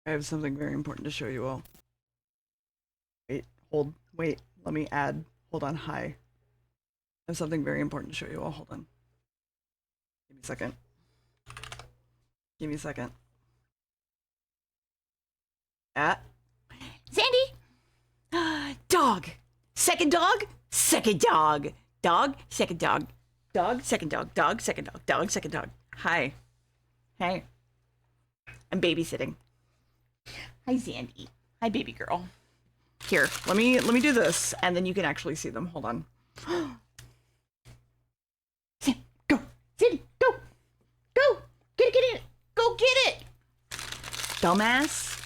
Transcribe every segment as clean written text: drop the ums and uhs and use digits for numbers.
I have something very important to show you all. Wait, let me add. Hold on, hi. I have something very important to show you all. Hold on. Give me a second. Give me a second. At Sandy! Dog! Second dog! Second dog! Dog, second dog. Dog, second dog. Dog, second dog. Dog, second dog. hi. Hey. I'm babysitting. Hi, Sandy. Hi, baby girl. Here, let me do this, and then you can actually see them. Hold on. Go! Sandy, go! Go! Get it! Go get it! Dumbass.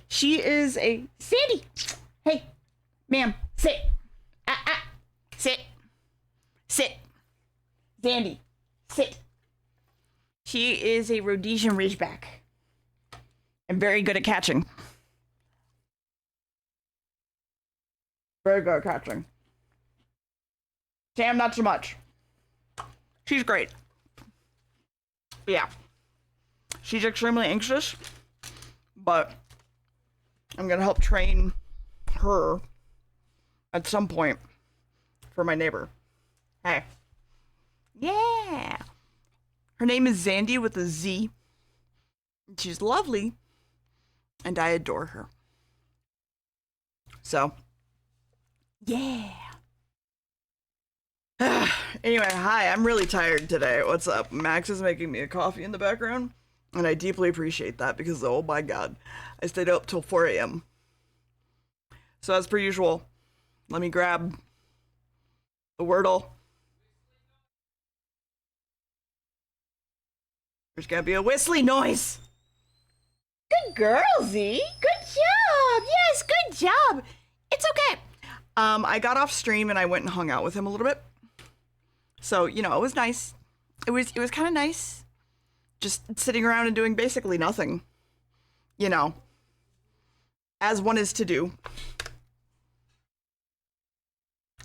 She is a Sandy! Hey, ma'am, sit. Sit. Sit. Sandy, sit. She is a Rhodesian Ridgeback. I'm very good at catching. Very good at catching. Sam, not so much. She's great. Yeah. She's extremely anxious, but I'm gonna help train her at some point for my neighbor. Hey. Yeah. Her name is Zandy with a Z. She's lovely, and I adore her. So. Yeah. Anyway, hi, I'm really tired today. What's up? Max is making me a coffee in the background, and I deeply appreciate that because, oh my god, I stayed up till 4 a.m. So, as per usual, let me grab the Wordle. There's gonna be a whistly noise. Good girl, Z. Good job. Yes, good job. It's okay. I got off stream and I went and hung out with him a little bit. So, you know, it was nice. It was kind of nice. Just sitting around and doing basically nothing. You know, as one is to do.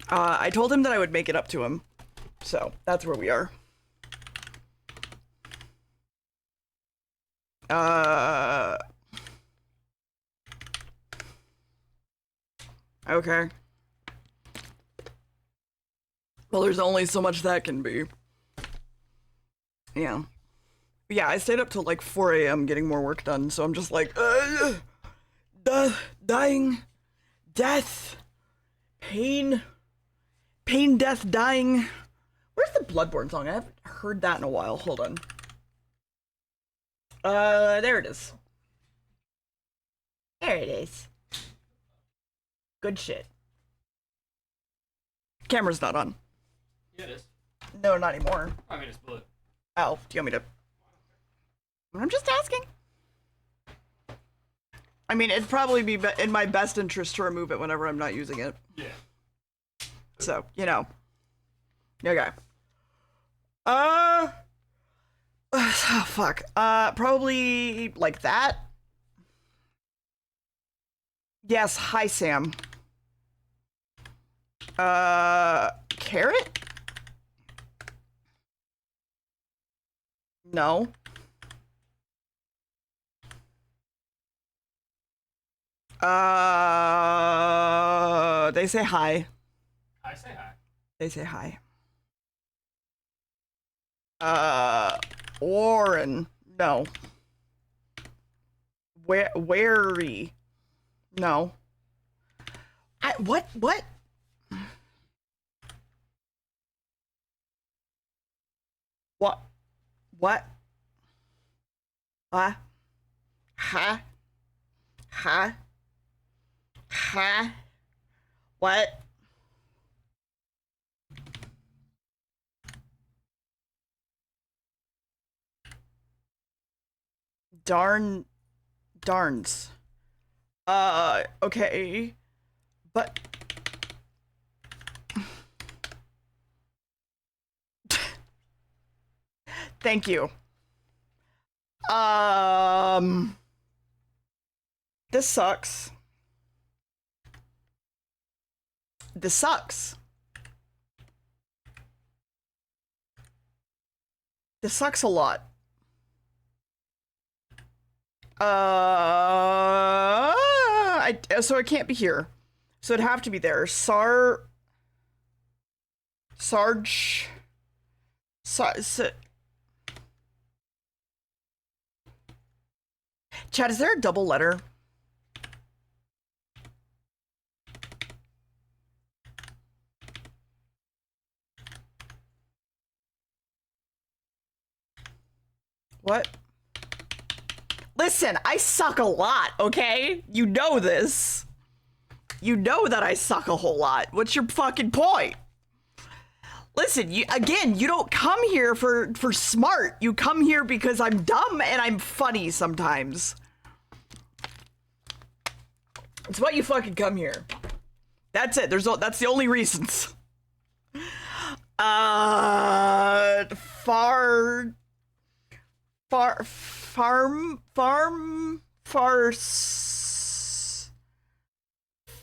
I told him that I would make it up to him. So, that's where we are. Okay. Well, there's only so much that can be. Yeah. Yeah, I stayed up till like 4 a.m. getting more work done, so I'm just like, dying, death, pain, death, dying. Where's the Bloodborne song? I haven't heard that in a while. Hold on. There it is. There it is. Good shit. Camera's not on. Yeah, it is. No, not anymore. I mean, it's blue. Oh, do you want me to? I'm just asking. I mean, it'd probably be in my best interest to remove it whenever I'm not using it. Yeah. So, you know. Okay. Oh, fuck. Probably like that. Yes, hi, Sam. Carrot? No. They say hi. I say hi. They say hi. Warren. No. Wary. No. What? What? What? What? Ha? Ha? Ha? What? Darns. Okay. But thank you. This sucks. This sucks. This sucks a lot. So it can't be here. So it'd have to be there. Sarge. Chad, is there a double letter? What? Listen, I suck a lot, okay? You know this. You know that I suck a whole lot. What's your fucking point? Listen, you don't come here for smart. You come here because I'm dumb and I'm funny sometimes. It's what you fucking come here. That's it. That's the only reasons.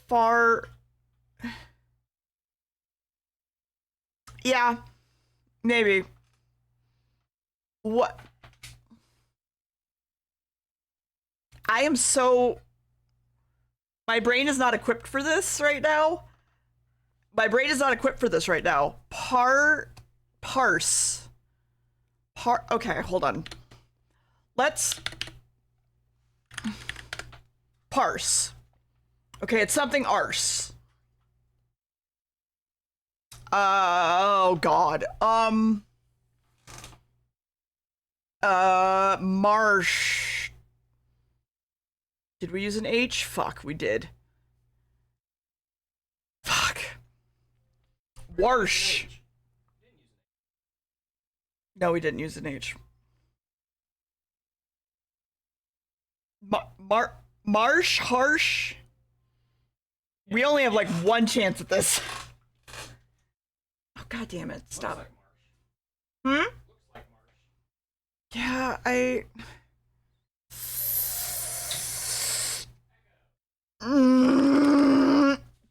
Farce. Yeah, maybe. What? I am so... My brain is not equipped for this right now. Parse. Okay, hold on. Let's... Parse. Okay, it's something arse. Oh god. Marsh. Did we use an H? Fuck, we did. Fuck. Warsh. No, we didn't use an H. Marsh? Harsh? We only have like one chance at this. Oh, god damn it. Stop. Looks like marsh. Hmm? Looks like marsh. Yeah,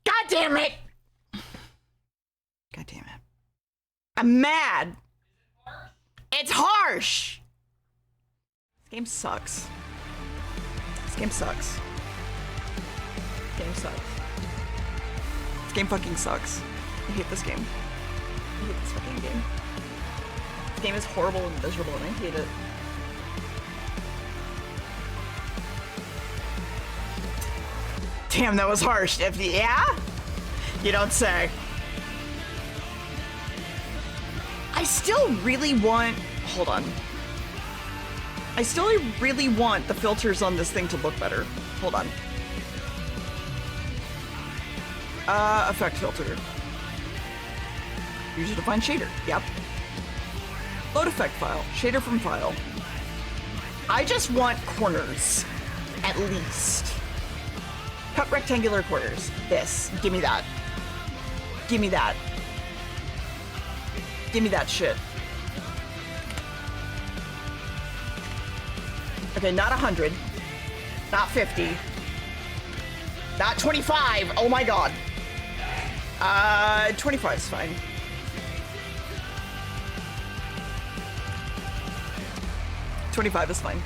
God damn it! God damn it. I'm mad. It's harsh! This game sucks. This game sucks. This game sucks. This game fucking sucks. I hate this game. I hate this fucking game. This game is horrible and miserable and I hate it. Damn, that was harsh. Yeah? You don't say. I still really want... Hold on. I still really want the filters on this thing to look better. Hold on. Effect filter. User defined shader. Yep. Load effect file. Shader from file. I just want corners. At least. Cut rectangular corners. This. Give me that. Give me that. Give me that shit. Okay, not 100. Not 50. Not 25. Oh my god. 25 is fine. $25 is fine.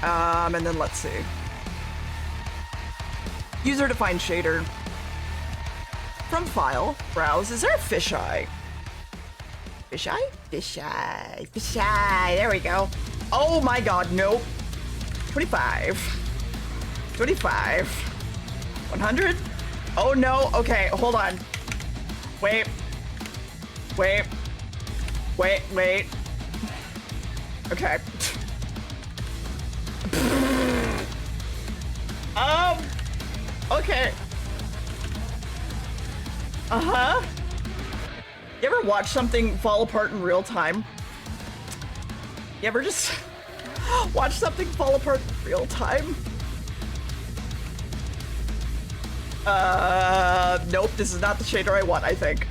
And then let's see. User defined shader. From file, browse. Is there a fisheye? Fisheye? Fisheye. Fisheye. There we go. Oh my god, nope. 25. 25. 100? Oh no. Okay, hold on. Wait. Wait. Wait, wait. Okay. Okay. Uh-huh. You ever watch something fall apart in real time? You ever just watch something fall apart in real time? Nope, this is not the shader I want, I think.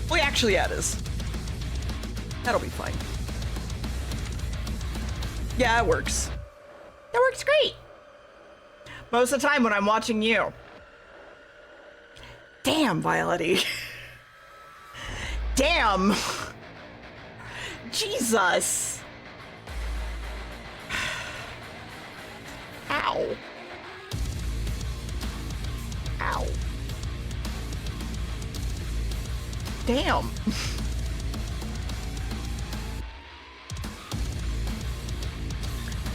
Well, actually, yeah, it is. That'll be fine. Yeah, it works. It works great. Most of the time when I'm watching you. Damn, Violety. Damn. Jesus. Ow. Ow. Damn.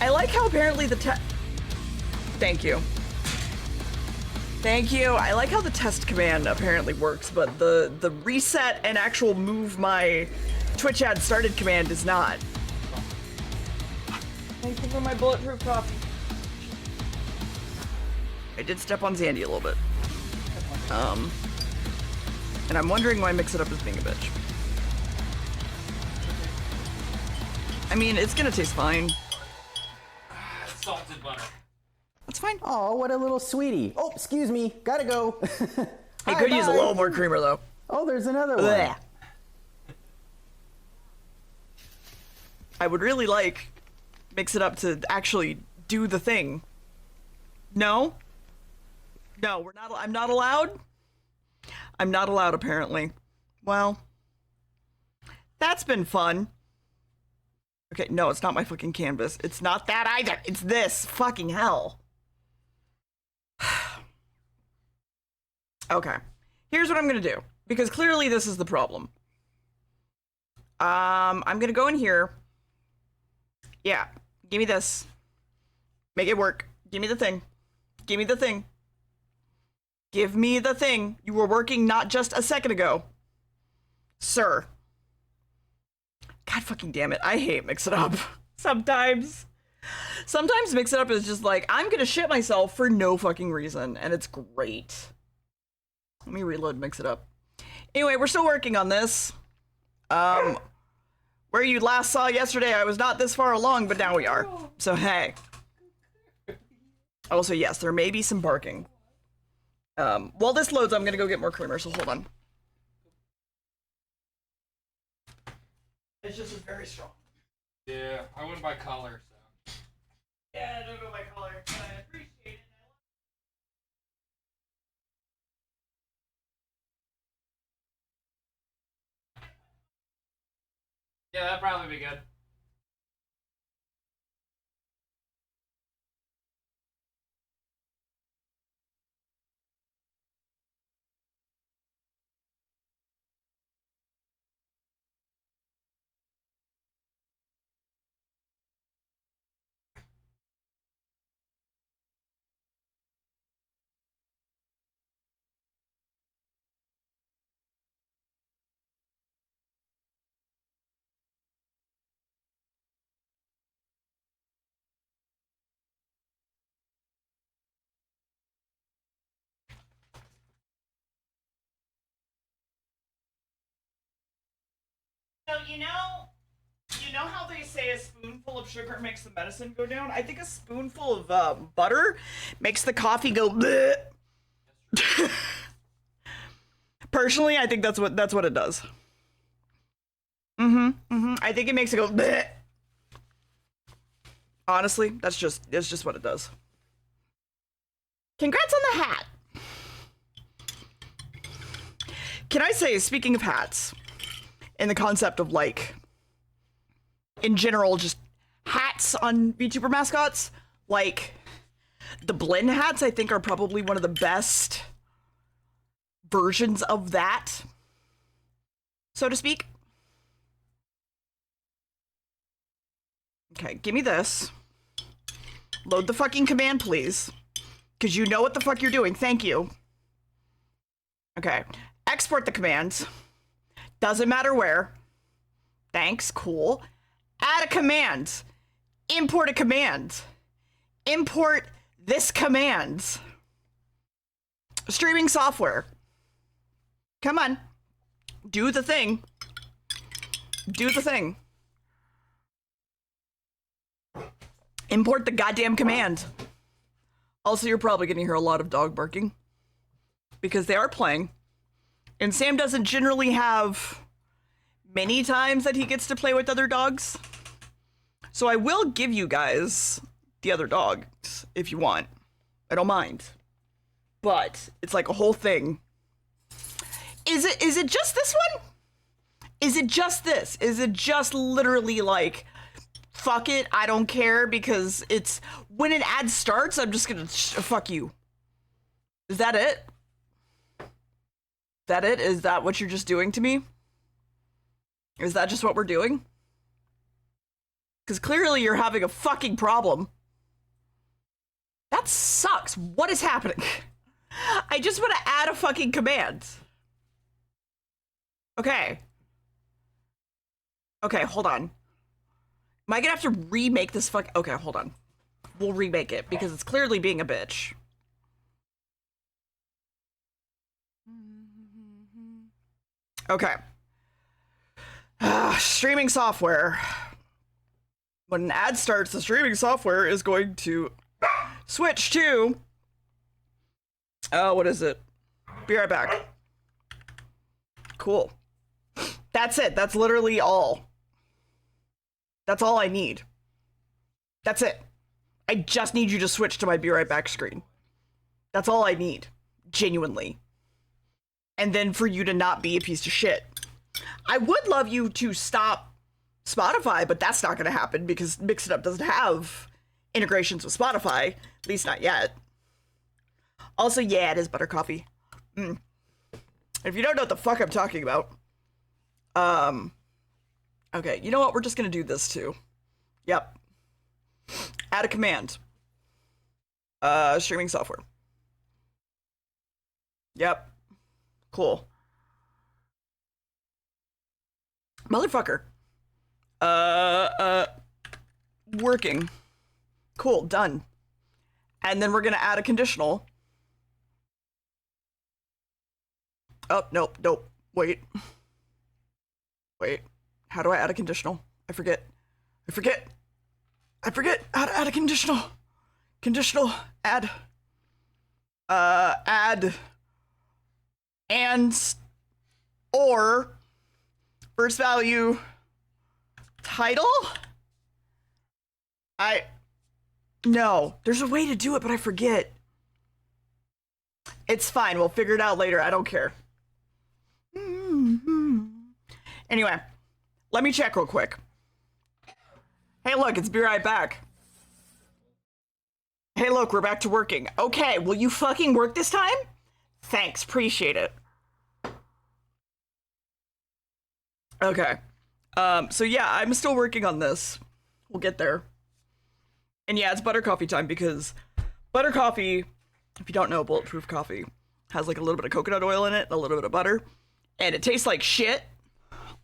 I like how apparently the Thank you. Thank you. I like how the test command apparently works, but the reset and actual move my Twitch ad started command does not. Thank you for my bulletproof coffee. I did step on Zandy a little bit. And I'm wondering why Mix It Up is being a bitch. I mean, it's gonna taste fine. Salted butter. That's fine. Oh, what a little sweetie. Oh, excuse me. Gotta go. I could use a little more creamer though. Oh, there's another one. Blech. I would really like Mix It Up to actually do the thing. No? No, we're not. I'm not allowed? I'm not allowed, apparently. Well, that's been fun. Okay, no, it's not my fucking canvas. It's not that either. It's this. Fucking hell. Okay. Here's what I'm gonna do. Because clearly this is the problem. I'm gonna go in here. Yeah. Give me this. Make it work. Give me the thing. Give me the thing. Give me the thing. You were working not just a second ago. Sir. God fucking damn it. I hate Mix It Up. Sometimes. Sometimes Mix It Up is just like, I'm gonna shit myself for no fucking reason. And it's great. Let me reload Mix It Up. Anyway, we're still working on this. Where you last saw yesterday, I was not this far along, but now we are. So, hey. Also, yes, there may be some barking. While this loads, I'm gonna go get more creamer, so hold on. It's just very strong. Yeah, I went by color, so. Yeah, don't go by color. I appreciate it. Yeah, that'd probably be good. So, you know how they say a spoonful of sugar makes the medicine go down? I think a spoonful of butter makes the coffee go bleh. Personally, I think that's what it does. I think it makes it go bleh. Honestly, that's just what it does. Congrats on the hat. Can I say, speaking of hats, in the concept of, like, in general, just hats on VTuber mascots, like, the Blinn hats, I think, are probably one of the best versions of that, so to speak. Okay, give me this. Load the fucking command, please. Because you know what the fuck you're doing. Thank you. Okay. Export the command. Doesn't matter where. Thanks. Cool. Add a command. Import a command. Import this command. Streaming software. Come on. Do the thing. Do the thing. Import the goddamn command. Also, you're probably going to hear a lot of dog barking. Because they are playing. And Sam doesn't generally have many times that he gets to play with other dogs. So I will give you guys the other dogs if you want. I don't mind. But it's like a whole thing. Is it just this one? Is it just this? Is it just literally like, fuck it, I don't care, because it's when an ad starts, I'm just gonna fuck you. Is that it? That it? Is that what you're just doing to me? Is that just what we're doing? Because clearly you're having a fucking problem. That sucks. What is happening? I just want to add a fucking command. Okay. Okay, hold on. Am I gonna have to remake this fuck? Okay, hold on. We'll remake it because it's clearly being a bitch. Okay. Streaming software. When an ad starts, the streaming software is going to switch to... what is it? Be right back. Cool. That's it. That's literally all. That's all I need. That's it. I just need you to switch to my be right back screen. That's all I need. Genuinely. And then for you to not be a piece of shit. I would love you to stop Spotify, but that's not going to happen because Mix It Up doesn't have integrations with Spotify. At least not yet. Also, yeah, it is butter coffee. If you don't know what the fuck I'm talking about. Okay, you know what? We're just going to do this too. Yep. Add a command. Streaming software. Yep. Cool. Motherfucker. Working. Cool, done. And then we're gonna add a conditional. Oh, nope. Wait. How do I add a conditional? I forget how to add a conditional. Conditional, add. Add. And, or, first value, title? No, there's a way to do it, but I forget. It's fine, we'll figure it out later, I don't care. Anyway, let me check real quick. Hey look, it's Be Right Back. Hey look, we're back to working. Okay, will you fucking work this time? Thanks, appreciate it. Okay. So yeah, I'm still working on this. We'll get there. And yeah, it's butter coffee time because butter coffee, if you don't know, bulletproof coffee has like a little bit of coconut oil in it and a little bit of butter. And it tastes like shit.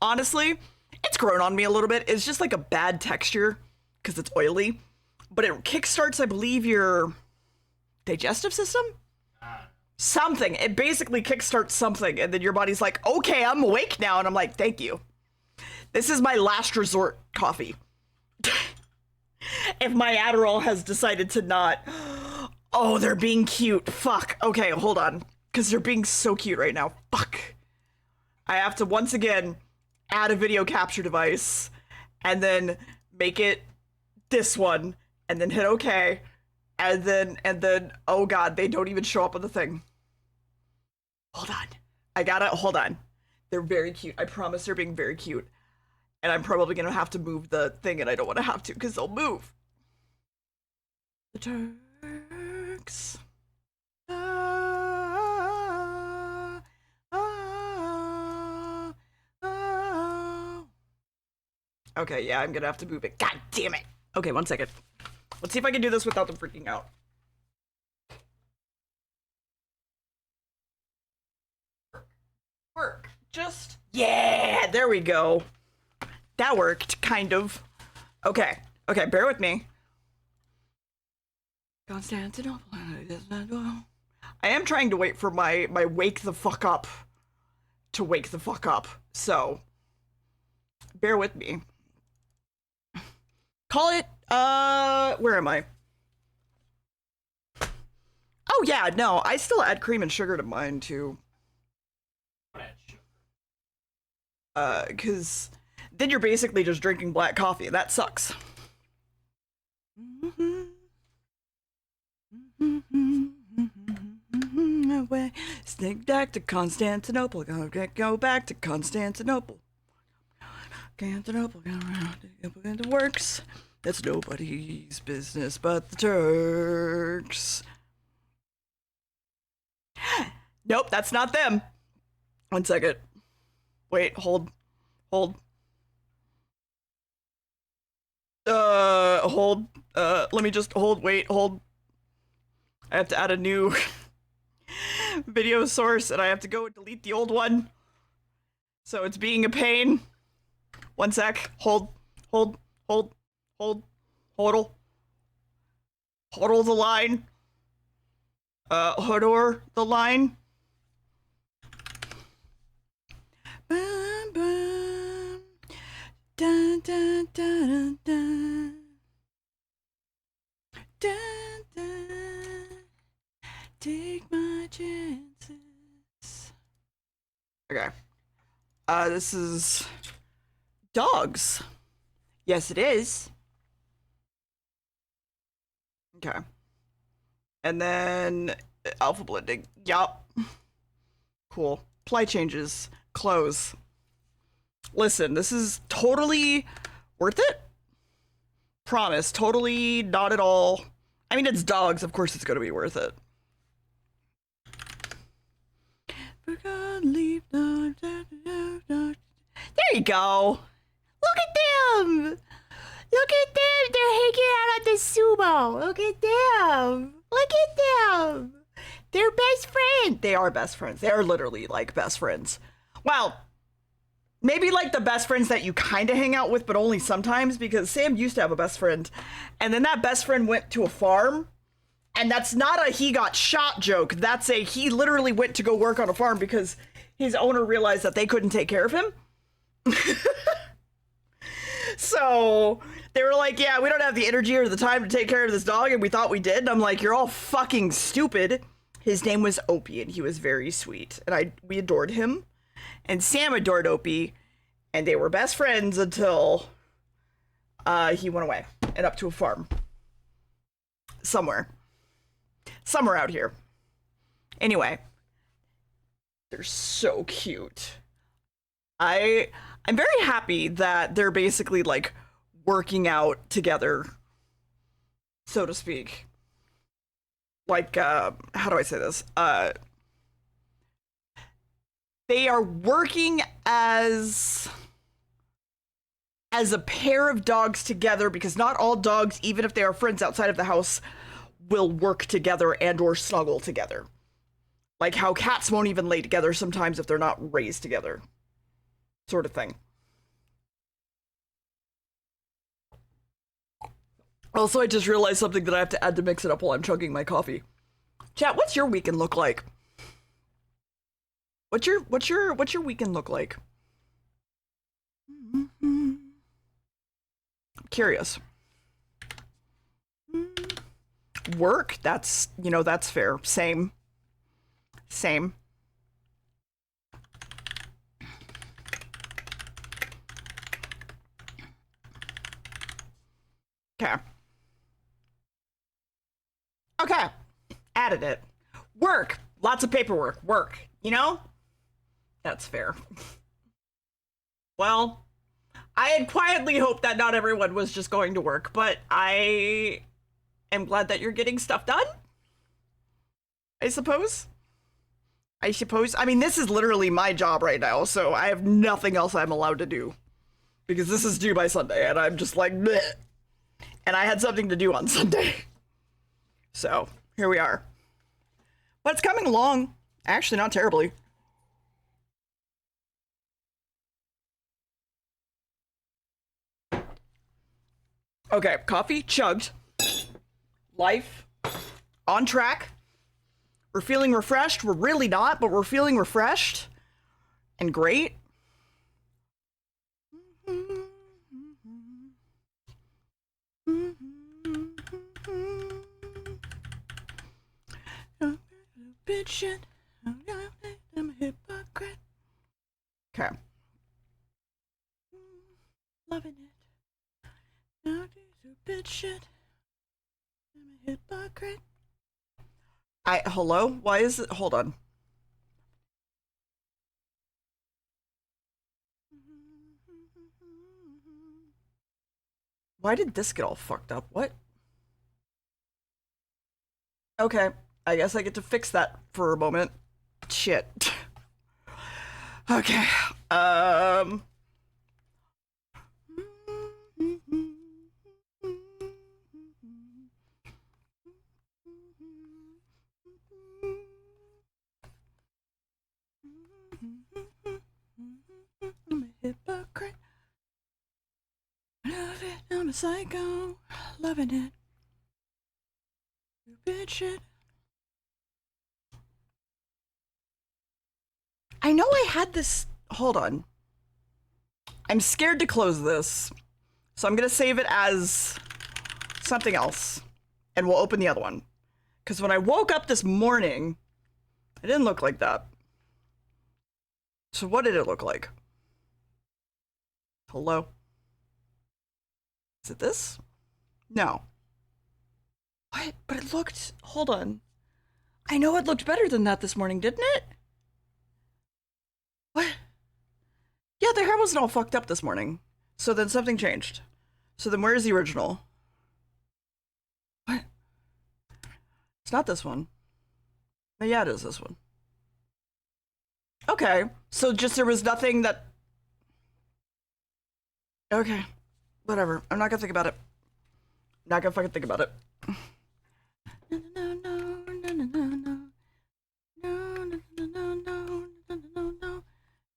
Honestly, it's grown on me a little bit. It's just like a bad texture because it's oily. But it kickstarts, I believe, your digestive system? Something. It basically kickstarts something, and then your body's like, okay, I'm awake now, and I'm like, thank you. This is my last resort coffee. If my Adderall has decided to not... Oh, they're being cute. Fuck. Okay, hold on. Because they're being so cute right now. Fuck. I have to, once again, add a video capture device, and then make it this one, and then hit OK. And then, oh god, they don't even show up on the thing. Hold on. Hold on. They're very cute. I promise they're being very cute. And I'm probably gonna have to move the thing, and I don't want to have to, because they'll move. The Turks. Okay, yeah, I'm gonna have to move it. God damn it. Okay, 1 second. Let's see if I can do this without them freaking out. Work. Just... Yeah, there we go. That worked, kind of. Okay, bear with me. Constantinople. I am trying to wait for my wake the fuck up to wake the fuck up, so bear with me. Call it, where am I? Oh yeah, no, I still add cream and sugar to mine too. Cause then you're basically just drinking black coffee, and that sucks. Away, sneak back to Constantinople, go back to Constantinople. Can't up around it works. That's nobody's business but the Turks. Nope, that's not them. 1 second. Wait, hold. Hold. Hold. Let me just hold, wait, hold. I have to add a new video source and I have to go and delete the old one. So it's being a pain. 1 sec. Hold. Hold. Hold. Hold. Hodl. Hodl the line. Hodor the line. Bum, bum. Dun, dun, dun, dun. Dun, dun. Take my chances. Okay. This is dogs. Yes, it is. Okay. And then alpha blending. Yup. Cool. Play changes. Close. Listen, this is totally worth it. Promise. Totally not at all. I mean, it's dogs. Of course it's going to be worth it. There you go. Look at them. Look at them. They're hanging out on the sumo. Look at them. Look at them. They're best friends. They are best friends. They are literally like best friends. Well, maybe like the best friends that you kind of hang out with, but only sometimes, because Sam used to have a best friend. And then that best friend went to a farm. And that's not a he got shot joke. That's a he literally went to go work on a farm because his owner realized that they couldn't take care of him. So they were like, yeah, we don't have the energy or the time to take care of this dog, and we thought we did. And I'm like, you're all fucking stupid. His name was Opie, and he was very sweet. And we adored him. And Sam adored Opie, and they were best friends until he went away and up to a farm. Somewhere out here. Anyway, they're so cute. I'm very happy that they're basically like working out together, so to speak. Like, how do I say this? They are working as a pair of dogs together, because not all dogs, even if they are friends outside of the house, will work together and or snuggle together. Like how cats won't even lay together sometimes if they're not raised together. Sort of thing. Also, I just realized something that I have to add to mix it up while I'm chugging my coffee. Chat, what's your weekend look like? What's your weekend look like? I'm curious. Work, that's, that's fair. Same. Okay. Added it. Work. Lots of paperwork. Work. That's fair. Well, I had quietly hoped that not everyone was just going to work, but I am glad that you're getting stuff done. I suppose. I mean, this is literally my job right now, so I have nothing else I'm allowed to do. Because this is due by Sunday, and I'm just like, bleh. And I had something to do on Sunday. So, here we are. But it's coming along. Actually, not terribly. Okay, coffee chugged. Life on track. We're feeling refreshed. We're really not, but we're feeling refreshed and great. Bitch shit. I'm a hypocrite. Okay. Loving it. Now do bitch shit. I'm a hypocrite. Hello? Why is it? Hold on. Why did this get all fucked up? What? Okay, I guess I get to fix that for a moment. Shit. Okay. I'm a hypocrite. Love it, I'm a psycho. Loving it. Stupid shit. I know I had this. Hold on. I'm scared to close this. So I'm gonna save it as something else. And we'll open the other one. Because when I woke up this morning, it didn't look like that. So what did it look like? Hello? Is it this? No. What? But it looked... Hold on. I know it looked better than that this morning, didn't it? What? Yeah, the hair wasn't all fucked up this morning. So then something changed. So then where's the original? What? It's not this one. No, yeah, it is this one. Okay. So just there was nothing that... Okay. Whatever. I'm not gonna think about it. Not gonna fucking think about it.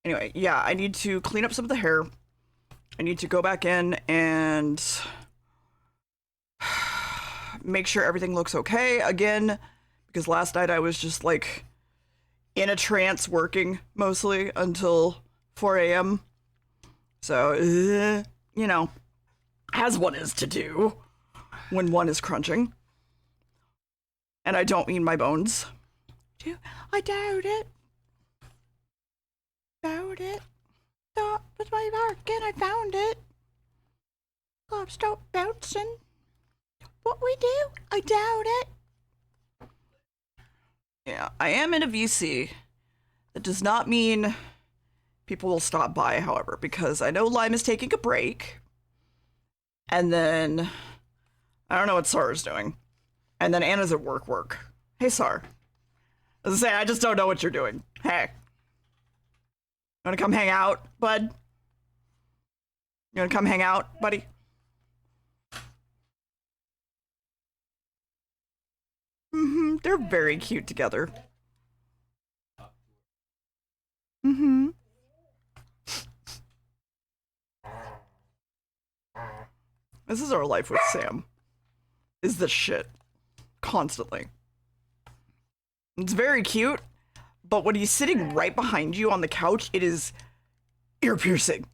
Anyway, yeah, I need to clean up some of the hair. I need to go back in and make sure everything looks okay again, because last night I was just like in a trance working mostly until 4 a.m. So, you know, as one is to do when one is crunching. And I don't mean my bones. I doubt it. Doubt it. Thought was my mark and I found it. Club stop bouncing. What we do? I doubt it. Yeah, I am in a VC. That does not mean people will stop by, however, because I know Lime is taking a break. And then I don't know what Sarah's doing. And then Anna's at work. Hey, Sar. As I say, I just don't know what you're doing. Hey. You wanna come hang out, bud? You wanna come hang out, buddy? Mm-hmm. They're very cute together. Mm-hmm. This is our life with Sam. Is this shit. Constantly. It's very cute, but when he's sitting right behind you on the couch, it is ear piercing.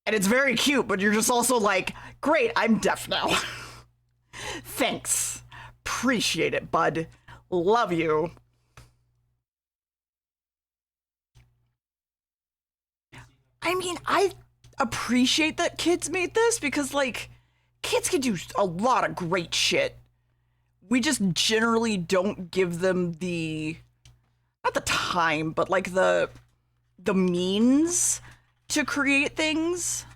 And it's very cute, but you're just also like, great, I'm deaf now. Thanks. Appreciate it, bud. Love you. I mean, I appreciate that kids made this because, like, kids can do a lot of great shit. We just generally don't give them the, not the time, but like the means to create things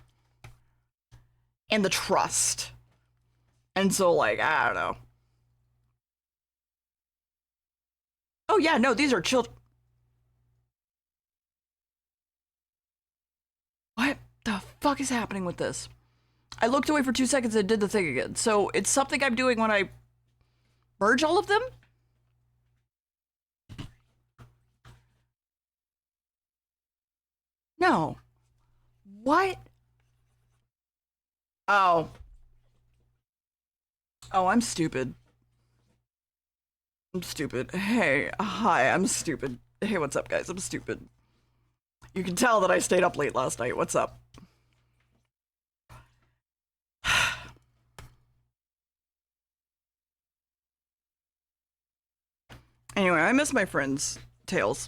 and the trust. And so, like, I don't know. Oh yeah, no, these are children. What the fuck is happening with this? I looked away for 2 seconds and did the thing again. So it's something I'm doing when I merge all of them? No. What? Oh. Oh, I'm stupid. I'm stupid. Hey, hi, I'm stupid. Hey, what's up, guys? I'm stupid. You can tell that I stayed up late last night. What's up? Anyway, I miss my friends, Tails.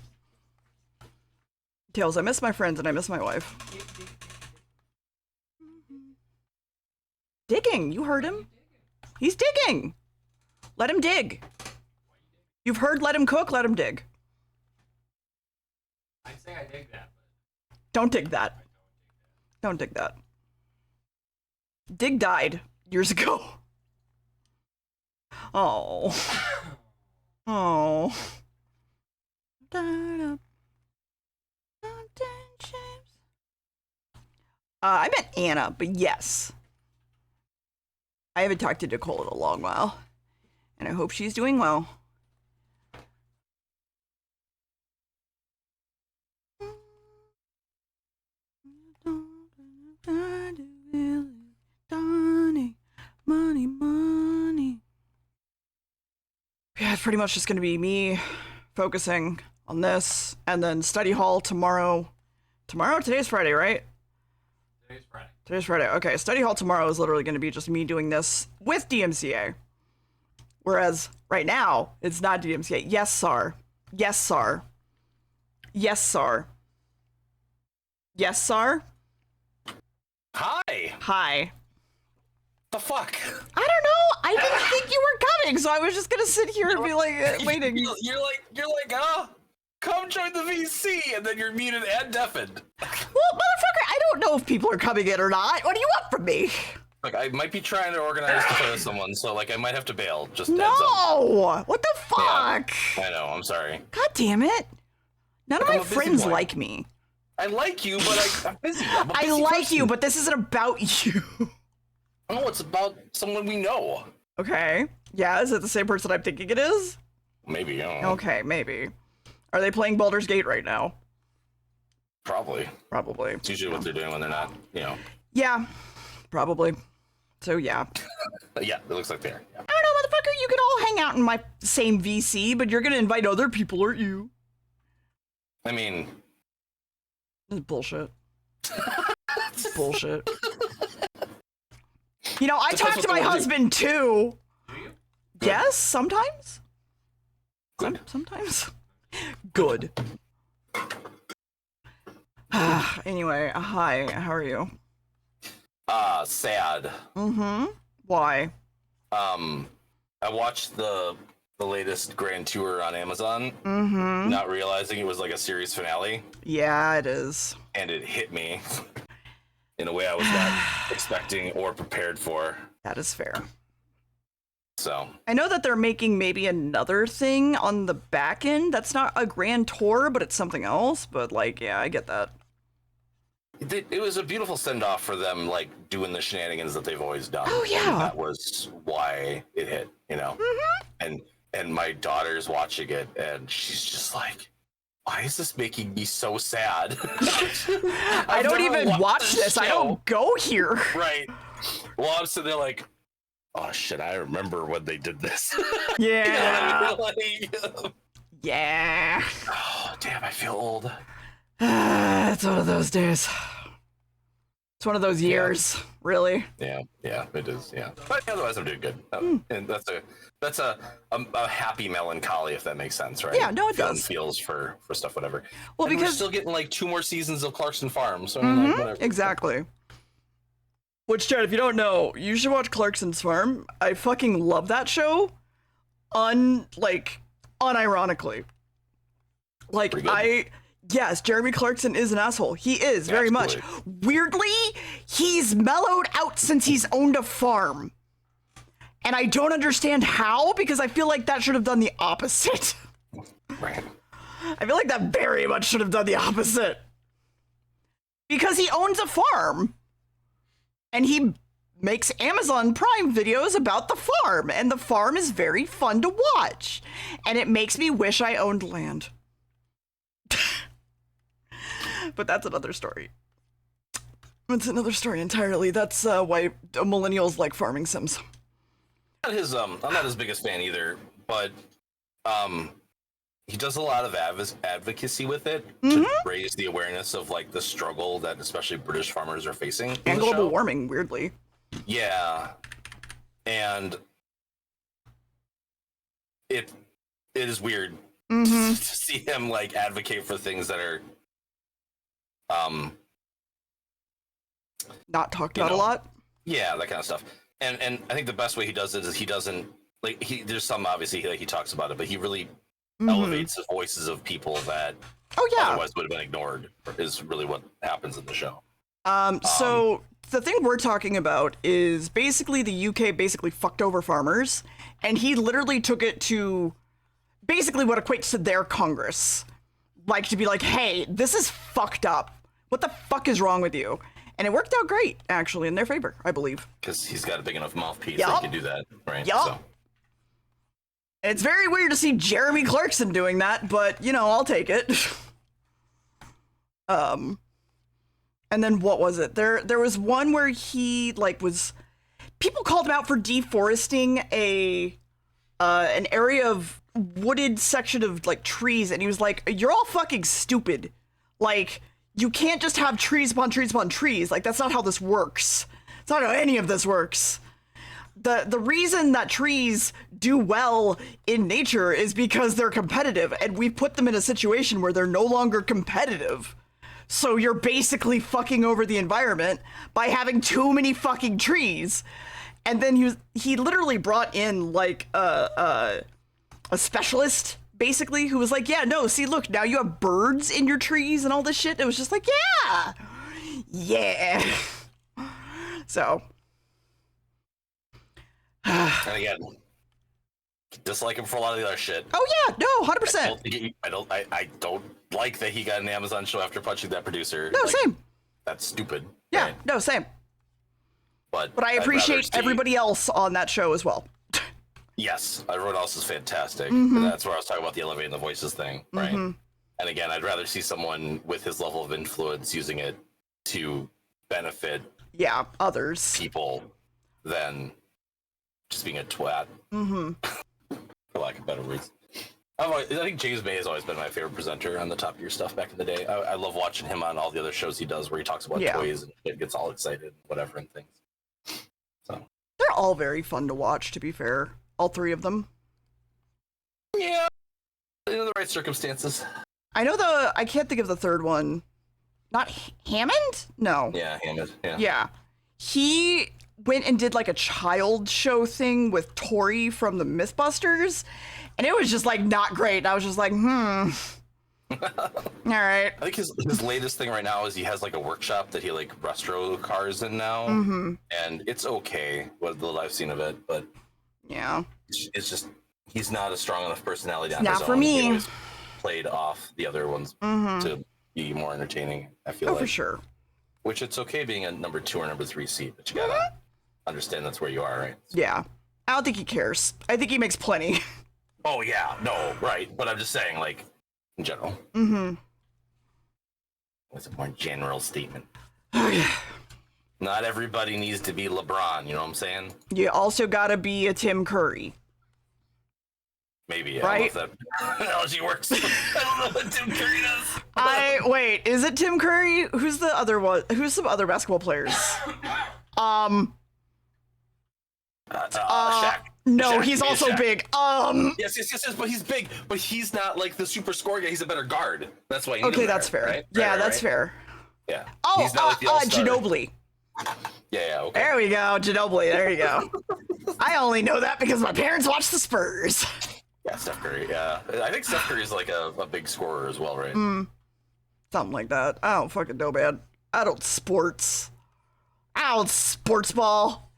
Tails, I miss my friends and I miss my wife. Digging, you heard him. He's digging. Let him dig. You've heard let him cook, let him dig. I'd say I dig that, but Don't dig that. Don't dig that. Dig died years ago. Oh. Oh. I met Anna, but yes. I haven't talked to Nicole in a long while. And I hope she's doing well. Money, money. Yeah, it's pretty much just gonna be me focusing on this, and then study hall tomorrow. Today's Friday, right? Today's Friday. Okay, study hall tomorrow is literally gonna be just me doing this with DMCA. Whereas right now, it's not DMCA. Yes, sir. Yes, sir. Yes, sir. Yes, sir. Hi. Hi. The fuck? I don't know. I didn't think you were coming, so I was just gonna sit here and be like, waiting. You're like, come join the VC, and then you're muted and deafened. Well, motherfucker, I don't know if people are coming in or not. What do you want from me? Like, I might be trying to organize to play with someone, so like I might have to bail. Just No! heads up. What the fuck? Yeah, I know. I'm sorry. God damn it! None of I'm my a busy friends boy. like me. I like you, but I'm busy. I'm a I busy like person. you, but this isn't about you. No, it's about someone we know. Okay. Yeah, is it the same person I'm thinking it is? Maybe. I don't know. Okay, maybe. Are they playing Baldur's Gate right now? Probably. Probably. It's usually what they're doing when they're not, Yeah, probably. So yeah. Yeah, it looks like they are. Yeah. I don't know, motherfucker. You can all hang out in my same VC, but you're gonna invite other people, aren't you? I mean, This is bullshit. Bullshit. You know, I Depends talk what to they my wanna do. husband too. Do you? Yes, sometimes. Good. Sometimes. Good. Anyway, hi. How are you? sad. Mm-hmm. Why? I watched the latest Grand Tour on Amazon, Mm-hmm. not realizing it was like a series finale, Yeah, it is. and it hit me in a way I was not expecting or prepared for. That is fair. So I know that they're making maybe another thing on the back end. That's not a grand tour, but it's something else. But like, yeah, I get that. it was a beautiful send off for them, like doing the shenanigans that they've always done. Oh, yeah. And that was why it hit, Mm-hmm. And my daughter's watching it, and she's just like, "Why is this making me so sad?" I don't even watch this. show. I don't go here. Right. Well, I'm sitting there like, oh shit, I remember when they did this. Yeah. Like, Yeah. oh, damn, I feel old. It's one of those days. It's one of those years, really. Yeah, it is, yeah. But otherwise, I'm doing good. And that's a happy melancholy, if that makes sense, right? Yeah, no, it Feeling does. feels for stuff, whatever. Well, And we're because still getting like 2 more seasons of Clarkson Farm, so I'm like, whatever. exactly. Which, Chad, if you don't know, you should watch Clarkson's Farm. I fucking love that show. Unironically. Like, Pretty good. yes, Jeremy Clarkson is an asshole. He is, very much. Weirdly, he's mellowed out since he's owned a farm. And I don't understand how, because I feel like that should have done the opposite. Right. I feel like that very much should have done the opposite. Because he owns a farm. And he makes Amazon Prime videos about the farm. And the farm is very fun to watch. And it makes me wish I owned land. But that's another story. That's another story entirely. That's why millennials like farming sims. I'm not his biggest fan either, but he does a lot of advocacy with it to raise the awareness of like the struggle that especially British farmers are facing in And the global show. warming, weirdly. Yeah, and it is weird to see him like advocate for things that are Not talked You about a know. lot. yeah, that kind of stuff. And I think the best way he does it is he doesn't like there's some obviously he talks about it, but he really elevates the voices of people that Oh, yeah. otherwise would have been ignored is really what happens in the show. So the thing we're talking about is basically the UK basically fucked over farmers, and he literally took it to basically what equates to their Congress. Like, to be like, hey, this is fucked up. What the fuck is wrong with you? And it worked out great, actually, in their favor, I believe. Because he's got a big enough mouthpiece Yup. that he can do that, right? Yup. So. It's very weird to see Jeremy Clarkson doing that, but, you know, I'll take it. And then what was it? There was one where he, like, was... People called him out for deforesting an area of wooded section of, like, trees, and he was like, you're all fucking stupid. Like, you can't just have trees upon trees upon trees. Like, that's not how this works. It's not how any of this works. The reason that trees do well in nature is because they're competitive, and we put them in a situation where they're no longer competitive. So you're basically fucking over the environment by having too many fucking trees. And then he literally brought in, like, a specialist, basically, who was like, yeah, no, see, look, now you have birds in your trees and all this shit. It was just like, yeah. So. And again, dislike him for a lot of the other shit. Oh yeah, no, 100%. I don't like that he got an Amazon show after punching that producer. No, like, same. That's stupid. Yeah, right? no, same. But I I'd rather appreciate see- everybody else on that show as well. Yes, everyone else is fantastic. Mm-hmm. And that's where I was talking about the elevating the voices thing, right? And again, I'd rather see someone with his level of influence using it to benefit Yeah, others. people than just being a twat. Mm-hmm. For lack of better words. I think James May has always been my favorite presenter on the Top Gear stuff back in the day. I love watching him on all the other shows he does where he talks about toys and shit, gets all excited and whatever and things. So They're all very fun to watch, to be fair. All three of them. yeah, in the right circumstances. I know I can't think of the third one. Not Hammond? No. Yeah, Hammond. Yeah. Yeah. He went and did like a child show thing with Tori from the Mythbusters, and it was just like not great. And I was just like, all right. I think his latest thing right now is he has like a workshop that he like retro cars in now, and it's okay what the little I've seen of it, but Yeah. it's just he's not a strong enough personality on Not his for own. me. He always played off the other ones to be more entertaining. I feel like For sure. which it's okay being a number 2 or number 3 seat, but you gotta understand that's where you are, right? Yeah. I don't think he cares. I think he makes plenty. Oh yeah, no, right. But I'm just saying, like, in general. It's a more general statement. Not everybody needs to be LeBron, you know what I'm saying? You also gotta be a Tim Curry. Maybe, Right? I don't know if that analogy works. I don't know what Tim Curry does. Wait, is it Tim Curry? Who's the other one? Who's some other basketball players? Shaq. No, Shaq. he's He is also Shaq. big. Yes, but he's big. But he's not like the super score guy. He's a better guard. That's why. Okay, that's fair. Right? Yeah, Right, that's right. fair. Yeah. Oh, he's not like the all-star. Ginobili. Yeah, okay. There we go, Ginobili. There you go. I only know that because my parents watched the Spurs. Yeah, Steph Curry. Yeah, I think Steph Curry is like a big scorer as well, right? Something like that. I don't fucking know, man. I don't sports ball.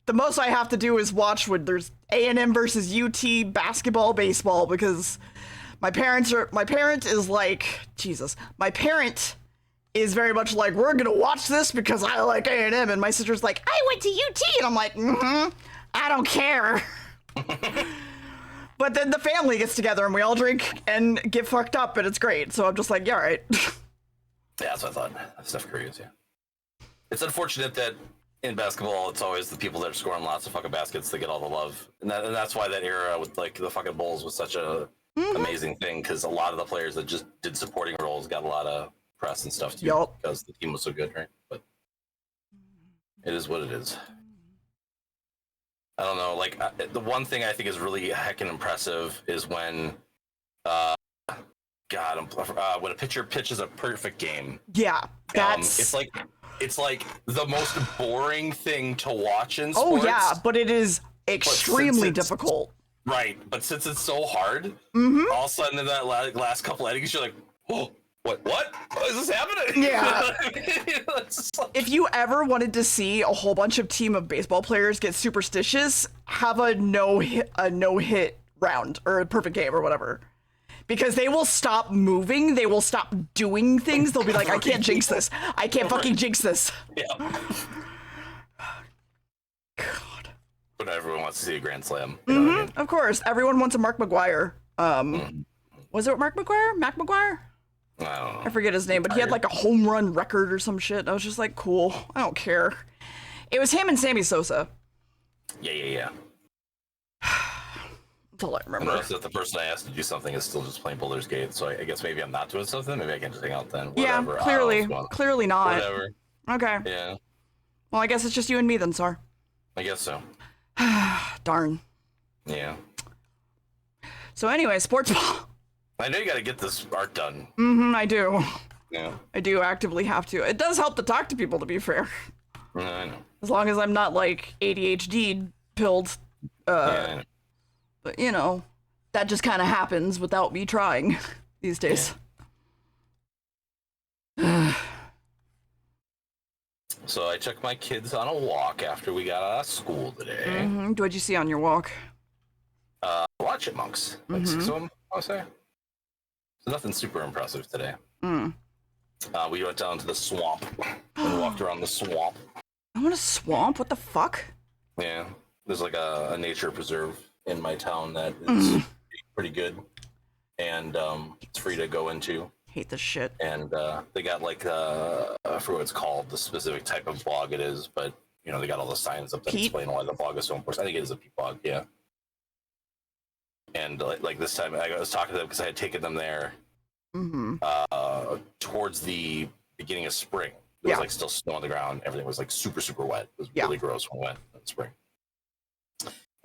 The most I have to do is watch when there's A&M versus UT basketball, baseball, because my parent is like, Jesus. My parent is very much like, we're gonna watch this because I like A&M, and my sister's like, I went to UT, and I'm like, I don't care. But then the family gets together and we all drink and get fucked up, and it's great. So I'm just like, yeah, all right. Yeah, that's what I thought. Steph Curry is, yeah. It's unfortunate that in basketball, it's always the people that are scoring lots of fucking baskets that get all the love. And that's why that era with like the fucking Bulls was such a amazing thing, because a lot of the players that just did supporting roles got a lot of press and stuff too, Yup. because the team was so good, right? But it is what it is. I don't know, like the one thing I think is really heckin' impressive is when when a pitcher pitches a perfect game. Yeah, that's... It's like the most boring thing to watch in Oh sports. yeah, but it is extremely it's- difficult. Right, but since it's so hard, all of a sudden in that last couple innings, you're like, oh, What is this happening? Yeah. It's just like, If you ever wanted to see a whole bunch of team of baseball players get superstitious, have a no hit round or a perfect game or whatever. Because they will stop moving, they will stop doing things. They'll be like, I can't jinx this. I can't fucking jinx this. yeah. God. But everyone wants to see a grand slam. You know what I mean? Of course, everyone wants a Mark McGuire. Was it Mark McGuire? Mac McGuire? I don't know. I forget his name, but he had like a home run record or some shit. I was just like, cool. I don't care. It was him and Sammy Sosa. Yeah. That's all I I remember. noticed that the person I asked to do something is still just playing Boulder's Gate, so I guess maybe I'm not doing something. Maybe I can just hang out then. Yeah, Whatever. I don't know clearly. what's going on. Clearly not. Whatever. Okay. Yeah, Well, I guess it's just you and me then, Sar. I guess so. Darn. Yeah. So anyway, sports ball. I know you got to get this art done. I do. Yeah. I do actively have to. It does help to talk to people, to be fair. I know. As long as I'm not like ADHD pilled. Yeah, I know. But you know, that just kind of happens without me trying these days. So I took my kids on a walk after we got out of school today. What'd you see on your walk? Watch chipmunks. Like 6 of them, I'll say. So nothing super impressive today. We went down to the swamp and walked around the swamp. I want a swamp? What the fuck? Yeah. There's like a nature preserve in my town that is pretty good. And it's free to go into. Hate this shit. And they got like, I forget what it's called, the specific type of bog it is, but you know, they got all the signs up that Peat? explain why the bog is so important. I think it is a peat bog, yeah. And like this time, I was talking to them because I had taken them there towards the beginning of spring. There was like still snow on the ground. Everything was like super, super wet. It was really gross when it went in spring.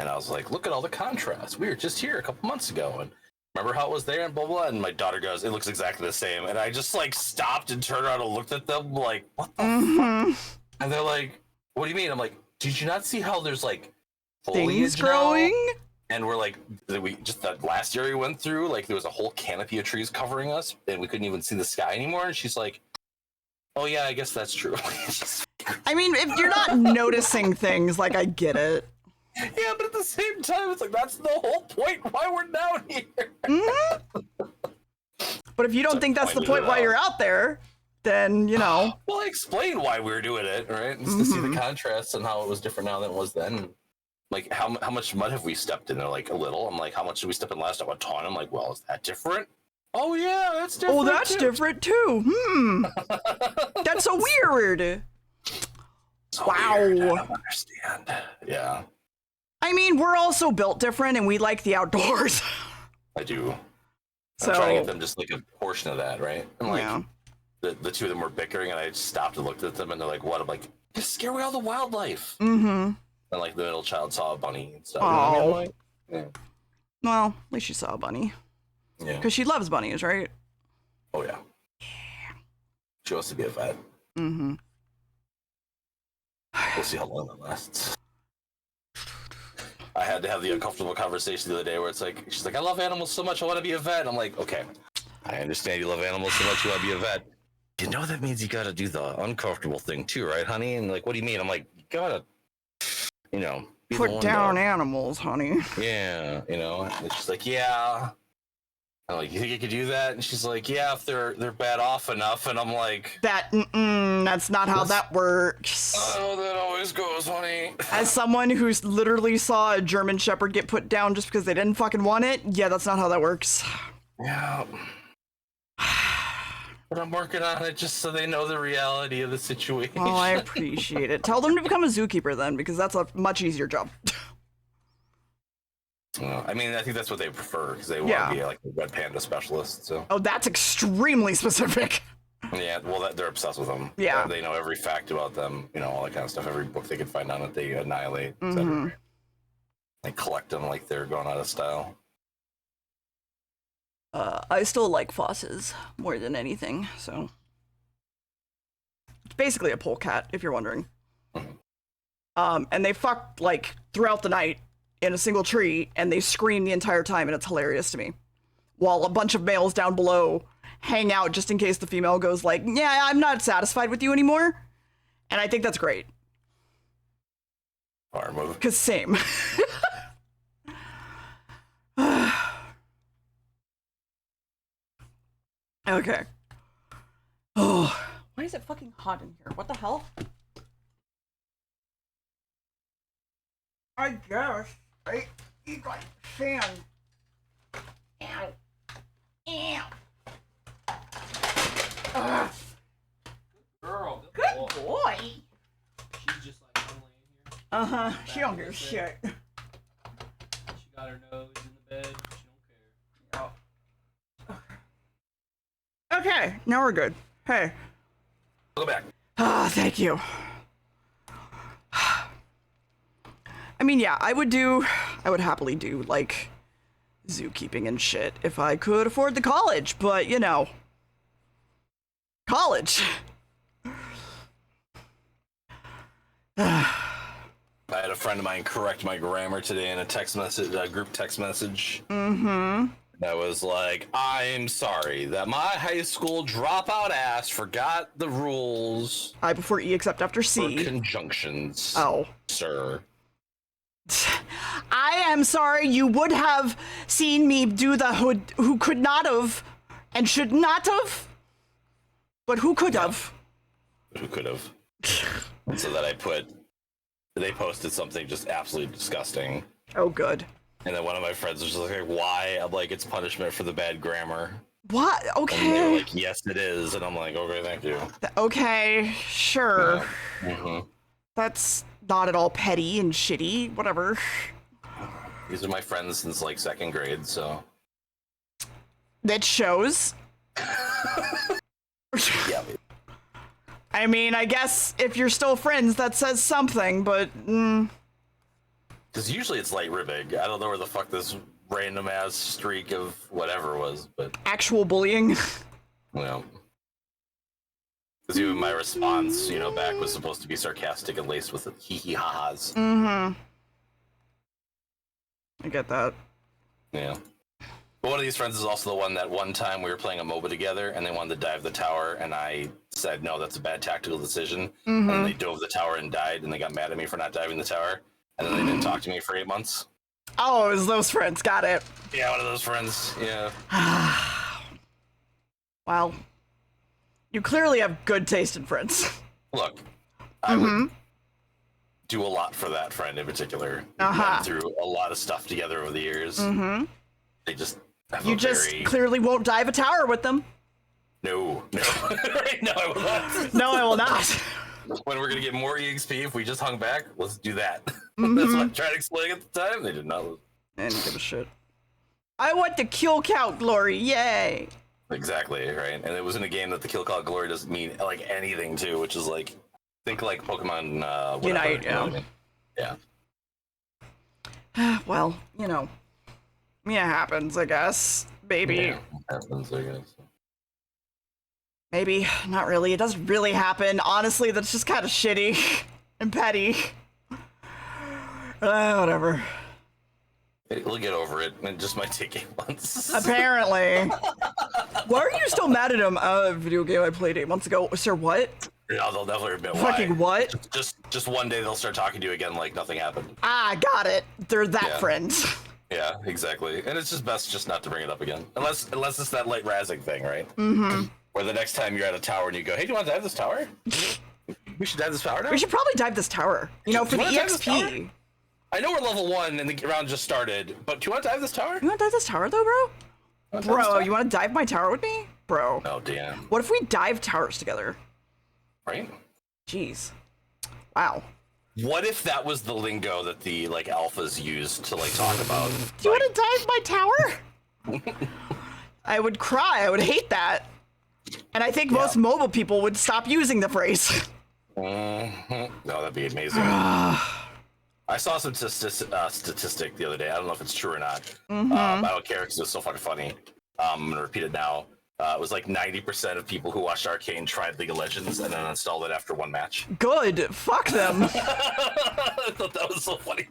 And I was like, look at all the contrast. We were just here a couple months ago. And remember how it was there and blah, blah. And my daughter goes, it looks exactly the same. And I just like stopped and turned around and looked at them like, what the fuck? And they're like, what do you mean? I'm like, did you not see how there's like foliage Things now? growing? And we're like, we just that last year we went through, like there was a whole canopy of trees covering us, and we couldn't even see the sky anymore. And she's like, "Oh yeah, I guess that's true." I mean, if you're not noticing things, like, I get it. Yeah, but at the same time, it's like that's the whole point why we're down here. But if you don't think that's the point why you're out there, then, you know. Well, I explained why we were doing it, right? It's to see the contrast and how it was different now than it was then. Like, how much mud have we stepped in? They're like, a little. I'm like, how much did we step in last time? A ton. I'm like, well, is that different? Oh, yeah, that's different. Oh, that's different too. That's so weird. So Wow. weird. I don't understand. Yeah, I mean, we're also built different and we like the outdoors. I do. So, I'm trying to get them just like a portion of that, right? And like, yeah. the two of them were bickering, and I just stopped and looked at them, and they're like, what? I'm like, just scare away all the wildlife. And like the middle child saw a bunny and stuff. Oh. And I'm like, yeah. Well, at least she saw a bunny. Yeah. Because she loves bunnies, right? Oh yeah. She wants to be a vet. We'll see how long that lasts. I had to have the uncomfortable conversation the other day where it's like, she's like, I love animals so much, I want to be a vet. I'm like, okay, I understand you love animals so much, you want to be a vet. You know that means you got to do the uncomfortable thing too, right, honey? And like, what do you mean? I'm like, you gotta, you know, be the Put one down to- animals, honey. Yeah, you know. And she's like, yeah. I'm like, you think you could do that? And she's like, yeah, if they're bad off enough. And I'm like, That's not how that works. oh, that always goes, honey. As someone who's literally saw a German Shepherd get put down just because they didn't fucking want it, yeah, that's not how that works. Yeah. But I'm working on it just so they know the reality of the situation. Oh, I appreciate it. Tell them to become a zookeeper then, because that's a much easier job. I mean, I think that's what they prefer because they want to be like a red panda specialist. So Oh, that's extremely specific. yeah, well, they're obsessed with them. Yeah. They know every fact about them. You know, all that kind of stuff. Every book they can find on it, they annihilate. Etc. They collect them like they're going out of style. I still like fosses more than anything, so. It's basically a polecat, if you're wondering. And they fuck, like, throughout the night in a single tree, and they scream the entire time, and it's hilarious to me. While a bunch of males down below hang out just in case the female goes like, yeah, I'm not satisfied with you anymore. And I think that's great. Power move. Because same. Okay. Oh, why is it fucking hot in here? What the hell? I guess I eat like sand. Ow. Ow. Ugh. Girl, Good boy. boy. She's just like I'm laying here. Uh-huh. She don't give a shit. She got her nose in the bed. She don't care. Okay, now we're good. Hey. Go back. Ah, thank you. I mean, yeah, I would happily do, like, zookeeping and shit if I could afford the college, but, you know. College. I had a friend of mine correct my grammar today in a text message, a group text message. Mm-hmm. That was like, I'm sorry that my high school dropout ass forgot the rules I before E except after for C. conjunctions. Oh. Sir. I am sorry you would have seen me do the who could not have and should not have. But who could have? Who could have? So that they posted something just absolutely disgusting. Oh, good. And then one of my friends was just like, why? I'm like, it's punishment for the bad grammar. What? And they were Okay. like, yes, it is. And I'm like, okay, thank you. Okay, sure. Mm-hmm. That's not at all petty and shitty. Whatever. These are my friends since like second grade, so. That shows. Yeah. I mean, I guess if you're still friends, that says something, but. Because usually it's light ribbing. I don't know where the fuck this random ass streak of whatever was, but. Actual bullying. You know. Because even my response, back was supposed to be sarcastic and laced with hee hee ha ha's. Mm-hmm. I get that. Yeah. But one of these friends is also the one that one time we were playing a MOBA together and they wanted to dive the tower and I said, no, that's a bad tactical decision. And then they dove the tower and died and they got mad at me for not diving the tower. And then they didn't talk to me for 8 months. Oh, it was those friends. Got it. Yeah, one of those friends. Yeah. Well, you clearly have good taste in friends. Look, I would do a lot for that friend in particular. We've been through a lot of stuff together over the years. They just have You a just very... clearly won't dive a tower with them. No. Right? No, I will not. No, I will not. When we're going to get more EXP if we just hung back, let's do that. That's what I tried to explain at the time. They did not listen. I didn't give a shit. I want the kill count glory. Yay. Exactly, right? And it was in a game that the kill count glory doesn't mean like anything to, which is like, think like Pokemon whatever, Unite, you know what I mean? Yeah. Well, yeah, it happens, I guess. Maybe. Yeah, happens, I guess. Maybe. Not really. It doesn't really happen. Honestly, that's just kind of shitty and petty. Whatever. We'll get over it. It just might take 8 months. Apparently. Why are you still mad at him? A video game I played 8 months ago. Sir, what? Yeah, they'll definitely admit Fucking why. what? Just one day they'll start talking to you again like nothing happened. Ah, got it. They're that Yeah. friends. Yeah, exactly. And it's just best just not to bring it up again. Unless it's that light razzing thing, right? Where the next time you're at a tower and you go, hey, do you want to dive this tower? We should dive this tower now? We should probably dive this tower. For Do the you wanna dive this tower? EXP. I know we're level 1 and the round just started, but do you want to dive this tower? You want to dive this tower, though, bro? Bro, you want to dive my tower with me? Bro. Oh, damn. What if we dive towers together? Right? Jeez. Wow. What if that was the lingo that the alphas used to talk about? Do you want to dive my tower? I would cry. I would hate that. And I think most mobile people would stop using the phrase. No, that'd be amazing. I saw some statistic the other day. I don't know if it's true or not. I don't care because it's so fucking funny. I'm gonna repeat it now. It was like 90% of people who watched Arcane tried League of Legends and then uninstalled it after one match. Good. Fuck them. I thought that was so funny.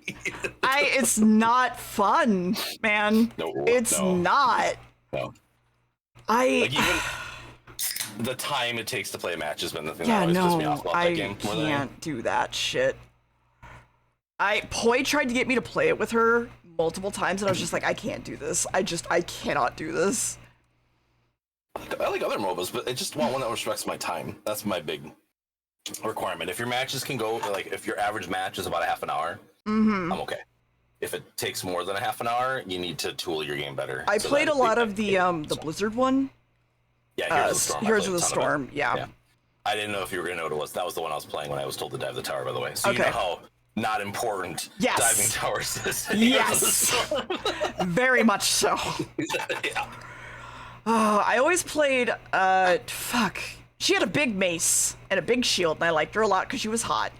It's not fun, man. No, It's no. not. No. Like even the time it takes to play a match has been the thing that always pisses me off about that game. I can't do that shit. Poi tried to get me to play it with her multiple times, and I was just like, I can't do this. I cannot do this. I like other MOBAs, but I just want one that respects my time. That's my big requirement. If your matches can go, like, if your average match is about a half an hour, I'm okay. If it takes more than a half an hour, you need to tool your game better. I played a lot of the Blizzard one. Yeah, Heroes of the Storm. Heroes of the Storm, yeah. I didn't know if you were going to know what it was. That was the one I was playing when I was told to dive the tower, by the way. So you know how not important diving towers is. Yes. Very much so. Yeah. I always played, she had a big mace and a big shield, and I liked her a lot because she was hot.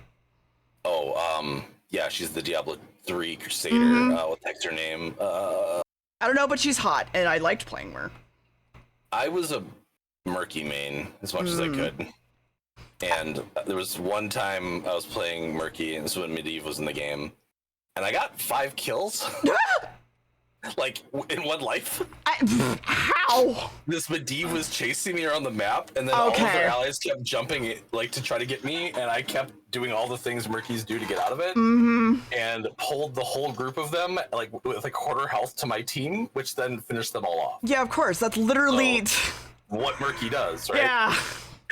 Oh, yeah, she's the Diablo 3 Crusader. What the heck's her name? I don't know, but she's hot, and I liked playing her. I was a Murky main as much as I could. And there was one time I was playing Murky, and this was when Medivh was in the game, and I got 5 kills. Like, in one life. How? This Medivh was chasing me around the map, and then all of their allies kept jumping, like, to try to get me, and I kept doing all the things Murkies do to get out of it, and pulled the whole group of them, like, with a quarter health to my team, which then finished them all off. Yeah, of course. That's literally... what Murky does, right? Yeah.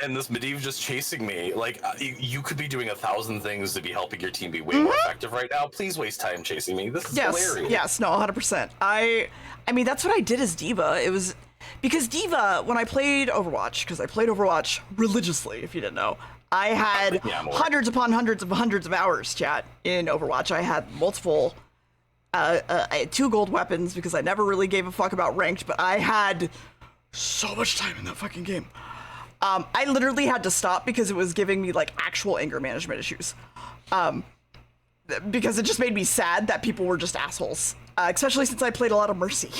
And this Medivh just chasing me, like, you could be doing 1,000 things to be helping your team be way more effective right now. Please waste time chasing me. This is hilarious. Yes, no, 100%. I mean, that's what I did as D.Va. It was because D.Va, when I played Overwatch, because I played Overwatch religiously, if you didn't know, I had hundreds upon hundreds of hours, chat, in Overwatch. I had multiple, I had 2 gold weapons because I never really gave a fuck about ranked, but I had so much time in that fucking game. I literally had to stop because it was giving me, like, actual anger management issues. Because it just made me sad that people were just assholes. Especially since I played a lot of Mercy.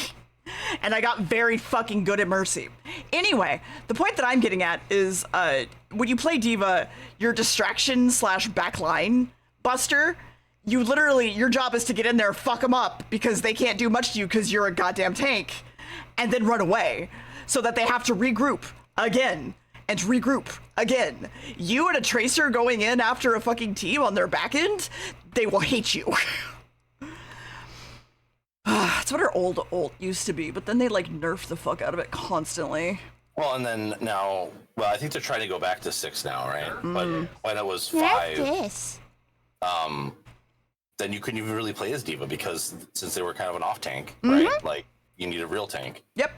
And I got very fucking good at Mercy. Anyway, the point that I'm getting at is, when you play D.Va, your distraction / backline buster, you literally, your job is to get in there, fuck them up, because they can't do much to you because you're a goddamn tank, and then run away. So that they have to regroup again. And regroup again. You and a tracer going in after a fucking team on their back end, they will hate you. That's what our old ult used to be, but then they like nerf the fuck out of it constantly. Well, and then now, I think they're trying to go back to 6 now, right? But when it was 5, then you couldn't even really play as D.Va because since they were kind of an off tank, right? Like you need a real tank. Yep.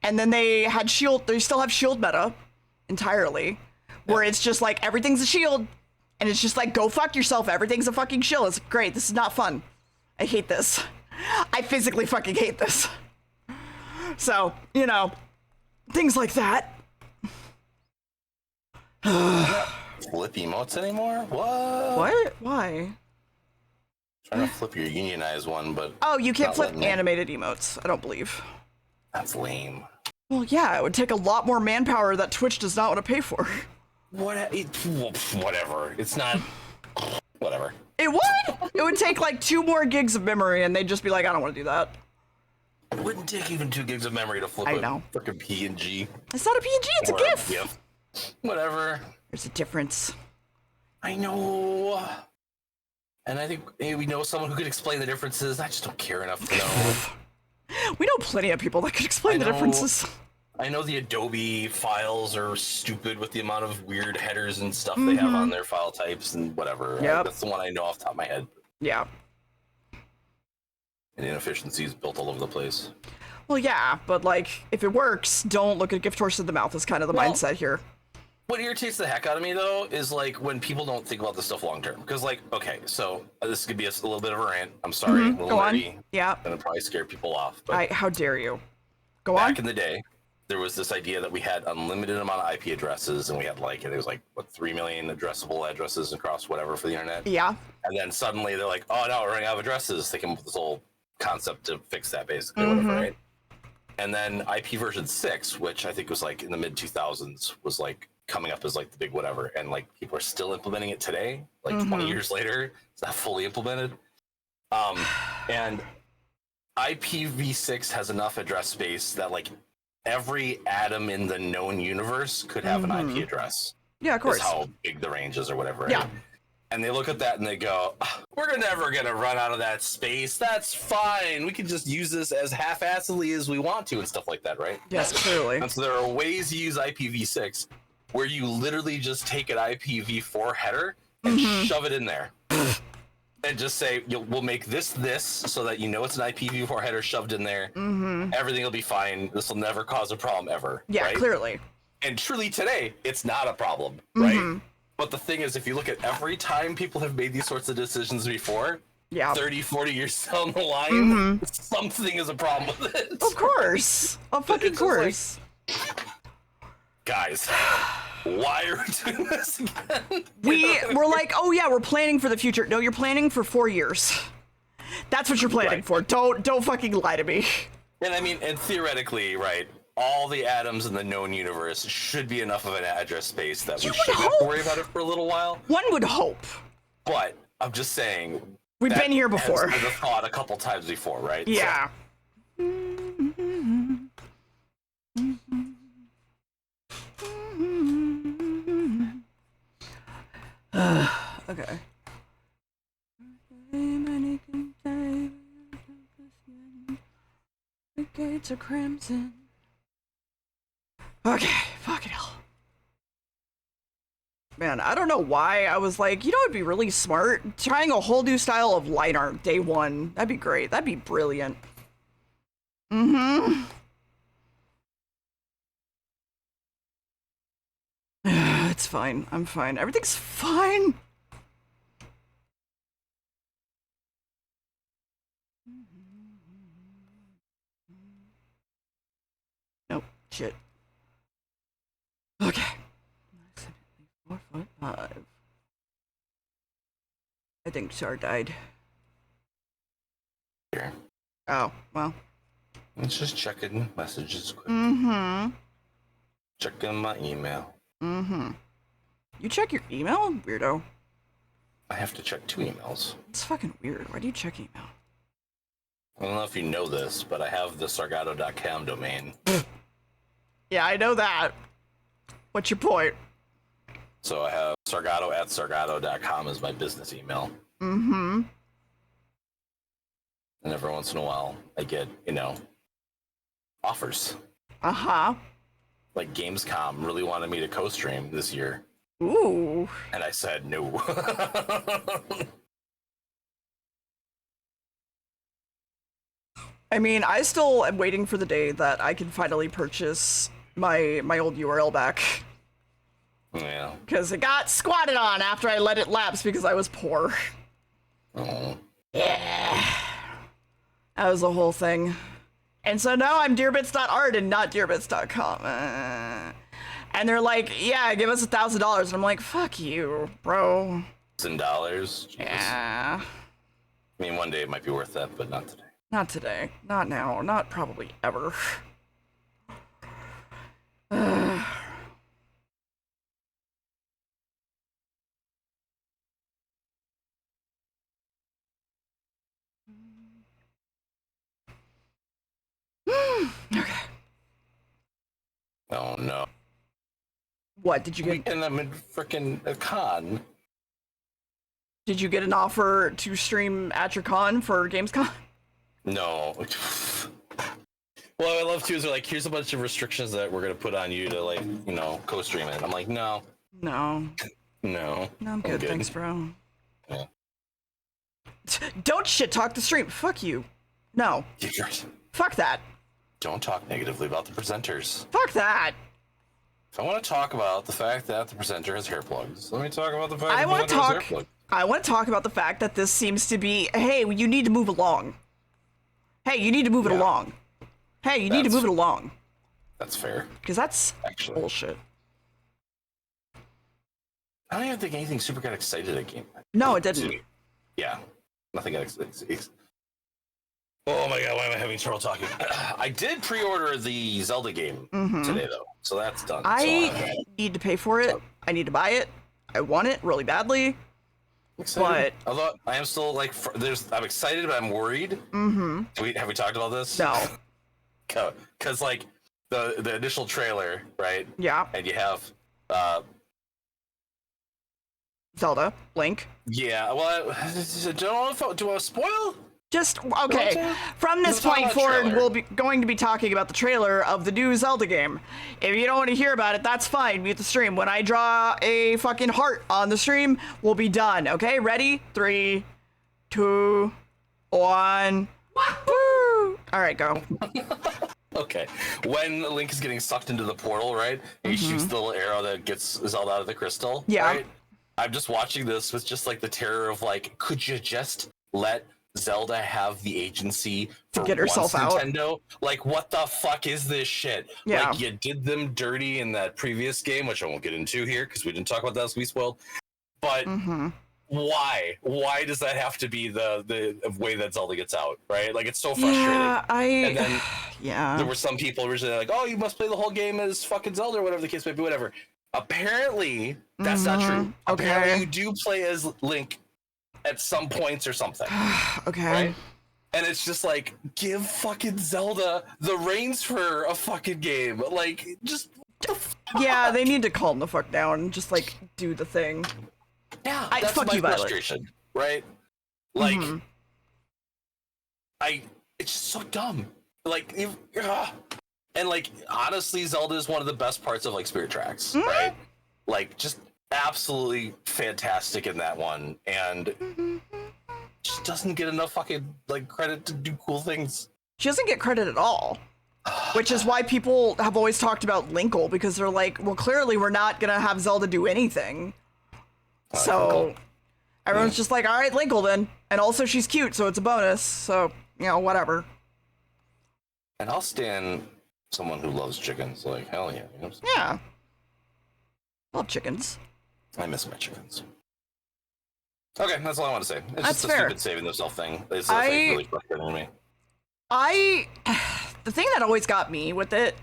And then they had shield. They still have shield meta entirely, where it's just like everything's a shield, and it's just like go fuck yourself. Everything's a fucking shield. It's great. This is not fun. I hate this. I physically fucking hate this. So you know, things like that. Flip emotes anymore? What? Why? Trying to flip your unionized one, but you can't flip animated emotes. I don't believe. That's lame. Well, yeah, it would take a lot more manpower that Twitch does not want to pay for. Whatever. It's not. Whatever. It would. It would take like 2 more gigs of memory, and they'd just be like, I don't want to do that. It wouldn't take even 2 gigs of memory to flip a freaking PNG. It's not a PNG. It's a GIF. Whatever. There's a difference. I know. And I think we know someone who could explain the differences. I just don't care enough to know. We know plenty of people that could explain the differences. I know the Adobe files are stupid with the amount of weird headers and stuff they have on their file types and whatever. Yep. That's the one I know off the top of my head. Yeah. And inefficiencies built all over the place. Well, yeah, but like, if it works, don't look at a gift horse in the mouth is kind of the mindset here. What irritates the heck out of me, though, is like when people don't think about this stuff long term. Because, like, okay, so this could be a little bit of a rant. I'm sorry, a little nerdy. Yeah. And it'll probably scare people off. But how dare you? Go back on. Back in the day, there was this idea that we had unlimited amount of IP addresses, and we had like, there was like, what, 3 million addressable addresses across whatever for the internet? Yeah. And then suddenly they're like, oh no, we're running out of addresses. They came up with this whole concept to fix that, basically, whatever, right? And then IP version 6, which I think was like in the mid 2000s, was like coming up as like the big whatever, and like people are still implementing it today, like 20 years later. It's not fully implemented. And IPv6 has enough address space that like every atom in the known universe could have an IP address. Yeah, of course. Is how big the range is or whatever. Right? Yeah. And they look at that and they go, we're never going to run out of that space. That's fine. We can just use this as half-assedly as we want to and stuff like that, right? Yes, clearly. And so there are ways to use IPv6 where you literally just take an IPv4 header and shove it in there. And just say, we'll make this so that you know it's an IPv4 header shoved in there. Everything will be fine. This will never cause a problem ever. Yeah, right? clearly. And truly today, it's not a problem, right? But the thing is, if you look at every time people have made these sorts of decisions before, 30, 40 years down the line, something is a problem with it. Of course. Of fucking course. Like, guys, why are we doing this again? We're like, oh yeah, we're planning for the future. No, you're planning for 4 years. That's what you're planning for. Don't fucking lie to me. And I mean, and theoretically, right, all the atoms in the known universe should be enough of an address space that we shouldn't have to worry about it for a little while. One would hope. But I'm just saying, we've been here before. I've thought a couple times before, right? Yeah. So, okay. The gates are crimson. Okay, fucking hell. Man, I don't know why I was like, you know, it'd be really smart trying a whole new style of line art day one. That'd be great. That'd be brilliant. It's fine. I'm fine. Everything's fine. Nope. Shit. Okay. 4'5". I think Char died. here. Oh, well. Let's just check in messages quick. Mm-hmm. Check in my email. Mm-hmm. You check your email, weirdo? I have to check 2 emails. It's fucking weird. Why do you check email? I don't know if you know this, but I have the sargato.com domain. Yeah, I know that. What's your point? So I have sargato@sargato.com as my business email. Mm-hmm. And every once in a while, I get, offers. Uh-huh. Like Gamescom really wanted me to co-stream this year. Ooh. And I said no. I mean, I still am waiting for the day that I can finally purchase my old URL back. Yeah. Because it got squatted on after I let it lapse because I was poor. Oh. Yeah. That was the whole thing. And so now I'm DeerBits.art and not DeerBits.com. And they're like, yeah, give us $1,000. And I'm like, fuck you, bro. $1,000? Yeah. I mean, one day it might be worth that, but not today. Not today. Not now. Not probably ever. Okay. Oh no. What did you get? And I'm in frickin' a con. Did you get an offer to stream at your con for Gamescom? No. Well, I love to is they're like, here's a bunch of restrictions that we're gonna put on you to co-stream it. I'm like, no. No. No. No, I'm good. Thanks, bro. Yeah. Don't shit talk the stream. Fuck you. No. Fuck that. Don't talk negatively about the presenters. Fuck that. If I want to talk about the fact that the presenter has hair plugs, let me talk about the fact I that the want to presenter has talk. hair plugs. I want to talk about the fact that this seems to be. Hey, you need to move along. Hey, you need to move it along. Hey, you need to move it along. That's fair. Because that's Actually. bullshit. I don't even think anything super got excited at game. No, it didn't. Yeah. Nothing got excited. Oh my god, why am I having trouble talking? I did pre-order the Zelda game today, though, so that's done. I need to pay for it. I need to buy it. I want it really badly. Excited. Although I am still like, I'm excited, but I'm worried. Mm-hmm. Have we talked about this? No. Because like the initial trailer, right? Yeah. And you have Zelda, Link. yeah. Well, do I want to spoil? Just okay. From this Let's talk point about forward, trailer. we'll be going to be talking about the trailer of the new Zelda game. If you don't want to hear about it, that's fine. Mute the stream. When I draw a fucking heart on the stream, we'll be done. Okay, ready? 3, 2, 1. Woo! All right, go. Okay. When Link is getting sucked into the portal, right? And he shoots the little arrow that gets Zelda out of the crystal. Yeah. Right? I'm just watching this with just like the terror of like, could you just let Zelda have the agency for get herself once, out? Nintendo? Like, what the fuck is this shit? Yeah. Like, you did them dirty in that previous game, which I won't get into here because we didn't talk about that as we spoiled. But why? Why does that have to be the way that Zelda gets out? Right? Like, it's so frustrating. Yeah, And then yeah. there were some people originally like, oh, you must play the whole game as fucking Zelda or whatever the case may be, whatever. Apparently, that's not true. Okay. Apparently, you do play as Link at some points or something. Okay. Right? And it's just like, give fucking Zelda the reins for a fucking game. Like, just Yeah, they need to calm the fuck down and just like do the thing. yeah, I- that's fuck my you, Violet. frustration, right? Like, it's just so dumb. Like, and like, honestly, Zelda is one of the best parts of like Spirit Tracks, right? Like, just absolutely fantastic in that one, and just doesn't get enough fucking like credit to do cool things. She doesn't get credit at all. Which is why people have always talked about Linkle, because they're like, well, clearly we're not gonna have Zelda do anything. So everyone's just like, all right, Linkle then. And also she's cute, so it's a bonus. So, you know, whatever. And I'll stand someone who loves chickens, like hell yeah. You know what I'm saying? Yeah. Love chickens. I miss my chickens. Okay, that's all I want to say. It's That's just a fair. stupid saving themselves thing. It's I- like, really frustrating to me. The thing that always got me with it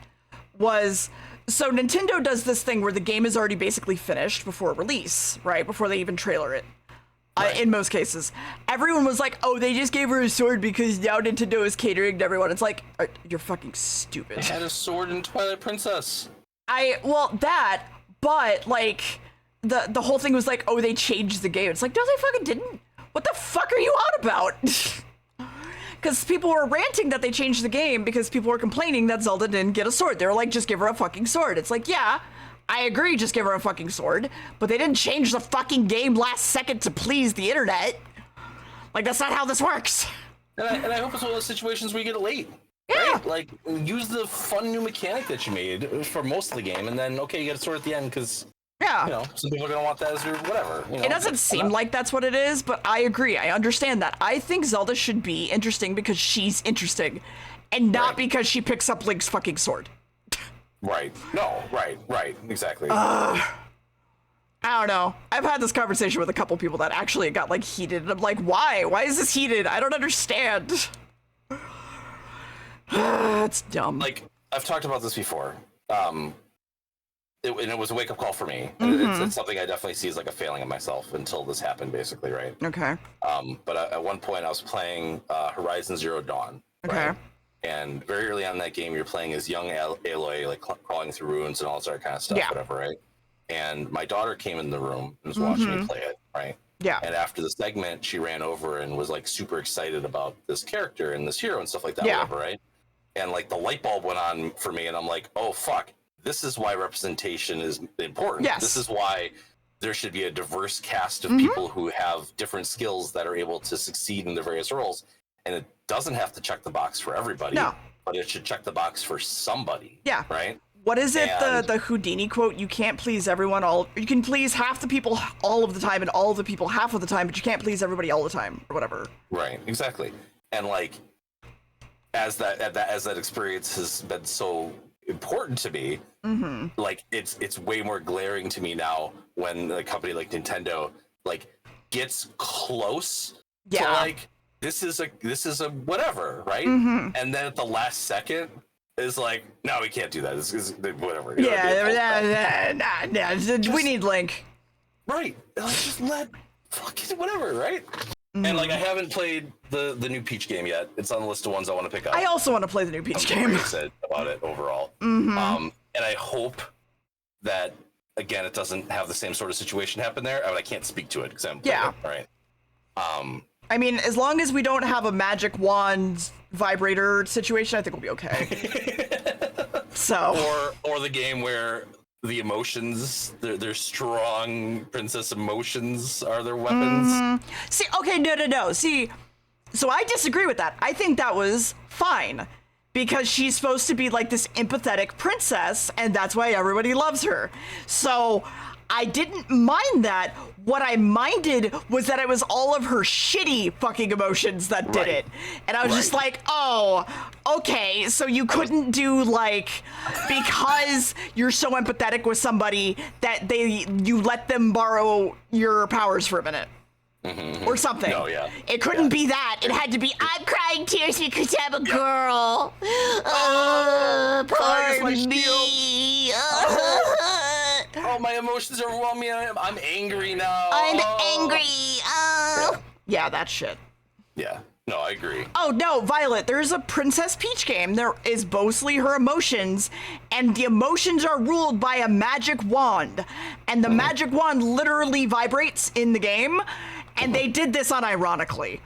was, so Nintendo does this thing where the game is already basically finished before release, right? Before they even trailer it. In most cases. Everyone was like, oh, they just gave her a sword because now Nintendo is catering to everyone. It's like, you're fucking stupid. They had a sword in Twilight Princess. Well, that, but like, the whole thing was like, oh, they changed the game. It's like, no, they fucking didn't. What the fuck are you on about? Because people were ranting that they changed the game because people were complaining that Zelda didn't get a sword. They were like, just give her a fucking sword. It's like, yeah, I agree, just give her a fucking sword. But they didn't change the fucking game last second to please the internet. Like, that's not how this works. And I hope it's one of those situations where you get it late. Yeah. Right? Like, use the fun new mechanic that you made for most of the game, and then, okay, you get a sword at the end because, Yeah. you know, some people are going to want that as your whatever. You know? It doesn't seem like that's what it is, but I agree. I understand that. I think Zelda should be interesting because she's interesting, and not Right. because she picks up Link's fucking sword. Right. No, right. Exactly. I don't know. I've had this conversation with a couple people that actually got like heated, and I'm like, why? Why is this heated? I don't understand. It's dumb. Like, I've talked about this before. And it was a wake-up call for me. And it's something I definitely see as like a failing of myself until this happened, basically, right? Okay. But at one point I was playing Horizon Zero Dawn. Okay. Right? And very early on in that game, you're playing as young Aloy, like crawling through ruins and all that sort of kind of stuff, Yeah. whatever, right? And my daughter came in the room and was watching me play it, right? Yeah. And after the segment, she ran over and was like super excited about this character and this hero and stuff like that, Yeah. whatever, right? And like the light bulb went on for me, and I'm like, oh fuck, this is why representation is important. Yes. This is why there should be a diverse cast of people who have different skills that are able to succeed in their various roles. And it doesn't have to check the box for everybody, No. but it should check the box for somebody. Yeah. Right? What is it? And- The Houdini quote? You can't please everyone you can please half the people all of the time and all of the people half of the time, but you can't please everybody all the time or whatever. Right, exactly. And like as that experience has been so important to me, like it's way more glaring to me now when a company like Nintendo like gets close to Yeah. like this is a whatever, right? And then at the last second is like, no, we can't do that. This is whatever. You know what I mean? We need Link. Right. Like, just let fucking whatever, right? And like I haven't played the new Peach game yet. It's on the list of ones I want to pick up. I also want to play the new Peach game. I'm very excited about it overall. And I hope that again it doesn't have the same sort of situation happen there. I can't speak to it because I'm Yeah. All right. I mean, as long as we don't have a magic wand vibrator situation, I think we'll be okay. So. Or the game where the emotions, their strong princess emotions are their weapons. See, okay, no. See, so I disagree with that. I think that was fine because she's supposed to be like this empathetic princess, and that's why everybody loves her. So I didn't mind that. What I minded was that it was all of her shitty fucking emotions that did it. And I was just like, oh, okay, so you couldn't do like, because you're so empathetic with somebody that you let them borrow your powers for a minute. Or something. Oh, yeah. It couldn't be that. It had to be, I'm crying tears because I'm a girl. Poor me. Oh, my emotions overwhelm me. I'm angry now. I'm angry. Yeah, that shit. Yeah. No, I agree. Oh, no, Violet, there's a Princess Peach game. There is mostly her emotions, and the emotions are ruled by a magic wand. And the magic wand literally vibrates in the game, and they did this unironically.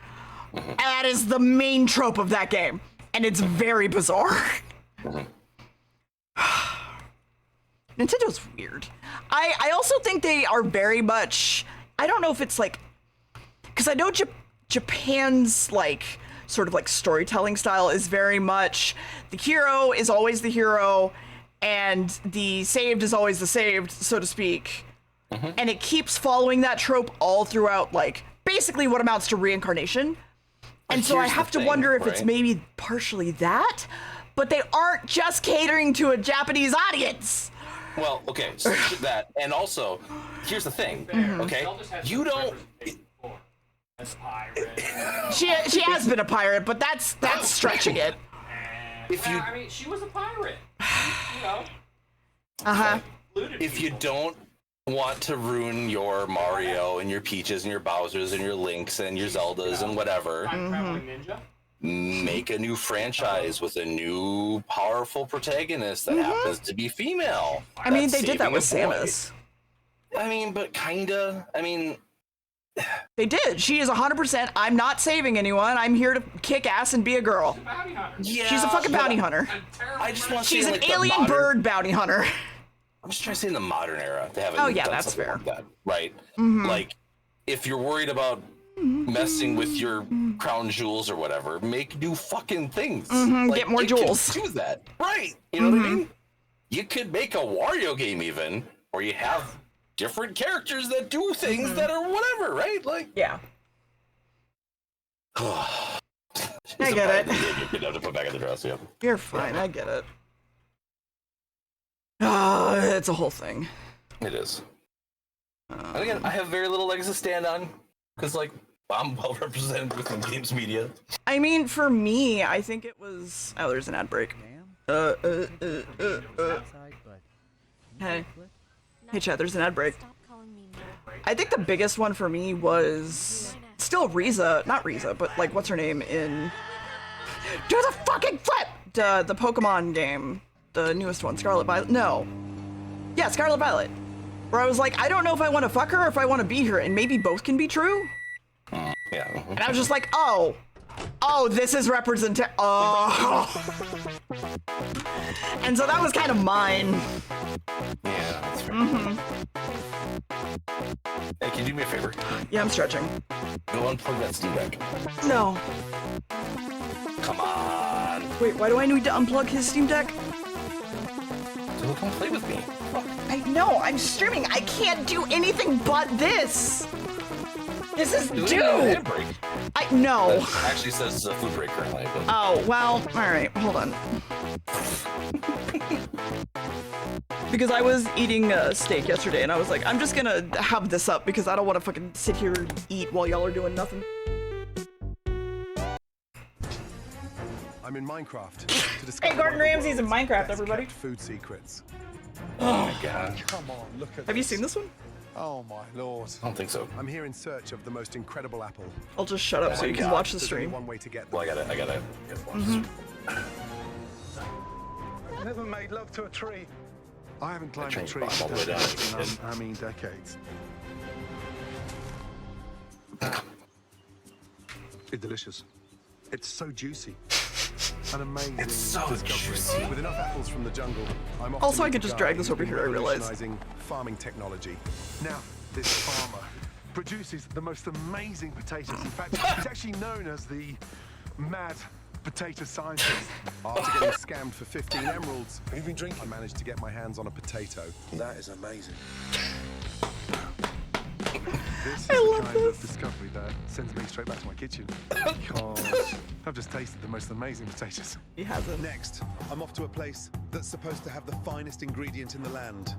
And that is the main trope of that game, and it's very bizarre. Nintendo's weird. I also think they are very much, I don't know if it's like, because I know Japan's like sort of like storytelling style is very much the hero is always the hero and the saved is always the saved, so to speak. And it keeps following that trope all throughout, like basically what amounts to reincarnation. And so I have to wonder if it's maybe partially that, but they aren't just catering to a Japanese audience. Well, okay, so that, and also, here's the thing, okay? You don't. As a pirate. She has been a pirate, but that's stretching it. If you, I mean, she was a pirate. You know. If you don't want to ruin your Mario and your Peaches and your Bowsers and your Links and your Zeldas and whatever, Traveling ninja. make a new franchise with a new powerful protagonist that happens to be female. I mean, That's they did that with saving a boy. Samus. I mean, but kinda. I mean, They did. She is 100%. I'm not saving anyone. I'm here to kick ass and be a girl. Bounty hunter. yeah. She's a fucking bounty hunter. I just want to She's say, an like, the alien modern- bird bounty hunter. I'm just trying to say in the modern era, they haven't. Oh, yeah, done that's something fair. like that, right? Like, if you're worried about messing with your crown jewels or whatever, make new fucking things. Like, get more you can jewels. do that, right? You know what I mean? You could make a Wario game even, where you have different characters that do things that are whatever, right? Like, Yeah. I get it. You could have to put back in the dress. Yeah, You're fine. I get it. It's a whole thing. it is. And again, I have very little legs to stand on because, like, I'm well represented within games media. I mean, for me, I think it was. Oh, there's an ad break. Hey. Hey, chat, there's an ad break. I think the biggest one for me was still Riza, not Riza, but like, what's her name in. Do the fucking flip! The Pokemon game. The newest one, Scarlet Violet. No. Yeah, Scarlet Violet. Where I was like, I don't know if I want to fuck her or if I want to be her, and maybe both can be true. Yeah. And I was just like, oh, this is oh. And so that was kind of mine. Yeah, that's fair. Hey, can you do me a favor? Yeah, I'm stretching. Go unplug that Steam Deck. No. Come on. Wait, why do I need to unplug his Steam Deck? So come play with me. I know, I'm streaming. I can't do anything but this. This is Do due. ad break. No. It actually says it's a food break currently. But... Oh, well, all right, hold on. Because I was eating steak yesterday, and I was like, I'm just gonna have this up because I don't want to fucking sit here and eat while y'all are doing nothing. I'm in Minecraft to discover Hey, Gordon one of the Ramsay's in world's Minecraft, best everybody. kept food secrets. Oh my god. Come on, look at Have you this. seen this one? Oh my lord. I don't think so. I'm here in search of the most incredible apple. I'll just shut up so you can watch the There's only stream. one way to get them. Well, I gotta watch this. Never made love to a tree. I haven't climbed a train's tree bottom all the way down. in I mean decades. It's delicious. It's so juicy. An amazing It's so discovery. juicy. With enough apples from the jungle, I'm off Also, to I meet could the just guy drag this who's over been here, I realize. revolutionizing farming technology. Now, this farmer produces the most amazing potatoes. In fact, he's actually known as the mad potato scientist. After getting scammed for 15 emeralds, Have you been drinking? I managed to get my hands on a potato. That is amazing. This is the kind of discovery that sends me straight back to my kitchen. Because I've just tasted the most amazing potatoes. He hasn't. Next, I'm off to a place that's supposed to have the finest ingredient in the land.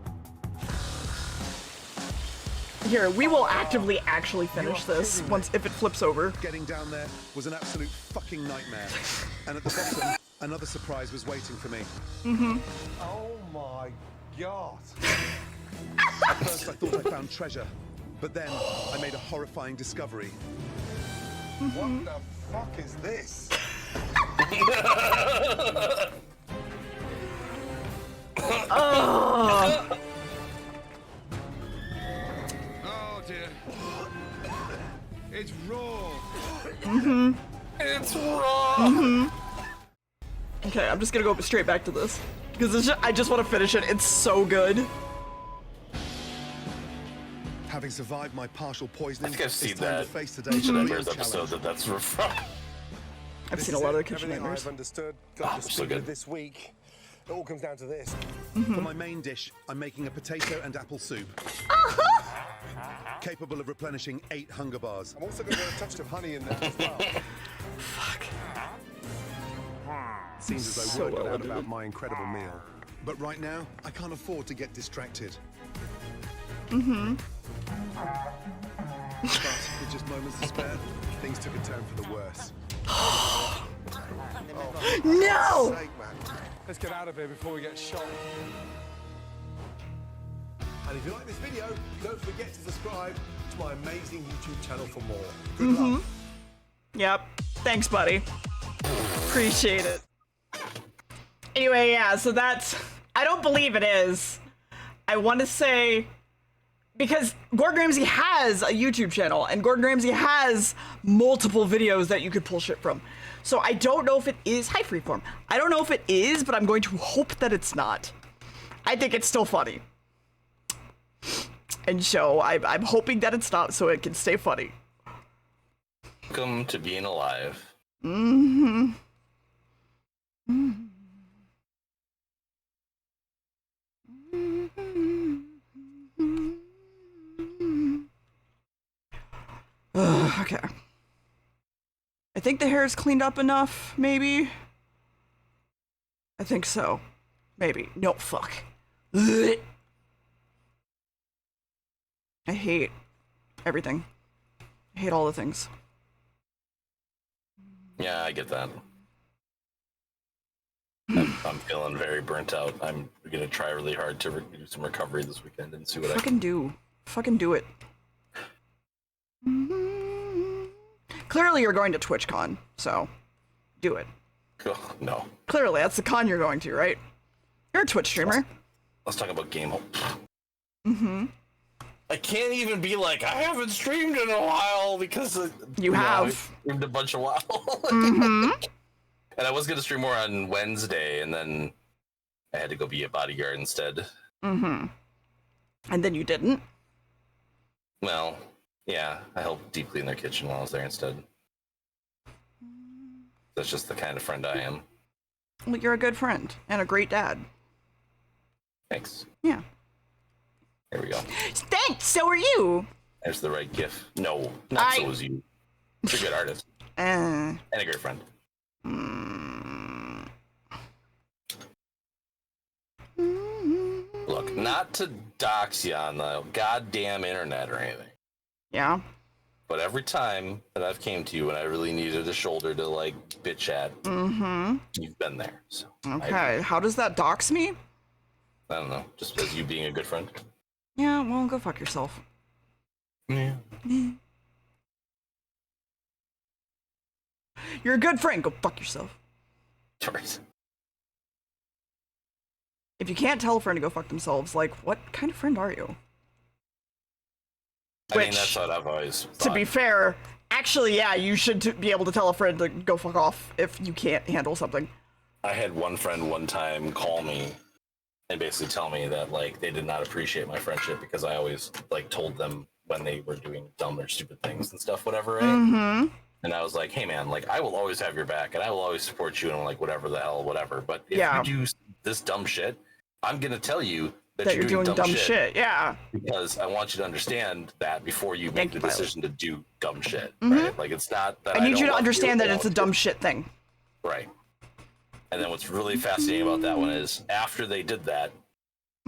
Here, we will actively actually finish You're this kidding me. once if it flips over. Getting down there was an absolute fucking nightmare. And at the bottom, another surprise was waiting for me. Oh my god. At first, I thought I found treasure. But then, I made a horrifying discovery. What the fuck is this? Oh dear. It's raw. It's raw. Okay, I'm just gonna go straight back to this because I just want to finish it. It's so good. Having survived my partial poisoning, I think I've it's seen time that. to face today's Each of that real first episode challenge. that's from. I've This seen a is lot of it. the kitchen Everything nightmares. I've understood, Oh, got the so speed good. of this week. It all comes down to this. For my main dish, I'm making a potato and apple soup. Capable of replenishing 8 hunger bars. I'm also going to get a touch of honey in there as well. Seems as though So word got well out about edited. my incredible meal. But right now, I can't afford to get distracted. But with just moments to spare, things took a turn for the worse. No! Sake, man. Let's get out of here before we get shot. And if you like this video, don't forget to subscribe to my amazing YouTube channel for more. Good luck. Yep. Thanks, buddy. Appreciate it. Anyway, yeah, so that's... I don't believe it is. I want to say... Because Gordon Ramsay has a YouTube channel, and Gordon Ramsay has multiple videos that you could pull shit from. So I don't know if it is... Hi, Freeform. I don't know if it is, but I'm going to hope that it's not. I think it's still funny. And so I'm hoping that it's not, so it can stay funny. Welcome to being alive. Okay. I think the hair is cleaned up enough, maybe? I think so. Maybe. No, fuck. Ugh. I hate everything. I hate all the things. Yeah, I get that. I'm feeling very burnt out. I'm gonna try really hard to do some recovery this weekend and see what I can. Fucking do. Fucking do it. Clearly you're going to TwitchCon, so do it. Oh, no. Clearly, that's the con you're going to, right? You're a Twitch streamer. Let's talk about game. I can't even be like, I haven't streamed in a while because You have. I streamed a bunch of while. And I was gonna stream more on Wednesday, and then I had to go be a bodyguard instead. And then you didn't. Well, yeah, I helped deeply in their kitchen while I was there instead. That's just the kind of friend I am. Well, you're a good friend and a great dad. Thanks. Yeah. There we go. Thanks, so are you. There's the right gif. No, not so is you. You're a good artist and a great friend. Look, not to dox you on the goddamn internet or anything, Yeah. but every time that I've came to you and I really needed a shoulder to like bitch at, you've been there. So Okay. How does that dox me? I don't know, just as you being a good friend. Yeah, well, go fuck yourself. Yeah. You're a good friend. Go fuck yourself. Choice. If you can't tell a friend to go fuck themselves, like, what kind of friend are you? I mean, Which, that's what I've always thought. to be fair, actually, yeah, you should be able to tell a friend to go fuck off if you can't handle something. I had one friend one time call me and basically tell me that like they did not appreciate my friendship because I always like told them when they were doing dumb or stupid things and stuff, whatever, right? Mm-hmm. And I was like, hey man, like I will always have your back and I will always support you and like whatever the hell, whatever. But if Yeah. you do this dumb shit, I'm gonna tell you That you're doing dumb shit. Yeah. because I want you to understand that before you make the Violet. decision to do dumb shit, Mhm. right? Like it's not that I need don't you to love understand that or it's a want dumb you. shit thing. Right. And then what's really fascinating about that one is after they did that,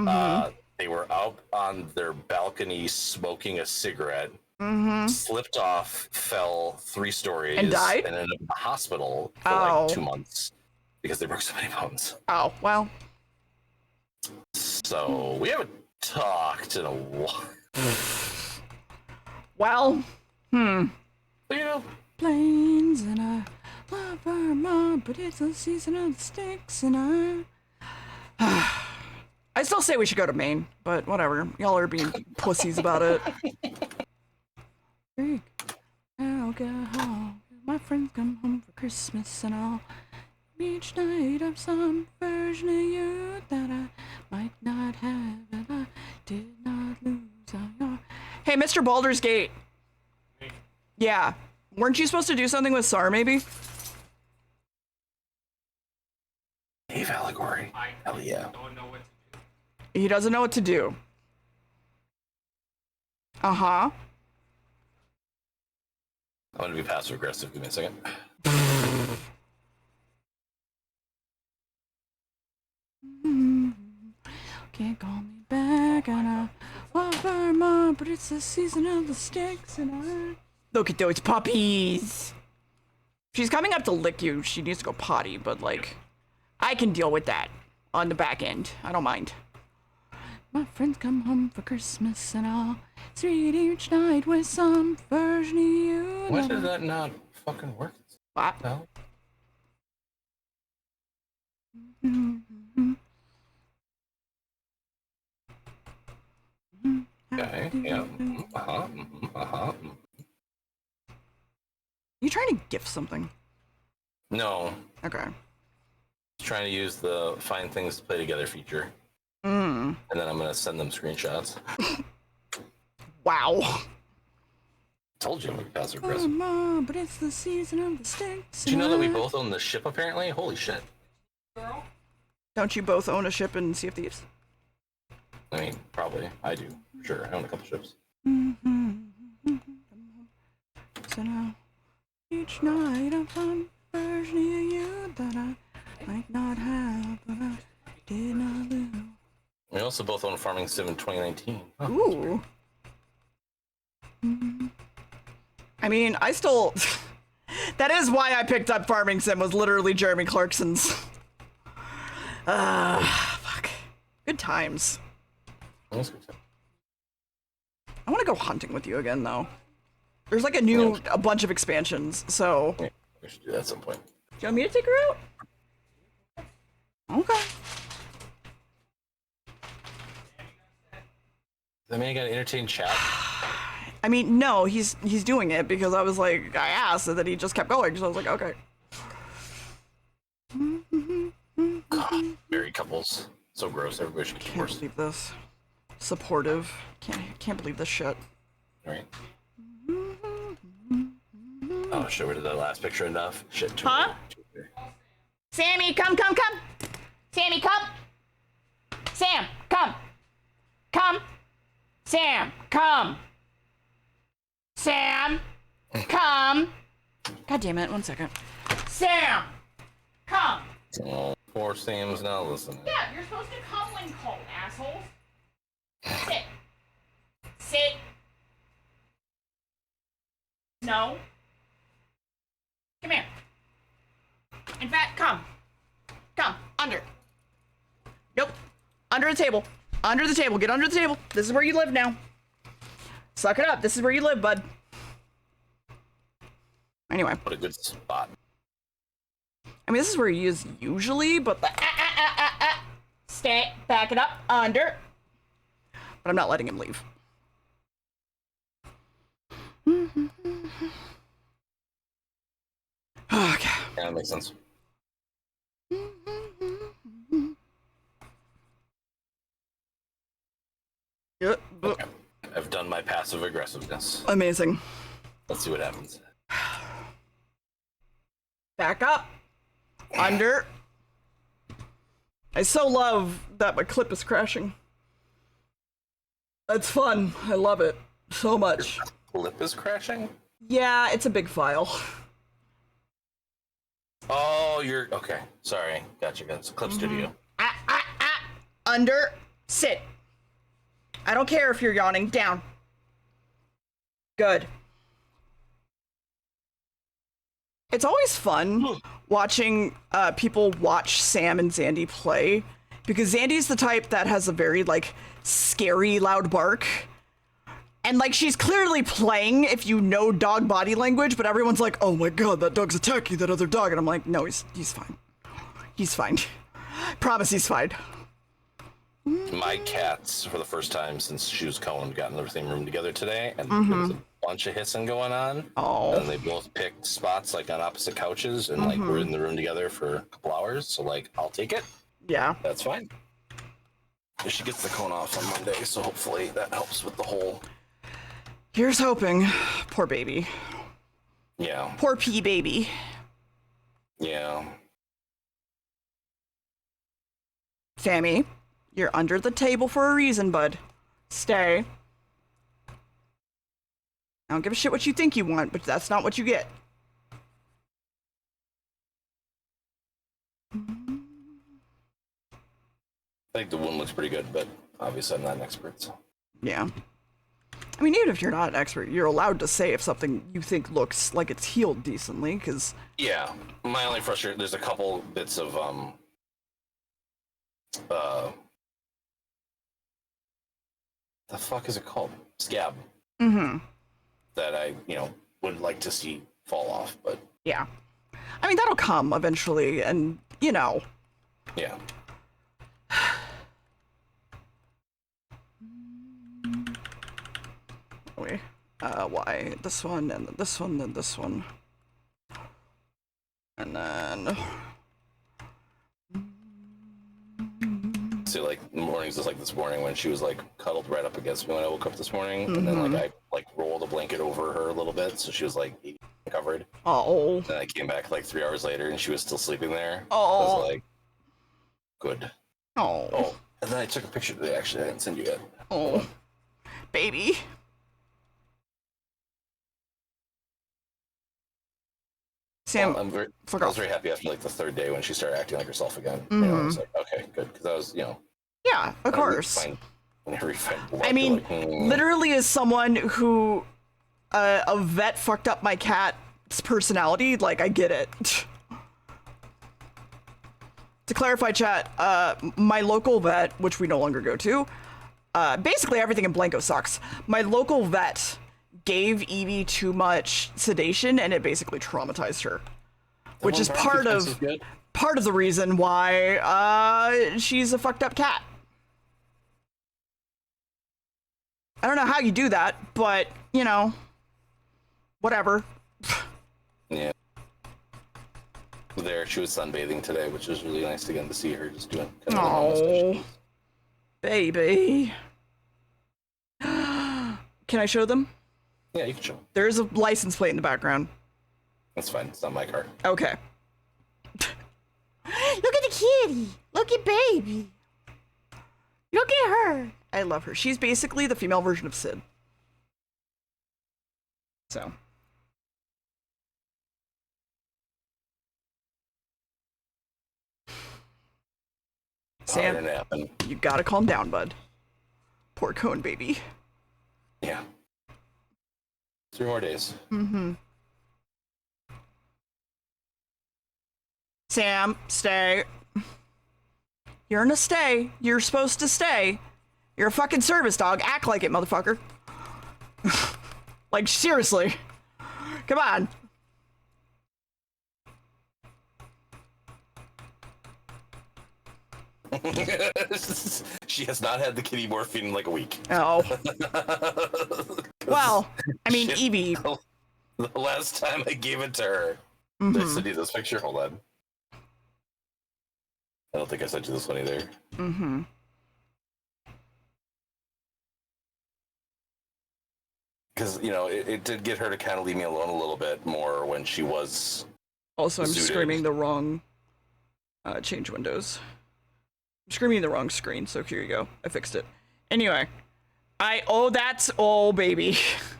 Mm-hmm. they were out on their balcony smoking a cigarette, Mm-hmm. slipped off, fell 3 stories, And died? and ended up in the hospital for Oh. like 2 months because they broke so many bones. Oh, well. So we haven't talked in a while. Well, You know, planes and I love our mom, but it's the season of the sticks and I still say we should go to Maine, but whatever. Y'all are being pussies about it. Drink alcohol. My friends come home for Christmas and all. Each night of some version of you that I might not have and I did not lose on your... Hey, Mr. Baldur's Gate. Yeah. Weren't you supposed to do something with SAR, maybe? Cave allegory. Hell yeah. Don't know what to do. He doesn't know what to do. Uh-huh. I'm gonna be passive aggressive. Give me a second. Can't call me back and I love our mom, but it's the season of the sticks and I... Look at those puppies! She's coming up to lick you. She needs to go potty, but like, I can deal with that on the back end. I don't mind. My friends come home for Christmas and I'll treat each night with some version of you. Why did that not fucking work? What? No. Okay. Yeah. You trying to gift something? No. Okay. Trying to use the find things to play together feature. Mm. And then I'm gonna send them screenshots. Wow. Told you I'm gonna be passive aggressive. Mama, but it's the season of the sticks. Did you know that we both own the ship apparently? Holy shit. Don't you both own a ship in Sea of Thieves? I mean, probably. I do. Sure. I own a couple ships. So now, each night I find a version of you that I might not have, but I did not lose. We also both own Farming Sim in 2019. Huh. Ooh. I mean, I still... That is why I picked up Farming Sim, was literally Jeremy Clarkson's. Fuck. Good times. That's good. I want to go hunting with you again, though. There's like a bunch of expansions, so... Yeah, we should do that at some point. Do you want me to take her out? Okay. I mean, I gotta entertain chat. I mean, no, he's doing it because I was like, I asked, and then he just kept going, so I was like, okay. Married couples. So gross. Everybody should get Can't divorced. believe this. Supportive. Can't believe this shit. Right. Oh shit, we did that last picture enough? Shit, too Huh? early. Sammy, come. Sammy, come. Sam, come. Come. Sam, come. Sam, come. God damn it, 1 second. Sam, come. Oh, poor Sam's now listening. Yeah, you're supposed to come when called, assholes. Sit. Sit. No. Come here. In fact, come. Come. Under. Nope. Under the table. Under the table. Get under the table. This is where you live now. Suck it up. This is where you live, bud. Anyway. What a good spot. I mean, this is where he is usually, but the stay, back it up, under. But I'm not letting him leave. Okay. Yeah, that makes sense. Yep. Okay. I've done my passive aggressiveness. Amazing. Let's see what happens. Back up. Under. I so love that my clip is crashing. That's fun. I love it so much. Lip is crashing? Yeah, it's a big file. Oh, you're okay. Sorry. Gotcha. It's Clip Studio. Under. Sit. I don't care if you're yawning. Down. Good. It's always fun watching people watch Sam and Zandy play, because Zandy's the type that has a very, like, scary loud bark. And, like, she's clearly playing if you know dog body language, but everyone's like, oh my god, that dog's attacking that other dog. And I'm like, no, he's fine. He's fine. Promise he's fine. My cats, for the first time since Shoes Cone got in the same room together today, and there was a bunch of hissing going on. Oh. And they both picked spots, like, on opposite couches, and, like, we're in the room together for a couple hours, so, like, I'll take it. Yeah. That's fine. She gets the cone off on Monday, so hopefully that helps with the whole... Here's hoping. Poor baby. Yeah. Poor pea baby. Yeah. Sammy, you're under the table for a reason, bud. Stay. I don't give a shit what you think you want, but that's not what you get. I think the wound looks pretty good, but obviously I'm not an expert, so... Yeah. I mean, even if you're not an expert, you're allowed to say if something you think looks like it's healed decently, because... Yeah. My only frustration... There's a couple bits of, the fuck is it called? Scab. Mm-hmm. That I, would like to see fall off, but... Yeah. I mean, that'll come eventually, and, Yeah. Wait. Why? This one, and then this one, then this one. And then... So, like, mornings just like this morning when she was, like, cuddled right up against me when I woke up this morning, and then, like, I, rolled a blanket over her a little bit, so she was, like, covered. Oh. Then I came back, like, 3 hours later, and she was still sleeping there. Oh. I was like, good. Oh. Oh, and then I took a picture today, actually. I didn't send you yet. Oh. Baby. Sam, Well, I was very happy after, like, the third day when she started acting like herself again. I was like, okay, good, because I was, yeah, of course. Whenever you find blood, I mean, like, literally as someone who a vet fucked up my cat's personality, like, I get it. To clarify, chat, my local vet, which we no longer go to, basically everything in Blanco sucks. My local vet gave Evie too much sedation, and it basically traumatized her, which is part of the reason why she's a fucked up cat. I don't know how you do that, but whatever. Yeah. There, she was sunbathing today, which was really nice again to see her just doing. Oh, baby. Can I show them? Yeah, you can show them. There's a license plate in the background. That's fine. It's not my car. Okay. Look at the kitty. Look at baby. Look at her. I love her. She's basically the female version of Sid. So. Sam, you gotta calm down, bud. Poor Cone baby. Yeah. 3 more days. Mm-hmm. Sam, stay. You're gonna stay. You're supposed to stay. You're a fucking service dog. Act like it, motherfucker. Like, seriously. Come on. She has not had the kitty morphine in like a week. Oh. Well, I mean, Shit. Evie. The last time I gave it to her. Did I send you this picture? Hold on. I don't think I sent you this one either. Mm-hmm. Because, you know, it did get her to kind of leave me alone a little bit more when she was... Also, I'm zooted. screaming the wrong... change windows. I'm screaming the wrong screen, so here you go. I fixed it. Anyway. Oh, baby.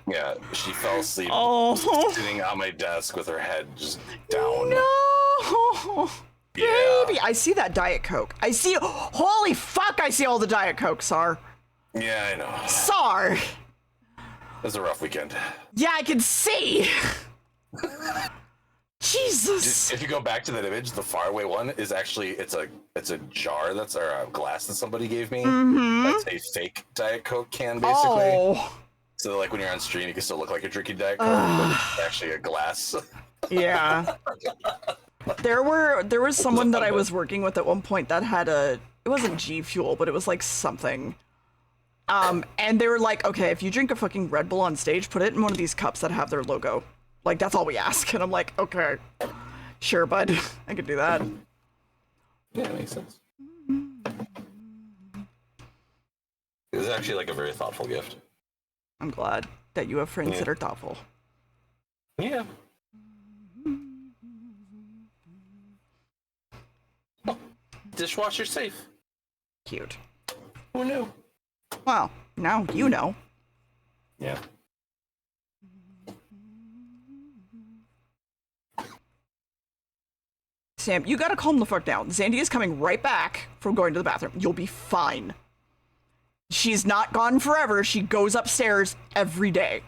Yeah, she fell asleep Oh. sitting on my desk with her head just down. No. Yeah. Baby. I see that Diet Coke. I see... Holy fuck, I see all the Diet Coke, Sar. Yeah, I know. Sar. It was a rough weekend. Yeah, I can see. Jesus. If you go back to that image, the faraway one is actually it's a jar or a glass that somebody gave me. That's a fake Diet Coke can, basically. Oh. So like when you're on stream, you can still look like you're drinking Diet Coke, but it's actually a glass. Yeah. There was someone that I was working with at one point that had it wasn't G Fuel, but it was like something. And they were like, okay, if you drink a fucking Red Bull on stage, put it in one of these cups that have their logo. Like, that's all we ask. And I'm like, okay, sure, bud. I could do that. Yeah, makes sense. It was actually like a very thoughtful gift. I'm glad that you have friends Yeah. that are thoughtful. Yeah. Oh, dishwasher safe. Cute. Who knew? Well, now you know. Yeah. Sam, you gotta calm the fuck down. Zandy is coming right back from going to the bathroom. You'll be fine. She's not gone forever. She goes upstairs every day.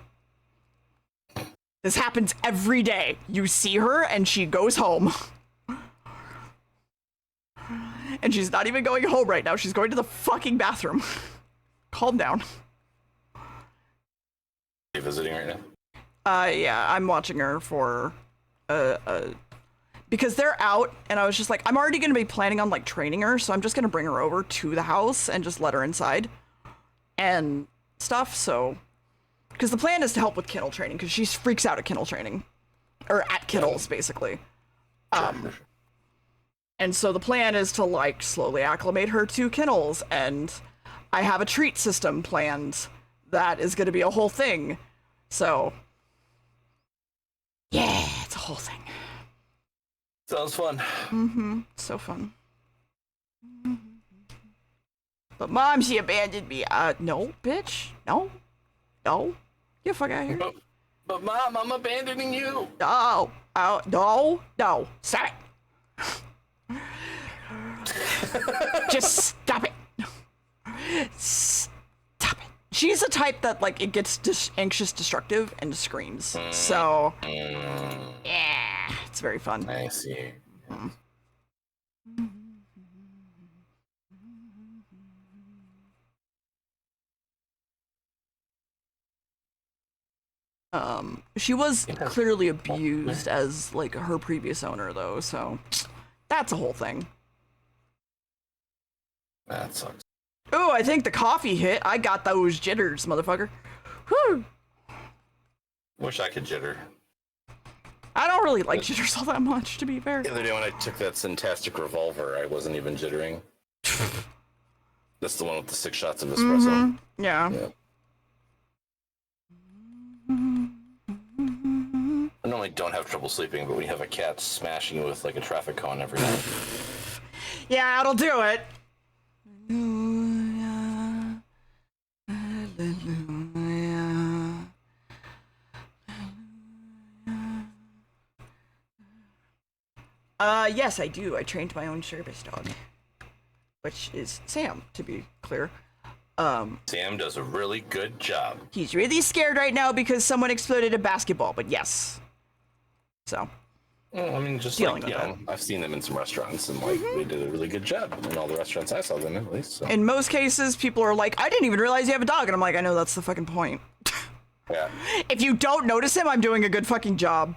This happens every day. You see her and she goes home. And she's not even going home right now. She's going to the fucking bathroom. Calm down. Are you visiting right now? Yeah, I'm watching her for because they're out, and I was just like, I'm already gonna be planning on like training her, so I'm just gonna bring her over to the house and just let her inside and stuff. So, because the plan is to help with kennel training, because she freaks out at kennel training, or at kennels basically. And so the plan is to like slowly acclimate her to kennels, and I have a treat system planned that is gonna be a whole thing. So, yeah, it's a whole thing. Sounds fun. Mm-hmm. So fun. But Mom, she abandoned me. No, bitch. No. No. Get the fuck out of here. But Mom, I'm abandoning you. No. No. No. Stop it. Just stop it. Stop it. She's the type that, like, it gets anxious, destructive, and screams. So, yeah, it's very fun. I see. She was clearly abused as, like, her previous owner, though, so that's a whole thing. That sucks. Oh, I think the coffee hit. I got those jitters, motherfucker. Whew. Wish I could jitter. I don't really like jitters all that much, to be fair. The other day when I took that Syntastic Revolver, I wasn't even jittering. That's the one with the 6 shots of espresso. Yeah. Yeah. I normally don't have trouble sleeping, but when you have a cat smashing you with like a traffic cone every night. Yeah, it'll do it. Yes, I do. I trained my own service dog, which is Sam, to be clear. Sam does a really good job. He's really scared right now because someone exploded a basketball, but yes. So. Well, I mean, just dealing like, with it. I've seen them in some restaurants, and like they did a really good job in all the restaurants I saw them in, at least. So. In most cases, people are like, I didn't even realize you have a dog. And I'm like, I know, that's the fucking point. Yeah. If you don't notice him, I'm doing a good fucking job.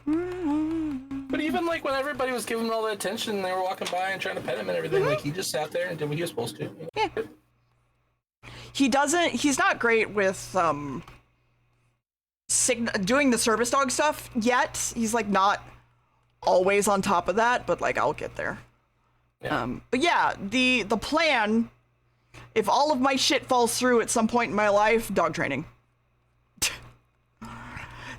But even like when everybody was giving him all the attention, they were walking by and trying to pet him and everything, like he just sat there and did what he was supposed to. Yeah. He's not great with doing the service dog stuff yet. He's like not always on top of that, but like I'll get there. Yeah. But yeah, the plan, if all of my shit falls through at some point in my life, dog training.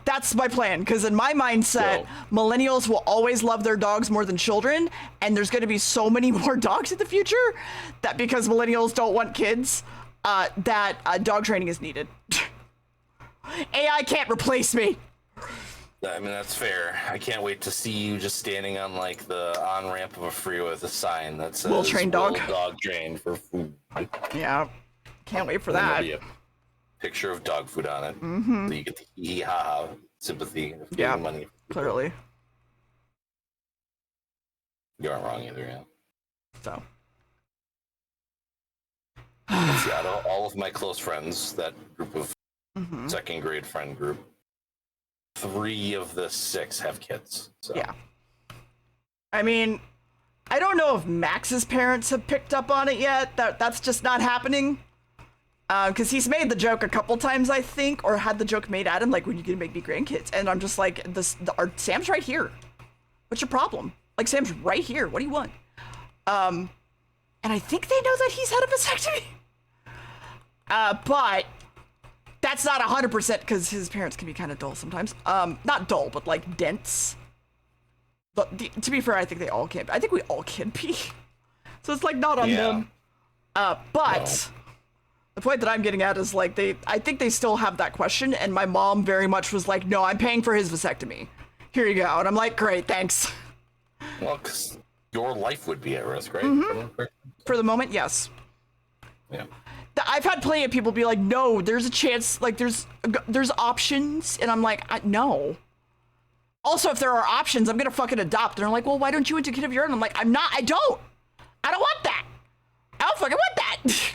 That's my plan, because in my mindset, millennials will always love their dogs more than children, and there's going to be so many more dogs in the future that because millennials don't want kids, that dog training is needed. AI can't replace me. I mean, that's fair. I can't wait to see you just standing on like the on-ramp of a freeway with a sign that says Well-trained dog. "Will dog trained for food." Yeah, can't wait for And there'll that. be a picture of dog food on it, so you get the hee-ha sympathy. Of Yeah, giving money. clearly. You aren't wrong either, yeah. So. See, out of all of my close friends, that group of second grade friend group, 3 of the 6 have kids. So. Yeah. I mean, I don't know if Max's parents have picked up on it yet. That's just not happening. Because he's made the joke a couple times, I think, or had the joke made at him, like, when you gonna make me grandkids? And I'm just like, Sam's right here. What's your problem? Like, Sam's right here. What do you want? And I think they know that he's had a vasectomy. But that's not 100% because his parents can be kind of dull sometimes. Not dull, but like dense. But to be fair, I think they all can. I think we all can be. So it's like not on them. But the point that I'm getting at is like I think they still have that question. And my mom very much was like, no, I'm paying for his vasectomy. Here you go. And I'm like, great, thanks. Well, because your life would be at risk, right? For the moment, yes. Yeah. I've had plenty of people be like, no, there's a chance, like there's options. And I'm like, no. Also, if there are options, I'm going to fucking adopt. And they're like, well, why don't you want a kid of your own? I'm like, I don't want that. I don't fucking want that.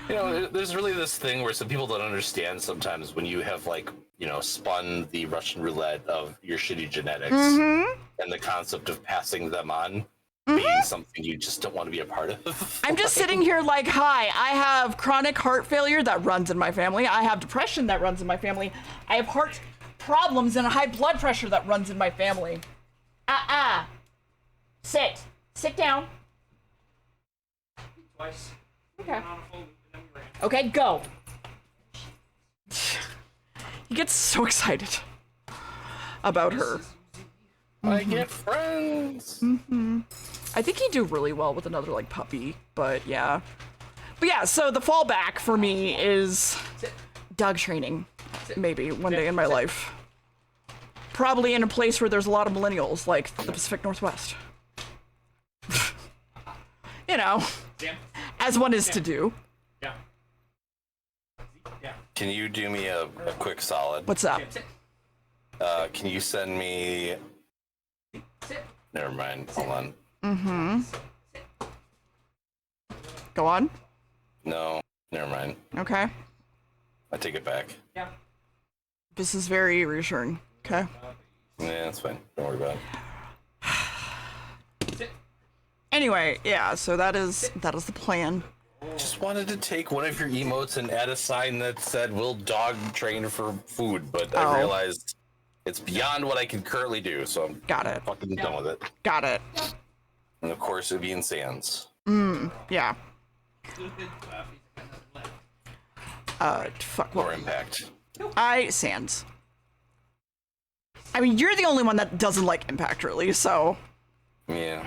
You know, there's really this thing where some people don't understand sometimes when you have, like, you know, spun the Russian roulette of your shitty genetics and the concept of passing them on being something you just don't want to be a part of. I'm just sitting here like, hi, I have chronic heart failure that runs in my family. I have depression that runs in my family. I have heart problems and a high blood pressure that runs in my family. Sit down. Twice. Okay. On a full, and then we ran. Okay, go. He gets so excited about her. I get friends. I think he'd do really well with another, like, puppy, but yeah. But yeah, so the fallback for me is dog training, maybe, one day in my life. Probably in a place where there's a lot of millennials, like the Pacific Northwest. You know, Sam? as one is to do. Yeah. Yeah. Can you do me a quick solid? What's up? Sit. Can you send me... Sit. Never mind. Hold on. Go on. No. Never mind. Okay. I take it back. Yeah. This is very reassuring. Okay. Yeah, that's fine. Don't worry about it. Sit. Anyway, yeah, so that is the plan. Just wanted to take one of your emotes and add a sign that said, "Will dog train for food?" But I realized it's beyond what I can currently do, so I'm Got it. fucking done with it. Got it. And of course, it'd be in Sans. Yeah. Fuck. Or Well, Impact. Sans. I mean, you're the only one that doesn't like Impact, really, so. Yeah.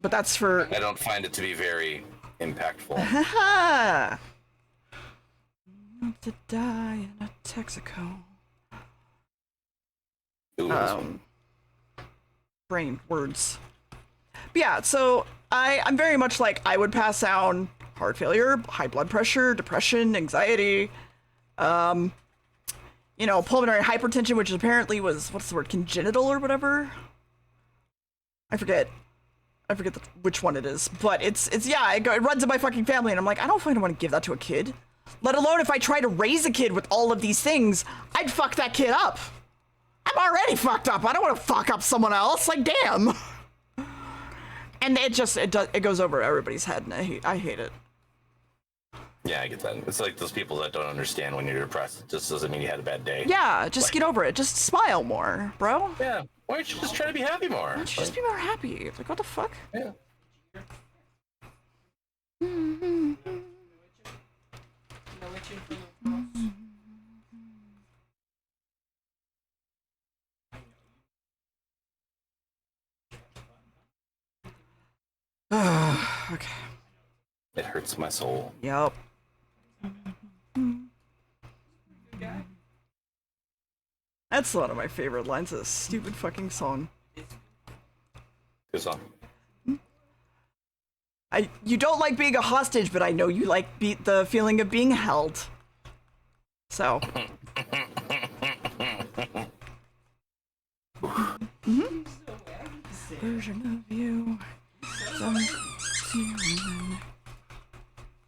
But that's for. I don't find it to be very impactful. Haha! Not to die in a Texaco. Ooh, this one. Brain words. But yeah, so I'm very much like I would pass down heart failure, high blood pressure, depression, anxiety, you know, pulmonary hypertension, which apparently was, what's the word, congenital or whatever? I forget which one it is, but it's yeah, it runs in my fucking family, and I'm like, I don't fucking want to give that to a kid. Let alone if I try to raise a kid with all of these things, I'd fuck that kid up. I'm already fucked up. I don't want to fuck up someone else. Like, damn. And it goes over everybody's head, and I hate it. Yeah, I get that. It's like those people that don't understand when you're depressed. It just doesn't mean you had a bad day. Yeah, just get over it. Just smile more, bro. Yeah. Why don't you just try to be happy more? Why don't you just be more happy? Like, what the fuck? Yeah. Okay. It hurts my soul. Yep. That's one of my favorite lines of this stupid fucking song. Good song. You don't like being a hostage, but I know you like the feeling of being held. So. Version of you.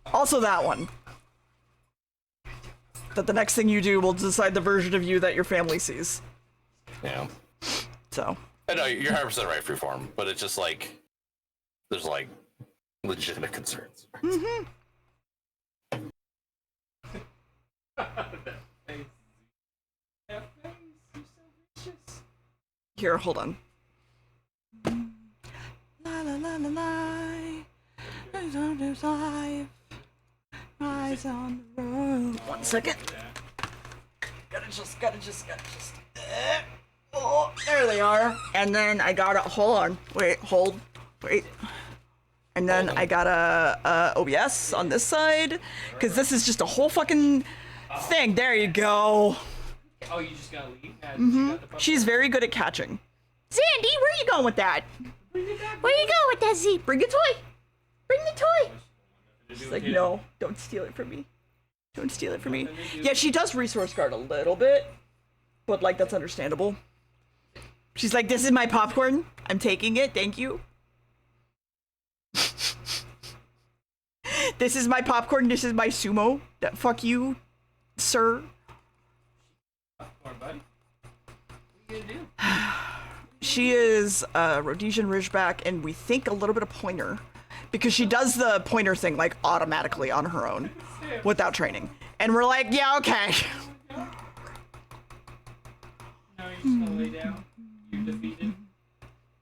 Also that one. That the next thing you do will decide the version of you that your family sees. Yeah. So. I know you're 100% right, Freeform, but it's just like there's like legitimate concerns. Mm-hmm. Here, hold on. La la la la la. Eyes on the life. Eyes on the road. 1 second. Gotta just. Oh, there they are. And then I got a. Hold on. Wait. And then I got a OBS on this side, because this is just a whole fucking thing. There you go. Oh, you just gotta leave? She's very good at catching. Zandy, where are you going with that? Where you going with that, Z? Bring a toy. Bring the toy. She's like, no, don't steal it from me. Don't steal it from me. Yeah, she does resource guard a little bit, but like that's understandable. She's like, this is my popcorn. I'm taking it. Thank you. This is my popcorn. This is my sumo. Fuck you, sir. Popcorn, buddy. What are you gonna do? She is Rhodesian Ridgeback, and we think a little bit of Pointer, because she does the Pointer thing like automatically on her own, without training. And we're like, yeah, okay. No, you're just gonna lay down. You're defeated.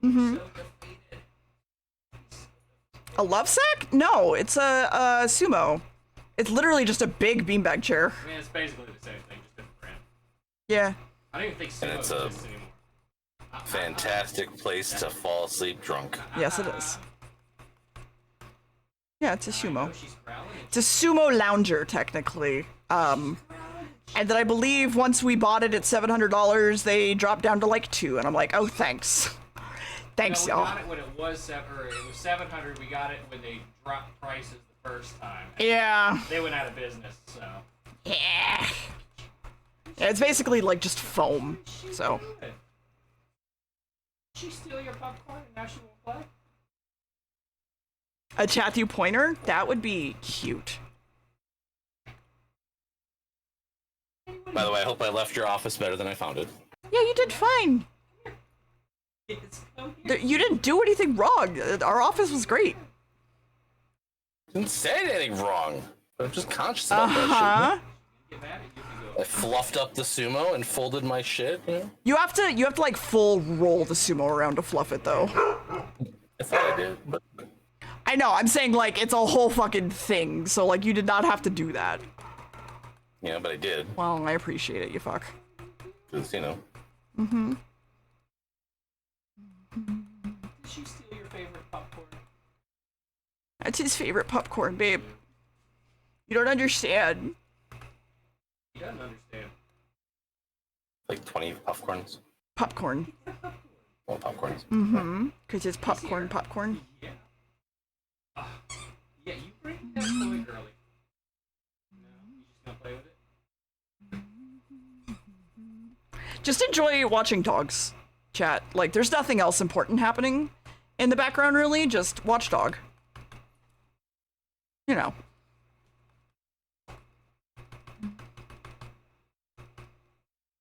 Mm-hmm. So defeated. A love sack? No, it's a sumo. It's literally just a big beanbag chair. I mean, it's basically the same thing, just different brand. Yeah. I don't even think And sumo it's a exists anymore. fantastic place to fall asleep drunk. Yes, it is. Yeah, it's a sumo. She's growling. It's a sumo lounger, technically. And then I believe once we bought it at $700, they dropped down to like $2, and I'm like, oh, thanks. Thanks, We y'all. got it when it was $700. We got it when they dropped prices the first time. Yeah. They went out of business, so. Yeah. It's basically like just foam, so. Did she steal your popcorn and now she won't play? A Chathu Pointer? That would be cute. By the way, I hope I left your office better than I found it. Yeah, you did fine. You didn't do anything wrong. Our office was great. Didn't say anything wrong. I'm just conscious about that Uh-huh. shit. I fluffed up the sumo and folded my shit. You know? You have to like full roll the sumo around to fluff it though. I thought I did, but I know, I'm saying like it's a whole fucking thing, so like you did not have to do that. yeah, but I did. Well, I appreciate it, you fuck. Because, you know. Mm-hmm. Did she steal your favorite popcorn? That's his favorite popcorn, babe. You don't understand. He doesn't understand. Like 20 popcorns. Popcorn. Well, popcorns. Mm-hmm. Cause it's popcorn. Yeah. Yeah, you bring that toy early. No, you just gonna play with it? Just enjoy watching dogs chat. Like, there's nothing else important happening in the background, really. Just watch dog. You know.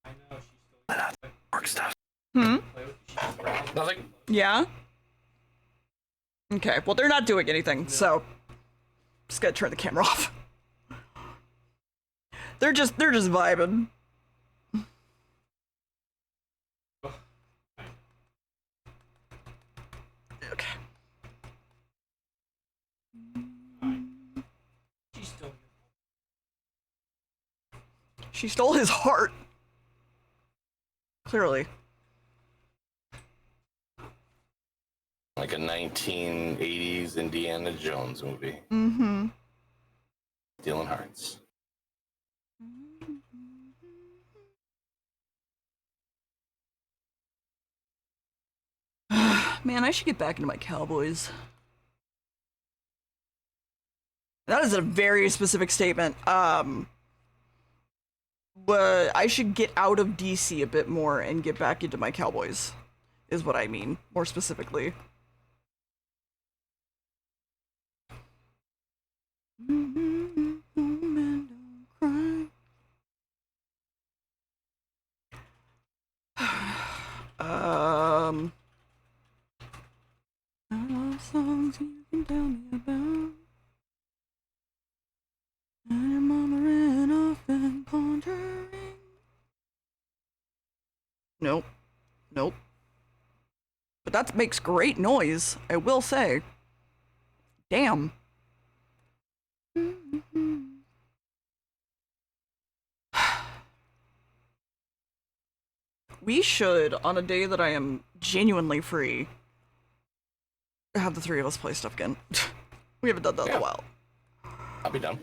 I know she's still Work stuff. Hmm? play with. She's browsing. Nothing. Yeah? Okay, well, they're not doing anything, so just gotta turn the camera off. They're just vibing. Okay. She's still. She stole his heart. Clearly. Like a 1980s Indiana Jones movie. Mm-hmm. Stealing hearts. Man, I should get back into my Cowboys. That is a very specific statement. But I should get out of DC a bit more and get back into my Cowboys, is what I mean, more specifically. I love songs you can tell me about. And your mama ran off and conjuring. Nope. Nope. But that makes great noise, I will say. Damn. We should, on a day that I am genuinely free, have the three of us play stuff again. We haven't done that in a while. I'll be done.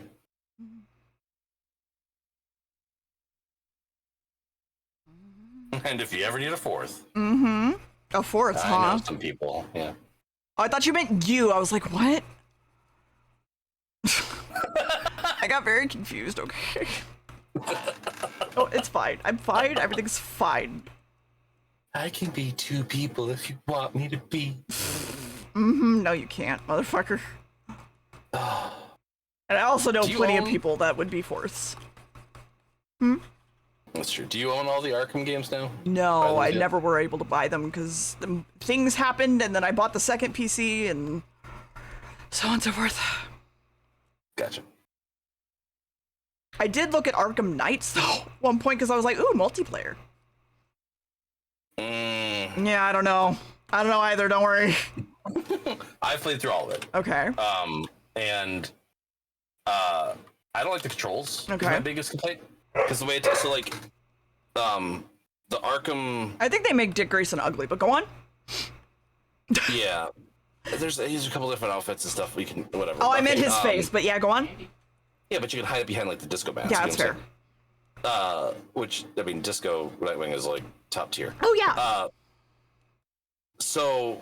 And if you ever need a fourth, Mm-hmm. A fourth, I huh? know some people. Yeah. Oh, I thought you meant you. I was like, what? I got very confused, okay. Oh, it's fine. I'm fine. Everything's fine. I can be two people if you want me to be. Mm-hmm. No, you can't, motherfucker. And I also know Do you plenty of own- people that would be fourths. That's true. Do you own all the Arkham games now? No, Buy those I yet? never were able to buy them because things happened, and then I bought the second PC, and so on and so forth. Gotcha. I did look at Arkham Knights, though, at one point, because I was like, ooh, multiplayer. Yeah, I don't know. I don't know either, don't worry. I've played through all of it. Okay. And I don't like the controls. Okay. Is my biggest complaint. Because the way it's so like, the Arkham, I think they make Dick Grayson ugly, but go on. yeah. There's a couple different outfits and stuff we can whatever. Oh, I meant Okay, his face, but yeah, go on. Yeah, but you can hide it behind like the disco mask. Yeah, you that's know what fair. I'm saying? Which I mean, Disco Nightwing is like top tier. Oh, yeah. So,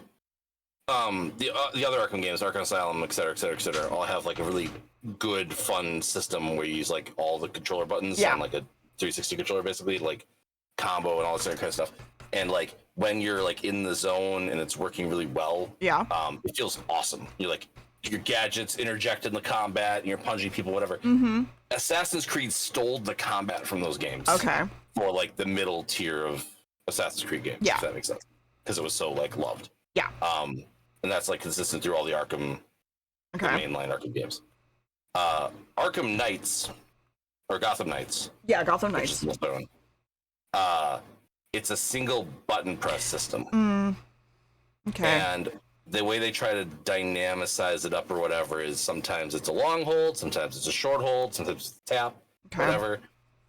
the other Arkham games, Arkham Asylum, et cetera, et cetera, et cetera, all have like a really good, fun system where you use like all the controller buttons Yeah. on like a 360 controller, basically, like combo and all this other kind of stuff. And like when you're like in the zone and it's working really well, Yeah. it feels awesome. You're like your gadgets interjected in the combat, and you're punching people, whatever. Mm-hmm. Assassin's Creed stole the combat from those games. Okay. For like the middle tier of Assassin's Creed games, Yeah. if that makes sense, because it was so like loved. Yeah. And that's like consistent through all the Arkham, the Okay. mainline Arkham games. Arkham Knights or Gotham Knights, Yeah, Gotham which is Knights. the most one. It's a single button press system, Okay. and the way they try to dynamicize it up or whatever is sometimes it's a long hold, sometimes it's a short hold, sometimes it's a tap, Okay. whatever.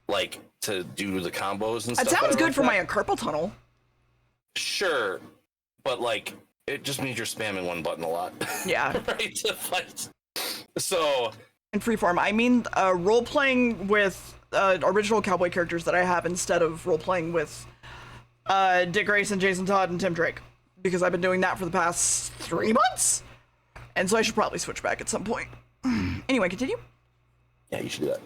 Like to do the combos and That stuff. sounds better good like for that. my carpal tunnel. Sure, but like it just means you're spamming one button a lot. Yeah. Right to fight. So In freeform. I mean, role playing with original cowboy characters that I have instead of role playing with Dick Grayson, Jason Todd, and Tim Drake, because I've been doing that for the past 3 months, and so I should probably switch back at some point. Anyway, continue. yeah, you should do that.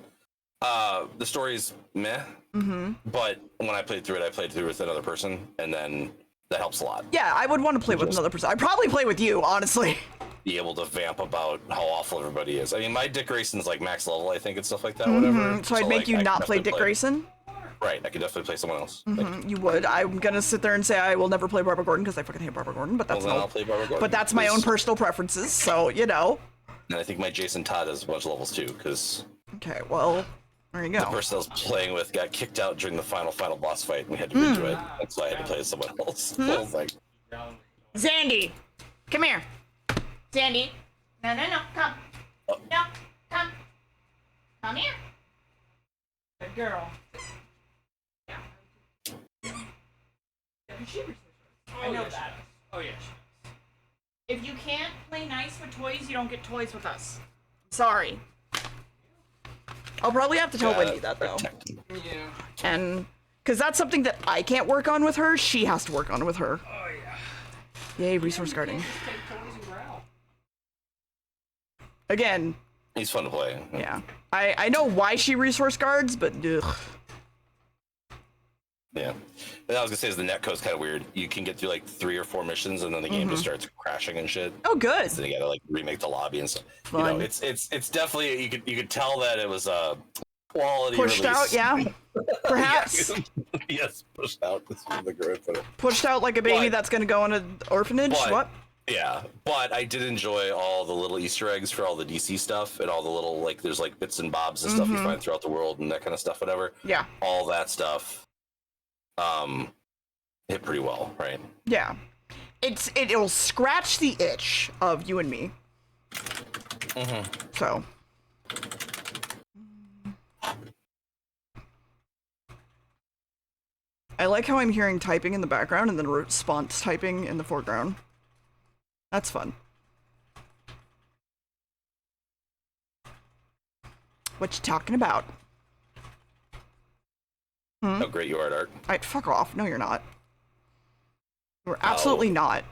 The story's meh. Mm-hmm. But when I played through it with another person, and then that helps a lot. Yeah, I would want to play with another person. I'd probably play with you, honestly. Be able to vamp about how awful everybody is. I mean, my Dick Grayson's like max level, I think, and stuff like that. Whatever. So I'd make you not play Dick Grayson. Right, I could definitely play someone else. You would. I'm gonna sit there and say I will never play Barbara Gordon because I fucking hate Barbara Gordon. But that's Well, then I'll play Barbara Gordon. But that's my own personal preferences. So you know. And I think my Jason Todd has a bunch of levels too, because Okay. Well, there you go. the person I was playing with got kicked out during the final boss fight, and we had to redo it. And so I had to play with someone else. So I was like, Zandy, come here. Zandy. No, come. No, come. Come here. Good girl. Yeah. I know that. Oh yeah. If you can't play nice with toys, you don't get toys with us. Sorry. I'll probably have to tell Wendy that though. Yeah. And because that's something that I can't work on with her, she has to work on with her. Oh yeah. Yay, resource guarding. Just take toys and growl. Again, he's fun to play. yeah. I know why she resource guards, but ugh. Yeah. And I was gonna say is the netcode's kind of weird. You can get through like 3 or 4 missions, and then the game just starts crashing and shit. Oh, good. So you gotta like remake the lobby and stuff. You Fun. know, it's definitely you could tell that it was a quality Pushed release. out, yeah. Perhaps Yes, pushed out. This is the great put it. pushed out like a baby But- that's gonna go in an orphanage. But- What? Yeah, but I did enjoy all the little Easter eggs for all the DC stuff and all the little like there's like bits and bobs and stuff you find throughout the world and that kind of stuff, whatever. Yeah. All that stuff hit pretty well, right? Yeah. It'll scratch the itch of you and me. So. I like how I'm hearing typing in the background and then response typing in the foreground. That's fun. What you talking about? How great you are at art. Alright, fuck off. No, you're not. You're absolutely not.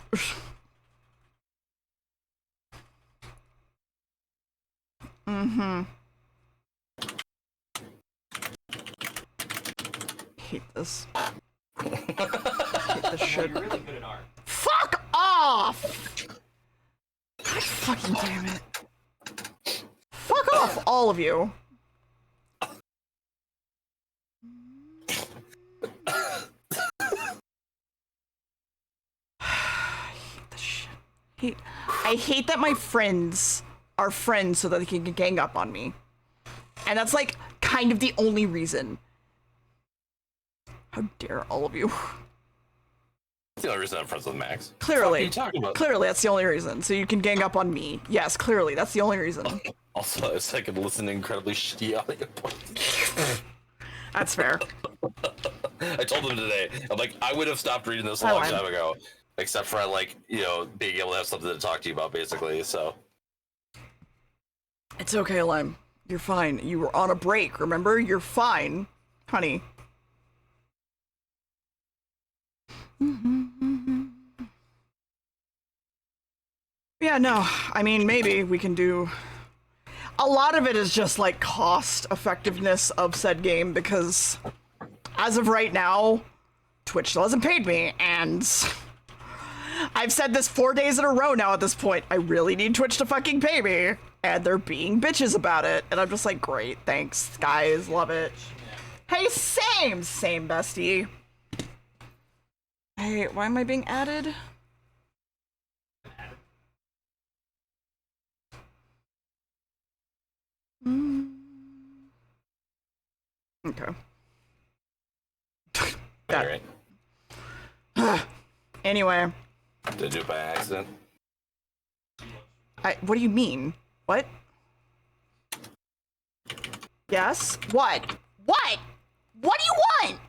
Hate this. Hate this shit. You're really good at art. Fuck off! God fucking damn it. Fuck off, all of you. I hate this shit. I hate that my friends are friends so that they can gang up on me. And that's like kind of the only reason. How dare all of you. That's the only reason I'm friends with Max. Clearly. What are you talking about? Clearly, that's the only reason. So you can gang up on me. Yes, clearly, that's the only reason. Also, it's like I can listen to incredibly shitty audio. That's fair. I told him today. I'm like, I would have stopped reading this a I long lied. time ago, except for like, you know, being able to have something to talk to you about, basically. So It's okay, Lime. You're fine. You were on a break, remember? You're fine, honey. Yeah, no. I mean, maybe we can do... A lot of it is just, like, cost effectiveness of said game, because as of right now, Twitch still hasn't paid me, and... I've said this 4 days in a row now at this point. I really need Twitch to fucking pay me. And they're being bitches about it. And I'm just like, great, thanks, guys, love it. Hey, same, bestie. Hey, why am I being added? Okay. all right. Anyway, Did I do it by accident? what do you mean? What? Yes? What? What? What do you want?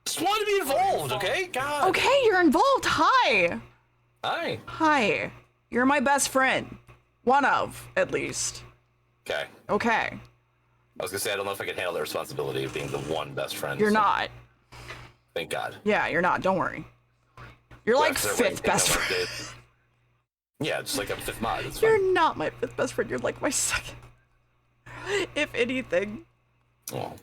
Just want to be involved, okay? God. Okay, you're involved. Hi. Hi. Hi. You're my best friend. One of, at least. Okay. Okay. I was gonna say I don't know if I can handle the responsibility of being the one best friend. You're so not. Thank God. Yeah, you're not. Don't worry. You're like That's their fifth ranking best on friend. updates. Yeah, just like I'm fifth mod. It's You're fine. not my fifth best friend. You're like my second. If anything. Oh,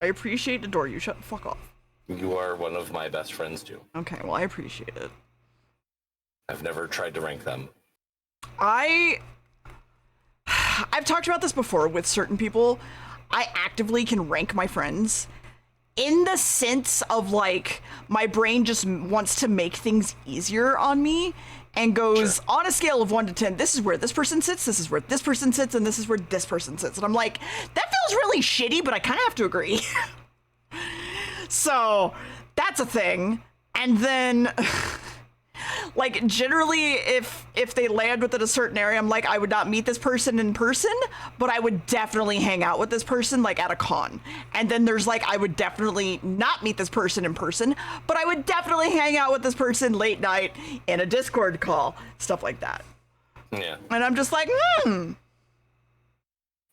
I appreciate the door. You shut the fuck off. you are one of my best friends too. Okay, well, I appreciate it. I've never tried to rank them. I've talked about this before with certain people. I actively can rank my friends in the sense of like my brain just wants to make things easier on me and goes on a scale of 1 to 10, this is where this person sits, this is where this person sits, and this is where this person sits. And I'm like, that feels really shitty, but I kind of have to agree. So that's a thing. And then like generally if they land within a certain area, I'm like, I would not meet this person in person, but I would definitely hang out with this person like at a con. And then there's like, I would definitely not meet this person in person, but I would definitely hang out with this person late night in a Discord call, stuff like that. Yeah. And I'm just like,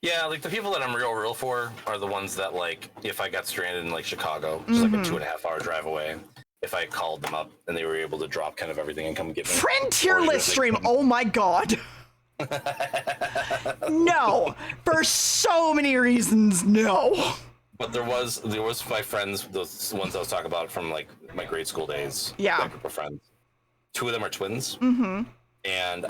Yeah, like the people that I'm real for are the ones that like, if I got stranded in like Chicago, which is like a 2.5 hour drive away, if I called them up and they were able to drop kind of everything and come get me. friend tier Or list they stream, couldn't. oh my god. No, for so many reasons, no. But there was my friends, those ones I was talking about from like my grade school days. Yeah. That group of friends. 2 of them are twins. Mm-hmm. And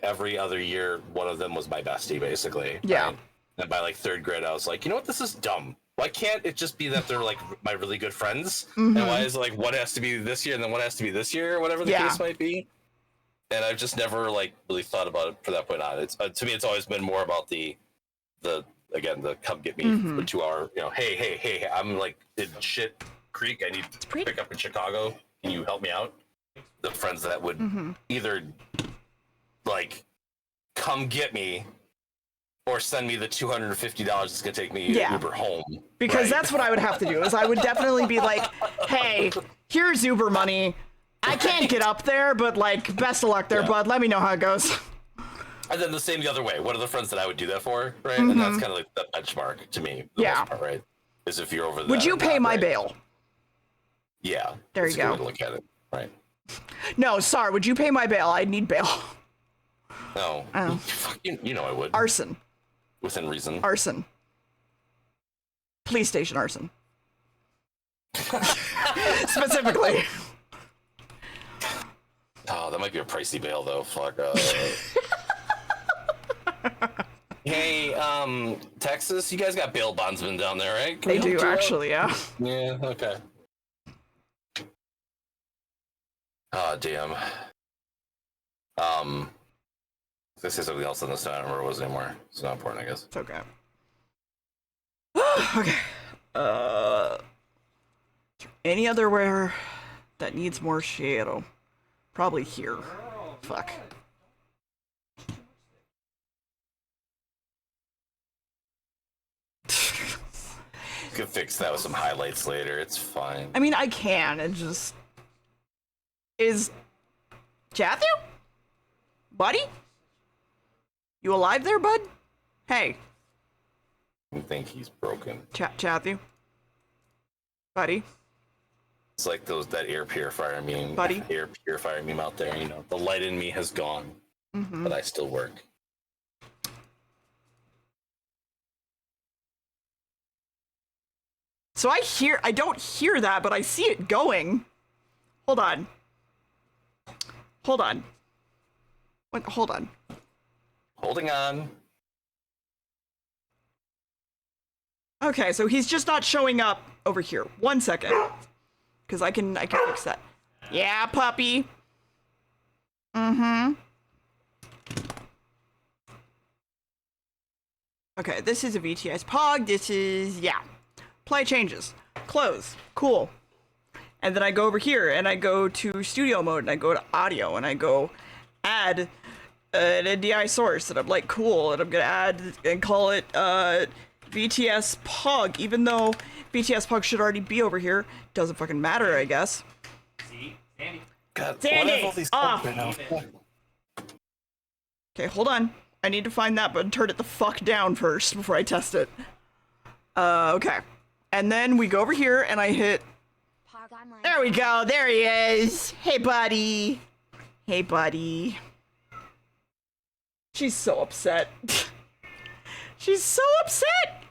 every other year, one of them was my bestie, basically. Yeah. Right? And by like 3rd grade, I was like, you know what, this is dumb. Why can't it just be that they're like my really good friends? And why is it like one has to be this year and then one has to be this year or whatever the case might be? And I've just never like really thought about it from that point on. It's to me, it's always been more about the again, the come get me for 2 hour, you know, hey, I'm like in shit creek. I need to pick up in Chicago. Can you help me out? The friends that would either like come get me or send me the $250 it's gonna take me Uber home. Because right? that's what I would have to do, is I would definitely be like, hey, here's Uber money. I can't get up there, but like, best of luck there, bud. Let me know how it goes. And then the same the other way. What are the friends that I would do that for, right? And that's kind of like the benchmark to me, the most part, right? Is if you're over there. Would you pay my bail? Yeah. There you that's a go. good way to look at it, right? No, sorry, would you pay my bail? I need bail. No. Oh. You know I would. Arson. Within reason. Arson. Police station arson. Specifically. Oh, that might be a pricey bail though. Fuck. Hey, Texas, you guys got bail bondsmen down there, right? Can They we do, help actually, yeah. Yeah, okay. Oh, damn. I was gonna say something else on this. I don't remember what it was anymore. It's not important, I guess. It's okay. Okay. Any other where that needs more shadow? Probably here. Fuck. You could fix that with some highlights later. It's fine. I mean, I can. It just is. Chathu? Buddy? You alive there, bud? Hey, I think he's broken. Chathu? Buddy? It's like that air purifier meme. Buddy? Air purifier meme out there, you know. The light in me has gone, but I still work. So I don't hear that, but I see it going. Hold on. Hold on. Wait, hold on. Holding on. Okay, so he's just not showing up over here. 1 second. Because I can fix that. Yeah, puppy. Mm-hmm. Okay, this is a VTS Pog. This is, yeah. Play changes. Close. Cool. And then I go over here and I go to studio mode and I go to audio and I go add an NDI source and I'm like, cool. And I'm going to add and call it VTS Pog, even though VTS Pog should already be over here. Doesn't fucking matter, I guess. See? Sandy. God, Sandy, what have all these off. right now? Okay, hold on. I need to find that, but turn it the fuck down first before I test it. Okay. And then we go over here and I hit... There we go. There he is. Hey, buddy. Hey, buddy. She's so upset. She's so upset.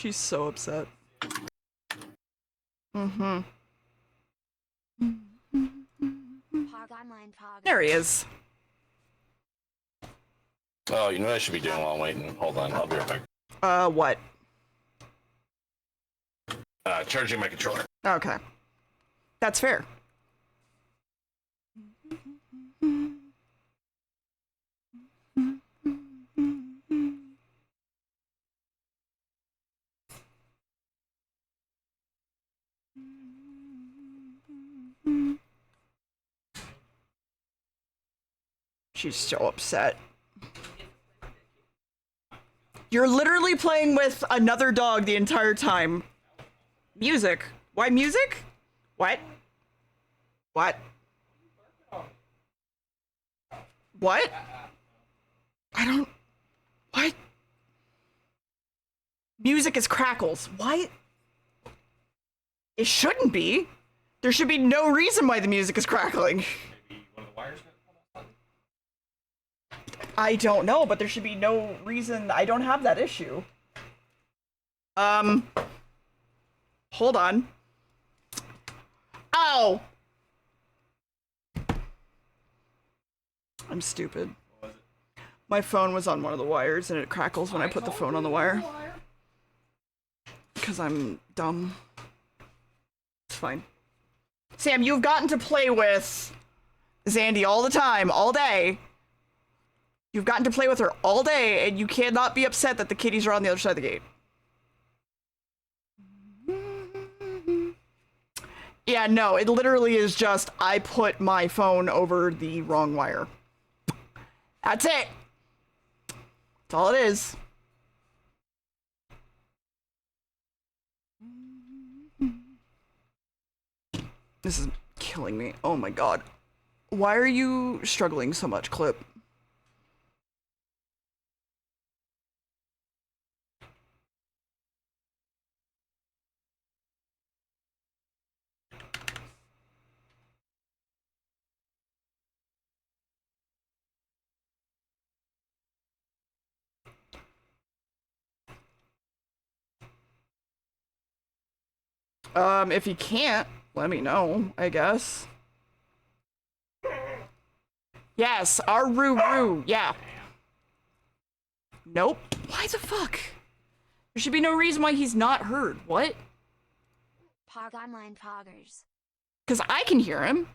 She's so upset. Mm-hmm. There he is. Oh, you know what I should be doing while I'm waiting? Hold on, I'll be right back. What? Charging my controller. Okay. That's fair. She's so upset. You're literally playing with another dog the entire time. Music. Why music? What? What? What? I don't... What? Music is crackles. What? It shouldn't be. There should be no reason why the music is crackling. Maybe one of the wires got I don't know, but there should be no reason. I don't have that issue. Hold on. Oh! I'm stupid. What was it? My phone was on one of the wires and it crackles when I put the phone on the wire. Because I'm dumb. It's fine. Sam, you've gotten to play with Zandy all the time, all day. You've gotten to play with her all day, and you cannot be upset that the kitties are on the other side of the gate. Yeah, no, it literally is just, I put my phone over the wrong wire. That's it. That's all it is. This is killing me. Oh my god. Why are you struggling so much, Clip? If you can't, let me know, I guess. Yes, our Roo, yeah. Nope. Why the fuck? There should be no reason why he's not heard. What? Pog Online Poggers. Because I can hear him.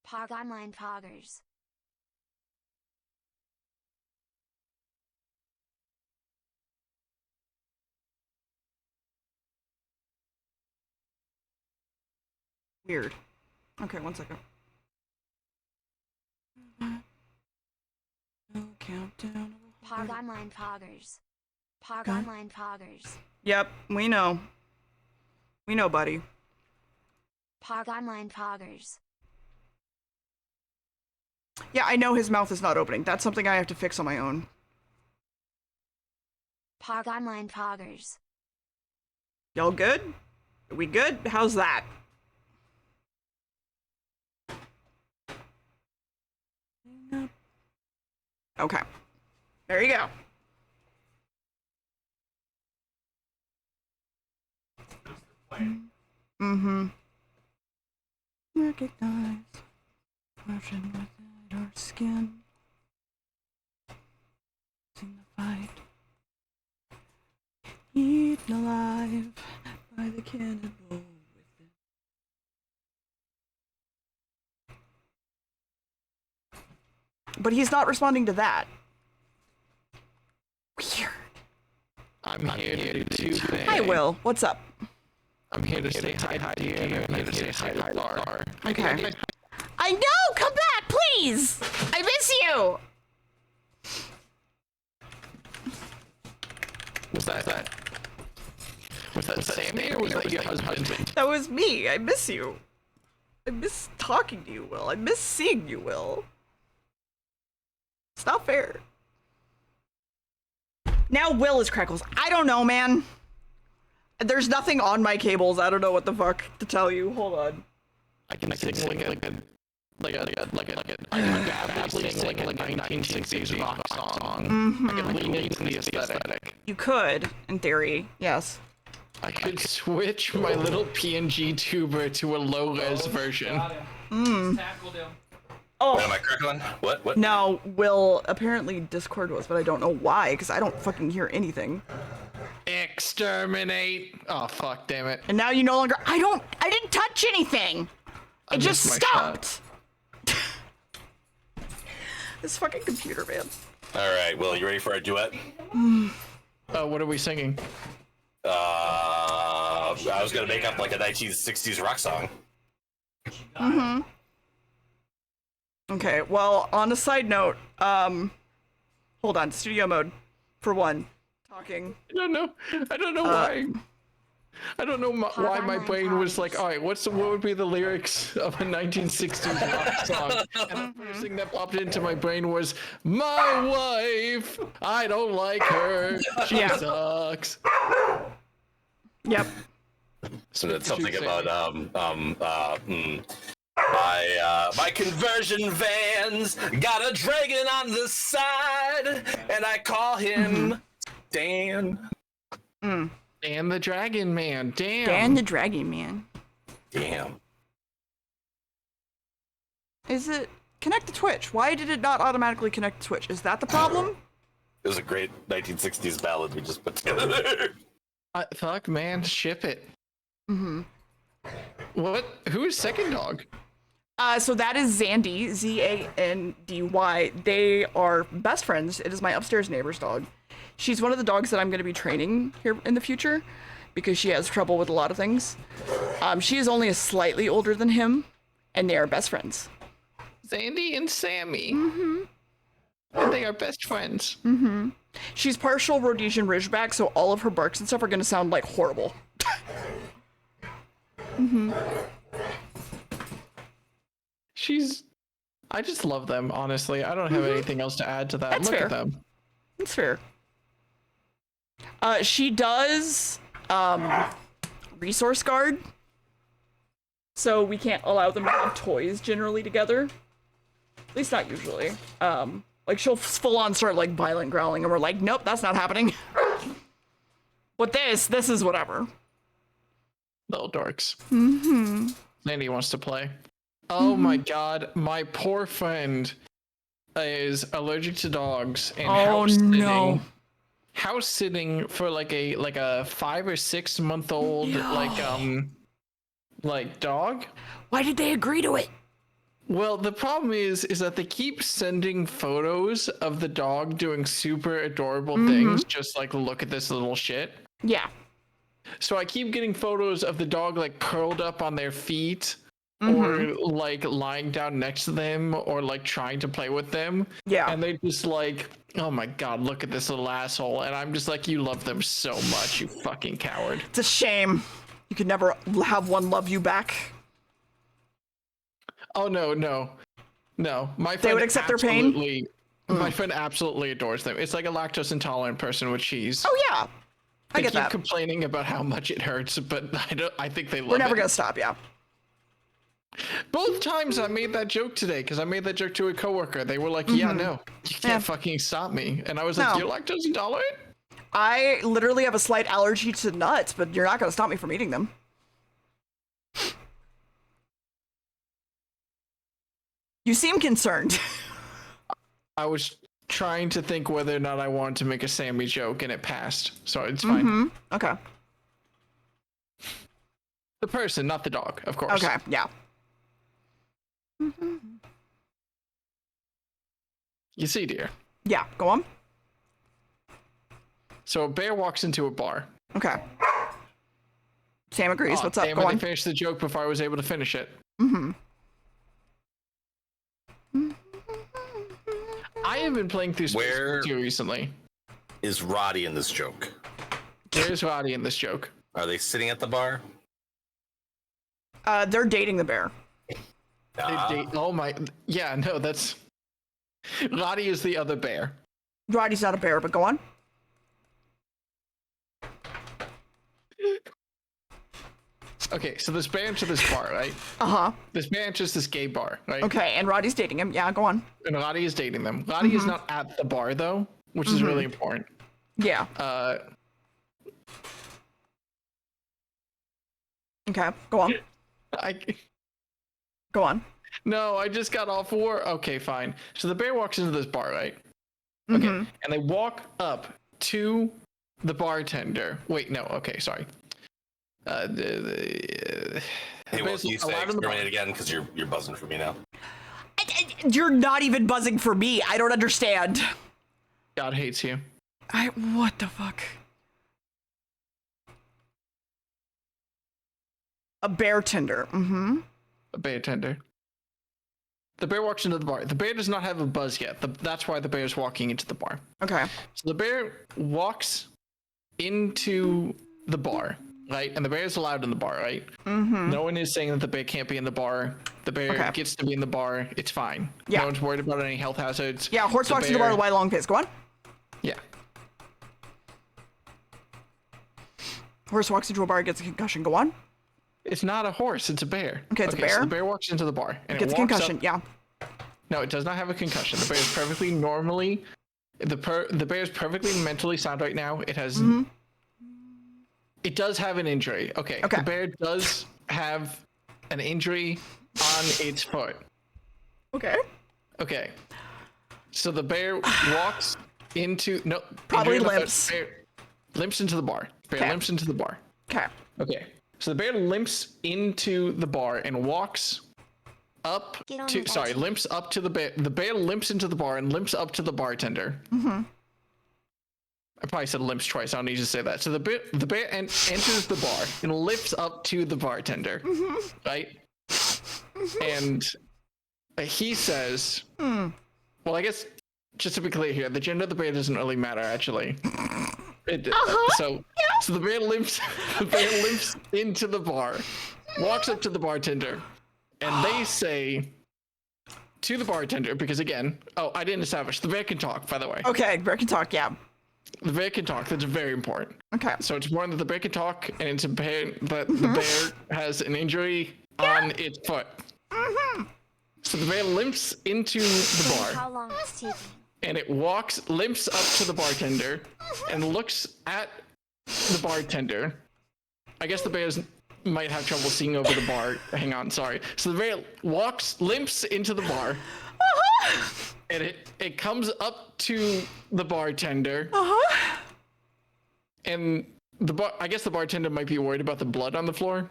Pog Online Poggers. Weird. Okay, one second. Countdown. Pog Online Poggers. Pog Online Poggers. Yep, we know. We know, buddy. Pog Online Poggers. Yeah, I know his mouth is not opening. That's something I have to fix on my own. Pog Online Poggers. Y'all good? Are we good? How's that? Okay. There you go. Mm-hmm. Recognize. Russian within our skin. Sing the fight. Eaten alive by the cannonball within. But he's not responding to that. Weird. I'm here to say. Hi, Will. What's up? I'm here to say hi to you, and I'm here to say hi to Lar. Okay. I know! Come back, please! I miss you! Was that Sammy or was that your husband? That was me. I miss you. I miss talking to you, Will. I miss seeing you, Will. It's not fair. Now Will is Crackles. I don't know, man. There's nothing on my cables. I don't know what the fuck to tell you. Hold on. I can signal like a badly sing like a 1960s rock song. I could lean into the aesthetic. You could, in theory, yes. I could switch my little PNG tuber to a low-res version. Tackled him. Oh. Am I correct on? What? No, Will, apparently Discord was, but I don't know why, because I don't fucking hear anything. Exterminate! Oh, fuck, damn it. And now you no longer- I didn't touch anything! It just missed my stopped! This fucking computer, man. Alright, Will, you ready for our duet? What are we singing? I was gonna make up like a 1960s rock song. Okay, well, on a side note, hold on, studio mode, for one, talking. I don't know why. I don't know why my brain was like, all right, what would be the lyrics of a 1960s rock song? And the first thing that popped into my brain was, my wife, I don't like her, she sucks. Yep. So that's something about my conversion van's got a dragon on the side, and I call him Dan. Dan the Dragon Man, damn. Dan the Dragon Man. Damn. Is it connect to Twitch? Why did it not automatically connect to Twitch? Is that the problem? It was a great 1960s ballad we just put together. Fuck, man, ship it. What? Who is second dog? So that is Zandy, Z-A-N-D-Y. They are best friends. It is my upstairs neighbor's dog. She's one of the dogs that I'm going to be training here in the future because she has trouble with a lot of things. She is only slightly older than him, and they are best friends. Zandy and Sammy. And they are best friends. She's partial Rhodesian Ridgeback, so all of her barks and stuff are going to sound like horrible. I just love them, honestly. I don't have anything else to add to that. That's Look fair. at them. That's fair. She does resource guard, so we can't allow them to have toys generally together. At least not usually. Like she'll full on start like violent growling, and we're like, nope, that's not happening. But this is whatever. Little dorks. Sandy wants to play. Oh my god, my poor friend is allergic to dogs and house sitting for like a 5 or 6 month old like dog. Why did they agree to it? Well, the problem is that they keep sending photos of the dog doing super adorable things, just like, look at this little shit. Yeah. So I keep getting photos of the dog like curled up on their feet, or like lying down next to them, or like trying to play with them. Yeah. And they just like, oh my god, look at this little asshole. And I'm just like, you love them so much, you fucking coward. It's a shame. You could never have one love you back. Oh no. My friend They would accept their pain? My friend absolutely adores them. It's like a lactose intolerant person with cheese. Oh yeah. I They get keep that. complaining about how much it hurts, but I think they love it. We're never gonna stop, yeah. Both times I made that joke today, because I made that joke to a coworker. They were like, yeah, no, you can't fucking stop me. And I was like, you're lactose intolerant? I literally have a slight allergy to nuts, but you're not gonna stop me from eating them. You seem concerned. I was trying to think whether or not I wanted to make a Sammy joke, and it passed, so it's fine. Okay. The person, not the dog, of course. Okay, yeah. You see, dear. Yeah, go on. So a bear walks into a bar. Okay. Sam agrees. What's up? Damn Go it, on. they finished the joke before I was able to finish it. I have been playing through Space 2 recently. Is Roddy in this joke? There's Roddy in this joke. Are they sitting at the bar? They're dating the bear. Oh my, yeah, no, that's... Roddy is the other bear. Roddy's not a bear, but go on. Okay, so this bear enters this bar, right? Uh-huh. This bear enters this gay bar, right? Okay, and Roddy's dating him. Yeah, go on. And Lottie is dating them. Lottie is not at the bar though, which is really important. Yeah. Okay, go on. Go on. No, I just got off war. Okay, fine. So the bear walks into this bar, right? Okay, and they walk up to the bartender. Wait, no. Okay, sorry. Hey, well, you say exterminate again because you're buzzing for me now. You're not even buzzing for me. I don't understand. God hates you. What the fuck? A bartender. Mm-hmm. A bartender. The bear walks into the bar. The bear does not have a buzz yet. That's why the bear is walking into the bar. Okay. So the bear walks into the bar, right? And the bear is allowed in the bar, right? Mm-hmm. No one is saying that the bear can't be in the bar. The bear gets to be in the bar. It's fine. Yeah. No one's worried about any health hazards. Yeah, horse walks into the bar with a wide long face. Go on. Yeah. Horse walks into a bar, gets a concussion. Go on. It's not a horse. It's a bear. Okay, it's a bear. So the bear walks into the bar and Gets it a walks concussion. up. Yeah. No, it does not have a concussion. The bear is perfectly normally. The bear is perfectly mentally sound right now. It has. It does have an injury. Okay. Okay. The bear does have an injury on its foot. Okay. Okay. So the bear walks into Probably injury on the limps. foot. Bear limps into the bar. Bear limps into the bar. Okay. Okay. So the bear limps into the bar and walks up to. Sorry, limps up to the bear. The bear limps into the bar and limps up to the bartender. Mm-hmm. I probably said limps twice. I don't need to say that. So the bear enters the bar and lifts up to the bartender, right? And he says, "Well, I guess just to be clear here, the gender of the bear doesn't really matter, actually." So the bear limps. The bear limps into the bar, walks up to the bartender, and they say to the bartender, because again, I didn't establish the bear can talk, by the way. Okay, bear can talk. Yeah. The bear can talk. That's very important. Okay. So it's important that the bear can talk, and it's important that the bear has an injury on its foot. So the bear limps into the bar. How long it's taking? And it limps up to the bartender, and looks at the bartender. I guess the bears might have trouble seeing over the bar. Hang on, sorry. So the bear limps into the bar, and it comes up to the bartender. And I guess the bartender might be worried about the blood on the floor.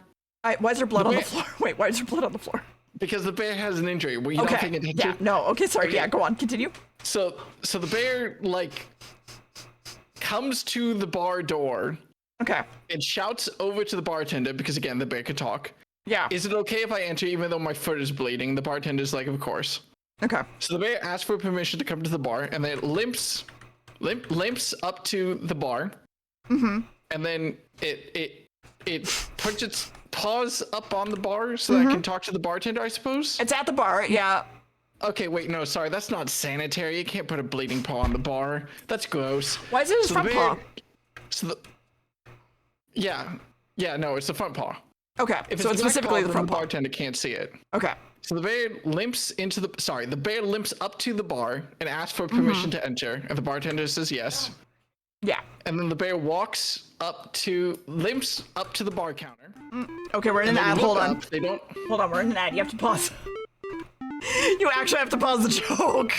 Why is there blood on the floor? Wait, why is there blood on the floor? Because the bear has an injury. Were you not paying attention? Yeah, no. Okay, sorry. Okay. Yeah, go on. Continue. So the bear, comes to the bar door. Okay. And shouts over to the bartender, because again, the bear could talk. Yeah. Is it okay if I enter even though my foot is bleeding? The bartender's like, of course. Okay. So the bear asks for permission to come to the bar, and then limps up to the bar. And then it puts its paws up on the bar so that I can talk to the bartender, I suppose? It's at the bar, yeah. Okay, wait, no, sorry, that's not sanitary. You can't put a bleeding paw on the bar. That's gross. Why is it his front paw? No, it's the front paw. Okay, so it's specifically the front paw. The bartender can't see it. Okay. So the bear limps up to the bar and asks for permission to enter, and the bartender says yes. Yeah. And then the bear limps up to the bar counter. Okay, we're in an ad. Hold on. Hold on, we're in an ad. You have to pause. You actually have to pause the joke.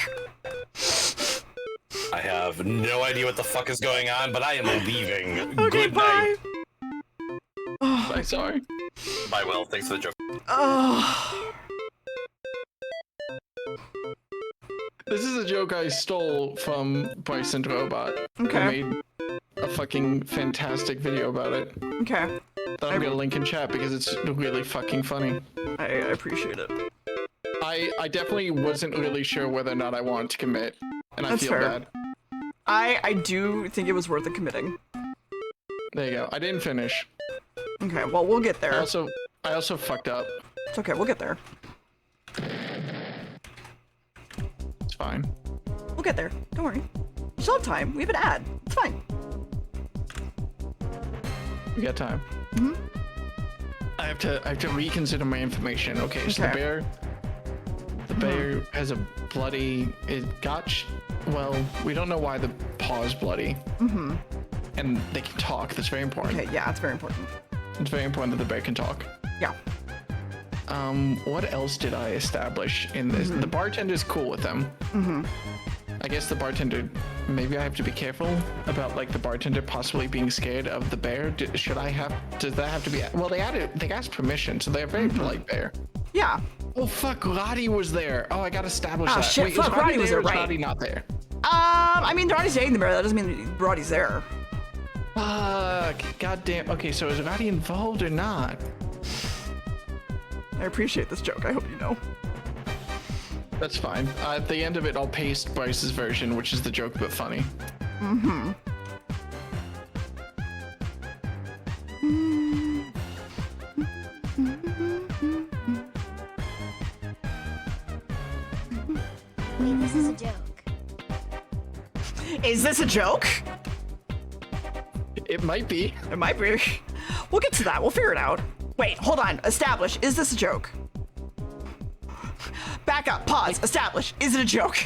I have no idea what the fuck is going on, but I am leaving. Okay, Good bye. night. Bye, sorry. Bye, Will. Thanks for the joke. This is a joke I stole from Bryson Robot. Okay. I made a fucking fantastic video about it. Okay. That I'm gonna link in chat because it's really fucking funny. I appreciate it. I definitely wasn't really sure whether or not I wanted to commit, and That's I feel fair. bad. I do think it was worth it committing. There you go. I didn't finish. Okay, well, we'll get there. I also fucked up. It's okay, we'll get there. It's fine. We'll get there. Don't worry. We still have time. We have an ad. It's fine. We got time. I have to reconsider my information. Okay, so Okay. the bear has a bloody. Well, we don't know why the paw is bloody. Mm-hmm. And they can talk. That's very important. Okay, yeah, it's very important. It's very important that the bear can talk. Yeah. What else did I establish in this? The bartender's cool with them. Mm-hmm. I guess the bartender. Maybe I have to be careful about like the bartender possibly being scared of the bear. Should I have? Does that have to be? Well, they asked permission, so they're a very polite bear. Yeah. Oh fuck, Roddy was there. Oh, I gotta establish that. Shit, Wait, fuck, is Roddy was there, or is right. Roddy not there? I mean, Roddy's dating the bear. That doesn't mean Roddy's there. Fuck, goddamn. Okay, so is Roddy involved or not? I appreciate this joke. I hope you know. That's fine. At the end of it, I'll paste Bryce's version, which is the joke but funny. Mm-hmm. Wait, this is a joke. Is this a joke? It might be. It might be. We'll get to that. We'll figure it out. Wait, hold on. Establish. Is this a joke? Back up. Pause. Establish. Is it a joke?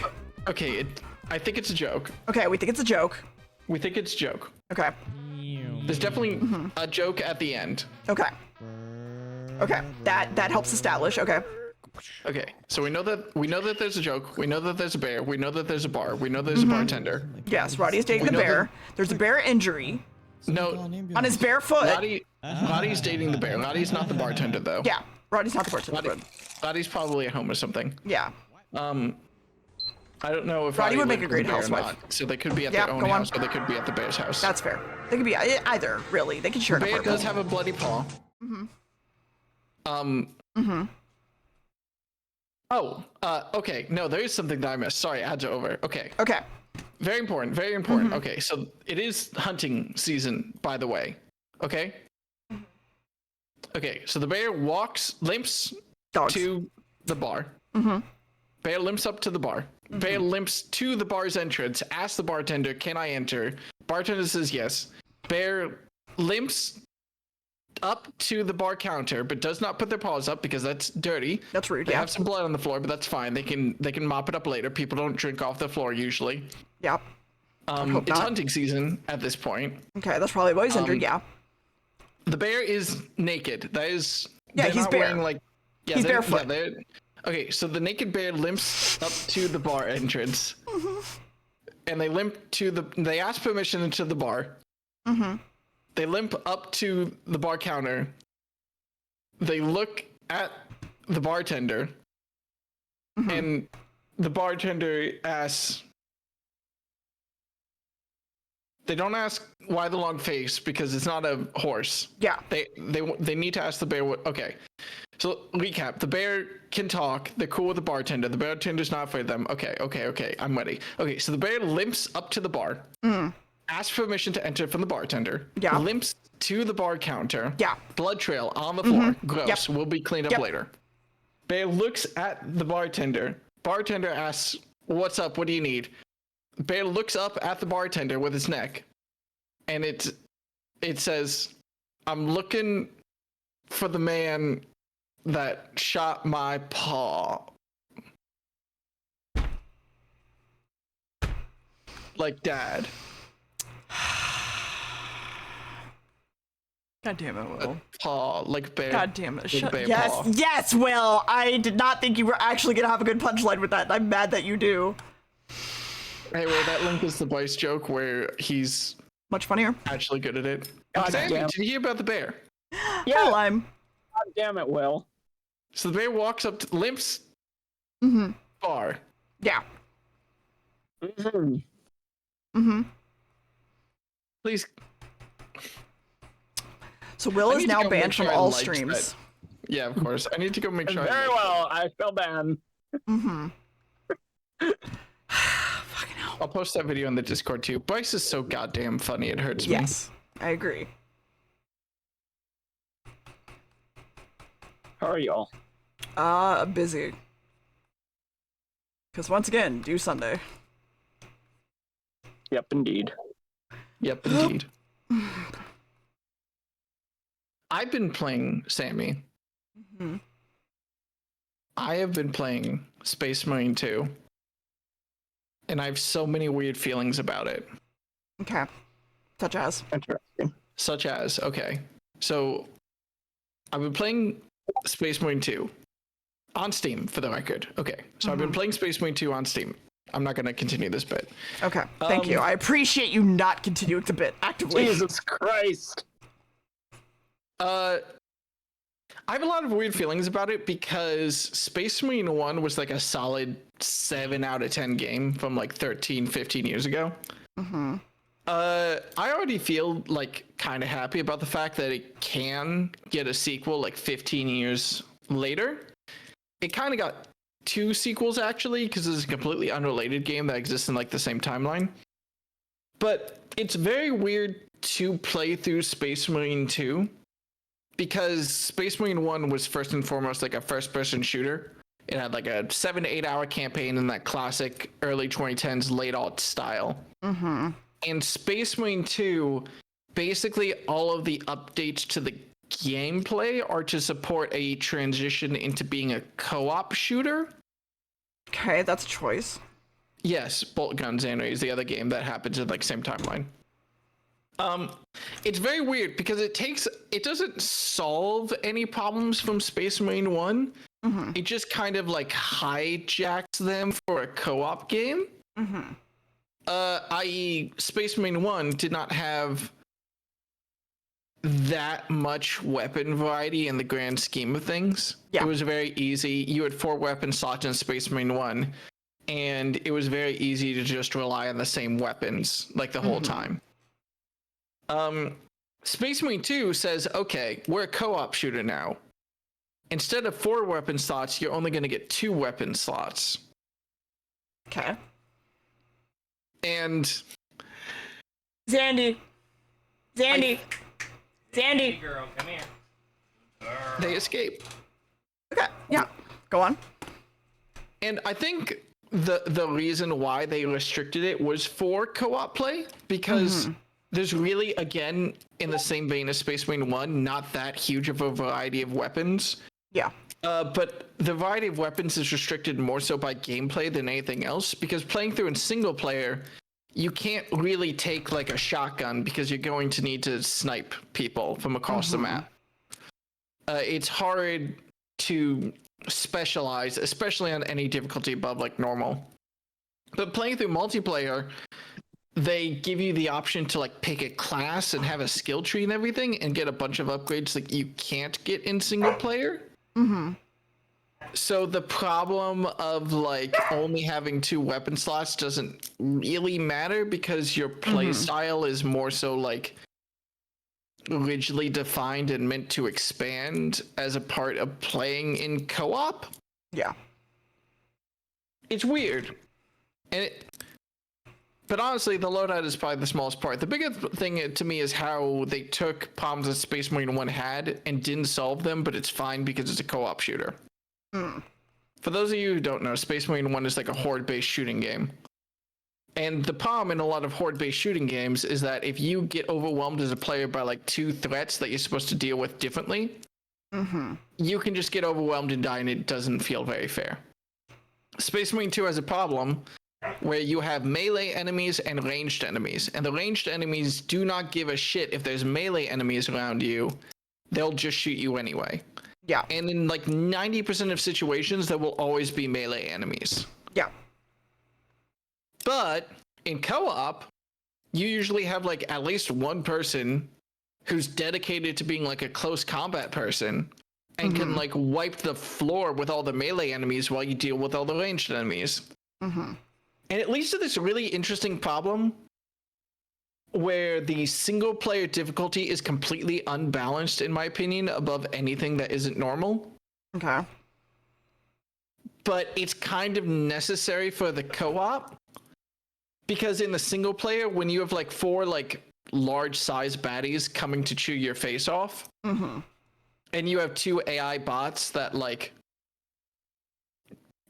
Okay, I think it's a joke. Okay, we think it's a joke. We think it's a joke. Okay. There's definitely a joke at the end. Okay. Okay. That helps establish. Okay. Okay, so we know that there's a joke. We know that there's a bear. We know that there's a bar. We know there's a bartender. Yes, Roddy is dating the know bear. There's a bear injury No, on his bare foot. Roddy's dating the bear. Roddy's not the bartender though. Yeah, Roddy's not the bartender. Roddy's probably at home or something. Yeah. I don't know if Roddy would lived make a with the great bear or housewife. not. So they could be at Yeah, their own go on. house, or they could be at the bear's house. That's fair. They could be either, really. They could share The an bear apartment. does have a bloody paw. Oh, okay. No, there is something that I missed. Sorry, ads are over. Okay. Okay. Very important. Very important. Okay, so it is hunting season, by the way. Okay. Okay, so the bear limps Dogs. to the bar. Bear limps up to the bar. Bear limps to the bar's entrance. Asks the bartender, "Can I enter?" Bartender says yes. Bear limps up to the bar counter, but does not put their paws up because that's dirty. That's rude. They Yeah. have some blood on the floor, but that's fine. They can mop it up later. People don't drink off the floor usually. Yeah. hope It's not. hunting season at this point. Okay, that's probably why he's injured. Yeah. The bear is naked. That is. Yeah, they're he's not bare. wearing, like, yeah, He's they're- barefoot. yeah, they're- okay, so the naked bear limps up to the bar entrance, and they limp to the. They ask permission into the bar. They limp up to the bar counter. They look at the bartender, and the bartender asks. They don't ask why the long face because it's not a horse. Yeah. They need to ask the bear what. Okay, so recap: the bear can talk. They're cool with the bartender. The bartender's not afraid of them. Okay. I'm ready. Okay, so the bear limps up to the bar. Asks permission to enter from the bartender. Yeah. Limps to the bar counter. Yeah. Blood trail on the floor. Gross. Yep. Will be cleaned up Yep. later. Bear looks at the bartender. Bartender asks, "What's up? What do you need?" Bear looks up at the bartender with his neck, and it says, "I'm looking for the man that shot my paw." Like dad. God damn it, Will. Paw, like bear. God damn it. like Shut. bear Yes. paw. Yes, Will. I did not think you were actually gonna have a good punchline with that. And I'm mad that you do. Hey, well, that link is the Bryce joke where he's Much funnier. actually good at it. God Sammy, damn. did you hear about the bear? Yeah. Lime. God damn it, Will. So the bear walks up to limps bar. Yeah. Mm-hmm. Please. So Will I is need to now go banned make from sure I all liked streams. that. Yeah, of course. I need to go make sure. Very well. I feel bad. Fucking hell. I'll post that video in the Discord too. Bryce is so goddamn funny. It hurts me. Yes, I agree. How are y'all? Busy. Because once again, due Sunday. Yep, indeed. Yep, indeed. I've been playing Sammy. Mm-hmm. I have been playing Space Marine 2. And I have so many weird feelings about it. Okay. Such as? Interesting. Such as, okay. So, I've been playing Space Marine 2 on Steam, for the record. Okay. So, I've been playing Space Marine 2 on Steam. I'm not going to continue this bit. Okay. Thank you. I appreciate you not continuing the bit actively. Jesus Christ. I have a lot of weird feelings about it because Space Marine 1 was like a solid 7 out of 10 game from like 13, 15 years ago. Mm-hmm. I already feel like kind of happy about the fact that it can get a sequel like 15 years later. It kind of got 2 sequels actually, because it's a completely unrelated game that exists in like the same timeline. But it's very weird to play through Space Marine 2 because Space Marine 1 was first and foremost like a first-person shooter. It had like a 7 to 8 hour campaign in that classic early 2010s late alt style. Mm-hmm. And Space Marine 2, basically all of the updates to the gameplay are to support a transition into being a co-op shooter. Okay, that's a choice. Yes, Bolt Guns Annery is the other game that happens in like same timeline. It's very weird because it doesn't solve any problems from Space Marine 1. Mm-hmm. It just kind of like hijacks them for a co-op game. Mm-hmm. I.e., Space Marine 1 did not have that much weapon variety in the grand scheme of things. Yeah. It was very easy. You had 4 weapon slots in Space Marine 1, and it was very easy to just rely on the same weapons like the whole time. Space Marine 2 says, okay, we're a co-op shooter now. Instead of 4 weapon slots, you're only going to get 2 weapon slots. Okay. And Zandy. Hey, Girl, come here. they escape. Okay. Yeah. Go on. And I think the reason why they restricted it was for co-op play, because there's really, again, in the same vein as Space Marine 1, not that huge of a variety of weapons. Yeah. But the variety of weapons is restricted more so by gameplay than anything else, because playing through in single player, you can't really take like a shotgun because you're going to need to snipe people from across the map. It's hard to specialize, especially on any difficulty above like normal. But playing through multiplayer, they give you the option to like pick a class and have a skill tree and everything and get a bunch of upgrades that you can't get in single player. Mm-hmm. So the problem of like only having 2 weapon slots doesn't really matter because your play style is more so like rigidly defined and meant to expand as a part of playing in co-op. Yeah. It's weird. But honestly, the loadout is probably the smallest part. The biggest thing to me is how they took problems that Space Marine 1 had and didn't solve them, but it's fine because it's a co-op shooter. For those of you who don't know, Space Marine 1 is like a horde-based shooting game. And the problem in a lot of horde-based shooting games is that if you get overwhelmed as a player by like 2 threats that you're supposed to deal with differently, you can just get overwhelmed and die, and it doesn't feel very fair. Space Marine 2 has a problem where you have melee enemies and ranged enemies, and the ranged enemies do not give a shit if there's melee enemies around you. They'll just shoot you anyway. Yeah. And in like 90% of situations, there will always be melee enemies. Yeah. But in co-op, you usually have like at least one person who's dedicated to being like a close combat person and can like wipe the floor with all the melee enemies while you deal with all the ranged enemies. And it leads to this really interesting problem where the single player difficulty is completely unbalanced, in my opinion, above anything that isn't normal. Okay. But it's kind of necessary for the co-op, because in the single player, when you have like 4 like large size baddies coming to chew your face off, and you have 2 AI bots that like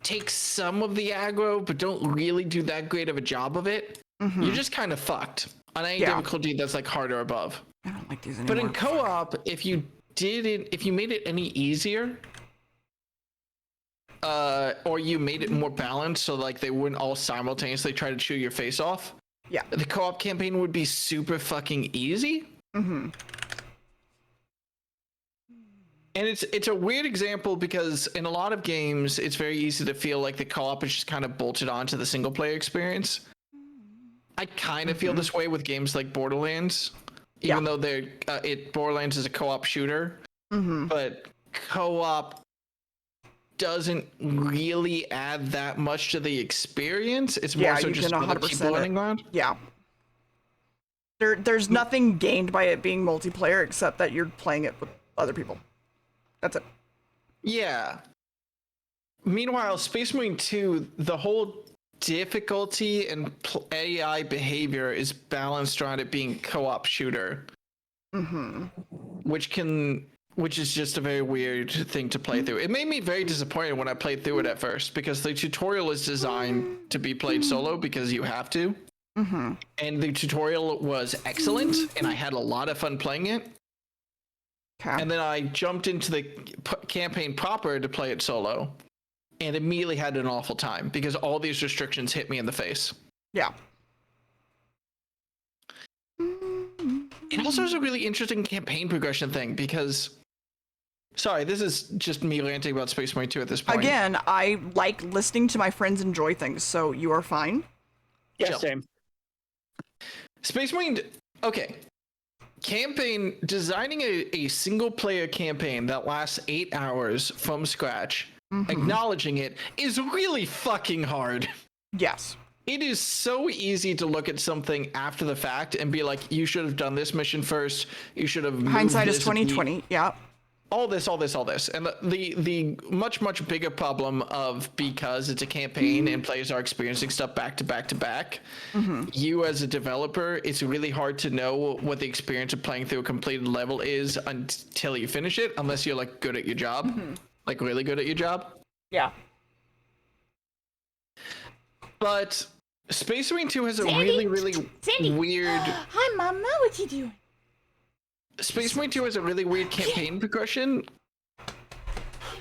take some of the aggro but don't really do that great of a job of it, you're just kind of fucked on any difficulty that's like hard or above. I don't like these anymore. But in co-op, if you if you made it any easier, or you made it more balanced so like they wouldn't all simultaneously try to chew your face off, Yeah. the co-op campaign would be super fucking easy. Mm-hmm. And it's a weird example because in a lot of games, it's very easy to feel like the co-op is just kind of bolted onto the single player experience. I kind of feel this way with games like Borderlands, even though Borderlands is a co-op shooter, but co-op doesn't really add that much to the experience. It's more so just other people running around. Yeah. There's nothing gained by it being multiplayer except that you're playing it with other people. That's it. Yeah. Meanwhile, Space Marine 2, the whole difficulty and AI behavior is balanced around it being co-op shooter. Which is just a very weird thing to play through. It made me very disappointed when I played through it at first because the tutorial is designed to be played solo because you have to. And the tutorial was excellent and I had a lot of fun playing it. And then I jumped into the campaign proper to play it solo and immediately had an awful time because all these restrictions hit me in the face. Yeah. It also is a really interesting campaign progression thing because... Sorry, this is just me ranting about Space Marine 2 at this point. Again, I like listening to my friends enjoy things, so you are fine. Yeah, same. Space Marine... Okay. Campaign... Designing a single-player campaign that lasts 8 hours from scratch, acknowledging it, is really fucking hard. Yes. It is so easy to look at something after the fact and be like, you should have done this mission first. You should have... Hindsight is 20/20. Yeah. All this. And the much bigger problem of, because it's a campaign and players are experiencing stuff back to back, you as a developer, it's really hard to know what the experience of playing through a completed level is until you finish it, unless you're like good at your job, like really good at your job. Yeah. But Space Marine 2 has a really weird... Hi, Mama. What you doing? Space Marine 2 has a really weird campaign progression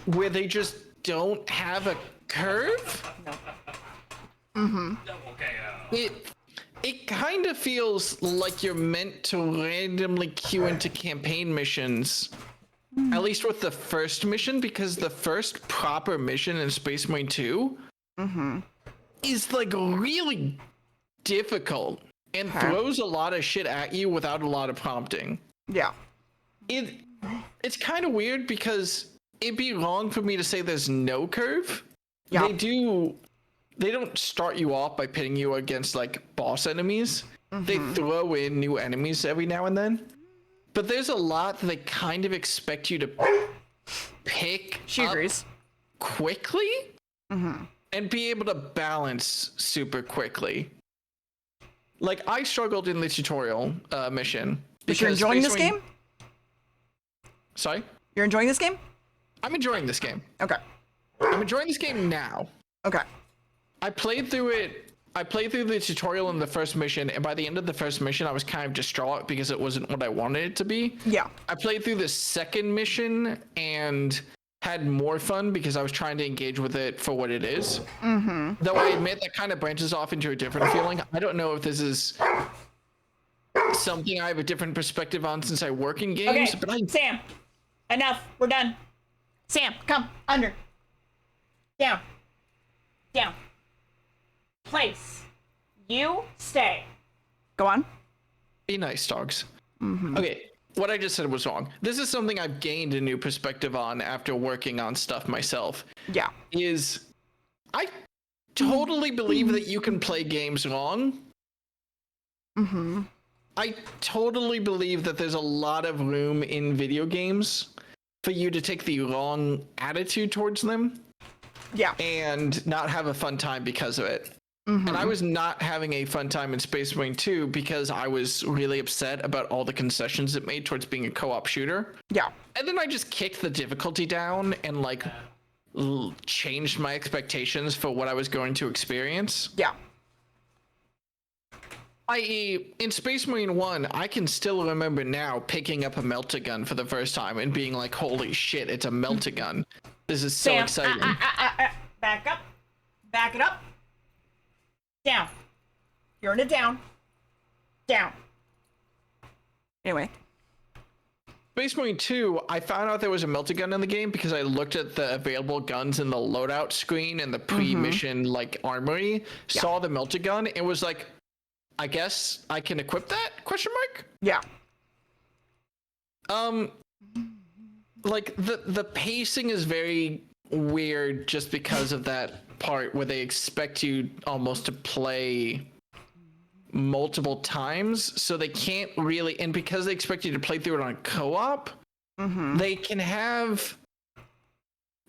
where they just don't have a curve. It kind of feels like you're meant to randomly queue into campaign missions, at least with the first mission, because the first proper mission in Space Marine 2 is like really difficult and throws a lot of shit at you without a lot of prompting. Yeah. It's kind of weird because it'd be wrong for me to say there's no curve. Yeah. They don't start you off by pitting you against like boss enemies. They throw in new enemies every now and then. But there's a lot that they kind of expect you to pick up quickly and be able to balance super quickly. Like, I struggled in the tutorial mission. But you're enjoying this game? Sorry? You're enjoying this game? I'm enjoying this game. Okay. I'm enjoying this game now. Okay. I played through the tutorial in the first mission, and by the end of the first mission, I was kind of distraught because it wasn't what I wanted it to be. Yeah. I played through the second mission and had more fun because I was trying to engage with it for what it is. Though I admit that kind of branches off into a different feeling. I don't know if this is something I have a different perspective on since I work in games. Okay, but Sam, enough. We're done. Sam, come under. Down. Down. Place. You stay. Go on. Be nice, dogs. Okay, what I just said was wrong. This is something I've gained a new perspective on after working on stuff myself. Yeah. Is I totally believe that you can play games wrong. I totally believe that there's a lot of room in video games for you to take the wrong attitude towards them. Yeah. And not have a fun time because of it. And I was not having a fun time in Space Marine 2 because I was really upset about all the concessions it made towards being a co-op shooter. Yeah. And then I just kicked the difficulty down and like changed my expectations for what I was going to experience. Yeah. I.e., in Space Marine 1, I can still remember now picking up a melta-gun for the first time and being like, holy shit, it's a melta-gun. This is so Sam, exciting. back up. Back it up. Down. You're in a down. Down. Anyway. Space Marine 2, I found out there was a melta-gun in the game because I looked at the available guns in the loadout screen and the pre-mission, like, armory, saw the melta-gun, and was like, I guess I can equip that? Question mark? Yeah. Like the pacing is very weird just because of that part where they expect you almost to play multiple times, so they can't really, and because they expect you to play through it on co-op, they can have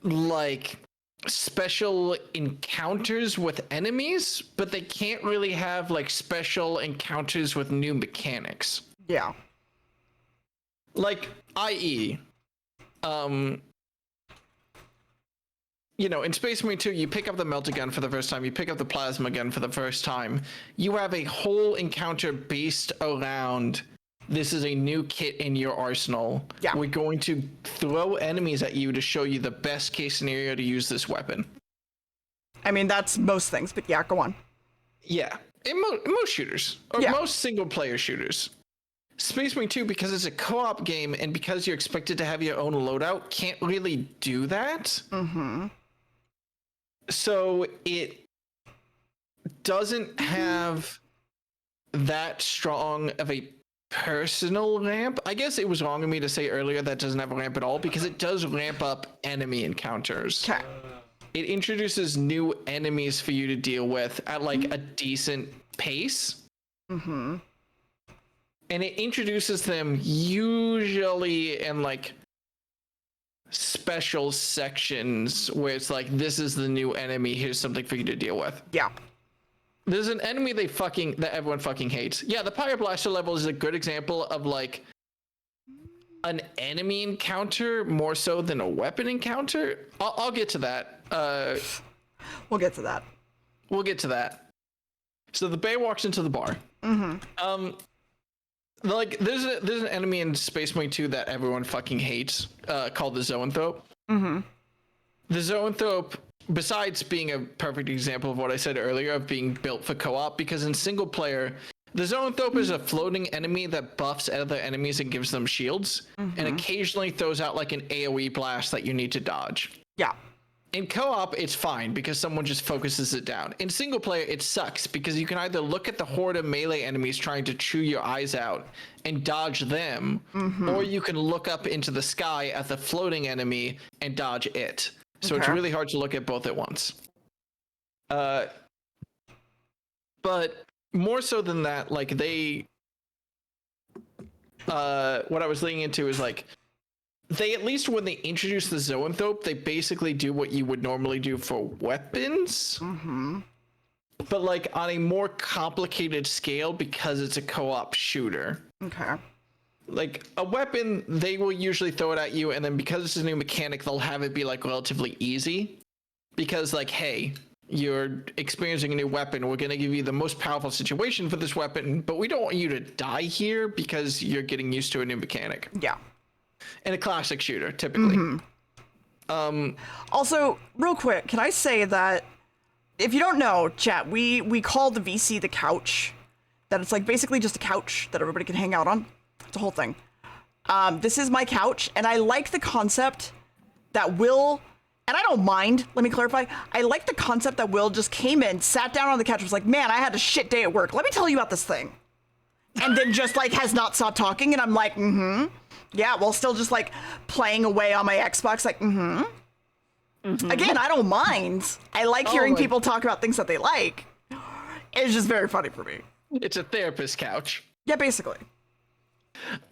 like special encounters with enemies, but they can't really have like special encounters with new mechanics. Yeah. Like, i.e., you know, in Space Marine 2, you pick up the melta gun for the first time, you pick up the plasma gun for the first time, you have a whole encounter based around this is a new kit in your arsenal. Yeah. We're going to throw enemies at you to show you the best case scenario to use this weapon. I mean, that's most things, but yeah, go on. Yeah. In most shooters, or most single player shooters. Space Marine 2, because it's a co-op game and because you're expected to have your own loadout, can't really do that. So it doesn't have that strong of a personal ramp. I guess it was wrong of me to say earlier that doesn't have a ramp at all, because it does ramp up enemy encounters. Okay. It introduces new enemies for you to deal with at like a decent pace. And it introduces them usually in like special sections where it's like, this is the new enemy, here's something for you to deal with. Yeah. There's an enemy that everyone fucking hates. Yeah, the Pyre Blaster level is a good example of like an enemy encounter more so than a weapon encounter. I'll get to that. We'll get to that. We'll get to that. So the bear walks into the bar. Like there's an enemy in Space Marine 2 that everyone fucking hates, called the Zoanthrope. The Zoanthrope, besides being a perfect example of what I said earlier of being built for co-op, because in single player, the Zoanthrope is a floating enemy that buffs other enemies and gives them shields, and occasionally throws out like an AoE blast that you need to dodge. Yeah. In co-op, it's fine because someone just focuses it down. In single player, it sucks because you can either look at the horde of melee enemies trying to chew your eyes out and dodge them, or you can look up into the sky at the floating enemy and dodge it. So it's really hard to look at both at once. But more so than that, like what I was leading into is like, they, at least when they introduce the Zoanthrope, they basically do what you would normally do for weapons. But like on a more complicated scale because it's a co-op shooter. Okay. Like a weapon, they will usually throw it at you, and then because it's a new mechanic, they'll have it be like relatively easy. Because like, hey, you're experiencing a new weapon, we're going to give you the most powerful situation for this weapon, but we don't want you to die here because you're getting used to a new mechanic. Yeah. In a classic shooter, typically. Also, real quick, can I say that if you don't know, chat, we call the VC the couch. That it's like basically just a couch that everybody can hang out on. It's a whole thing. This is my couch, and I like the concept that Will, and I don't mind, let me clarify, I like the concept that Will just came in, sat down on the couch, was like, man, I had a shit day at work. Let me tell you about this thing. And then just like has not stopped talking, and I'm like, yeah, while still just like playing away on my Xbox, like, Again, I don't mind. I like hearing people talk about things that they like. It's just very funny for me. It's a therapist couch. Yeah, basically.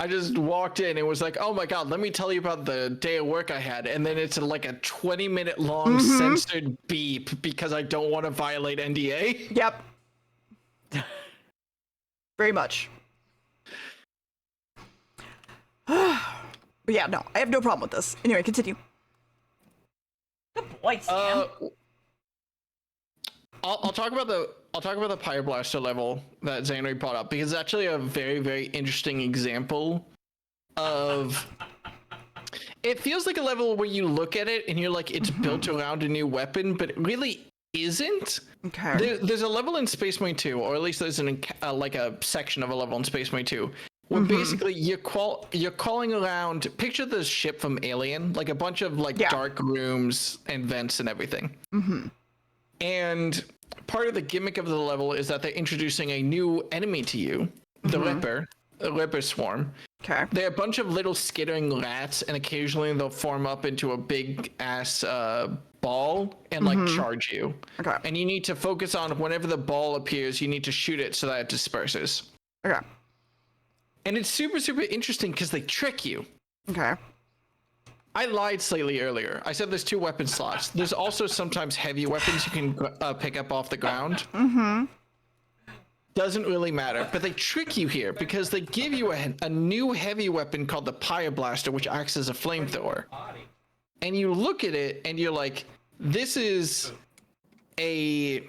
I just walked in and was like, oh my god, let me tell you about the day of work I had. And then it's like a 20-minute long censored beep because I don't want to violate NDA. Yep. Very much. But yeah, no, I have no problem with this. Anyway, continue. Good boy, Sam. I'll talk about the Pyre Blaster level that Xanry brought up, because it's actually a very, very interesting example of. It feels like a level where you look at it and you're like, it's built around a new weapon, but it really isn't. Okay. There's a level in Space Marine 2, or at least there's like a section of a level in Space Marine 2, where basically you're calling around. Picture the ship from Alien, like a bunch of like dark rooms and vents and everything. And part of the gimmick of the level is that they're introducing a new enemy to you, the Ripper Swarm. Okay. They're a bunch of little skittering rats, and occasionally they'll form up into a big ass ball and like charge you. Okay. And you need to focus on whenever the ball appears, you need to shoot it so that it disperses. Okay. And it's super, super interesting because they trick you. Okay. I lied slightly earlier. I said there's 2 weapon slots. There's also sometimes heavy weapons you can pick up off the ground. Doesn't really matter, but they trick you here because they give you a new heavy weapon called the Pyre Blaster, which acts as a flamethrower. And you look at it and you're like, this is a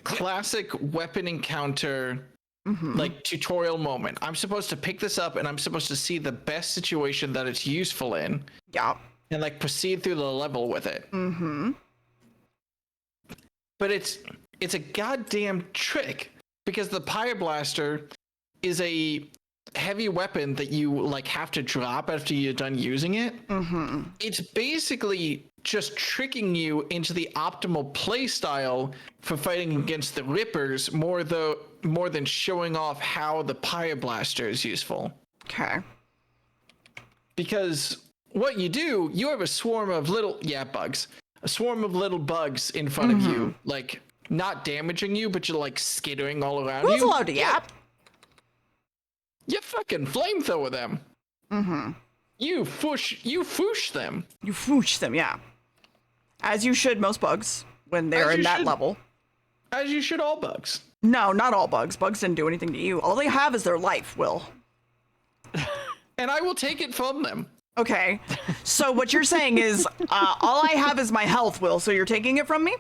classic weapon encounter, like tutorial moment. I'm supposed to pick this up and I'm supposed to see the best situation that it's useful in. Yeah. And like proceed through the level with it. But it's a goddamn trick. Because the Pyre Blaster is a heavy weapon that you like have to drop after you're done using it. It's basically just tricking you into the optimal play style for fighting against the Rippers more than showing off how the Pyre Blaster is useful. Okay. Because what you do, you have a swarm of little bugs. A swarm of little bugs in front of you, like not damaging you, but you're like skittering all around you. Who's allowed to yap? You fucking flamethrower them. You foosh them. You foosh them, yeah. As you should most bugs when they're in that level. As you should all bugs. No, not all bugs. Bugs didn't do anything to you. All they have is their life, Will. And I will take it from them. Okay. So what you're saying is, all I have is my health, Will, so you're taking it from me?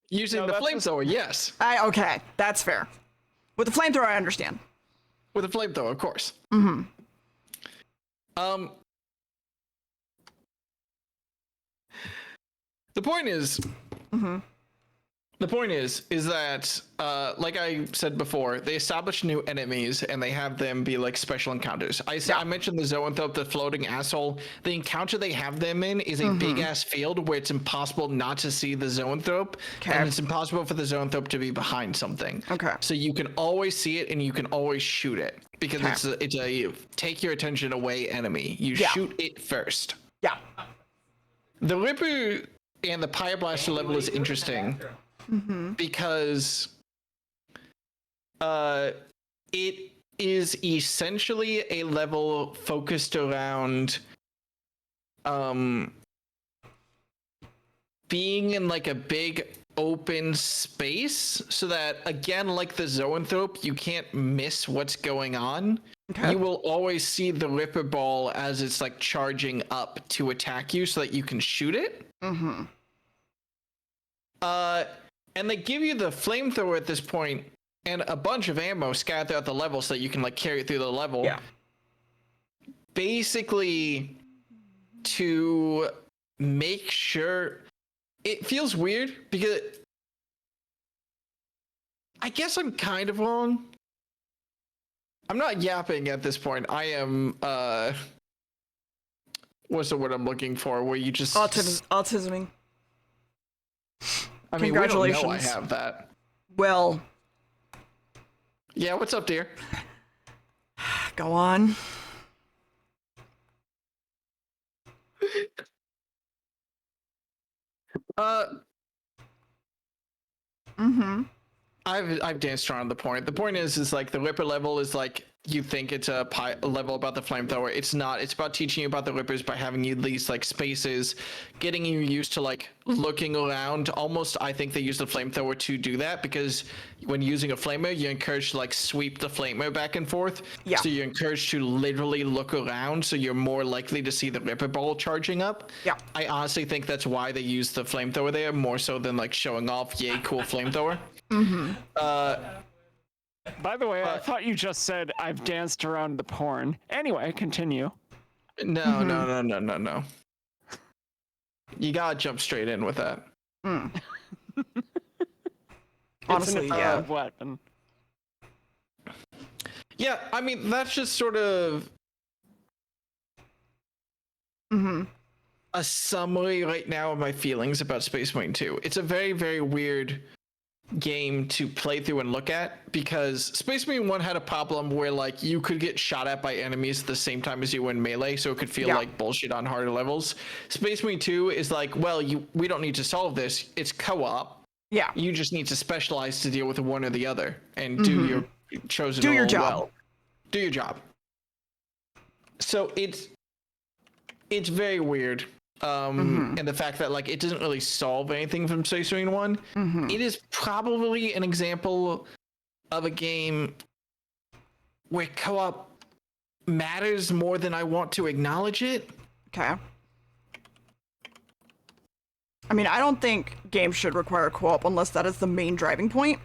Using the flamethrower, yes. Okay, that's fair. With the flamethrower, I understand. With a flamethrower, of course. The point is, that, like I said before, they establish new enemies and they have them be like special encounters. I mentioned the Zoanthrope, the floating asshole. The encounter they have them in is a big ass field where it's impossible not to see the Zoanthrope, and it's impossible for the Zoanthrope to be behind something. Okay. So you can always see it and you can always shoot it because it's a take your attention away enemy. You shoot it first. Yeah. The Ripper and the Pyre Blaster level is interesting. Because it is essentially a level focused around being in like a big open space, so that again, like the Zoanthrope, you can't miss what's going on. You will always see the Ripper ball as it's like charging up to attack you so that you can shoot it. And they give you the flamethrower at this point and a bunch of ammo scattered throughout the level so that you can like carry it through the level. Yeah. Basically to make sure. It feels weird because I guess I'm kind of wrong. I'm not yapping at this point. I am what's the word I'm looking for? Where you just autisming. I mean, congratulations. We don't know I have that. Well. Yeah, what's up, dear? Go on. I've danced around the point. The point is like the Ripper level is like you think it's a level about the flamethrower. It's not. It's about teaching you about the rippers by having you these like spaces, getting you used to like looking around. Almost, I think they use the flamethrower to do that, because when using a flamer, you're encouraged to like sweep the flamer back and forth. Yeah. So you're encouraged to literally look around, so you're more likely to see the ripper ball charging up. Yeah. I honestly think that's why they use the flamethrower there, more so than like showing off, yay, cool flamethrower. Mm-hmm. By the way, I thought you just said I've danced around the porn. Anyway, continue. No. You gotta jump straight in with that. Honestly, yeah. Weapon. Yeah, I mean, that's just sort of a summary right now of my feelings about Space Marine 2. It's a very, very weird game to play through and look at, because Space Marine 1 had a problem where like you could get shot at by enemies at the same time as you were in melee, so it could feel like bullshit on harder levels. Space Marine 2 is like, well, we don't need to solve this. It's co-op. Yeah. You just need to specialize to deal with one or the other and do your chosen Do your role job. well. Do your job. So it's very weird. And the fact that like it doesn't really solve anything from Space Marine 1. It is probably an example of a game where co-op matters more than I want to acknowledge it. Okay. I mean, I don't think games should require co-op unless that is the main driving point.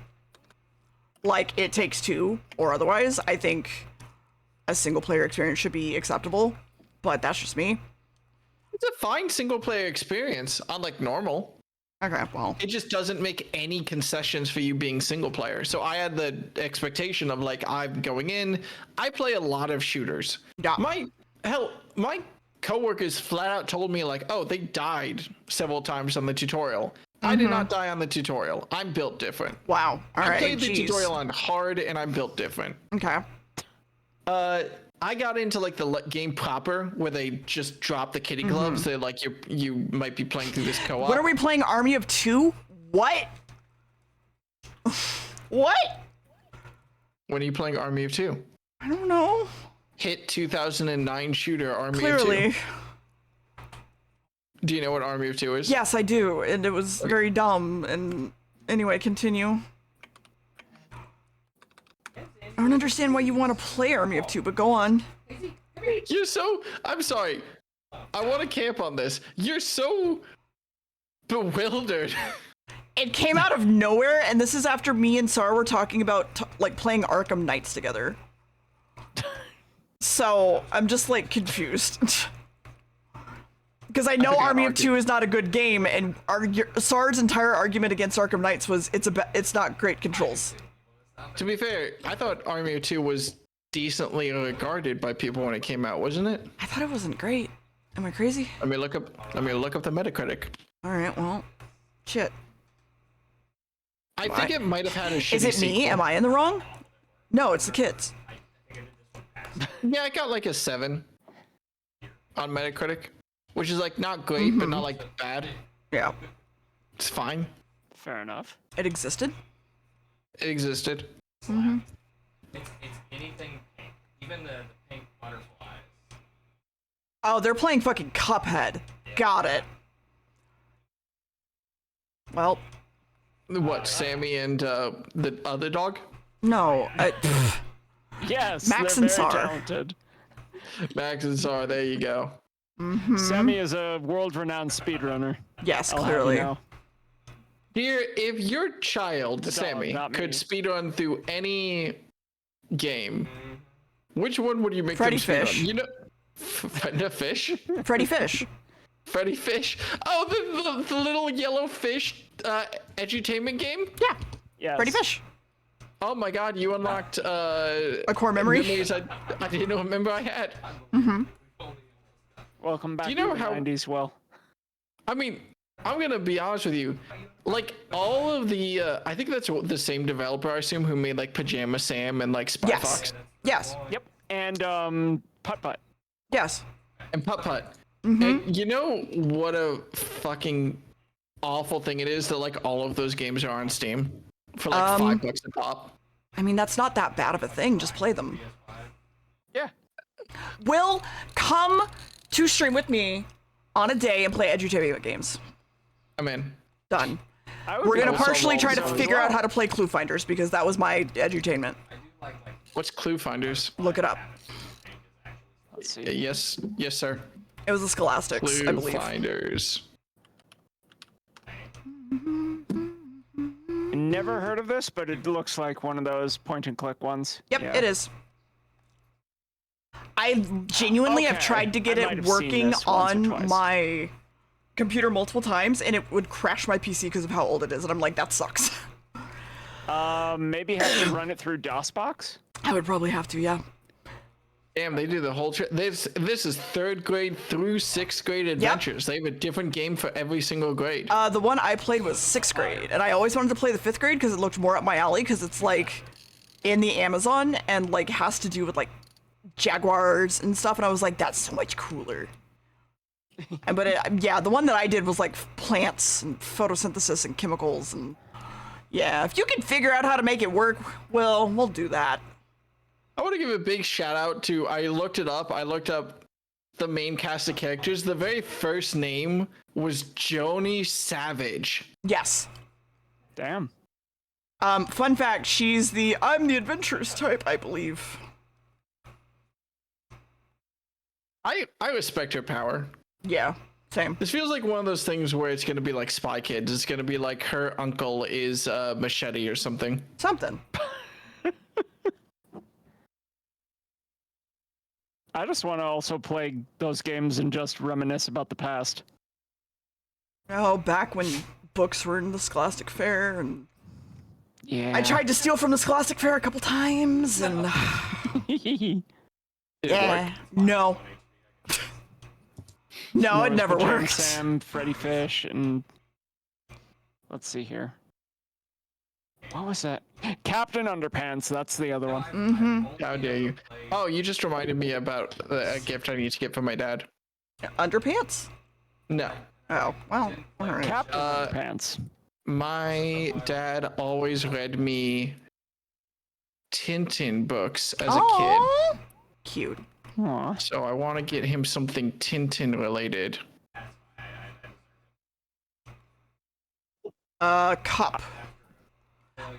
Like It Takes Two or otherwise. I think a single player experience should be acceptable, but that's just me. It's a fine single player experience on like normal. Okay, well. It just doesn't make any concessions for you being single player. So I had the expectation of like, I'm going in, I play a lot of shooters. Yeah. My coworkers flat out told me like, oh, they died several times on the tutorial. I did not die on the tutorial. I'm built different. Wow. All right. I played the tutorial on hard and I'm built different. Okay. I got into like the game proper where they just drop the kitty gloves. They're like, you might be playing through this co-op. What are we playing? Army of Two? What? What? When are you playing Army of Two? I don't know. Hit 2009 shooter Army Clearly. of Two. Do you know what Army of Two is? Yes, I do, and it was very dumb. And anyway, continue. I don't understand why you want to play Army of Two, but go on. You're so... I'm sorry. I want to camp on this. You're so bewildered. It came out of nowhere, and this is after me and Sarah were talking about like playing Arkham Knights together. So I'm just like confused. Because I know Army of Two is not a good game, and Sarah's entire argument against Arkham Knights was it's not great controls. To be fair, I thought Army of Two was decently regarded by people when it came out, wasn't it? I thought it wasn't great. Am I crazy? Let me look up the Metacritic. All right, well, shit. I think it might have had a shitty Is it me? sequel. Am I in the wrong? No, it's the kids. Yeah, I got like a 7 on Metacritic, which is like not great, but not like bad. Yeah. It's fine. Fair enough. It existed. It existed. It's anything pink. Even the pink butterflies. Oh, they're playing fucking Cuphead. Got it. Well. What, Sammy and the other dog? No. Yes, Max they're and very Sar. talented. Max and Sar, there you go. Sammy is a world-renowned speedrunner. Yes, I'll have clearly. you know. Dear, if your child, The dog, Sammy, not me. could speedrun through any game, which one would you make Freddy them speedrun? Fish. You know, the fish? Freddy Fish. Freddy Fish? Oh, the little yellow fish edutainment game? Yeah. Yes. Freddy Fish. Oh my god, you unlocked A core memory. memories I didn't remember I had. Welcome back Do you know to the how- 90s, Will. I mean, I'm gonna be honest with you. Like, all of the, I think that's the same developer, I assume, who made, like, Pajama Sam and, like, Spy Yes. Fox. Yes. Yep. And Putt Putt. Yes. And Putt Putt. And you know what a fucking awful thing it is that, like, all of those games are on Steam? For, like, $5 a pop. I mean, that's not that bad of a thing. Just play them. Yeah. Will, come to stream with me on a day and play edutainment games. I'm in. Done. I would We're be gonna also partially try to also as figure out well. how to play Clue Finders because that was my edutainment. What's Clue Finders? Look it up. Let's see. Yes, sir. It was the Scholastics, I Clue believe. Finders. Never heard of this, but it looks like one of those point and click ones. Yep, Yeah. it is. I genuinely have Okay, tried to get I might it have seen working this once or on twice. my computer multiple times, and it would crash my PC because of how old it is, and I'm like, that sucks. Maybe have to run it through DOSBox. I would probably have to, yeah. Damn, they do the whole trip. This is 3rd grade through 6th grade adventures. They have a different game for every single grade. The one I played was 6th grade, and I always wanted to play the 5th grade because it looked more up my alley, because it's like in the Amazon and like has to do with like jaguars and stuff, and I was like, that's so much cooler. Yeah, the one that I did was like plants and photosynthesis and chemicals, and yeah, if you can figure out how to make it work, well, we'll do that. I want to give a big shout out to, I looked up the main cast of characters. The very first name was Joni Savage. Yes. Damn. Fun fact, she's I'm the adventurous type, I believe. I respect her power. Yeah, same. This feels like one of those things where it's going to be like Spy Kids. It's going to be like her uncle is Machete or something. Something. I just want to also play those games and just reminisce about the past. Oh, back when books were in the Scholastic Fair, and Yeah. I tried to steal from the Scholastic Fair a couple times, and yeah, no. No, it never Pajama worked. Sam, Freddy Fish, and let's see here. What was that? Captain Underpants. That's the other one. Mm-hmm. How dare you? Oh, you just reminded me about a gift I need to get for my dad. Underpants? No. Oh, well, all right. Captain Underpants. My dad always read me Tintin books as a kid. Aw, cute. Aw. So I want to get him something Tintin related. Cup.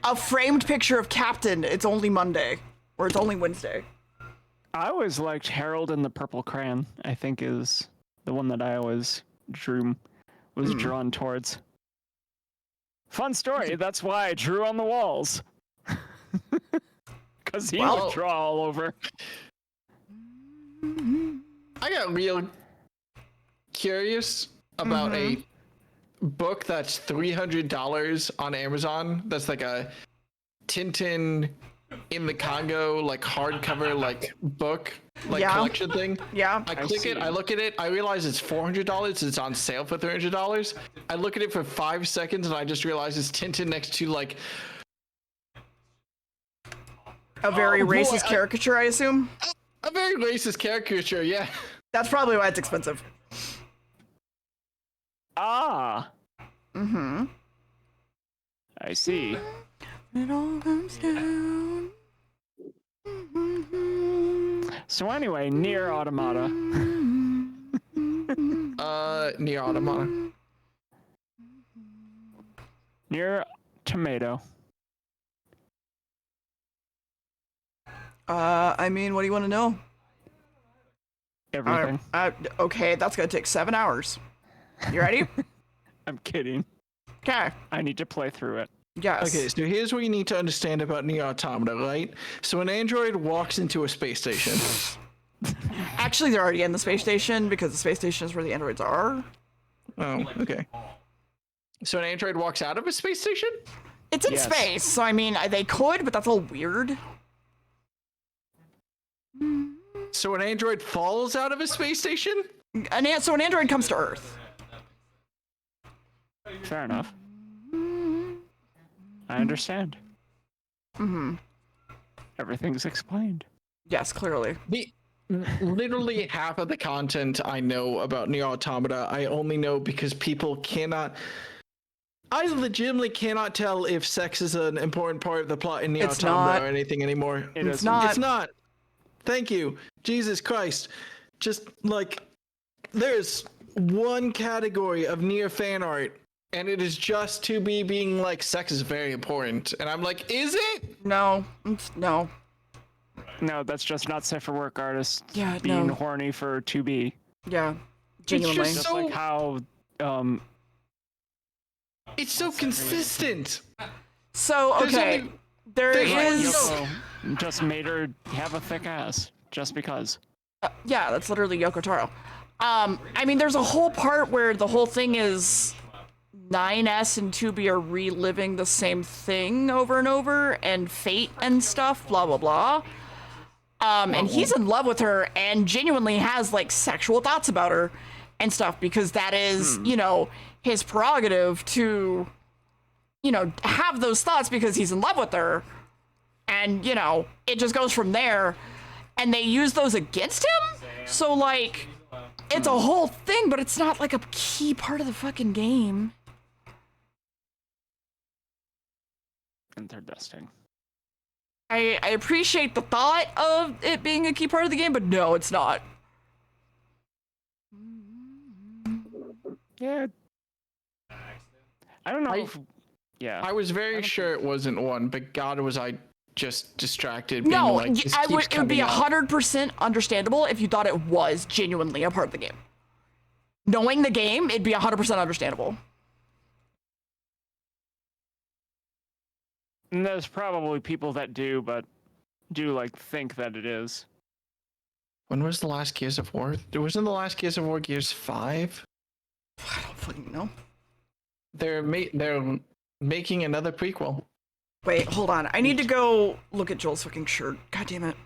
A framed picture of Captain. It's only Monday. Or it's only Wednesday. I always liked Harold and the Purple Crayon. I think is the one that I always was drawn towards. Fun story. That's why I drew on the walls. Because he would draw all over. I got real curious about a book that's $300 on Amazon. That's like a Tintin in the Congo, like hardcover, like book, like collection thing. Yeah. I click it, I look at it, I realize it's $400. It's on sale for $300. I look at it for 5 seconds and I just realize it's Tintin next to like A very racist caricature, I assume? a very racist caricature, yeah. That's probably why it's expensive. Ah. Mm-hmm. I see. It all comes down. So anyway, Nier Automata. Nier Automata. Nier Tomato. I mean, what do you want to know? Everything. Okay, that's gonna take 7 hours. You ready? I'm kidding. Okay. I need to play through it. Yes. Okay, so here's what you need to understand about Nier Automata, right? So an android walks into a space station. Actually, they're already in the space station because the space station is where the androids are. Oh, okay. So an android walks out of a space station? It's in space, so I mean, they could, but that's all weird. So an android falls out of a space station? So an android comes to Earth. Fair enough. I understand. Mm-hmm. Everything's explained. Yes, clearly. Literally half of the content I know about Nier Automata, I only know because people cannot... I legitimately cannot tell if sex is an important part of the plot in Nier It's Automata not. or anything anymore. It's not. It's not. Thank you. Jesus Christ. Just like there's one category of near fan art, and it is just to be being like sex is very important. And I'm like, is it? No. No. No, that's just not safe for work artists Yeah, being no. horny for 2B. Yeah. Genuinely. just Just so like how it's so consistent. So, okay. only- There there's is... Yoko just made her have a thick ass just because. Yeah, that's literally Yoko Taro. I mean, there's a whole part where the whole thing is 9S and 2B are reliving the same thing over and over, and fate and stuff, blah, blah, blah. And he's in love with her and genuinely has, like, sexual thoughts about her and stuff, because that is, you know, his prerogative to, you know, have those thoughts because he's in love with her. And, you know, it just goes from there. And they use those against him? So, like, it's a whole thing, but it's not, like, a key part of the fucking game. Interesting. I appreciate the thought of it being a key part of the game, but no, it's not. Yeah. I don't know if... Yeah. I was very sure it wasn't one, but God, was I just distracted. Being No, like, this it would be coming up. 100% understandable if you thought it was genuinely a part of the game. Knowing the game, it'd be 100% understandable. And there's probably people that do, but do like think that it is. When was the last Gears of War? Wasn't the last Gears of War Gears 5? I don't fucking know. They're making another prequel. Wait, hold on. I need to go look at Joel's fucking shirt. God damn it.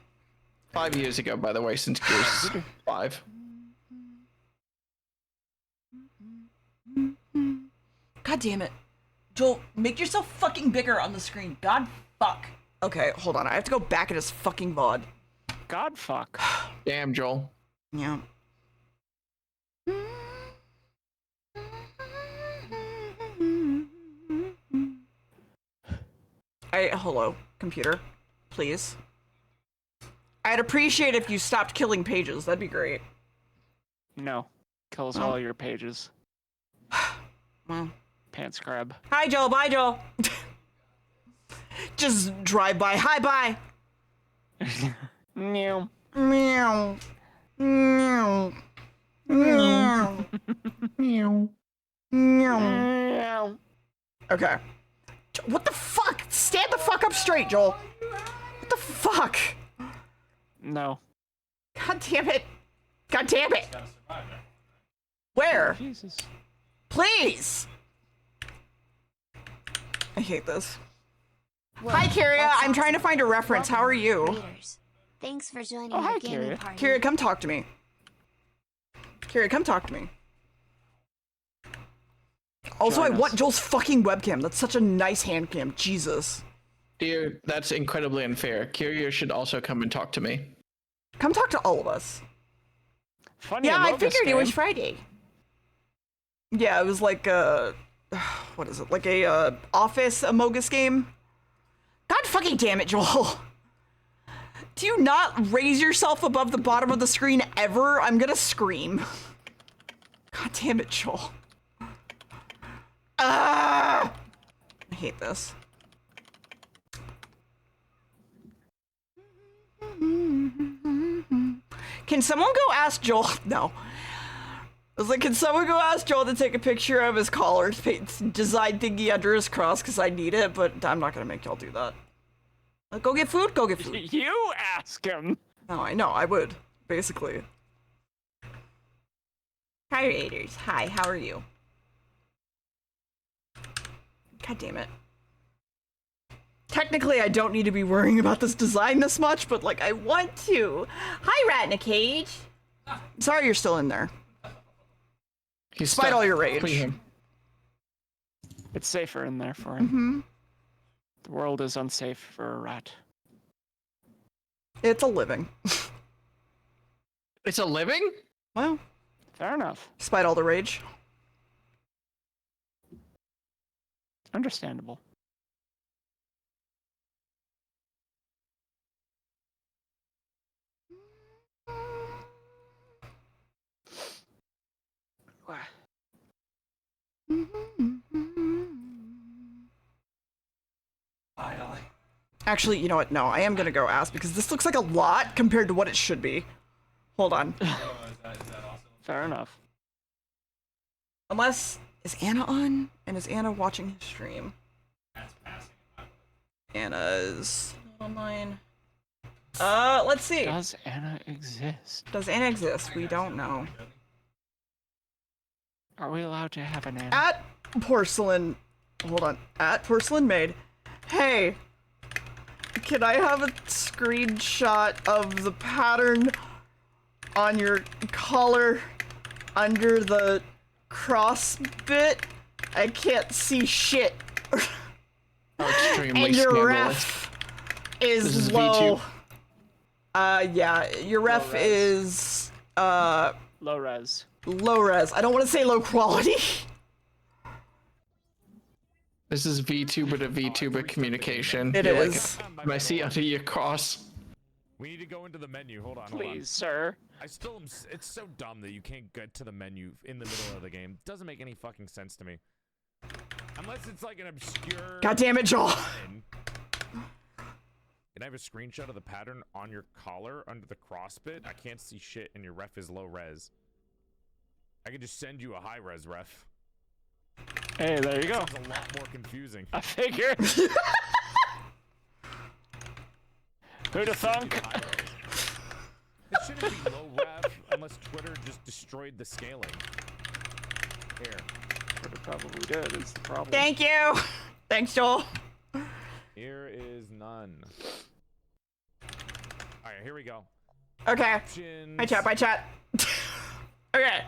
5 years ago, by the way, since Gears 5. God damn it. Joel, make yourself fucking bigger on the screen. God fuck. Okay, hold on. I have to go back at his fucking VOD. God fuck. Damn, Joel. Yeah. Hello, computer. Please. I'd appreciate if you stopped killing pages. That'd be great. No. Kills all your pages. Well. Pants crab. Hi, Joel. Bye, Joel. Just drive by. Hi, bye. Meow. Meow. Meow. Meow. Meow. Meow. Okay. What the fuck? Stand the fuck up straight, Joel. What the fuck? No. God damn it. God damn it. Where? Jesus. Please. I hate this. Hi, Kyria. I'm trying to find a reference. How are you? Readers. Thanks for joining Oh, hi, the gaming Kyria. party. Kyria, come talk to me. Kyria, come talk to me. Also, I Join want us. Joel's fucking webcam. That's such a nice hand cam. Jesus. Dear, that's incredibly unfair. Kyria should also come and talk to me. Come talk to all of us. Funny. Yeah, I Amogus figured it was game. Friday. Yeah, it was like what is it? Like a office Amogus game? God fucking damn it, Joel. Do you not raise yourself above the bottom of the screen ever? I'm gonna scream. God damn it, Joel. Ah! I hate this. Can someone go ask Joel? No. I was like, can someone go ask Joel to take a picture of his collar design thingy under his cross because I need it, but I'm not gonna make y'all do that. Go get food? Go get food. You ask him. No, I know, I would, basically. Hi, Raiders. Hi, how are you? God damn it. Technically, I don't need to be worrying about this design this much, but, like, I want to. Hi, Rat in a Cage. Sorry you're still in there. He's Despite stuck. all your rage. Free him. It's safer in there for him. Mm-hmm. The world is unsafe for a rat. It's a living. It's a living? Well, Fair enough. despite all the rage. Understandable. Actually, you know what? No, I am gonna go ask because this looks like a lot compared to what it should be. Hold on. Fair enough. Unless, is Anna on? And is Anna watching his stream? Anna's not online. Let's see. Does Anna exist? Does Anna exist? We don't know. Are we allowed to have an Anna? At porcelain, hold on. At porcelain maid. Hey, can I have a screenshot of the pattern on your collar under the cross bit? I can't see shit. Extremely And your scandalous. ref This is is low. V2. Yeah, your ref is Low res. low res. I don't want to say low quality. This is VTuber to VTuber communication. It You're is. Like, can I see under your cross? We need to go into the menu. Hold on, Please, sir. I still am. It's so dumb that you can't get to the menu in the middle of the game. Doesn't make any fucking sense to me. Unless it's like an obscure. God damn it, Joel. Can I have a screenshot of the pattern on your collar under the cross bit? I can't see shit, and your ref is low res. I could just send you a high res ref. Hey, there you go. Sounds a lot more confusing. I figured. Who'da thunk? It shouldn't be low ref unless Twitter just destroyed the scaling. Here. Twitter probably did. Is the problem. Thank you. Thanks, Joel. Here is none. Alright, here we go. Okay. Options. Bye, chat. Bye, chat. Okay.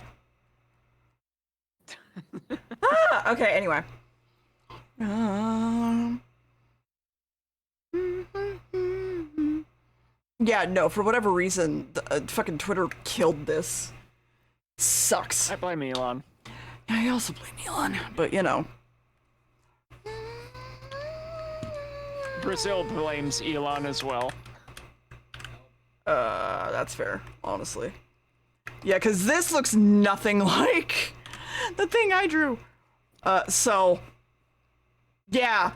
Okay, anyway. Yeah, no, for whatever reason, fucking Twitter killed this. Sucks. I blame Elon. I also blame Elon, but you know. Brazil blames Elon as well. That's fair, honestly. Yeah, because this looks nothing like the thing I drew. So, yeah.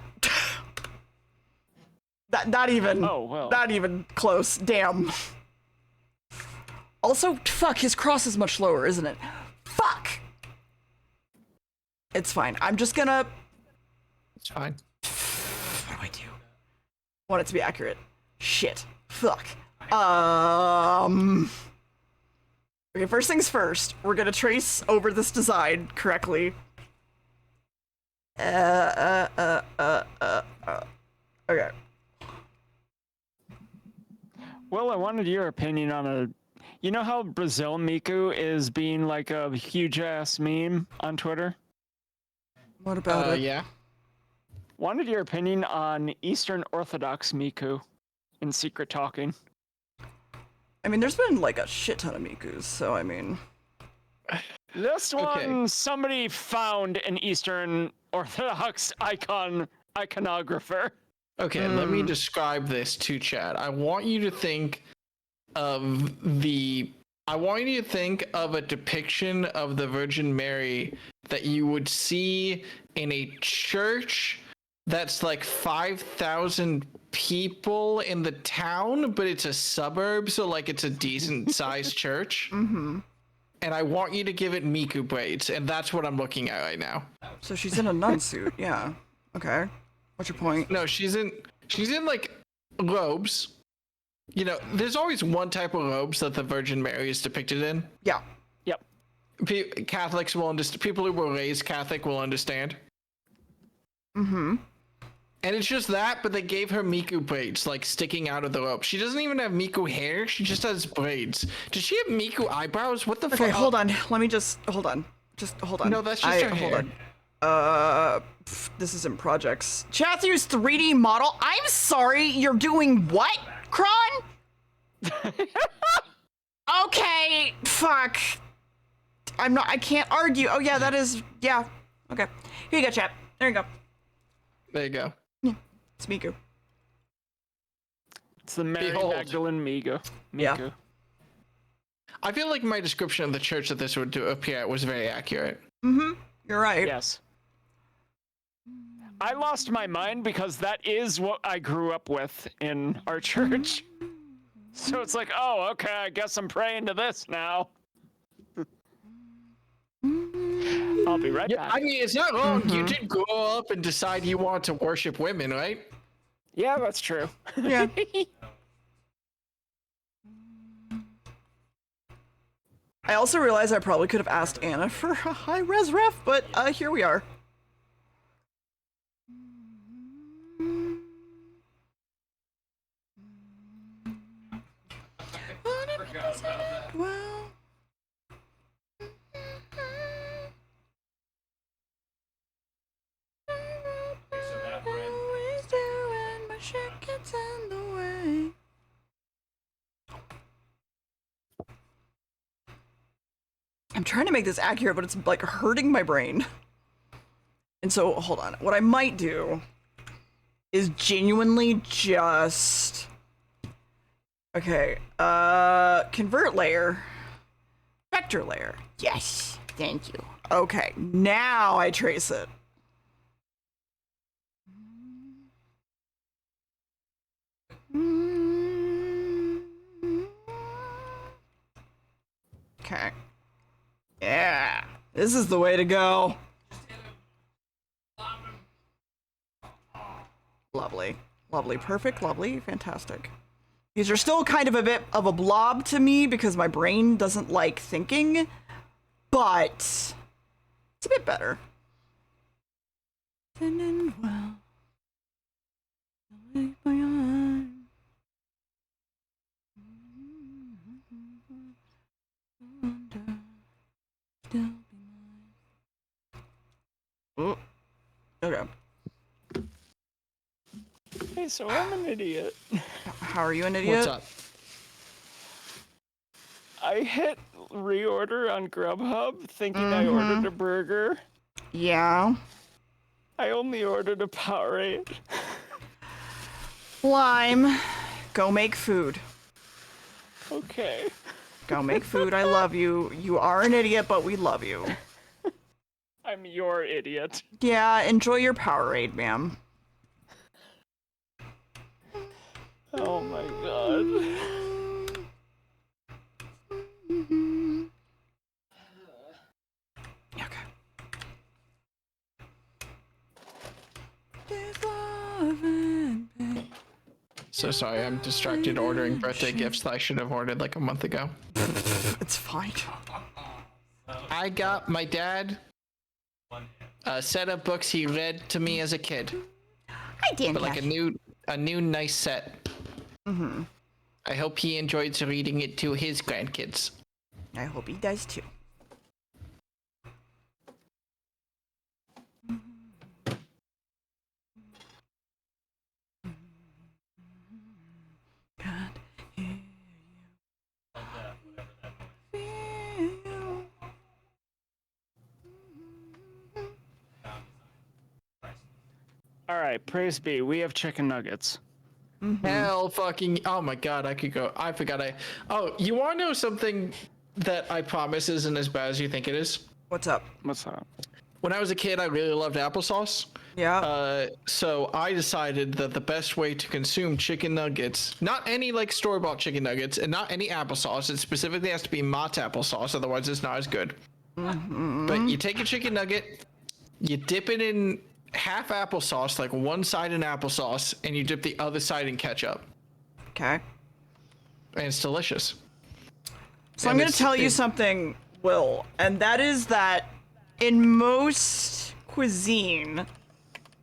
Not even. Oh, well. Not even close. Damn. Also, fuck, his cross is much lower, isn't it? Fuck! It's fine. I'm just gonna... It's fine. What do I do? Want it to be accurate. Shit. Fuck. Okay, first things first. We're gonna trace over this design correctly. Okay. Well, I wanted your opinion on a... You know how Brazil Miku is being like a huge-ass meme on Twitter? What about it? Yeah. Wanted your opinion on Eastern Orthodox Miku in Secret Talking. I mean, there's been like a shit ton of Mikus, so I mean... This one, somebody found an Eastern Orthodox iconographer. Okay, let me describe this to chat. I want you to think of a depiction of the Virgin Mary that you would see in a church that's like 5,000 people in the town, but it's a suburb, so like it's a decent sized church. Mm-hmm. And I want you to give it Miku braids, and that's what I'm looking at right now. So she's in a nun suit, yeah. Okay. What's your point? No, she's in like robes. You know, there's always one type of robes that the Virgin Mary is depicted in. Yeah. Yep. Catholics will understand. People who were raised Catholic will understand. Mm-hmm. And it's just that, but they gave her Miku braids, like sticking out of the robe. She doesn't even have Miku hair. She just has braids. Does she have Miku eyebrows? What the fuck? Okay, hold on. Let me just hold on. Just hold on. No, that's just her hold hair. on. This is in projects. Chat use 3D model. I'm sorry, you're doing what, Kron? Okay, fuck. I can't argue. Oh yeah, that is, yeah. Okay. Here you go, chat. There you go. There you go. Yeah, it's Miku. It's the Mary Behold. Magdalene Miku. Yeah. I feel like my description of the church that this would appear at was very accurate. Mm-hmm. You're right. Yes. I lost my mind because that is what I grew up with in our church. So it's like, oh, okay, I guess I'm praying to this now. I'll be right back. I mean, it's not wrong. You did grow up and decide you want to worship women, right? Yeah, that's true. Yeah. I also realized I probably could have asked Anna for a high-res ref, but here we are. Well. Always doing my shit gets in the way. I'm trying to make this accurate, but it's like hurting my brain. And so, hold on. What I might do is genuinely just... Okay, convert layer. Vector layer. Yes, thank you. Okay, now I trace it. Okay. Yeah, this is the way to go. Lovely, lovely, perfect, lovely, fantastic. These are still kind of a bit of a blob to me because my brain doesn't like thinking, but it's a bit better. Well. Oh, okay. Hey, so I'm an idiot. How are you an idiot? What's up? I hit reorder on Grubhub thinking I ordered a burger. Yeah. I only ordered a Powerade. Lime, go make food. Okay. Go make food. I love you. You are an idiot, but we love you. I'm your idiot. Yeah, enjoy your Powerade, ma'am. Oh my god. Okay. So sorry, I'm distracted ordering birthday gifts that I should have ordered like a month ago. It's fine. I got my dad a set of books he read to me as a kid. Hi, Dan. But like a new nice set. Mm-hmm. I hope he enjoys reading it to his grandkids. I hope he does too. Alright, praise be, we have chicken nuggets. Hell fucking, oh my god, I could go, oh, you wanna know something that I promise isn't as bad as you think it is? What's up? What's up? When I was a kid, I really loved applesauce. Yeah. So I decided that the best way to consume chicken nuggets, not any like store-bought chicken nuggets, and not any applesauce, it specifically has to be Mott's applesauce, otherwise it's not as good. But you take a chicken nugget, you dip it in half applesauce, like one side in applesauce, and you dip the other side in ketchup. Okay. And it's delicious. So I'm going to tell you something, Will, and that is that in most cuisine,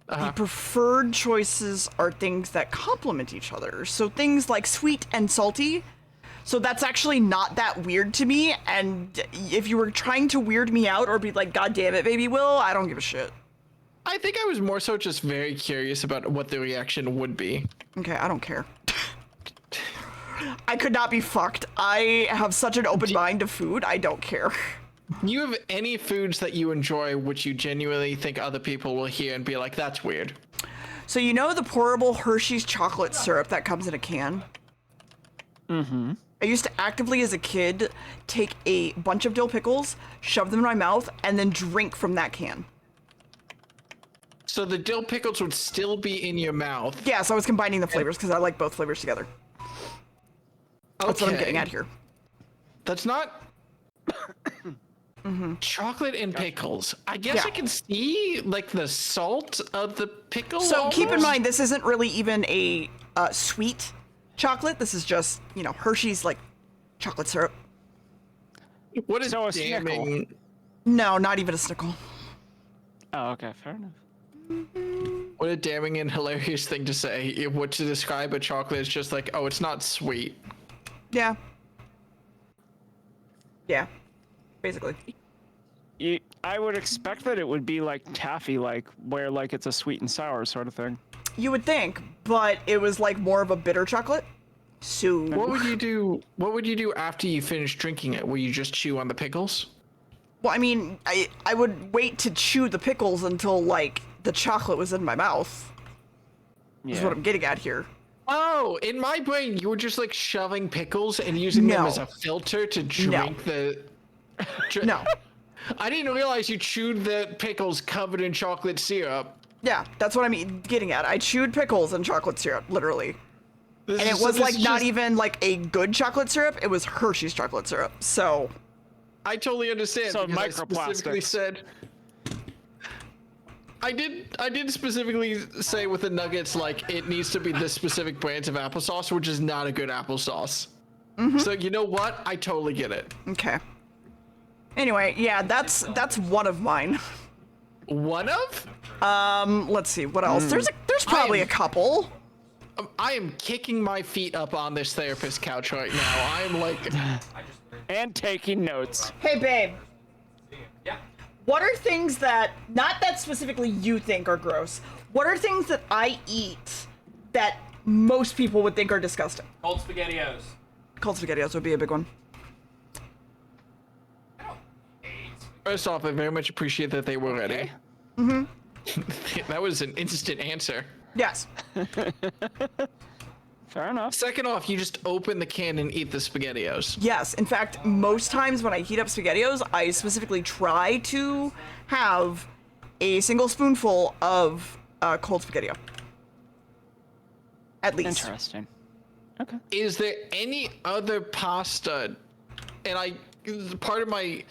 the preferred choices are things that complement each other. So things like sweet and salty. So that's actually not that weird to me. And if you were trying to weird me out or be like, God damn it, baby Will, I don't give a shit. I think I was more so just very curious about what the reaction would be. Okay, I don't care. I could not be fucked. I have such an open mind to food, I don't care. Do you have any foods that you enjoy which you genuinely think other people will hear and be like, that's weird? So you know the pourable Hershey's chocolate syrup that comes in a can? Mm-hmm. I used to actively, as a kid, take a bunch of dill pickles, shove them in my mouth, and then drink from that can. So the dill pickles would still be in your mouth. Yeah, so I was combining the flavors because I like both flavors together. That's what I'm getting at here. That's not chocolate and pickles. I guess I can see like the salt of the pickle. So keep in almost. mind, this isn't really even a sweet chocolate. This is just, you know, Hershey's like chocolate syrup. What is So a damning? snickle. No, not even a snickle. Oh, okay, fair enough. What a damning and hilarious thing to say. What to describe a chocolate is just like, oh, it's not sweet. Yeah. Yeah. Basically. I would expect that it would be like taffy, like where like it's a sweet and sour sort of thing. You would think, but it was like more of a bitter chocolate. So What would you do? What would you do after you finish drinking it? Will you just chew on the pickles? Well, I mean, I would wait to chew the pickles until like the chocolate was in my mouth. Is what I'm getting at here. Oh, in my brain, you were just like shoving pickles and using them as a filter to drink the. No. I didn't realize you chewed the pickles covered in chocolate syrup. Yeah, that's what I'm getting at. I chewed pickles and chocolate syrup, literally. This And it is- was this like is not just- even like a good chocolate syrup. It was Hershey's chocolate syrup. So. I totally understand. So because I specifically microplastics. said. I did specifically say with the nuggets like it needs to be this specific brand of applesauce, which is not a good applesauce. So you know what? I totally get it. Okay. Anyway, yeah, that's one of mine. One of? Let's see what else. There's probably a couple. I am kicking my feet up on this therapist couch right now. I'm like, and taking notes. Hey, babe. Yeah. What are things that, not that specifically you think are gross, what are things that I eat that most people would think are disgusting? Cold SpaghettiOs. Cold SpaghettiOs would be a big one. first off, I very much appreciate that they were ready. That was an instant answer. Yes. Fair enough. Second off, you just open the can and eat the SpaghettiOs. Yes. In fact, most times when I heat up SpaghettiOs, I specifically try to have a single spoonful of cold SpaghettiO. At least. Interesting. Okay. Is there any other pasta? And part of my,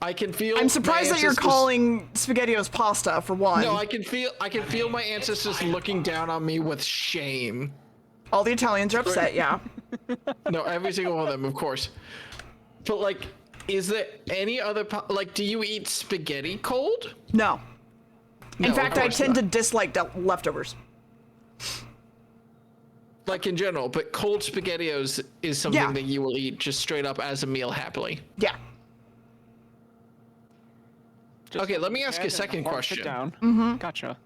I can feel. I'm surprised that you're calling SpaghettiOs pasta for one. No, I can feel my ancestors looking down on me with shame. All the Italians are upset, yeah. No, every single one of them, of course. But like, is there any other do you eat spaghetti cold? No. In No, fact, of I course tend not. to dislike leftovers. Like in general, but cold SpaghettiOs is something Yeah. that you will eat just straight up as a meal happily. Yeah. Okay, let me ask you a second question. Down. Mm-hmm. Gotcha.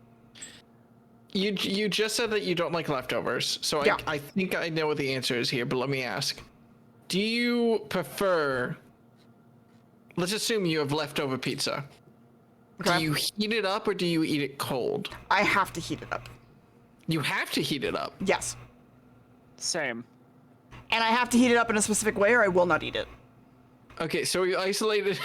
You just said that you don't like leftovers, so Yeah. I think I know what the answer is here, but let me ask. Do you prefer, let's assume you have leftover pizza. Okay. Do you heat it up or do you eat it cold? I have to heat it up. You have to heat it up. Yes. Same. And I have to heat it up in a specific way or I will not eat it. Okay, so you isolated.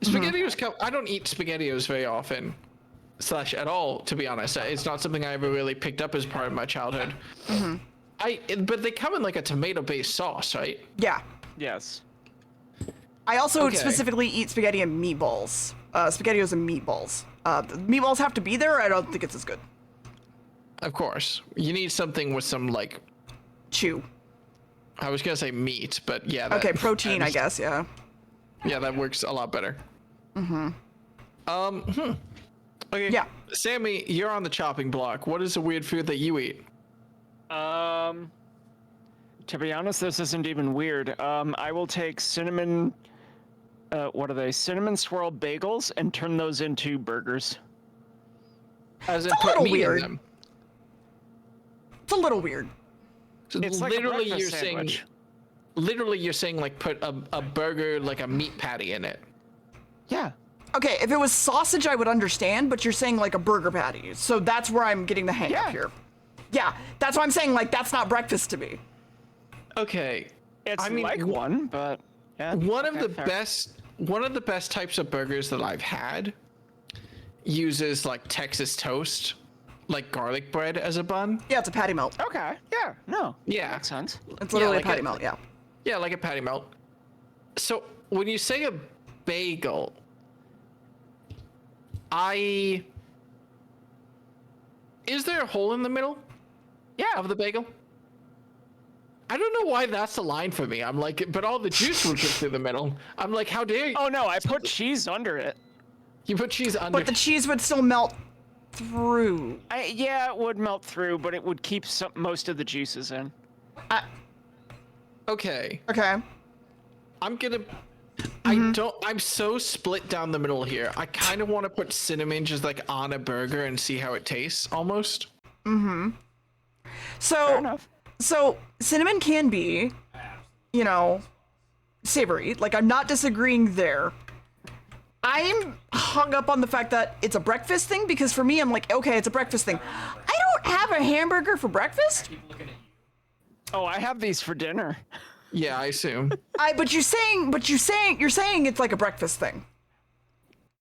SpaghettiOs come. I don't eat SpaghettiOs very often, / at all, to be honest. It's not something I ever really picked up as part of my childhood. But they come in like a tomato-based sauce, right? Yeah. Yes. I also Okay. specifically eat spaghetti and meatballs. SpaghettiOs and meatballs. The meatballs have to be there or I don't think it's as good. Of course, you need something with some like. Chew. I was gonna say meat, but yeah. That, Okay, protein, that I is- guess, yeah. Yeah, that works a lot better. Okay. Yeah. Sammy, you're on the chopping block. What is a weird food that you eat? To be honest, this isn't even weird. I will take cinnamon. What are they? Cinnamon swirl bagels and turn those into burgers. As in It's a put little meat weird. in them. It's a little weird. So It's like a literally, breakfast you're sandwich. saying. Literally, you're saying like put a burger like a meat patty in it. Yeah. Okay, if it was sausage, I would understand, but you're saying like a burger patty. So that's where I'm getting the hang up here. Yeah, that's why I'm saying like that's not breakfast to me. Okay. It's I mean, like one, but yeah. One of okay, the fair. best types of burgers that I've had uses like Texas toast, like garlic bread as a bun. Yeah, it's a patty melt. Okay. Yeah. No. Yeah. Makes sense. It's literally like a patty melt, yeah. Yeah, like a patty melt. So when you say a bagel, is there a hole in the middle? Yeah. Of the bagel? I don't know why that's the line for me. I'm like, but all the juice will get through the middle. I'm like, how dare you? Oh no, I put cheese under it. You put cheese under. But the cheese would still melt through. Yeah, it would melt through, but it would keep most of the juices in. Okay. Okay. I'm gonna. Mm-hmm. I'm so split down the middle here. I kind of want to put cinnamon just like on a burger and see how it tastes, almost. Mm-hmm. Fair enough. So cinnamon can be, you know, savory. Like, I'm not disagreeing there. I'm hung up on the fact that it's a breakfast thing, because for me, I'm like, okay, it's a breakfast thing. I don't have a hamburger for breakfast. Oh, I have these for dinner. Yeah, I assume. But you're saying it's like a breakfast thing.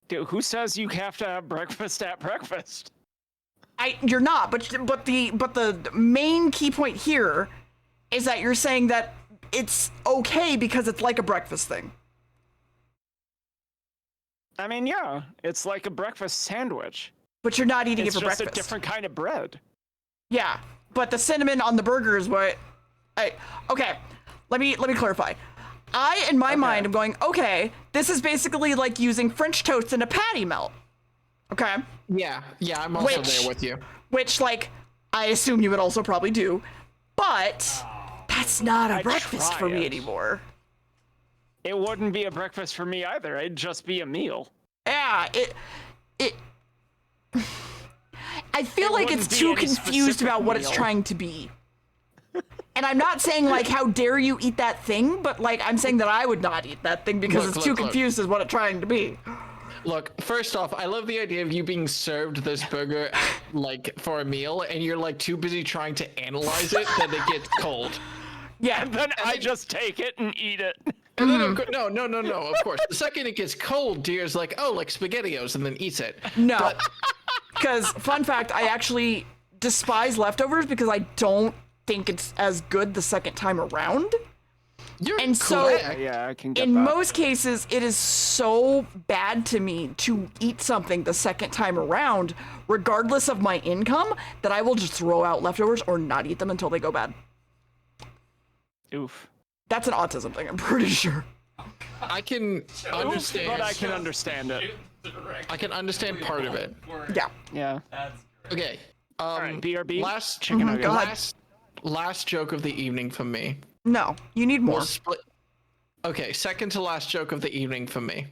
Dude, who says you have to have breakfast at breakfast? You're not, but the main key point here is that you're saying that it's okay because it's like a breakfast thing. I mean, yeah, it's like a breakfast sandwich. But you're not eating it for breakfast. breakfast. It's just a different kind of bread. Yeah, but the cinnamon on the burger is what. Okay, let me clarify. In my mind, am going, okay, this is basically like using French toast in a patty melt. Okay. Yeah, I'm also there with you. Which, like, I assume you would also probably do, but that's not a breakfast for me anymore. It wouldn't be a breakfast for me either. It'd just be a meal. Yeah, I feel like it's too confused about what it's trying to be. And I'm not saying, like, how dare you eat that thing, but, like, I'm saying that I would not eat that thing because it's too confused as what it's trying to be. Look, first off, I love the idea of you being served this burger, like, for a meal, and you're, like, too busy trying to analyze it that it gets cold. Yeah. And then I just take it and eat it. And then, no, of course. The second it gets cold, Deer's like, oh, like SpaghettiOs, and then eats it. No. Because, fun fact, I actually despise leftovers because I don't think it's as good the second time around. And so, yeah, I can get in that. most cases, it is so bad to me to eat something the second time around, regardless of my income, that I will just throw out leftovers or not eat them until they go bad. Oof. That's an autism thing, I'm pretty sure. I can understand. But I can understand it. I can understand part of it. Yeah. Yeah. Okay. All right, BRB. Last chicken nugget. Last joke of the evening from me. No, you need more. We'll split. Okay, second to last joke of the evening from me.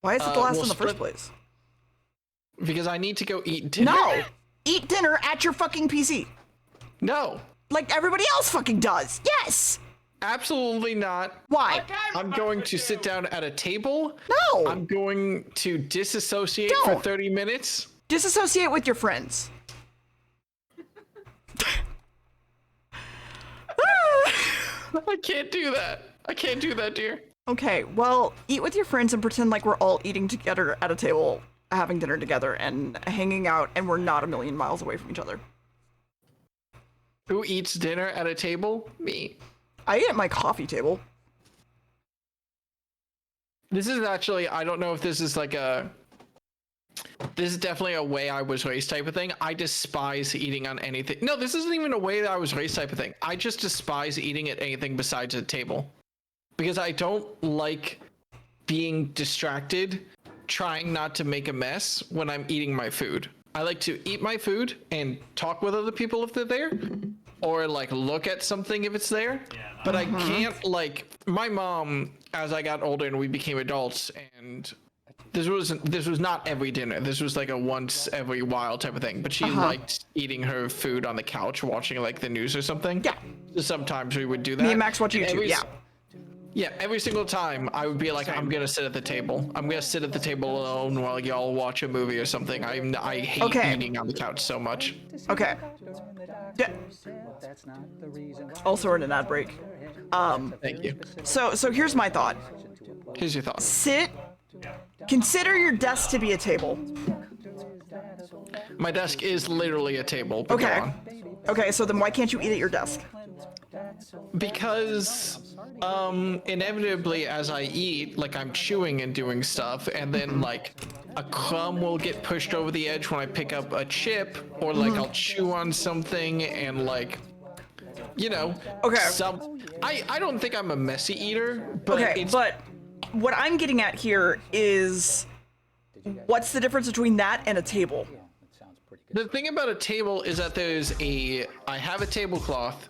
Why is it the last we'll in the first split- place? Because I need to go eat dinner. No! Eat dinner at your fucking PC. No. Like everybody else fucking does. Yes! Absolutely not. Why? I'm going to sit down at a table. No! I'm going to disassociate for 30 minutes. Disassociate with your friends. I can't do that. I can't do that, dear. Okay, well, eat with your friends and pretend like we're all eating together at a table, having dinner together, and hanging out, and we're not a million miles away from each other. Who eats dinner at a table? Me. I eat at my coffee table. This is actually, I don't know if this is like a... This is definitely a way I was raised type of thing. I despise eating on anything. No, this isn't even a way that I was raised type of thing. I just despise eating at anything besides a table. Because I don't like being distracted, trying not to make a mess when I'm eating my food. I like to eat my food and talk with other people if they're there, or like look at something if it's there. But I can't, like, my mom, as I got older and we became adults, and this was not every dinner. This was like a once every while type of thing. But she liked eating her food on the couch, watching like the news or something. Yeah. Sometimes we would do that. Me and Max watch YouTube, yeah. Yeah, every single time I would be like, I'm gonna sit at the table. I'm gonna sit at the table alone while y'all watch a movie or something. I hate eating on the couch so much. Okay. Also in an ad break. Thank you. So here's my thought. Here's your thought. Consider your desk to be a table. My desk is literally a table. But Okay. Go on. Okay, so then why can't you eat at your desk? Because inevitably as I eat, like I'm chewing and doing stuff, and then like a crumb will get pushed over the edge when I pick up a chip, or like I'll chew on something and like, you know. Okay. I don't think I'm a messy eater, but Okay, but what I'm getting at here is what's the difference between that and a table? The thing about a table is that I have a tablecloth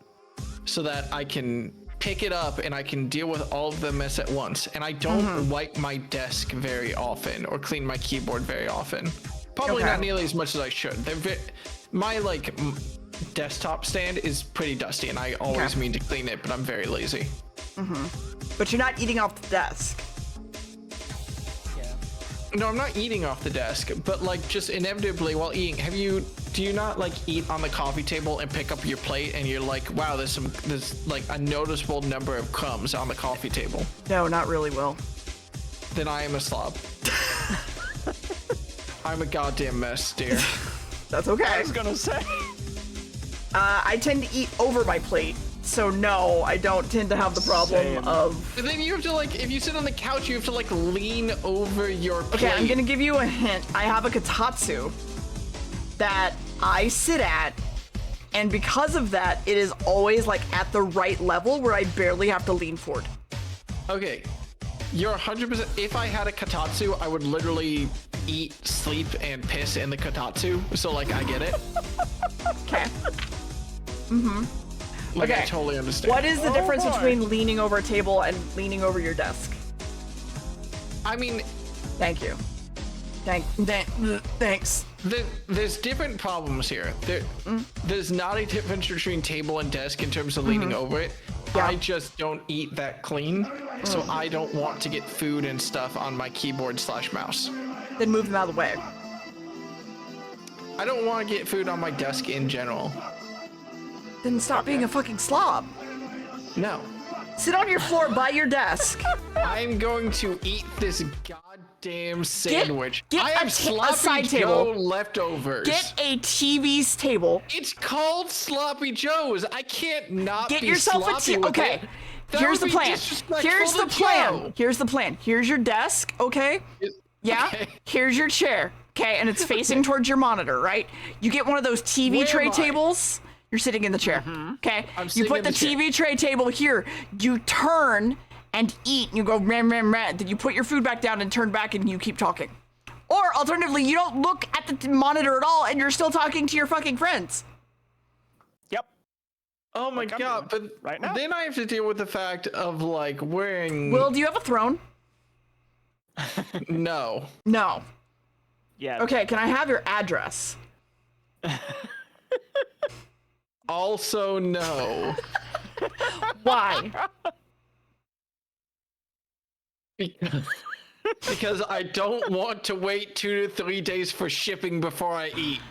so that I can pick it up and I can deal with all of the mess at once. And I don't wipe my desk very often or clean my keyboard very often. Probably not nearly as much as I should. My like desktop stand is pretty dusty and I always mean to clean it, but I'm very lazy. But you're not eating off the desk. No, I'm not eating off the desk, but like just inevitably while eating, do you not like eat on the coffee table and pick up your plate and you're like, wow, there's like a noticeable number of crumbs on the coffee table? No, not really, Will. Then I am a slob. I'm a goddamn mess, dear. That's okay. I was gonna say. I tend to eat over my plate. So no, I don't tend to have the problem of... But then you have to like, if you sit on the couch, you have to like lean over your plate. Okay, I'm gonna give you a hint. I have a kotatsu that I sit at, and because of that, it is always like at the right level where I barely have to lean forward. Okay, you're 100%. If I had a kotatsu, I would literally eat, sleep, and piss in the kotatsu. So like, I get it. Okay. Like, Okay. I totally understand. What is the difference between leaning over a table and leaning over your desk? I mean, thank you. Thanks. There's different problems here. There's not a difference between table and desk in terms of leaning over it. Yeah. I just don't eat that clean, so I don't want to get food and stuff on my keyboard/mouse. Then move them out of the way. I don't want to get food on my desk in general. Then stop being a fucking slob. No. Sit on your floor by your desk. I'm going to eat this goddamn sandwich. Get I a have sloppy side Joe table. leftovers. Get a TV's table. It's called Sloppy Joe's. I can't not Get be yourself sloppy a with okay. it. That Here's the would be plan. disrespectful Here's to the plan. Joe. Here's the plan. Here's your desk, okay? Yeah. Okay. Here's your chair, okay? And it's facing towards your monitor, right? You get one of those TV Where tray am I? tables. You're sitting in the chair, okay? I'm You sitting put in the the chair. TV tray table here. You turn and eat. And you go ram ram ram. Then you put your food back down and turn back and you keep talking. Or alternatively, you don't look at the monitor at all and you're still talking to your fucking friends. Yep. Oh my I'm god, but doing right now. then I have to deal with the fact of like wearing Will, do you have a throne? No. No. Yeah. Okay, can I have your address? Also no. Why? Because I don't want to wait 2 to 3 days for shipping before I eat.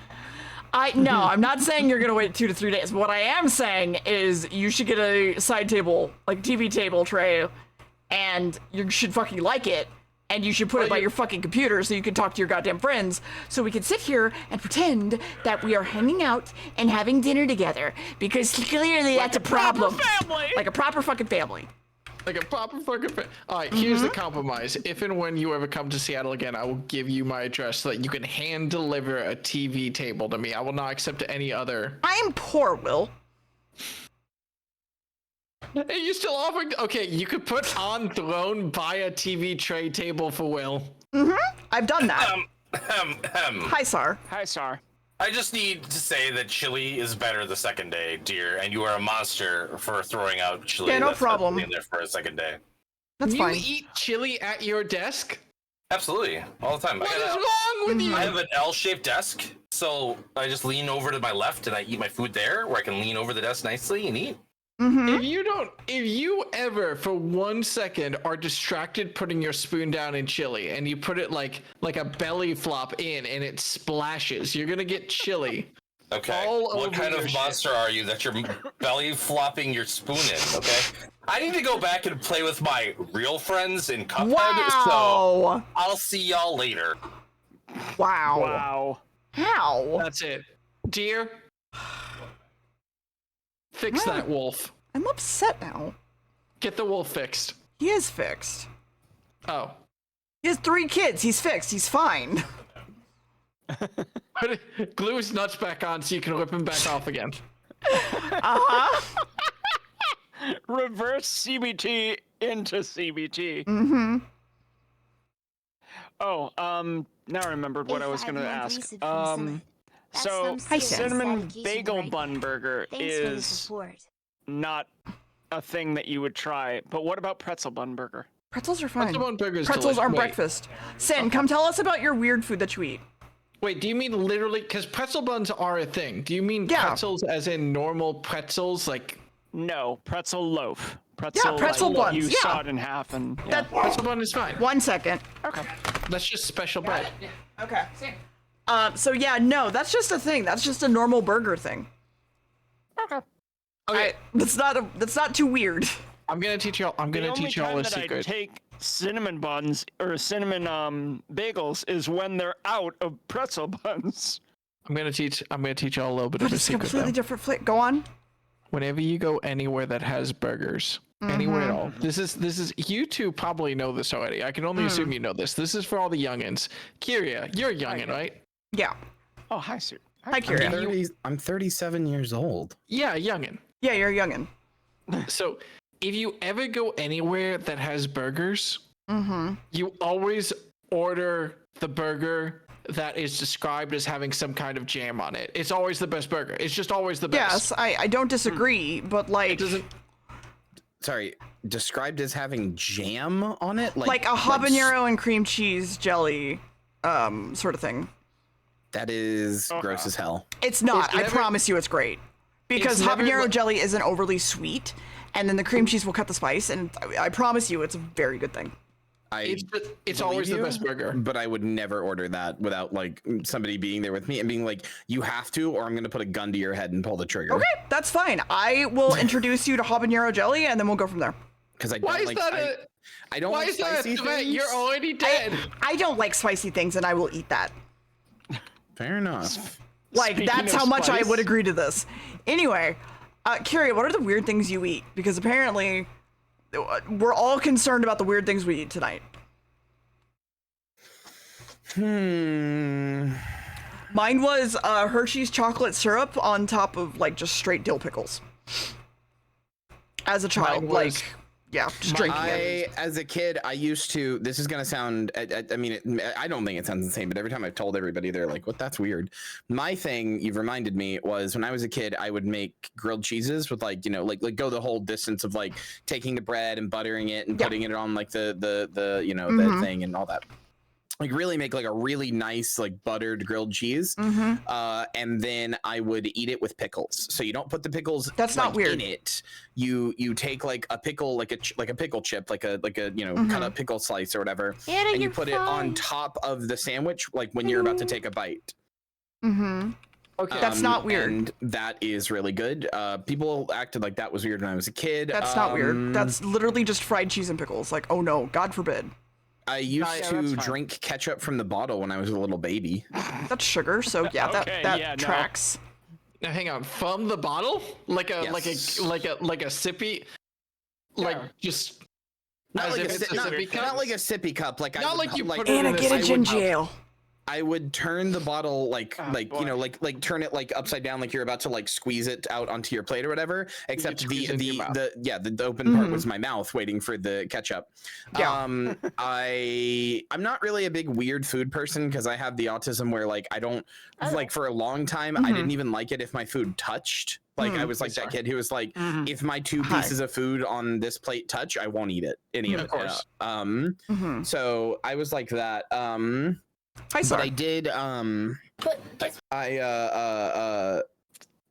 No, I'm not saying you're gonna wait 2 to 3 days. What I am saying is you should get a side table, like TV table tray, and you should fucking like it, and you should put it by your fucking computer so you can talk to your goddamn friends, so we can sit here and pretend that we are hanging out and having dinner together, because clearly that's a problem. family. Like a proper fucking family. Like a proper fucking Alright, here's the compromise. If and when you ever come to Seattle again, I will give you my address so that you can hand deliver a TV table to me. I will not accept any other. I'm poor, Will. Are you still offering? Okay, you could put on throne, buy a TV tray table for Will. I've done that. Hi, Sar. Hi, Sar. I just need to say that chili is better the second day, dear, and you are a monster for throwing out chili. Yeah, no problem. Been there for a second day. That's you fine. eat chili at your desk? Absolutely, all the time. What is wrong with you? I have an L-shaped desk, so I just lean over to my left and I eat my food there, where I can lean over the desk nicely and eat. If you ever for 1 second are distracted putting your spoon down in chili and you put it like a belly flop in and it splashes, you're gonna get chili. Okay. What kind of monster are you that you're belly flopping your spoon in? Okay. I need to go back and play with my real friends in Cuphead. So I'll see y'all later. Wow. Wow. How? That's it. Deer, fix that wolf. I'm upset now. Get the wolf fixed. He is fixed. Oh. He has 3 kids. He's fixed. He's fine. Glue his nuts back on so you can rip him back off again. Reverse CBT into CBT. Oh, now I remembered what I was going to ask. So, cinnamon bagel bun burger is not a thing that you would try, but what about pretzel bun burger? Pretzels are fine. Pretzel bun burger is Pretzels are Wait. breakfast. Sin, come tell us about your weird food that you eat. Wait, do you mean literally? Because pretzel buns are a thing. Do you mean pretzels as in normal pretzels? Like no, pretzel loaf. Pretzel, pretzel buns. You saw it in half and pretzel bun is fine. 1 second. Okay. That's just special bread. Okay. So yeah, no, that's just a thing. That's just a normal burger thing. Okay. That's not too weird. I'm gonna teach y'all. I'm gonna teach y'all a secret. I take cinnamon buns or cinnamon bagels is when they're out of pretzel buns. I'm gonna teach y'all a little bit of a It's a secret. completely different flavor. Go on. Whenever you go anywhere that has burgers, anywhere at all, this is you two probably know this already. I can only assume you know this. This is for all the youngins. Kyria, you're a youngin, right? Yeah. Oh, hi, Sue. Hi, Kyria. I'm 37 years old. Yeah, youngin. Yeah, you're a youngin. So, if you ever go anywhere that has burgers, you always order the burger that is described as having some kind of jam on it. It's always the best burger. It's just always the best. Yes, I don't disagree, but like... Sorry, described as having jam on it? Like a habanero and cream cheese jelly sort of thing. That is gross as hell. It's not. I promise you it's great. Because habanero jelly isn't overly sweet, and then the cream cheese will cut the spice, and I promise you it's a very good thing. It's always the best burger. But I would never order that without like somebody being there with me and being like, you have to, or I'm going to put a gun to your head and pull the trigger. Okay, that's fine. I will introduce you to habanero jelly, and then we'll go from there. Because I don't I don't like spicy things. You're already dead. I don't like spicy things, and I will eat that. Fair enough. Like, that's how much I would agree to this. Anyway, Kyria, what are the weird things you eat? Because apparently, we're all concerned about the weird things we eat tonight. Mine was Hershey's chocolate syrup on top of, like, just straight dill pickles. As a child, just drinking it. As a kid, I used to, this is going to sound, I mean, I don't think it sounds insane, but every time I've told everybody, they're like, what, that's weird. My thing, you've reminded me, was when I was a kid, I would make grilled cheeses with like, you know, like go the whole distance of like taking the bread and buttering it and putting it on like the you know, the thing and all that. Like really make like a really nice like buttered grilled cheese, and then I would eat it with pickles. So you don't put the pickles not weird in it. You take like a pickle, like a pickle chip, like a you know cut up pickle slice or whatever, and you put it on top of the sandwich, like when you're about to take a bite. Okay, that's not weird. And that is really good. People acted like that was weird when I was a kid. That's not weird. That's literally just fried cheese and pickles. Like, oh no, God forbid. I used to drink ketchup from the bottle when I was a little baby. That's sugar, so yeah, that tracks. Now hang on, from the bottle, like a sippy, like just not like a sippy cup, like not like you put Anna, get a gin jail. I would turn the bottle you know like turn it like upside down, like you're about to like squeeze it out onto your plate or whatever, except the open part was my mouth waiting for the ketchup. I'm not really a big weird food person because I have the autism where like I don't like for a long time I didn't even like it if my food touched. Like I was like that kid who was like, if my two pieces of food on this plate touch, I won't eat it, any of it. Of course. So I was like that. But I did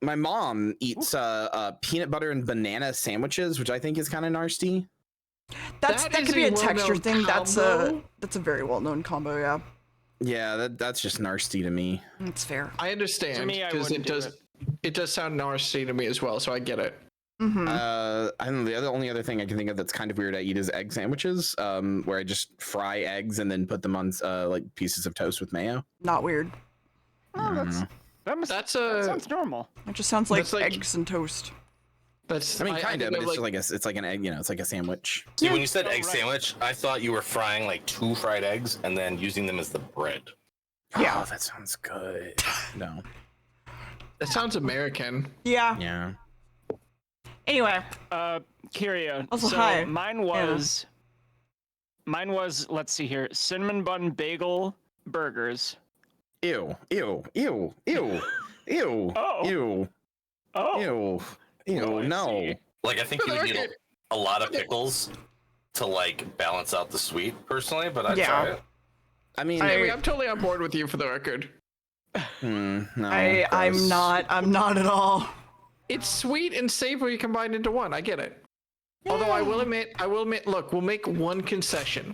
My mom eats peanut butter and banana sandwiches, which I think is kind of nasty. That could be a texture thing. That's a very well-known combo. Yeah. Yeah, that's just nasty to me. That's fair. I understand because it does sound nasty to me as well, so I get it. Mm-hmm. I don't know, the only other thing I can think of that's kind of weird I eat is egg sandwiches, where I just fry eggs and then put them on like pieces of toast with mayo. Not weird. Oh, that sounds normal. It just sounds like eggs and toast. I mean, kind of, but it's like an egg, it's like a sandwich. See, when you said egg sandwich, I thought you were frying like 2 fried eggs and then using them as the bread. Yeah, that sounds good. No, that sounds American. Yeah. Yeah. Anyway, Kyria. Also, so hi. Mine was, let's see here, cinnamon bun bagel burgers. Ew. Oh. Ew. No. Like, I think you would need a lot of pickles to like balance out the sweet, personally, but I'd try it. I mean, I'm totally on board with you for the record. No, I'm not at all. It's sweet and savory combined into one. I get it. Yeah. Although I will admit, look, we'll make one concession.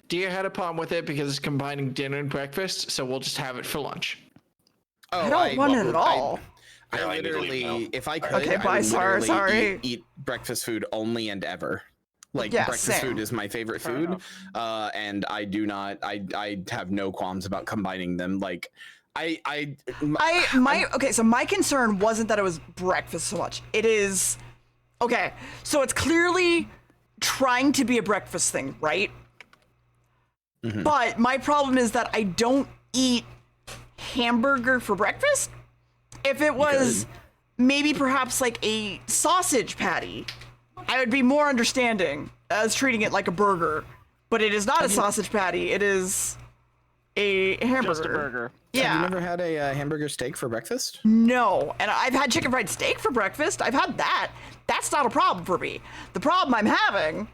Deer had a problem with it because it's combining dinner and breakfast, so we'll just have it for lunch. Oh, I don't want it at all. I literally, if I could, okay, bye. Sorry. Eat breakfast food only and ever. Like breakfast food is my favorite food, and I do not. I have no qualms about combining them. Like, so my concern wasn't that it was breakfast so much. It is, okay, so it's clearly trying to be a breakfast thing, right? Mm-hmm. But my problem is that I don't eat hamburger for breakfast. If it was maybe perhaps like a sausage patty, I would be more understanding as treating it like a burger. But it is not a sausage patty. It is a hamburger. Just a burger. Yeah. Have you never had a hamburger steak for breakfast? No, and I've had chicken fried steak for breakfast. I've had that. That's not a problem for me. The problem I'm having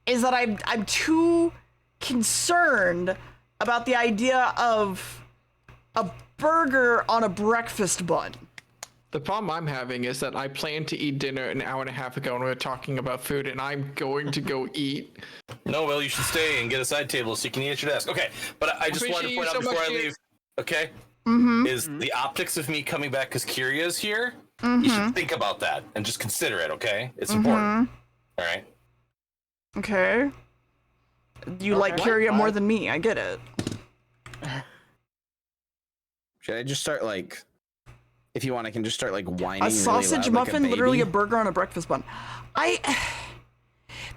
is that I'm too concerned about the idea of a burger on a breakfast bun. The problem I'm having is that I planned to eat dinner an hour and a half ago and we were talking about food and I'm going to go eat. No, well, you should stay and get a side table so you can eat at your desk. Okay, but I just wanted to point out before I leave, okay, is the optics of me coming back because Kyria's here, you should think about that and just consider it, okay? It's important. All right? Okay. You like Kyria more than me. I get it. Should I just start like... If you want, I can just start like whining. A sausage really loud, muffin, like literally a burger on a breakfast bun.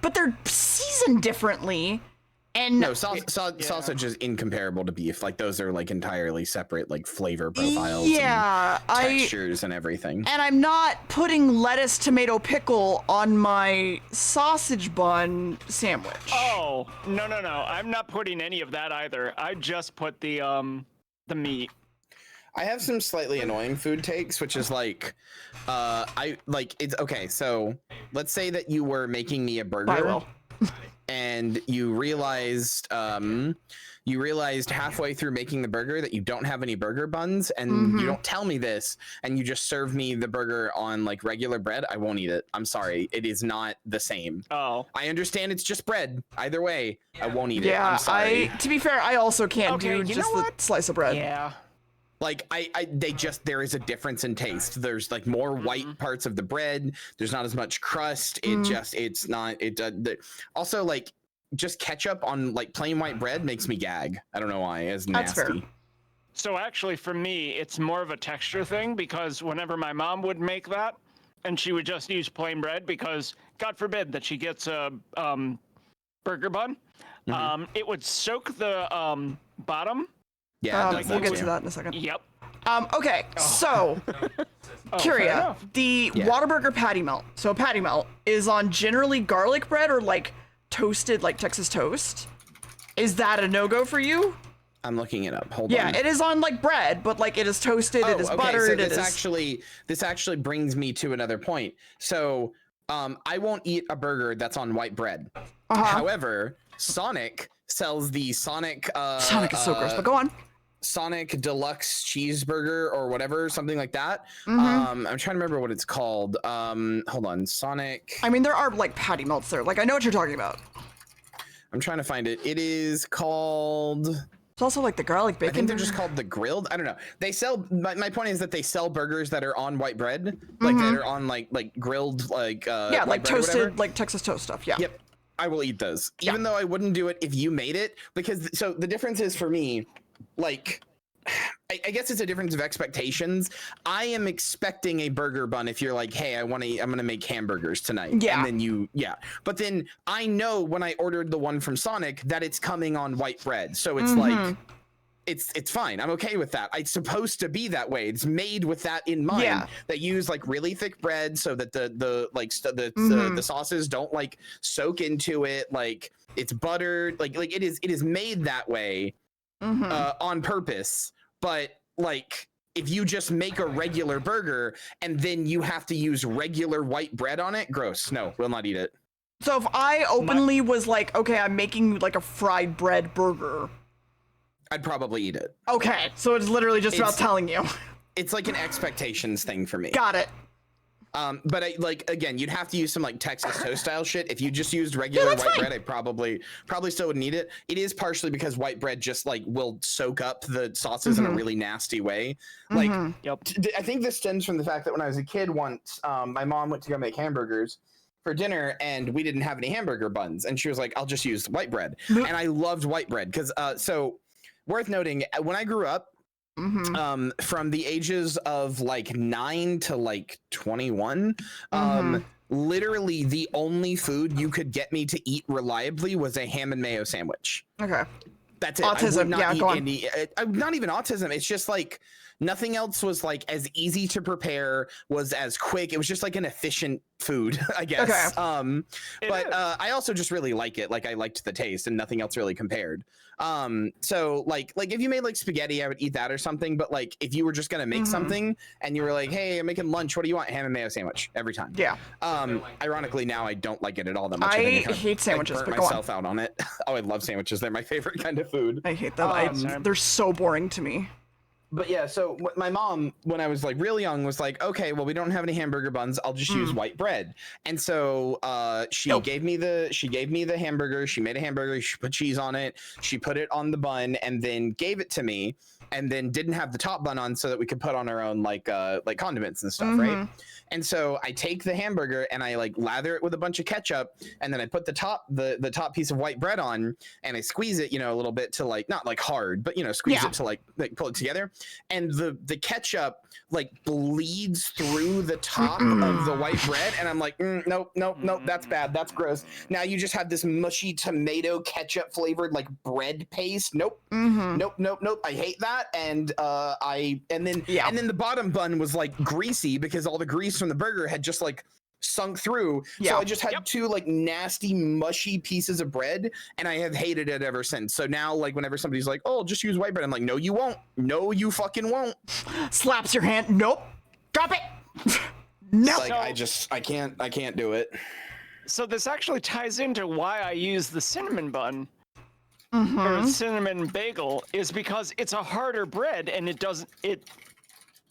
But they're seasoned differently, and no, sausage is incomparable to beef. Like those are like entirely separate, like flavor profiles. Yeah, and textures and everything. And I'm not putting lettuce, tomato, pickle on my sausage bun sandwich. Oh no! I'm not putting any of that either. I just put the meat. I have some slightly annoying food takes, which is like, it's okay. So let's say that you were making me a burger, and you realized halfway through making the burger that you don't have any burger buns, and you don't tell me this, and you just serve me the burger on like regular bread. I won't eat it. I'm sorry, it is not the same. Oh, I understand it's just bread. Either way, I won't eat it. Yeah, I'm sorry. to be fair, I also can't do just the slice of bread. Yeah. Like there is a difference in taste. There's like more white parts of the bread. There's not as much crust. Also like just ketchup on like plain white bread makes me gag. I don't know why. It's nasty. That's fair. So actually for me, it's more of a texture thing because whenever my mom would make that and she would just use plain bread because God forbid that she gets a burger bun, it would soak the bottom. Yeah, we'll get to that in a second. Yep. Okay, so Kyria, the Whataburger patty melt. So a patty melt is on generally garlic bread or like toasted, like Texas toast. Is that a no-go for you? I'm looking it up. Hold on. Yeah, it is on like bread, but like it is toasted, it is buttered. So this actually brings me to another point. So I won't eat a burger that's on white bread. However, Sonic sells the Sonic. Sonic is so gross, but go on. Sonic Deluxe Cheeseburger or whatever, something like that. Mhm. I'm trying to remember what it's called. Hold on, Sonic. I mean, there are like patty melts there. Like I know what you're talking about. I'm trying to find it. It is called. It's also like the garlic bacon. I think they're just called the grilled. I don't know. They sell. My point is that they sell burgers that are on white bread, like that are on like grilled like yeah, like toasted, like Texas toast stuff. Yeah. Yep. I will eat those, even though I wouldn't do it if you made it, because so the difference is for me, like, I guess it's a difference of expectations. I am expecting a burger bun if you're like, hey, I'm gonna make hamburgers tonight. Yeah. And then but then I know when I ordered the one from Sonic that it's coming on white bread, so it's like. It's fine. I'm okay with that. It's supposed to be that way. It's made with that in mind. Yeah. They use like really thick bread so that the sauces don't like soak into it. Like it's buttered. Like it is made that way on purpose. But like if you just make a regular burger and then you have to use regular white bread on it, gross. No, will not eat it. So if I openly was like, okay, I'm making like a fried bread burger, I'd probably eat it. Okay, so it's literally just about telling you. It's like an expectations thing for me. Got it. But I like again, you'd have to use some like Texas toast style shit. If you just used regular white bread, I probably still wouldn't eat it. It is partially because white bread just like will soak up the sauces in a really nasty way. Like, I think this stems from the fact that when I was a kid once, my mom went to go make hamburgers for dinner and we didn't have any hamburger buns, and she was like, "I'll just use white bread," and I loved white bread because so. Worth noting, when I grew up, from the ages of like 9 to like 21, literally the only food you could get me to eat reliably was a ham and mayo sandwich. Okay. That's it. Autism, yeah, go on. Not even autism. It's just like nothing else was like as easy to prepare, was as quick. It was just like an efficient food, I guess. Okay. But I also just really like it. Like I liked the taste and nothing else really compared. So like if you made like spaghetti, I would eat that or something. But like if you were just gonna make something and you were like, hey, I'm making lunch, what do you want? Ham and mayo sandwich every time. Yeah. Ironically, now I don't like it at all that much. I hate sandwiches, I burnt but go on. myself out on it. Oh, I love sandwiches. They're my favorite kind of food. I hate them. They're so boring to me. But yeah, so my mom, when I was like real young, was like, okay, well, we don't have any hamburger buns. I'll just use white bread. And so she gave me the hamburger. She made a hamburger. She put cheese on it. She put it on the bun and then gave it to me. And then didn't have the top bun on so that we could put on our own like condiments and stuff, right? And so I take the hamburger and I like lather it with a bunch of ketchup, and then I put the top piece of white bread on, and I squeeze it, a little bit to like not like hard, but squeeze it to like pull it together. And the ketchup like bleeds through the top of the white bread, and I'm like, nope, that's bad, that's gross. Now you just have this mushy tomato ketchup flavored like bread paste. Nope. I hate that. And then the bottom bun was like greasy because all the grease from the burger had just like sunk through. So I just had two like nasty mushy pieces of bread, and I have hated it ever since. So now like whenever somebody's like, oh, just use white bread, I'm like, no you won't. No you fucking won't. Slaps your hand. Nope. Drop it. No. Like I can't do it. So this actually ties into why I use the cinnamon bun. Or cinnamon bagel is because it's a harder bread and it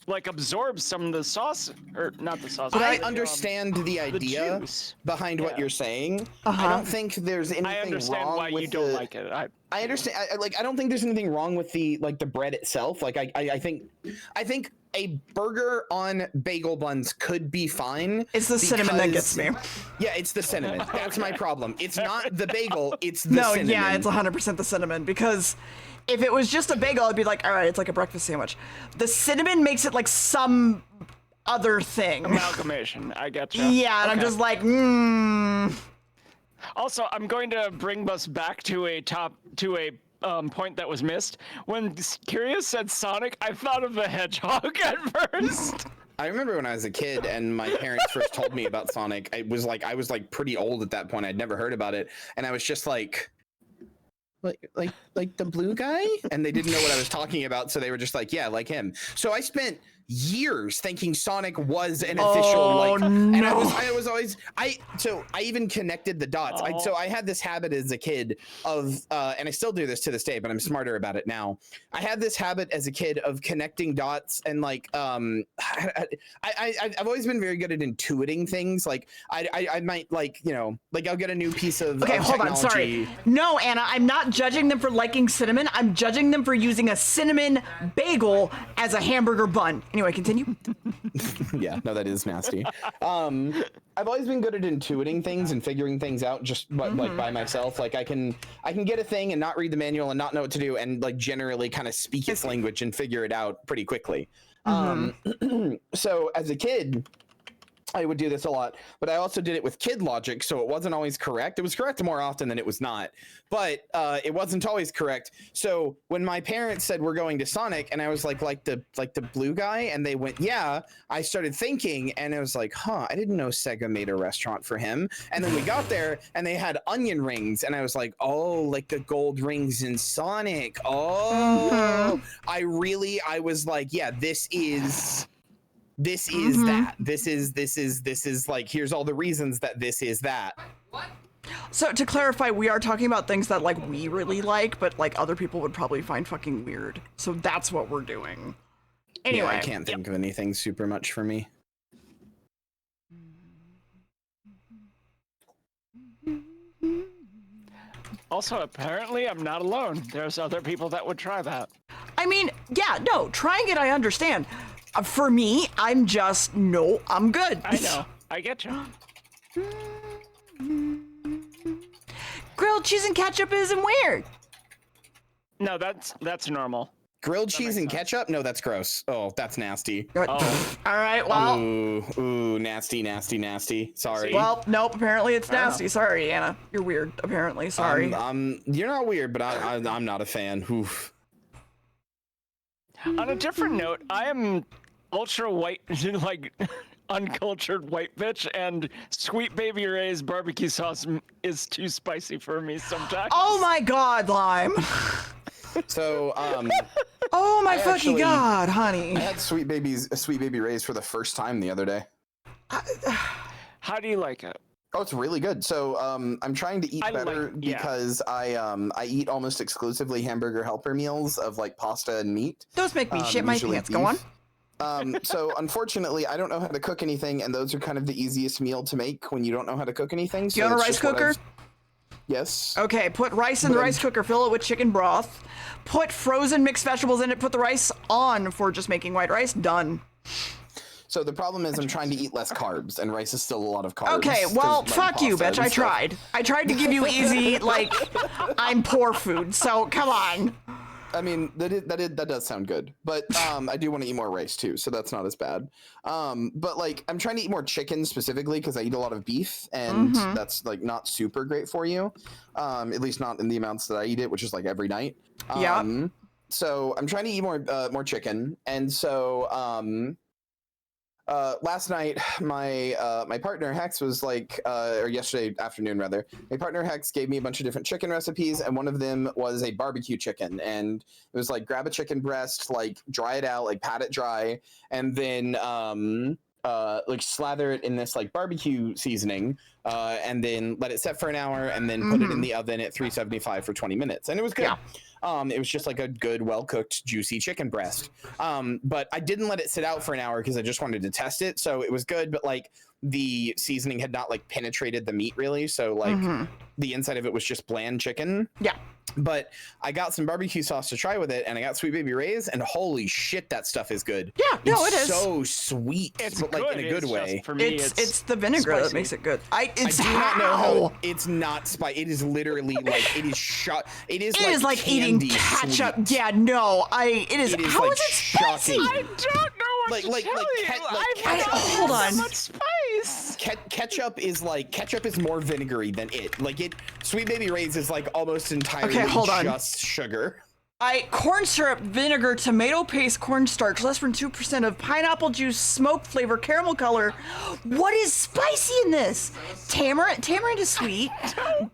like absorbs some of the sauce, or not the sauce. But I understand the idea behind what you're saying. I don't think there's anything wrong. I understand why you don't like it. I understand. I don't think there's anything wrong with the bread itself. Like I think a burger on bagel buns could be fine. It's the cinnamon that gets me. Yeah, it's the cinnamon. That's my problem. It's not the bagel. It's the cinnamon. No, yeah, it's 100% the cinnamon, because if it was just a bagel, I'd be like, all right, it's like a breakfast sandwich. The cinnamon makes it like some other thing. Amalgamation. I get you. Yeah, and I'm just like, Also, I'm going to bring us back to a point that was missed. When Curious said Sonic, I thought of the Hedgehog at first. I remember when I was a kid and my parents first told me about Sonic. I was like pretty old at that point. I'd never heard about it, and I was just like the blue guy, and they didn't know what I was talking about, so they were just like, yeah, like him. So I spent years thinking Sonic was an official like, and I was always I even connected the dots. So I had this habit as a kid of and I still do this to this day, but I'm smarter about it now. I had this habit as a kid of connecting dots and like I've always been very good at intuiting things. Like I might like, you know, like I'll get a new piece of Okay, hold on, sorry. No, Anna, I'm not judging them for liking cinnamon. I'm judging them for using a cinnamon bagel as a hamburger bun. Anyway, continue. Yeah, no, that is nasty. I've always been good at intuiting things and figuring things out just like by myself. Like I can get a thing and not read the manual and not know what to do and like generally kind of speak its language and figure it out pretty quickly. So as a kid, I would do this a lot, but I also did it with kid logic, so it wasn't always correct. It was correct more often than it was not, but it wasn't always correct. So when my parents said we're going to Sonic, and I was like the blue guy, and they went, yeah, I started thinking, and I was like, huh, I didn't know Sega made a restaurant for him. And then we got there, and they had onion rings, and I was like, oh, like the gold rings in Sonic. Oh, I was like, yeah, this is that. This is like, here's all the reasons that this is that. So to clarify, we are talking about things that like we really like, but like other people would probably find fucking weird. So that's what we're doing. Anyway, yeah, I can't think of anything super much for me. Also, apparently, I'm not alone. There's other people that would try that. I mean, yeah, no, trying it, I understand. For me, I'm just, no, I'm good. I know. I get you. Grilled cheese and ketchup isn't weird. No, that's normal. Grilled cheese and ketchup? No, that's gross. Oh, that's nasty. Oh. All right, well. Ooh, nasty, nasty, nasty. Sorry. Well, nope, apparently it's nasty. Sorry, Anna. You're weird, apparently. Sorry. You're not weird, but I'm not a fan. Oof. On a different note, I am ultra white, like uncultured white bitch, and Sweet Baby Ray's barbecue sauce is too spicy for me sometimes. Oh my God, Lime. So, oh my fucking God, honey. I had Sweet Baby Ray's for the first time the other day. How do you like it? Oh, it's really good. So I'm trying to eat better because I eat almost exclusively hamburger helper meals of like pasta and meat. Those make me shit my pants. Beef. Go on. So unfortunately, I don't know how to cook anything, and those are kind of the easiest meal to make when you don't know how to cook anything. Do you have a rice cooker? Yes. Okay, put rice in the rice cooker, fill it with chicken broth, put frozen mixed vegetables in it, put the rice on for just making white rice, done. So the problem is I'm trying to eat less carbs, and rice is still a lot of carbs. Okay, well, fuck you, bitch. I tried. I tried to give you easy, like, I'm poor food, so come on. I mean, that does sound good, but I do want to eat more rice too, so that's not as bad. But like, I'm trying to eat more chicken specifically because I eat a lot of beef, and that's like not super great for you. At least not in the amounts that I eat it, which is like every night. Yeah. So I'm trying to eat more chicken, and so last night my partner Hex was like, or yesterday afternoon rather, my partner Hex gave me a bunch of different chicken recipes, and one of them was a barbecue chicken, and it was like grab a chicken breast, like dry it out, like pat it dry, and then like slather it in this like barbecue seasoning, and then let it set for an hour, and then put it in the oven at 375 for 20 minutes, and it was good. Yeah. It was just like a good, well-cooked, juicy chicken breast. But I didn't let it sit out for an hour because I just wanted to test it. So it was good, but like the seasoning had not like penetrated the meat really. So like the inside of it was just bland chicken. Yeah. But I got some barbecue sauce to try with it, and I got Sweet Baby Ray's, and holy shit, that stuff is good. Yeah, no, it is so sweet, but like in a good way. For me, it's the vinegar that makes it good. I do not know how it's not spicy. It is literally like it is shot. It is like eating ketchup. Sweet. Yeah, no, it is. How like is it spicy? I don't know what to tell you. Hold on. So much spice. Ketchup is more vinegary than it. Like Sweet Baby Ray's is like almost entirely just sugar. Corn syrup, vinegar, tomato paste, cornstarch, less than 2% of pineapple juice, smoke flavor, caramel color. What is spicy in this? Tamarind is sweet.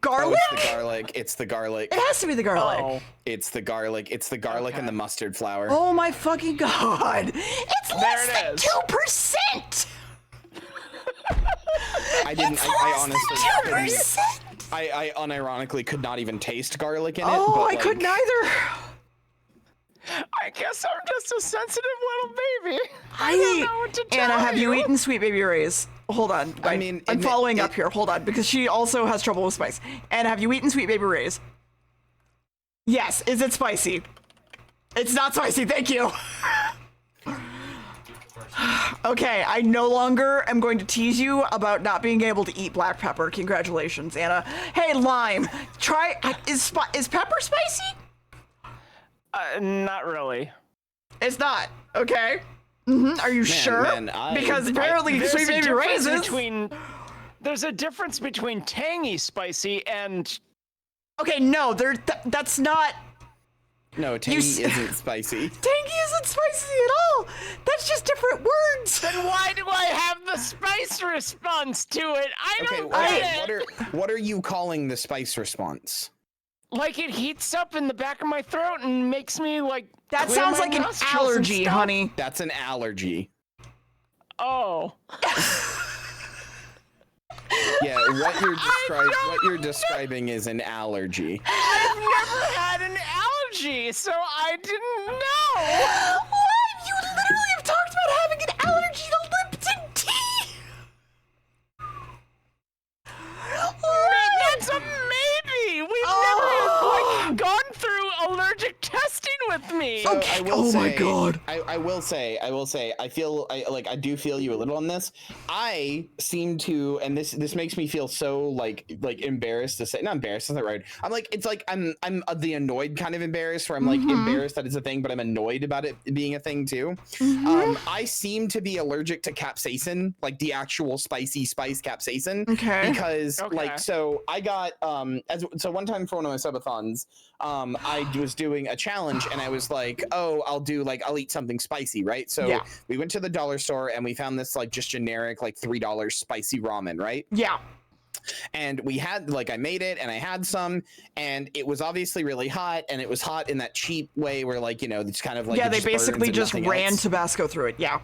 Garlic? Oh, it's the garlic. It's the garlic. It has to be the garlic. Oh. It's the garlic. It's the garlic and the mustard flour. Oh my fucking god. It's less There it than 2%. I honestly couldn't. 2%. I unironically could not even taste garlic in it. Oh, but I couldn't either. I guess I'm just a sensitive little baby. I don't know what to tell Anna, have you you eaten Sweet Baby Ray's? Hold on. I mean, I'm following up here. Hold on, because she also has trouble with spice. Anna, have you eaten Sweet Baby Ray's? Yes. Is it spicy? It's not spicy. Thank you. Okay, I no longer am going to tease you about not being able to eat black pepper. Congratulations, Anna. Hey, lime. Try. Is pepper spicy? Not really. It's not. Okay. Are you sure? Because apparently There's Sweet a Baby difference Ray's is. There's a difference between tangy spicy and. Okay, no, that's not. No, tangy isn't spicy. Tangy isn't spicy at all. That's just different words. Then why do I have the spice response to it? I don't get it. What are you calling the spice response? Like it heats up in the back of my throat and makes me like. That clear sounds my like an nostrils and allergy, stuff. honey. That's an allergy. Oh. Yeah, what you're describing is an allergy. I've never had an allergy, so I didn't know. What? You literally have talked about having an allergy to Lipton tea. That's a maybe. We've never gone through allergic testing with me. So Okay. I will Oh say, my god. I will say, I do feel you a little on this. I seem to, and this makes me feel so like embarrassed to say, not embarrassed, that's not right. I'm like, it's like I'm the annoyed kind of embarrassed, where I'm like embarrassed that it's a thing, but I'm annoyed about it being a thing too. I seem to be allergic to capsaicin, like the actual spicy spice capsaicin. Okay. Because like, so I got so one time for one of my subathons, I was doing a challenge and I was like, oh, I'll eat something spicy, right? So we went to the dollar store and we found this like just generic like $3 spicy ramen, right? Yeah. And we had I made it and I had some and it was obviously really hot, and it was hot in that cheap way where it's kind of like they basically just ran Tabasco through it. Yeah.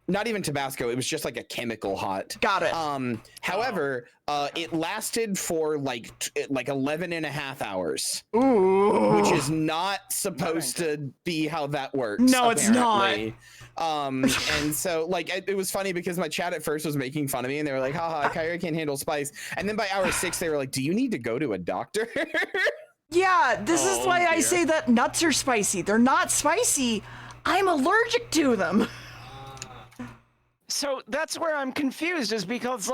Not even Tabasco. It was just like a chemical hot. Got it. However, it lasted for like 11 and a half hours. Ooh. Which is not supposed to be how that works. No, it's not. And so it was funny because my chat at first was making fun of me and they were like, haha, Kyrie can't handle spice. And then by hour 6, they were like, do you need to go to a doctor? Yeah, this is why I say that nuts are spicy. They're not spicy. I'm allergic to them. So that's where I'm confused, is because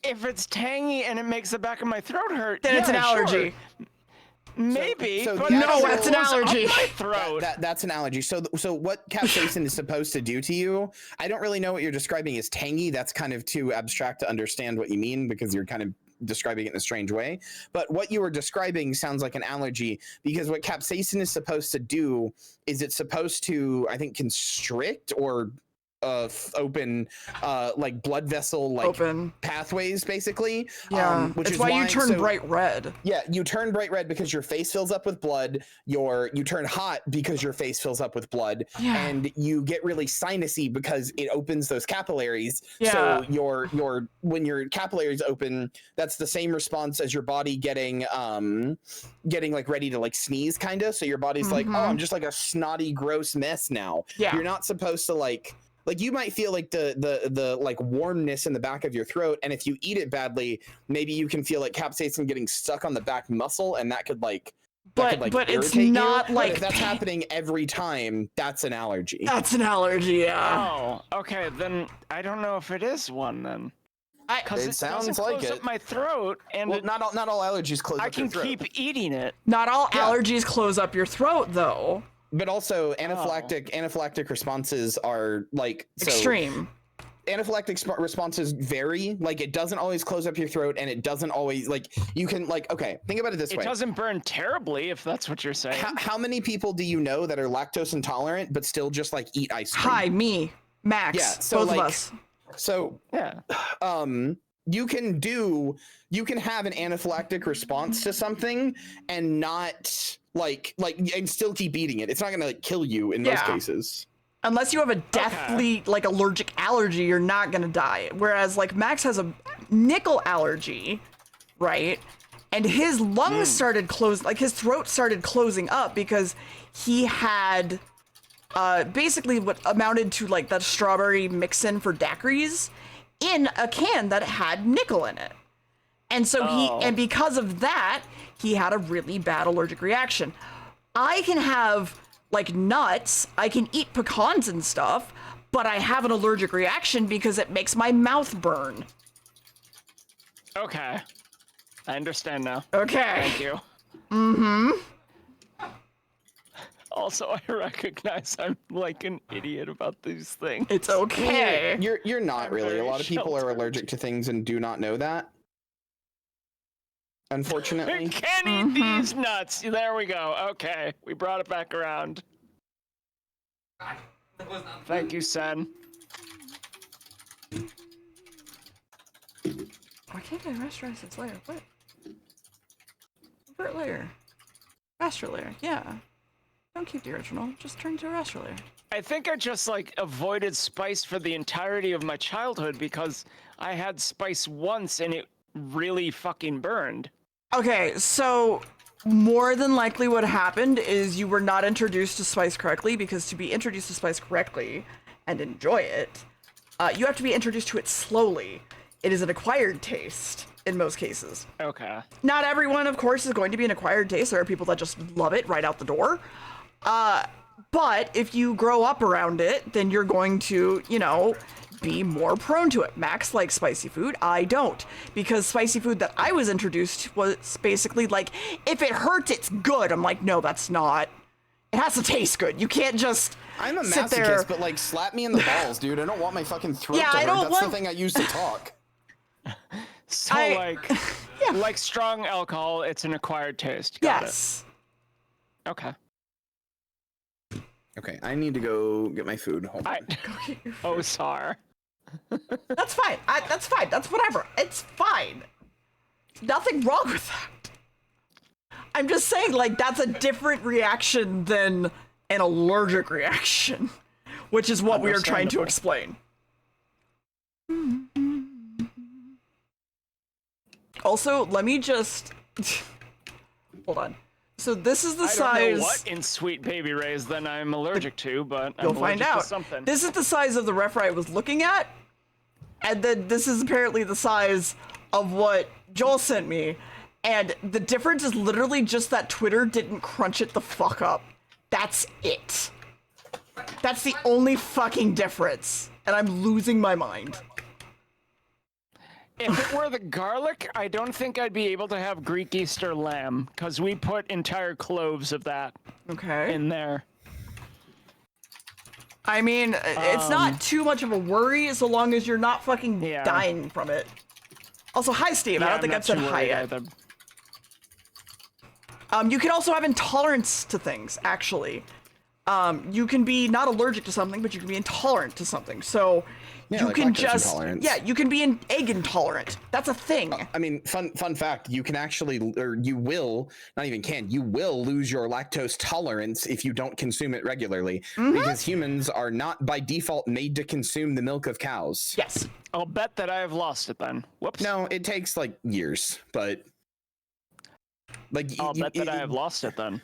if it's tangy and it makes the back of my throat hurt, then it's an allergy. Sure. Maybe, so but no, that's an allergy. My throat. That's an allergy. So what capsaicin is supposed to do to you? I don't really know what you're describing as tangy. That's kind of too abstract to understand what you mean because you're kind of describing it in a strange way. But what you were describing sounds like an allergy, because what capsaicin is supposed to do is it's supposed to, I think, constrict or open blood vessel open pathways basically. Which is why you turn bright red. Yeah, you turn bright red because your face fills up with blood. You turn hot because your face fills up with blood, and you get really sinusy because it opens those capillaries. So when your capillaries open, that's the same response as your body getting ready to sneeze kind of. So your body's like, oh, I'm just like a snotty gross mess now. Yeah. You're not supposed to you might feel the warmness in the back of your throat, and if you eat it badly, maybe you can feel capsaicin getting stuck on the back muscle, and that could but it's not you. But if that's happening every time, that's an allergy. That's an allergy, yeah. Oh, okay, then I don't know if it is one then. Because it sounds like close it. up my throat, and not all allergies close up your throat. I can keep eating it. Not all allergies close up your throat, though. But also anaphylactic responses are extreme. anaphylactic responses vary. Like, it doesn't always close up your throat, and it doesn't always, like, you can, like, okay, think about it this way. It doesn't burn terribly, if that's what you're saying. How many people do you know that are lactose intolerant but still just like eat ice cream? Hi, me, Max, yeah, so both like, of us. So yeah, you can have an anaphylactic response to something and not like and still keep eating it. It's not gonna like kill you in most cases. Unless you have a deathly like allergic allergy, you're not gonna die. Whereas like Max has a nickel allergy, right? And his lungs started closing, like his throat started closing up because he had basically what amounted to like that strawberry mix-in for daiquiris in a can that had nickel in it. And so and because of that, he had a really bad allergic reaction. I can have like nuts, I can eat pecans and stuff, but I have an allergic reaction because it makes my mouth burn. Okay. I understand now. Okay. Thank you. Mm-hmm. Also, I recognize I'm like an idiot about these things. It's okay. You're not really. A lot of people are allergic to things and do not know that. Unfortunately. You can't eat these nuts. There we go. Okay. We brought it back around. Thank you, Sen. Why can't I rasterize this layer? What? Invert layer. Raster layer, yeah. Don't keep the original, just turn to a raster layer. I think I just like avoided spice for the entirety of my childhood because I had spice once and it really fucking burned. Okay, so more than likely what happened is you were not introduced to spice correctly, because to be introduced to spice correctly and enjoy it, you have to be introduced to it slowly. It is an acquired taste in most cases. Okay. Not everyone, of course, is going to be an acquired taste. There are people that just love it right out the door. But if you grow up around it, then you're going to, you know, be more prone to it. Max likes spicy food. I don't. Because spicy food that I was introduced to was basically like, if it hurts, it's good. I'm like, no, that's not. It has to taste good. You can't just I'm a sit masochist, there. but like, slap me in the balls, dude. I don't want my fucking throat Yeah, to I hurt. don't That's want- the thing I use to talk. So like strong alcohol, it's an acquired taste. Got Yes. It. Okay. Okay, I need to go get my food. Hold on. Oh, sorry. That's fine. That's fine. That's whatever. It's fine. Nothing wrong with that. I'm just saying, like, that's a different reaction than an allergic reaction, which is what we are trying to explain. Also, let me just hold on. So this is the size. I don't know what in Sweet Baby Ray's then I'm allergic to, but You'll I'm find allergic out. to something. This is the size of the referee I was looking at, and then this is apparently the size of what Joel sent me, and the difference is literally just that Twitter didn't crunch it the fuck up. That's it. That's the only fucking difference, and I'm losing my mind. If it were the garlic, I don't think I'd be able to have Greek Easter lamb, because we put entire cloves of that in there. I mean, it's not too much of a worry so long as you're not fucking dying from it. Also, hi, Steve. I don't think I've said hi yet. You can also have intolerance to things, actually. You can be not allergic to something, but you can be intolerant to something. So you like can lactose just intolerance. you can be an egg intolerant. That's a thing. I mean, fun fact, you can actually, or you will, not even can, you will lose your lactose tolerance if you don't consume it regularly. Because humans are not by default made to consume the milk of cows. Yes. I'll bet that I have lost it then. Whoops. No, it takes like years, but like I'll bet that I have lost it then.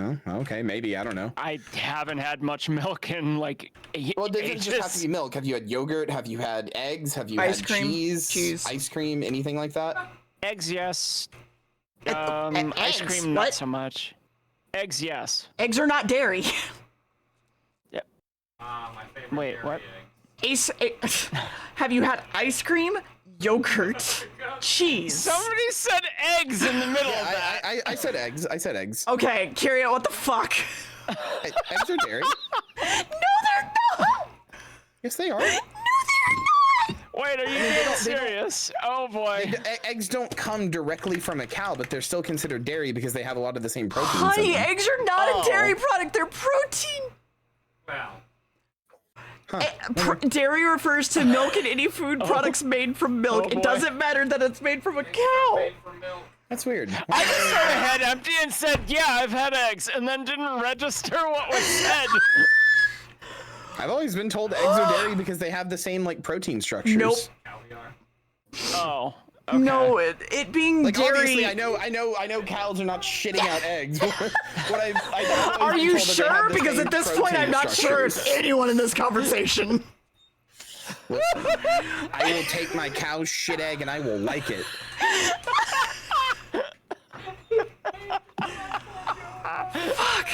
Oh, okay, maybe, I don't know. I haven't had much milk in like well, it doesn't just have to be milk. Have you had yogurt? Have you had eggs? Have you Ice had cream? cheese, ice cream, anything like that? Eggs, yes. Eggs? Ice cream, What? not so much. Eggs, yes. Eggs are not dairy. Yep. My favorite Wait, what? Have you had ice cream, yogurt, cheese? Somebody said eggs in the middle of that. I said eggs. I said eggs. Okay, Kyria, what the fuck? Eggs are dairy. No, they're not. Yes, they are. No, they're Wait, are you being serious? Oh boy. Eggs don't come directly from a cow, but they're still considered dairy because they have a lot of the same proteins. Honey, in them. eggs are not a dairy product. They're protein. Wow. Dairy refers to milk and any food products made from milk. Oh, It boy. doesn't matter that it's made from a cow. Made from milk. That's weird. I just saw the head empty and said, yeah, I've had eggs, and then didn't register what was said. I've always been told eggs are dairy because they have the same like protein structures. Nope. Caviar. Oh. Okay. No, it being Like dairy. obviously, I know cows are not shitting out eggs. What I've Are always you been told that they have sure? the Because same at this point, protein I'm not sure if structures. anyone in this conversation. Listen, I will take my cow's shit egg and I will like it. Fuck.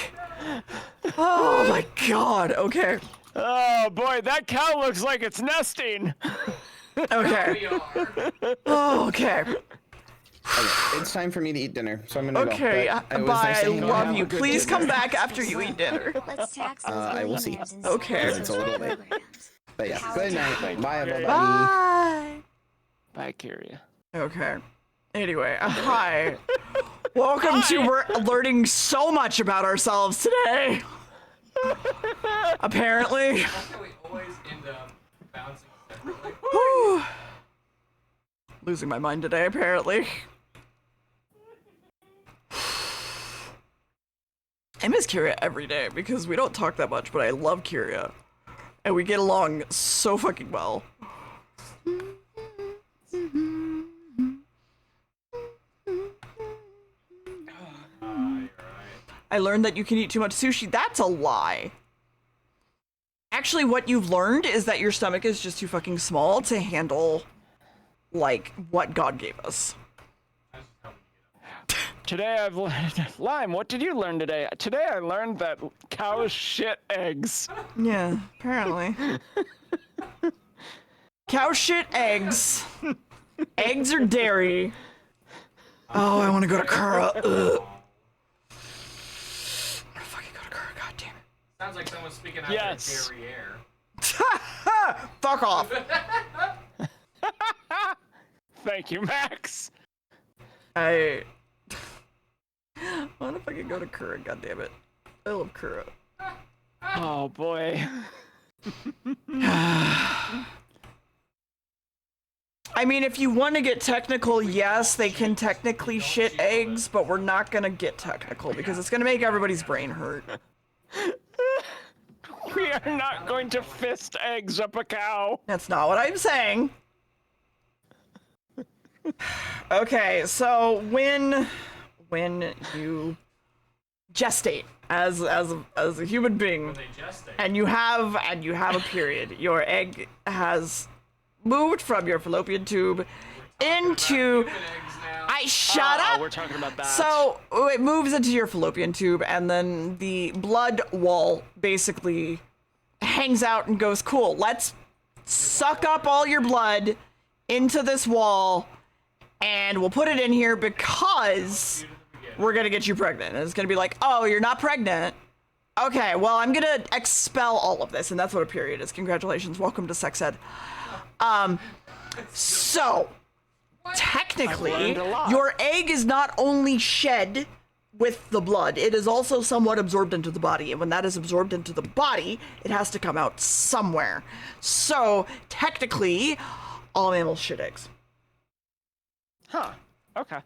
Oh my god. Okay. Oh boy, that cow looks like it's nesting. Okay. Oh, okay. Okay, it's time for me to eat dinner, so I'm gonna Okay. go. But it was Bye. nice I to hang out. love Have a you. good Please dinner. come back after you eat dinner. Let's tax those I will see. millionaires and Okay. sponsors It's a little late. programs. But yeah, good night. Bye, everybody. Bye. Bye, Kyria. Okay. Anyway, hi. Welcome to we're learning so much about ourselves today. Apparently. Why do we always end up bouncing separately? Whew. Losing my mind today, apparently. I miss Kyria every day because we don't talk that much, but I love Kyria. And we get along so fucking well. I learned that you can eat too much sushi. That's a lie. Actually, what you've learned is that your stomach is just too fucking small to handle, like, what God gave us. Today I've learned. Lime, what did you learn today? Today I learned that cows shit eggs. Yeah, apparently. Cow shit eggs. Eggs are dairy. Oh, I want to go to Kura. Ugh. I want to fucking go to Kura, god damn it. Sounds like someone's speaking out Yes. their derriere. Fuck off. Thank you, Max. I want to fucking go to Kura, god damn it. I love Kura. Oh boy. I mean, if you want to get technical, yes, they can technically shit eggs, but we're not gonna get technical because it's gonna make everybody's brain hurt. We are not going to fist eggs up a cow. That's not what I'm saying. Okay, so when you gestate as a human being, They gestate. and you have a period, your egg has moved from your fallopian tube into. Human eggs now. Shut up. We're talking about that. So it moves into your fallopian tube, and then the blood wall basically hangs out and goes, cool, let's suck up all your blood into this wall, and we'll put it in here because we're going to get you pregnant. And it's going to be like, oh, you're not pregnant? Okay, well, I'm going to expel all of this, and that's what a period is. Congratulations. Welcome to sex ed. So, technically, learned a lot. your egg is not only shed with the blood, it is also somewhat absorbed into the body. And when that is absorbed into the body, it has to come out somewhere. So, technically, all mammals shit eggs. Huh. Okay.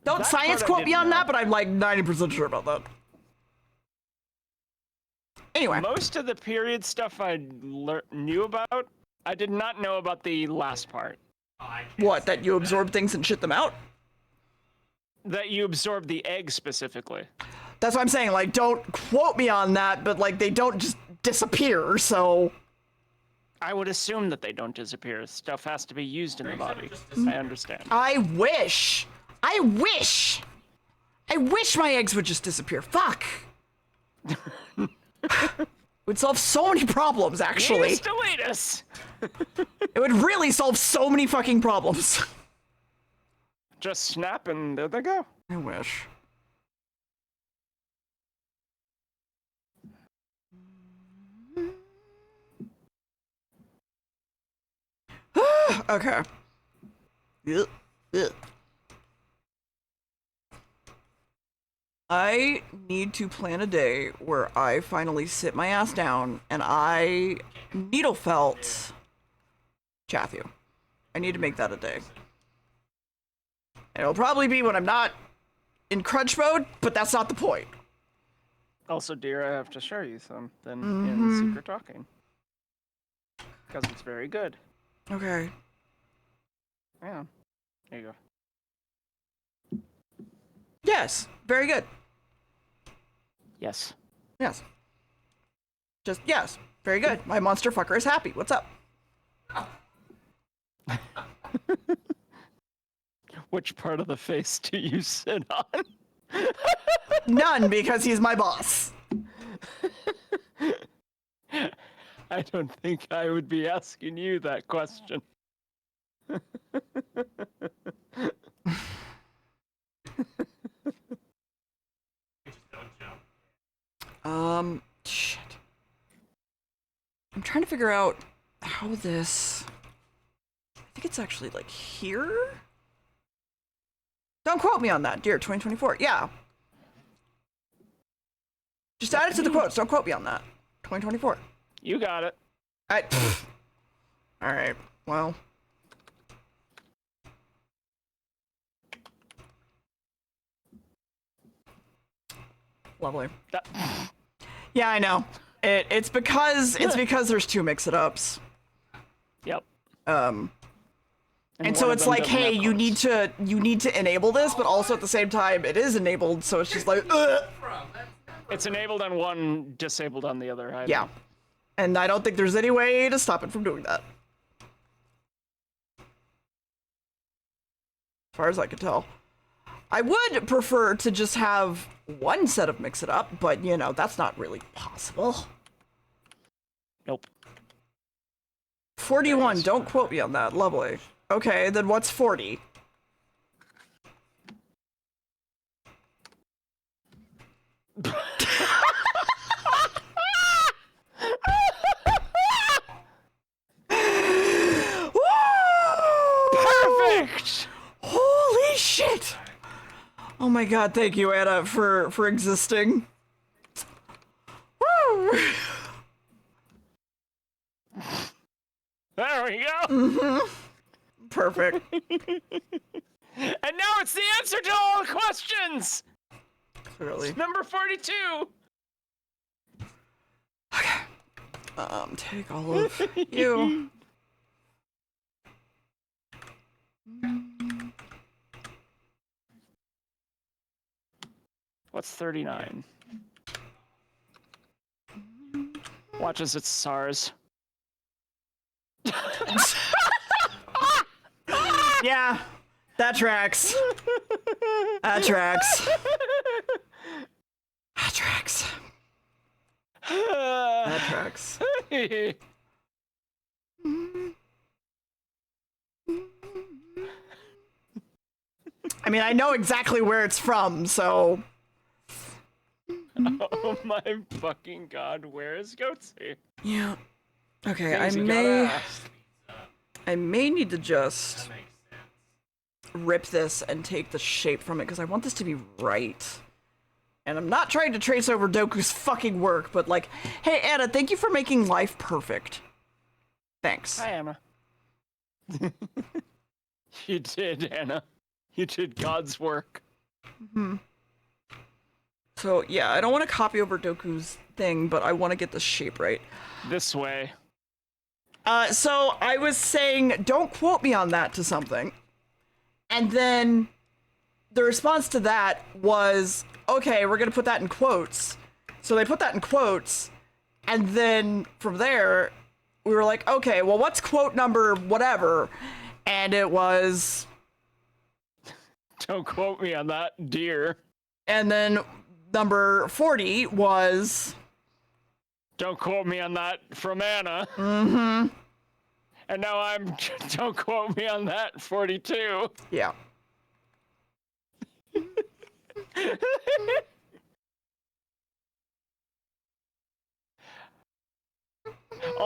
Don't That science part I quote me didn't on know. that, but I'm like 90% sure about that. Anyway. Most of the period stuff I knew about, I did not know about the last part. What, that you absorb things and shit them out? That you absorb the egg specifically. That's what I'm saying, like, don't quote me on that, but, like, they don't just disappear, so... I would assume that they don't disappear. Stuff has to be used in the body. I understand. I wish my eggs would just disappear. Fuck! Would solve so many problems, actually. Yes, delete us! It would really solve so many fucking problems. Just snap and there they go. I wish. Okay. Ugh. Ugh. I need to plan a day where I finally sit my ass down and I needle felt Chathew. I need to make that a day. It'll probably be when I'm not in crunch mode, but that's not the point. Also, dear, I have to show you something in Secret Talking. Because it's very good. Okay. Yeah. There you go. Yes. Very good. Yes. Yes. Just, yes. Very good. My monster fucker is happy. What's up? Which part of the face do you sit on? None, because he's my boss. I don't think I would be asking you that question. Shit. I'm trying to figure out how this... I think it's actually, like, here? Don't quote me on that, dear 2024. Yeah. Just add it to the quotes. Don't quote me on that. 2024. You got it. Alright, well. Lovely. Yeah, I know. It's because there's two mix-it-ups. Yep. And so it's like, hey, you need to enable this, but also at the same time it is enabled, so it's just like, ugh. It's enabled on one, disabled on the other. Yeah. And I don't think there's any way to stop it from doing that. As far as I can tell. I would prefer to just have one set of mix it up, but you know, that's not really possible. Nope. 41, don't quote me on that. Lovely. Okay, then what's 40? Perfect! Holy shit! Oh my god, thank you, Anna, for existing. Woo! There we go! Mm-hmm. Perfect. And now it's the answer to all the questions! Clearly. It's number 42! Okay. Take all of you. What's 39? Watch as it's SARS. Yeah, that tracks. That tracks. That tracks. That tracks. I mean, I know exactly where it's from, so... Oh my fucking god, where is Goatsy? Yeah. Okay, Things you gotta ask. I may need to just rip this and take the shape from it, because I want this to be right. And I'm not trying to trace over Doku's fucking work, but like, hey Anna, thank you for making life perfect. Thanks. Hi, Anna. You did, Anna. You did God's work. Mm-hmm. So yeah, I don't want to copy over Doku's thing, but I want to get the shape right. This way. So I was saying, don't quote me on that to something. And then the response to that was, okay, we're going to put that in quotes. So they put that in quotes. And then from there, we were like, okay, well, what's quote number whatever? And it was... Don't quote me on that, dear. And then number 40 was... Don't quote me on that from Anna. Mm-hmm. And now I'm... Don't quote me on that, 42. Yeah.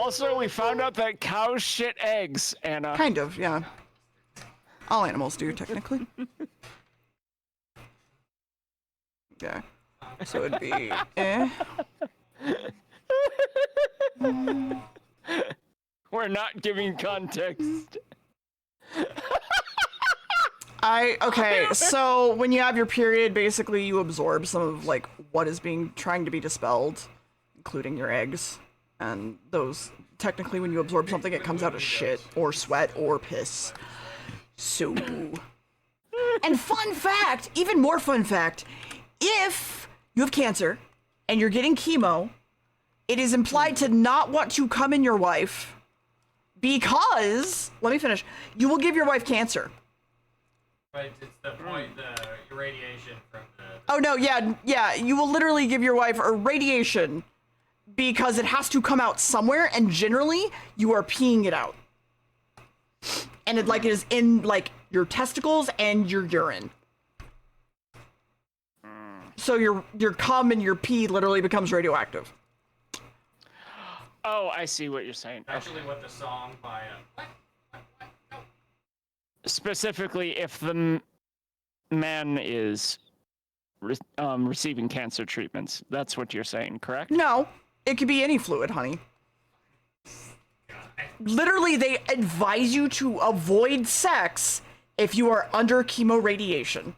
Also, we found out that cows shit eggs, Anna. Kind of, yeah. All animals do, technically. Okay. So it'd be We're not giving context. Okay, so when you have your period, basically you absorb some of like what is trying to be dispelled, including your eggs. And those, technically when you absorb something, it comes out as shit or sweat or piss. So, and fun fact, even more fun fact, if you have cancer and you're getting chemo, it is implied to not want to come in your wife because, let me finish, you will give your wife cancer. But it's the point, the irradiation from the... Oh no, yeah, you will literally give your wife a radiation because it has to come out somewhere, and generally, you are peeing it out. And it like is in like your testicles and your urine. So your cum and your pee literally becomes radioactive. Oh, I see what you're saying. Actually, what the song by... Specifically, if the man is receiving cancer treatments, that's what you're saying, correct? No, it could be any fluid, honey. Literally, they advise you to avoid sex if you are under chemoradiation.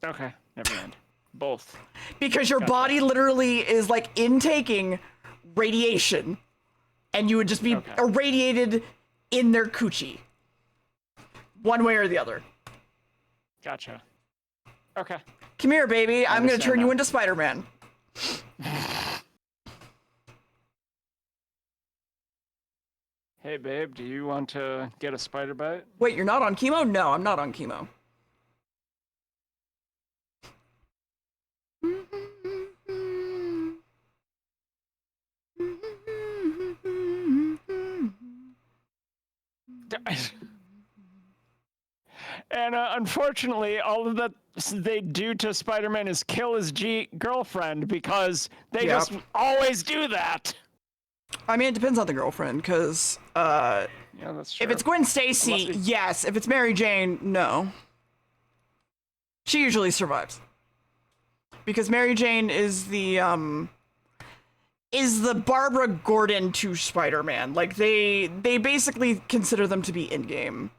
Okay, never mind. Both. Because your body literally is like intaking radiation, and you would just be irradiated in their coochie. One way or the other. Gotcha. Okay. Come here, baby. I'm gonna turn you into Spider-Man. Hey, babe, do you want to get a spider bite? Wait, you're not on chemo? No, I'm not on chemo. And unfortunately, all of that they do to Spider-Man is kill his girlfriend because they just always do that. I mean, it depends on the girlfriend, because yeah, that's true. if it's Gwen Stacy, yes. If it's Mary Jane, no. She usually survives. Because Mary Jane is the Barbara Gordon to Spider-Man. Like, they basically consider them to be in-game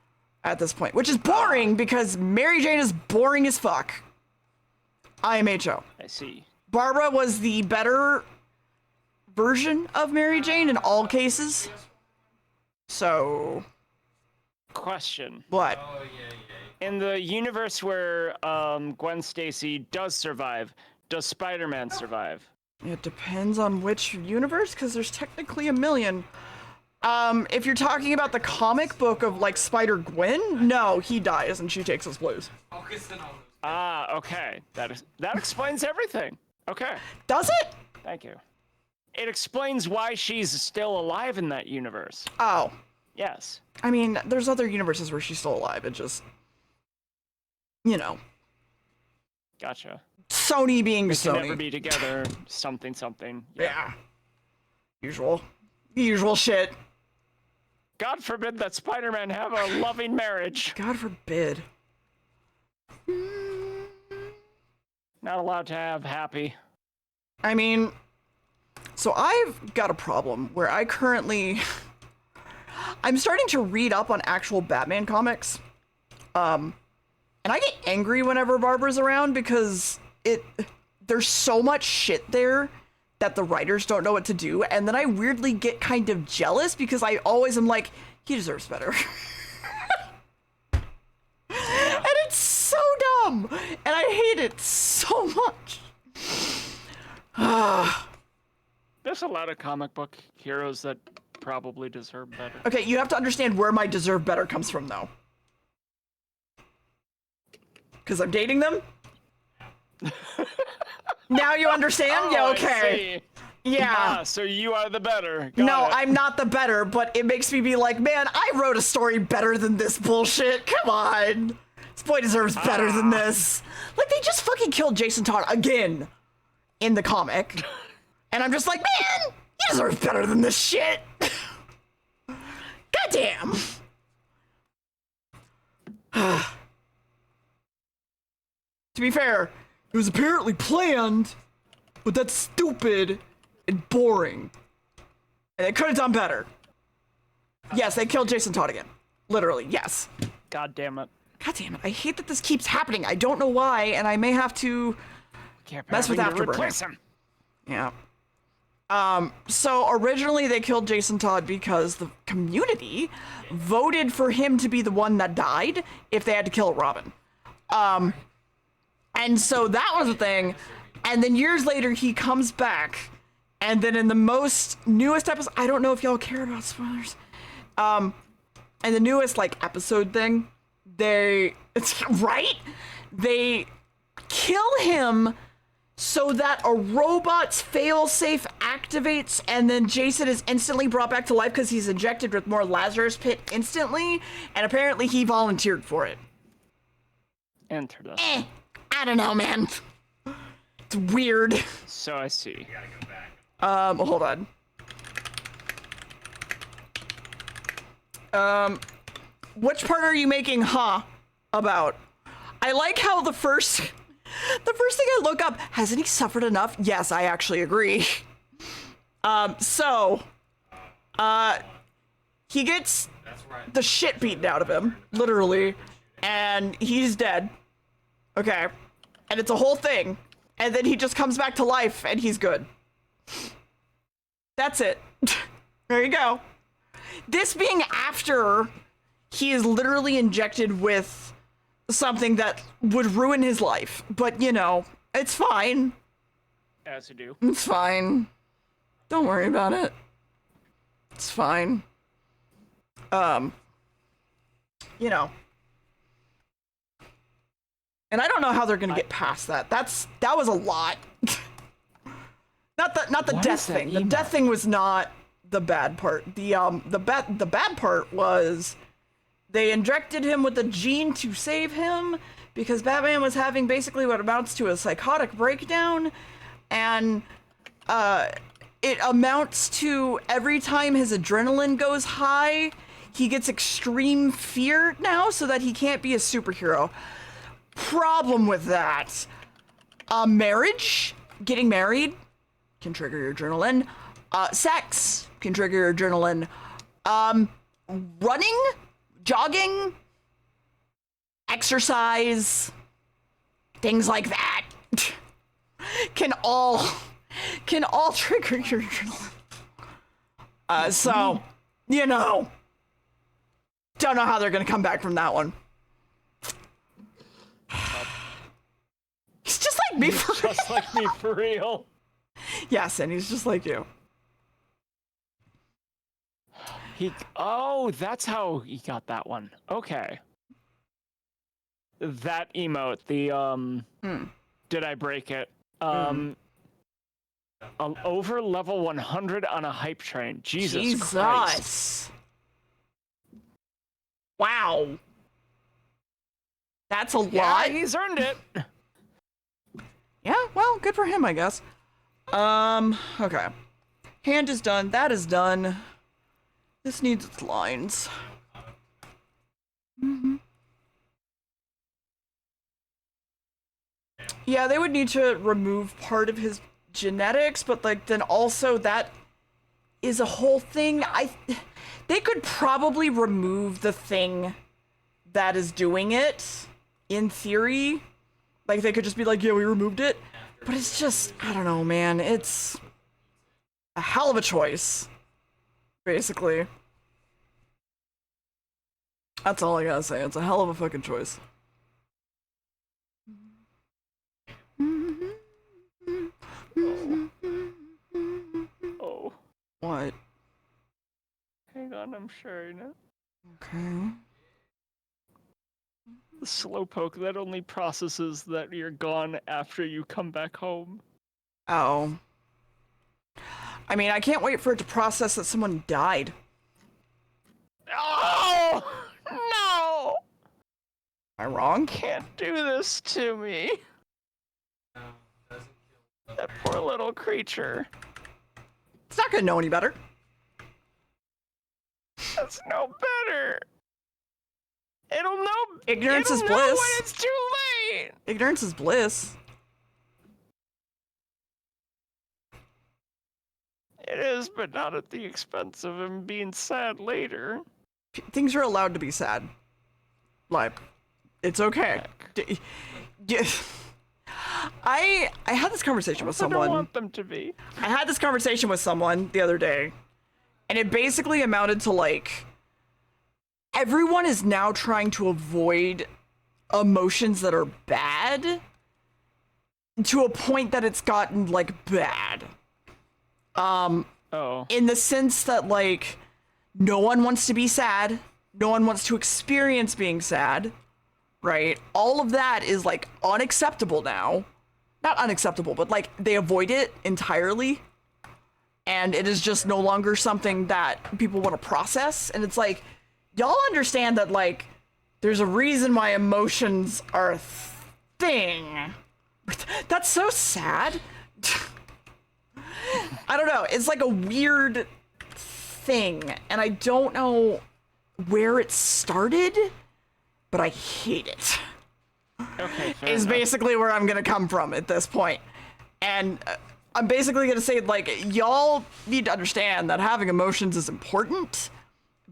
at this point, which is boring because Mary Jane is boring as fuck. IMHO. I see. Barbara was the better version of Mary Jane in all cases. So... Question. What? In the universe where Gwen Stacy does survive, does Spider-Man survive? It depends on which universe, because there's technically a million. If you're talking about the comic book of, like, Spider-Gwen, no, he dies and she takes his blues. Ah, okay. That explains everything. Okay. Does it? Thank you. It explains why she's still alive in that universe. Oh. Yes. I mean, there's other universes where she's still alive. It just... You know. Gotcha. Sony being we Sony. Can never be together. Something. Yeah. Usual shit. God forbid that Spider-Man have a loving marriage. God forbid. Not allowed to have happy. I mean, so I've got a problem where I currently... I'm starting to read up on actual Batman comics. And I get angry whenever Barbara's around because there's so much shit there that the writers don't know what to do, and then I weirdly get kind of jealous because I always am like, he deserves better. And it's so dumb, and I hate it so much. There's a lot of comic book heroes that probably deserve better. Okay, you have to understand where my deserve better comes from, though. Because I'm dating them? Now you understand? Yeah, okay. Yeah. So you are the better. No, I'm not the better, but it makes me be like, man, I wrote a story better than this bullshit. Come on. This boy deserves better than this. Like, they just fucking killed Jason Todd again in the comic. And I'm just like, man, You deserve better than this shit. Goddamn. To be fair, it was apparently planned, but that's stupid and boring. And they could have done better. Yes, they killed Jason Todd again. Literally, yes. God damn it. God damn it. I hate that this keeps happening. I don't know why, and I may have to mess with Afterburner. Replace him. Yeah. So originally they killed Jason Todd because the community voted for him to be the one that died if they had to kill Robin. And so that was a thing. And then years later he comes back, and then in the newest episode, I don't know if y'all care about spoilers. And the newest episode thing, they kill him so that a robot's failsafe activates, and then Jason is instantly brought back to life because he's injected with more Lazarus Pit instantly, and apparently he volunteered for it. Interesting. I don't know, man. It's weird. So I see. Hold on. Which part are you making about? I like how the first thing I look up, hasn't he suffered enough? Yes, I actually agree. He gets the shit beaten out of him, literally, and he's dead. Okay. And it's a whole thing. And then he just comes back to life and he's good. That's it. There you go. This being after he is literally injected with something that would ruin his life. But, it's fine. As you do. It's fine. Don't worry about it. It's fine. And I don't know how they're gonna get past that. That was a lot. Not the death thing. The death thing was not the bad part. The bad part was they injected him with a gene to save him because Batman was having basically what amounts to a psychotic breakdown, and it amounts to every time his adrenaline goes high, he gets extreme fear now so that he can't be a superhero. Problem with that, getting married can trigger your adrenaline. Sex can trigger your adrenaline. Running, jogging, exercise, things like that can all trigger your adrenaline. Don't know how they're gonna come back from that one. He's just like me for real. Yes, and he's just like you. That's how he got that one. Okay. That emote, did I break it? Over level 100 on a hype train. Jesus Christ. Wow. That's a lot. Yeah, he's earned it. Yeah, well, good for him, I guess. Okay. Hand is done. That is done. This needs its lines. Yeah, they would need to remove part of his genetics, but then also that is a whole thing. They could probably remove the thing that is doing it, in theory. They could just be like, yeah, we removed it. But it's just, I don't know, man. It's a hell of a choice, basically. That's all I gotta say. It's a hell of a fucking choice. Oh. What? Hang on, I'm sharing it. Okay. The slowpoke that only processes that you're gone after you come back home. Oh. I mean, I can't wait for it to process that someone died. Oh! No! Am I wrong? Can't do this to me. That poor little creature. It's not gonna know any better. That's no better. It'll know. Ignorance is know bliss. when it's too late. Ignorance is bliss. It is, but not at the expense of him being sad later. Things are allowed to be sad. Like, it's okay. I had this conversation with someone. I don't want them to be. I had this conversation with someone the other day, and it basically amounted to like, everyone is now trying to avoid emotions that are bad to a point that it's gotten like bad. In the sense that like, no one wants to be sad. No one wants to experience being sad, right? All of that is like unacceptable now. Not unacceptable, but like they avoid it entirely. And it is just no longer something that people want to process. And it's like, y'all understand that like, there's a reason why emotions are a thing. That's so sad. I don't know. It's like a weird thing. And I don't know where it started, but I hate it. Okay, is basically where I'm gonna come from at this point. And I'm basically gonna say, like, y'all need to understand that having emotions is important.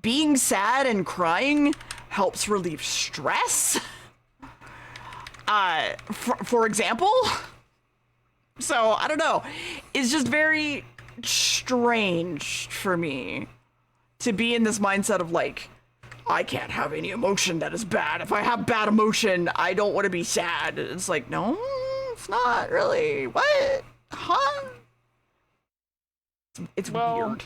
Being sad and crying helps relieve stress. For example. So, I don't know. It's just very strange for me to be in this mindset of, like, I can't have any emotion that is bad. If I have bad emotion, I don't want to be sad. It's like, no, it's not really. What? Huh? It's weird.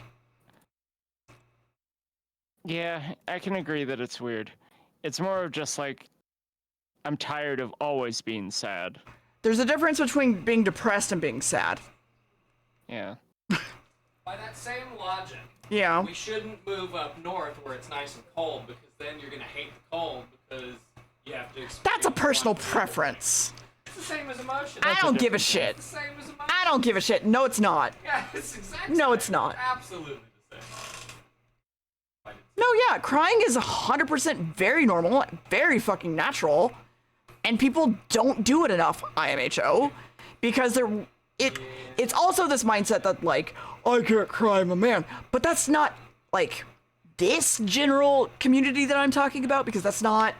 Yeah, I can agree that it's weird. It's more of just like, I'm tired of always being sad. There's a difference between being depressed and being sad. Yeah. By that same logic, yeah, we shouldn't move up north where it's nice and cold, because then you're gonna hate the cold because you have to experience. That's a personal preference. It's the same as emotion. I don't give a shit. It's the same as emotion. I don't give a shit. No, it's not. Yeah, it's exactly. No, it's not. Absolutely the same. No, yeah, crying is 100% very normal, very fucking natural, and people don't do it enough, IMHO, because it's also this mindset that, like, I can't cry, I'm a man, but that's not, like, this general community that I'm talking about, because that's not,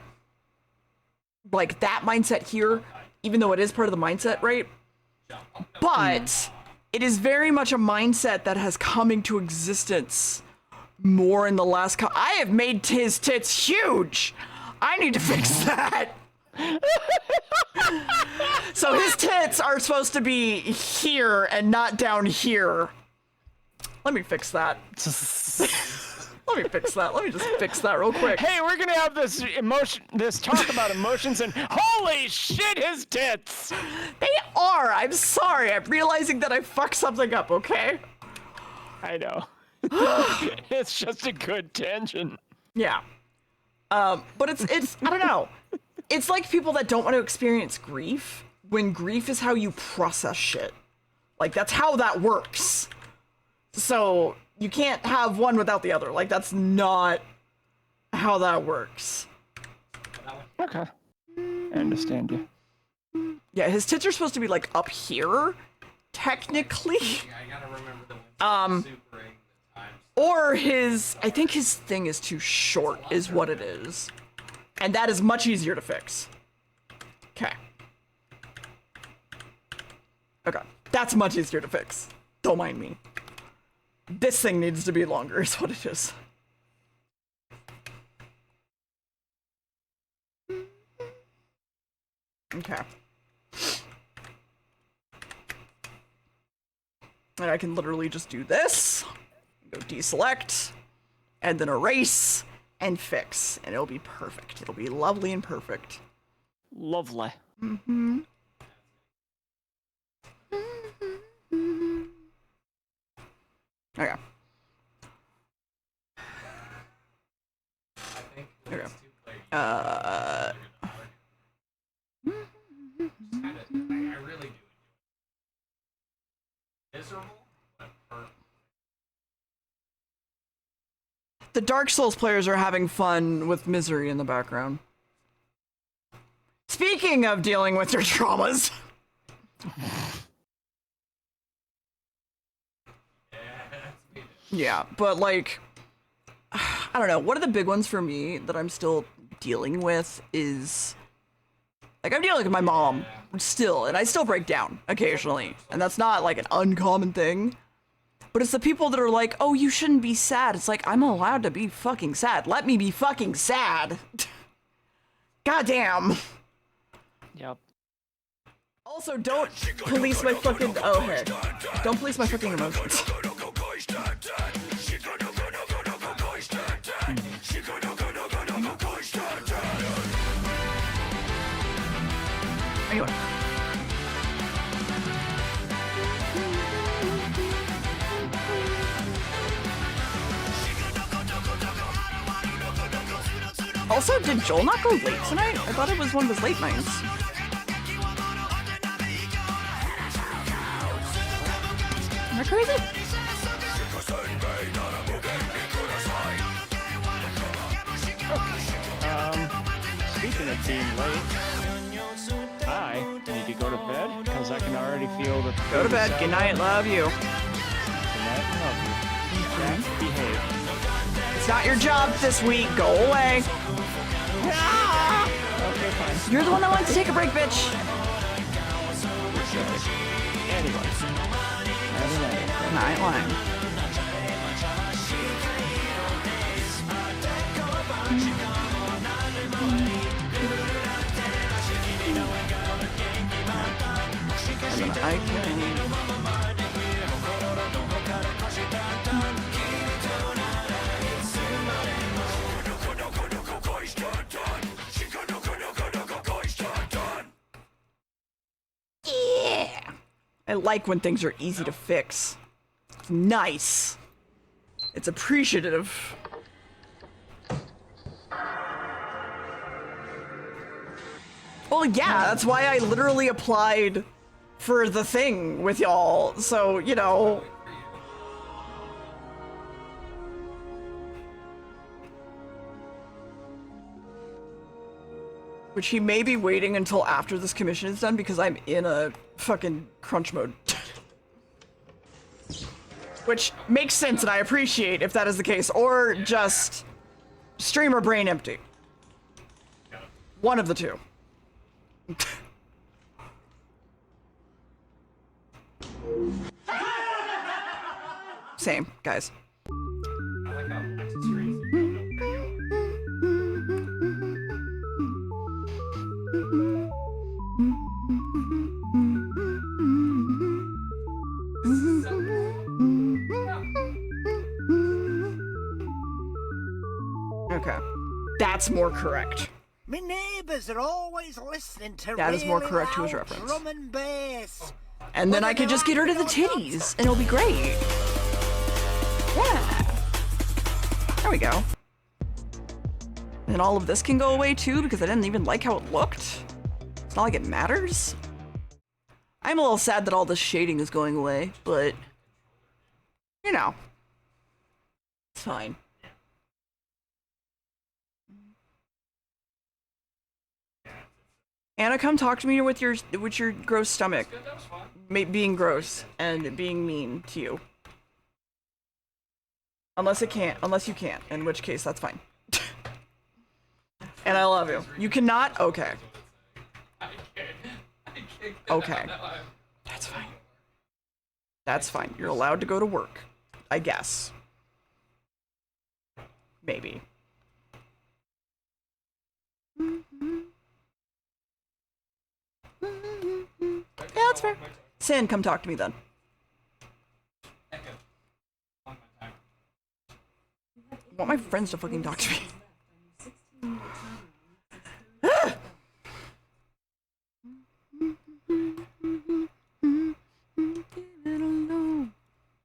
like, that mindset here, even though it is part of the mindset, right? But it is very much a mindset that has come into existence more in the last I have made his tits huge. I need to fix that. So his tits are supposed to be here and not down here. Let me fix that. Let me fix that. Let me just fix that real quick. Hey, we're gonna have this talk about emotions, and holy shit, his tits! They are. I'm sorry. I'm realizing that I fucked something up. Okay. I know. It's just a good tangent. Yeah. But it's I don't know. It's like people that don't want to experience grief, when grief is how you process shit. Like, that's how that works. So you can't have one without the other. Like, that's not how that works. Okay. I understand you. Yeah, his tits are supposed to be, like, up here, technically. I gotta remember the or I think his thing is too short, is what it is. And that is much easier to fix. Okay. Okay. That's much easier to fix. Don't mind me. This thing needs to be longer, is what it is. Okay. And I can literally just do this, go deselect, and then erase, and fix, and it'll be perfect. It'll be lovely and perfect. Lovely. Mm-hmm. Okay. Okay. I really do. Miserable, but perfect. The Dark Souls players are having fun with misery in the background. Speaking of dealing with your traumas. Yeah, but like, I don't know. One of the big ones for me that I'm still dealing with is, like, I'm dealing with my mom still, and I still break down occasionally, and that's not like an uncommon thing. But it's the people that are like, oh, you shouldn't be sad. It's like, I'm allowed to be fucking sad. Let me be fucking sad. Goddamn. Yep. Also, don't police my fucking, oh, hey. Don't police my fucking emotions. Anyway. Also, did Joel not go late tonight? I thought it was one of his late nights. Am I crazy? Speaking of being late, I need to go to bed because I can already feel the. Go to bed. Good night. Love you. Good night. Love you. Jack, behave. It's not your job this week. Go away. Ah! Okay, fine. You're the one that wants to take a break, bitch. Anyway. Good night, Lime. Yeah. I like when things are easy to fix. It's nice. It's appreciative. Well, yeah, that's why I literally applied for the thing with y'all. So, you know. Which he may be waiting until after this commission is done because I'm in a fucking crunch mode. Which makes sense and I appreciate if that is the case. Or just streamer brain empty. One of the two. Same, guys. I like how accessories. Okay. That's more correct. My neighbours are always listening to That is more really correct to his loud reference. drum and bass. And then I could just get rid of the titties, and it'll be great. Yeah. There we go. And all of this can go away too, because I didn't even like how it looked. It's not like it matters. I'm a little sad that all this shading is going away, but, you know, it's fine. Anna, come talk to me with your gross stomach being gross and being mean to you. Unless you can't, in which case that's fine. And I love you. You cannot? Okay. Okay. That's fine. That's fine. You're allowed to go to work. I guess. Maybe. Yeah, that's fair. Sin, come talk to me then. I want my friends to fucking talk to me.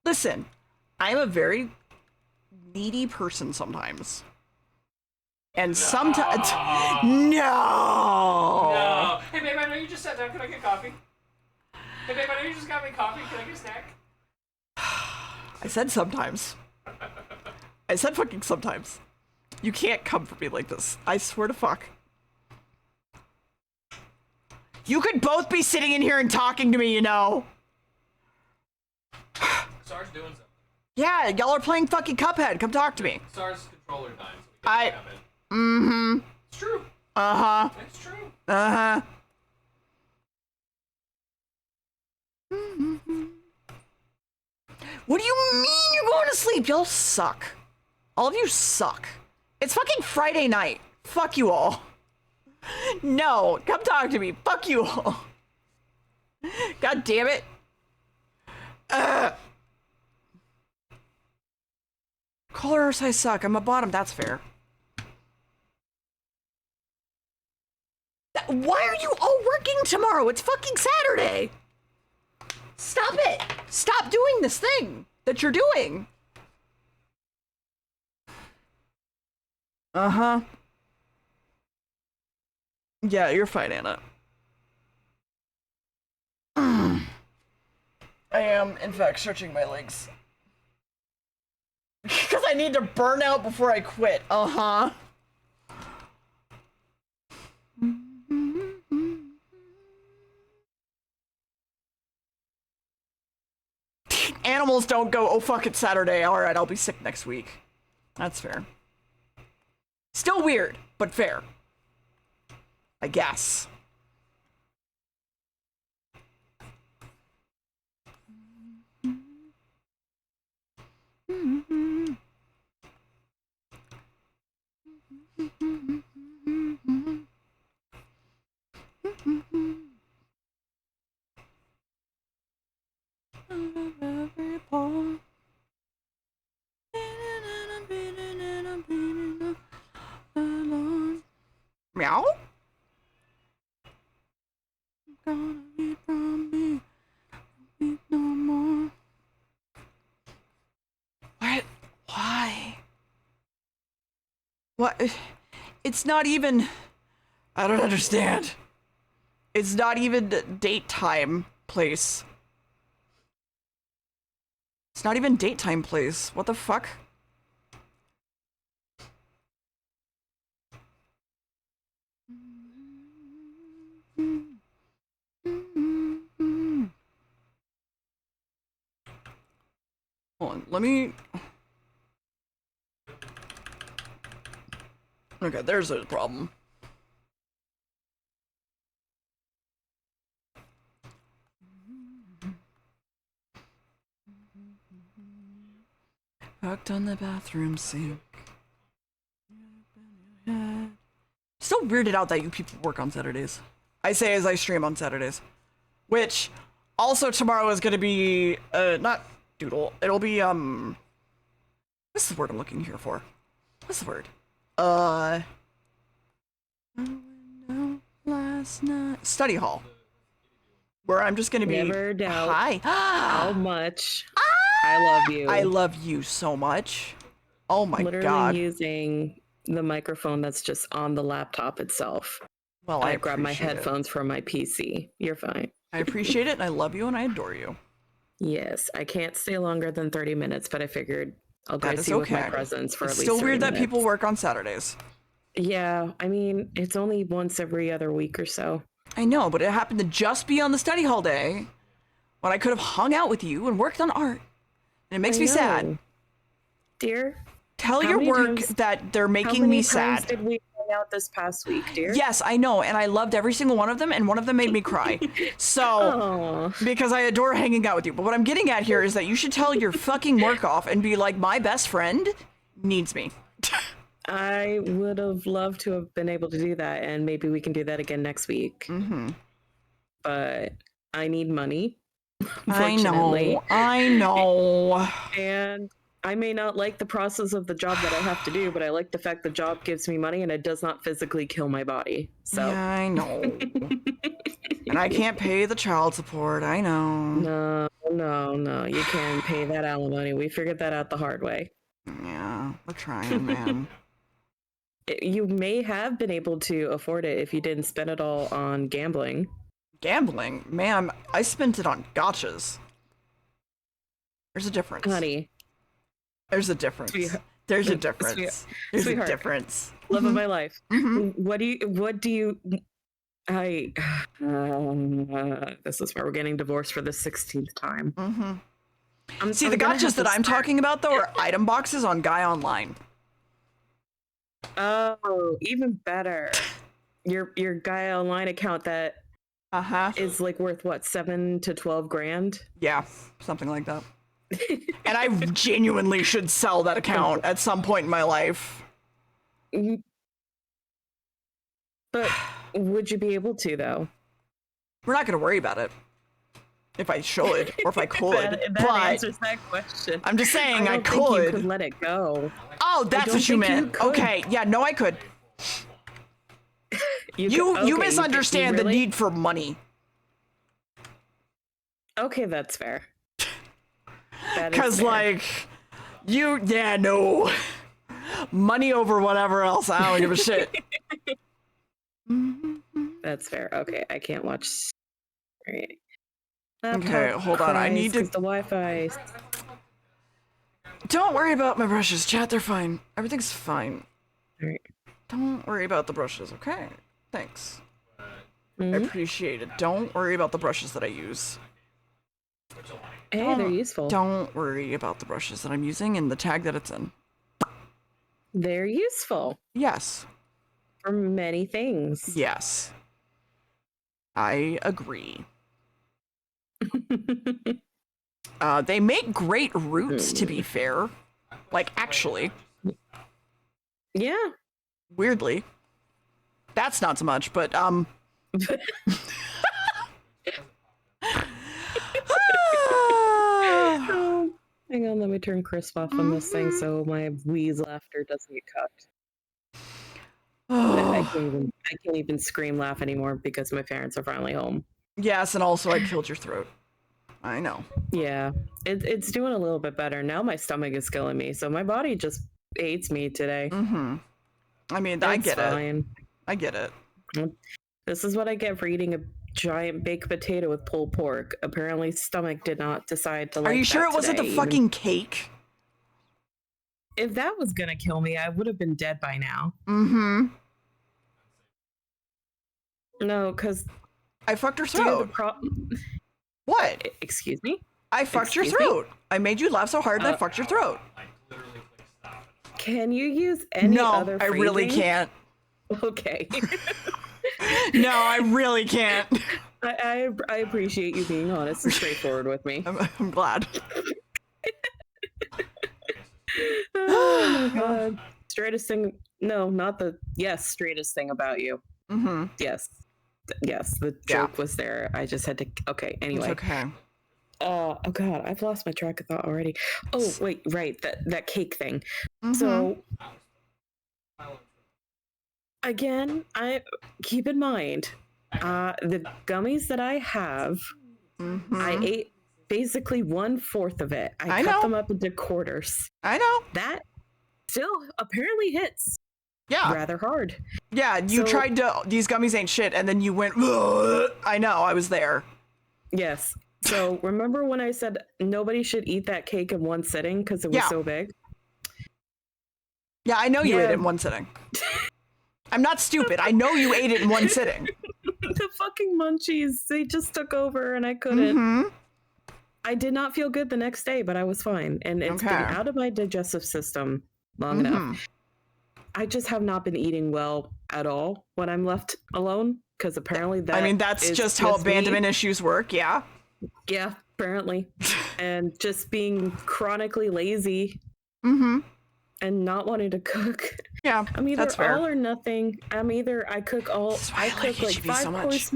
Listen, I'm a very needy person sometimes. And sometimes... No! No! Hey babe, I know you just sat down. Can I get coffee? Hey babe, I know you just got me coffee. Can I get a snack? I said sometimes. I said fucking sometimes. You can't come for me like this. I swear to fuck. You could both be sitting in here and talking to me, you know. Sar's doing something. Yeah, y'all are playing fucking Cuphead. Come talk to me. Sar's controller died, so we can't have it. Mm-hmm. It's true. Uh-huh. It's true. Uh-huh. What do you mean you're going to sleep? Y'all suck. All of you suck. It's fucking Friday night. Fuck you all. No, come talk to me. Fuck you all. God damn it. Color size suck. I'm a bottom. That's fair. Why are you all working tomorrow? It's fucking Saturday. Stop it. Stop doing this thing that you're doing. Uh-huh. Yeah, you're fine, Anna. I am, in fact, stretching my legs. Because I need to burn out before I quit. Uh-huh. Animals don't go, oh fuck, it's Saturday. Alright, I'll be sick next week. That's fair. Still weird, but fair. I guess. Meow? Gonna be from me, no more. What? Why? What? It's not even. I don't understand. It's not even date time place. It's not even date time place. What the fuck? Hold on, let me. Okay, there's a problem. Fucked on the bathroom sink. Still weirded out that you people work on Saturdays. I say as I stream on Saturdays. Which, also tomorrow is gonna be, not doodle. It'll be, what's the word I'm looking here for? What's the word? Last night. Study hall. Where I'm just gonna be. Never doubt Hi. how much I love you. I love you so much. Oh my Literally god. using the microphone that's just on the laptop itself. Well, I grabbed my appreciate it. headphones from my PC. You're fine. I appreciate it, and I love you, and I adore you. Yes, I can't stay longer than 30 minutes, but I figured I'll That grace is you with my okay. presence for It's at least still 30 weird that minutes. people work on Saturdays. Yeah, I mean, it's only once every other week or so. I know, but it happened to just be on the study hall day when I could have hung out with you and worked on art. And it makes me sad. Dear, Tell how your many work times- that they're how making many me times sad. Did we hang out this past week, dear? Yes, I know, and I loved every single one of them, and one of them made me cry. So, because I adore hanging out with you. But what I'm getting at here is that you should tell your fucking work off and be like, my best friend needs me. I would have loved to have been able to do that, and maybe we can do that again next week. Mm-hmm. But I need money. I know. And I may not like the process of the job that I have to do, but I like the fact the job gives me money and it does not physically kill my body. So Yeah, I know. And I can't pay the child support. I know. No. You can't pay that alimony. We figured that out the hard way. Yeah, we're trying, man. You may have been able to afford it if you didn't spend it all on gambling. Gambling? Ma'am, I spent it on gotchas. There's a difference. Honey. There's a difference. There's a difference. There's Sweetheart. a difference. Love of my life. Mm-hmm. What do you this is where we're getting divorced for the 16th time. Mm-hmm. See, the gonna have gotchas to that I'm start- talking about, though, are item boxes on Guy Online. Oh, even better. Your Guy Online account that is like worth what, 7 to 12 grand? Yeah, something like that. And I genuinely should sell that account at some point in my life. But would you be able to, though? We're not going to worry about it. If I should, or if I could. that but answers that question. I'm just saying I I don't think could. you could let it go. Oh, that's don't what you think you meant. could. Okay, yeah, no, I could. You okay, misunderstand really? the need for money. Okay, that's fair. That is Because, fair. like, no. Money over whatever else, I don't give a shit. That's fair. Okay, I can't watch. Right. Okay, hold on. I need to. The Wi-Fi. Don't worry about my brushes, chat. They're fine. Everything's fine. Right. Don't worry about the brushes, okay? Thanks. I Mhm. appreciate it. Don't worry about the brushes that I use. Hey, they're useful. Don't worry about the brushes that I'm using and the tag that it's in. They're useful. Yes. For many things. Yes. I agree. They make great roots, to be fair. Like, actually. Yeah. Weirdly. That's not so much, but, Hang on, let me turn crisp off on this thing so my wheeze laughter doesn't get cucked. I can't even scream laugh anymore because my parents are finally home. Yes, and also I killed your throat. I know. Yeah, it's doing a little bit better. Now my stomach is killing me, so my body just hates me today. Mm-hmm. I mean, I get it. I get it. This is what I get for eating a giant baked potato with pulled pork. Apparently, stomach did not decide to like Are you sure that it wasn't today, the fucking cake? If that was gonna kill me, I would have been dead by now. Mm-hmm. No, because I fucked her throat. What? Excuse me? I fucked your Excuse me? throat. I made you laugh so hard that I fucked your throat. Can you use any other I really phrasing? can't. Okay. No, I really can't. I appreciate you being honest and straightforward with me. I'm glad. Oh my god. Straightest thing. No, not the. Yes, straightest thing about you. Mm-hmm. Yes. Yes, the joke was there. I just had to. Okay, anyway. It's okay. Oh god, I've lost my track of thought already. Oh wait, right, that cake thing. Mm-hmm. So again, I keep in mind, the gummies that I have, I ate basically 1/4 of it. I cut them up into quarters. I know. That still apparently hits. Yeah. Rather hard. Yeah, you tried to. These gummies ain't shit, and then you went. Ugh. I know. I was there. Yes. So remember when I said nobody should eat that cake in one sitting because it was so big? Yeah, I know you ate it in one sitting. I'm not stupid. I know you ate it in one sitting. The fucking munchies, they just took over and I couldn't. Mm-hmm. I did not feel good the next day, but I was fine. And it's been out of my digestive system long enough. I just have not been eating well at all when I'm left alone because apparently that I mean, that's is just how me. abandonment issues work. Yeah. Yeah, apparently. And just being chronically lazy. Mm-hmm. And not wanting to cook. Yeah, I'm either that's fair. all or nothing. I cook like five course.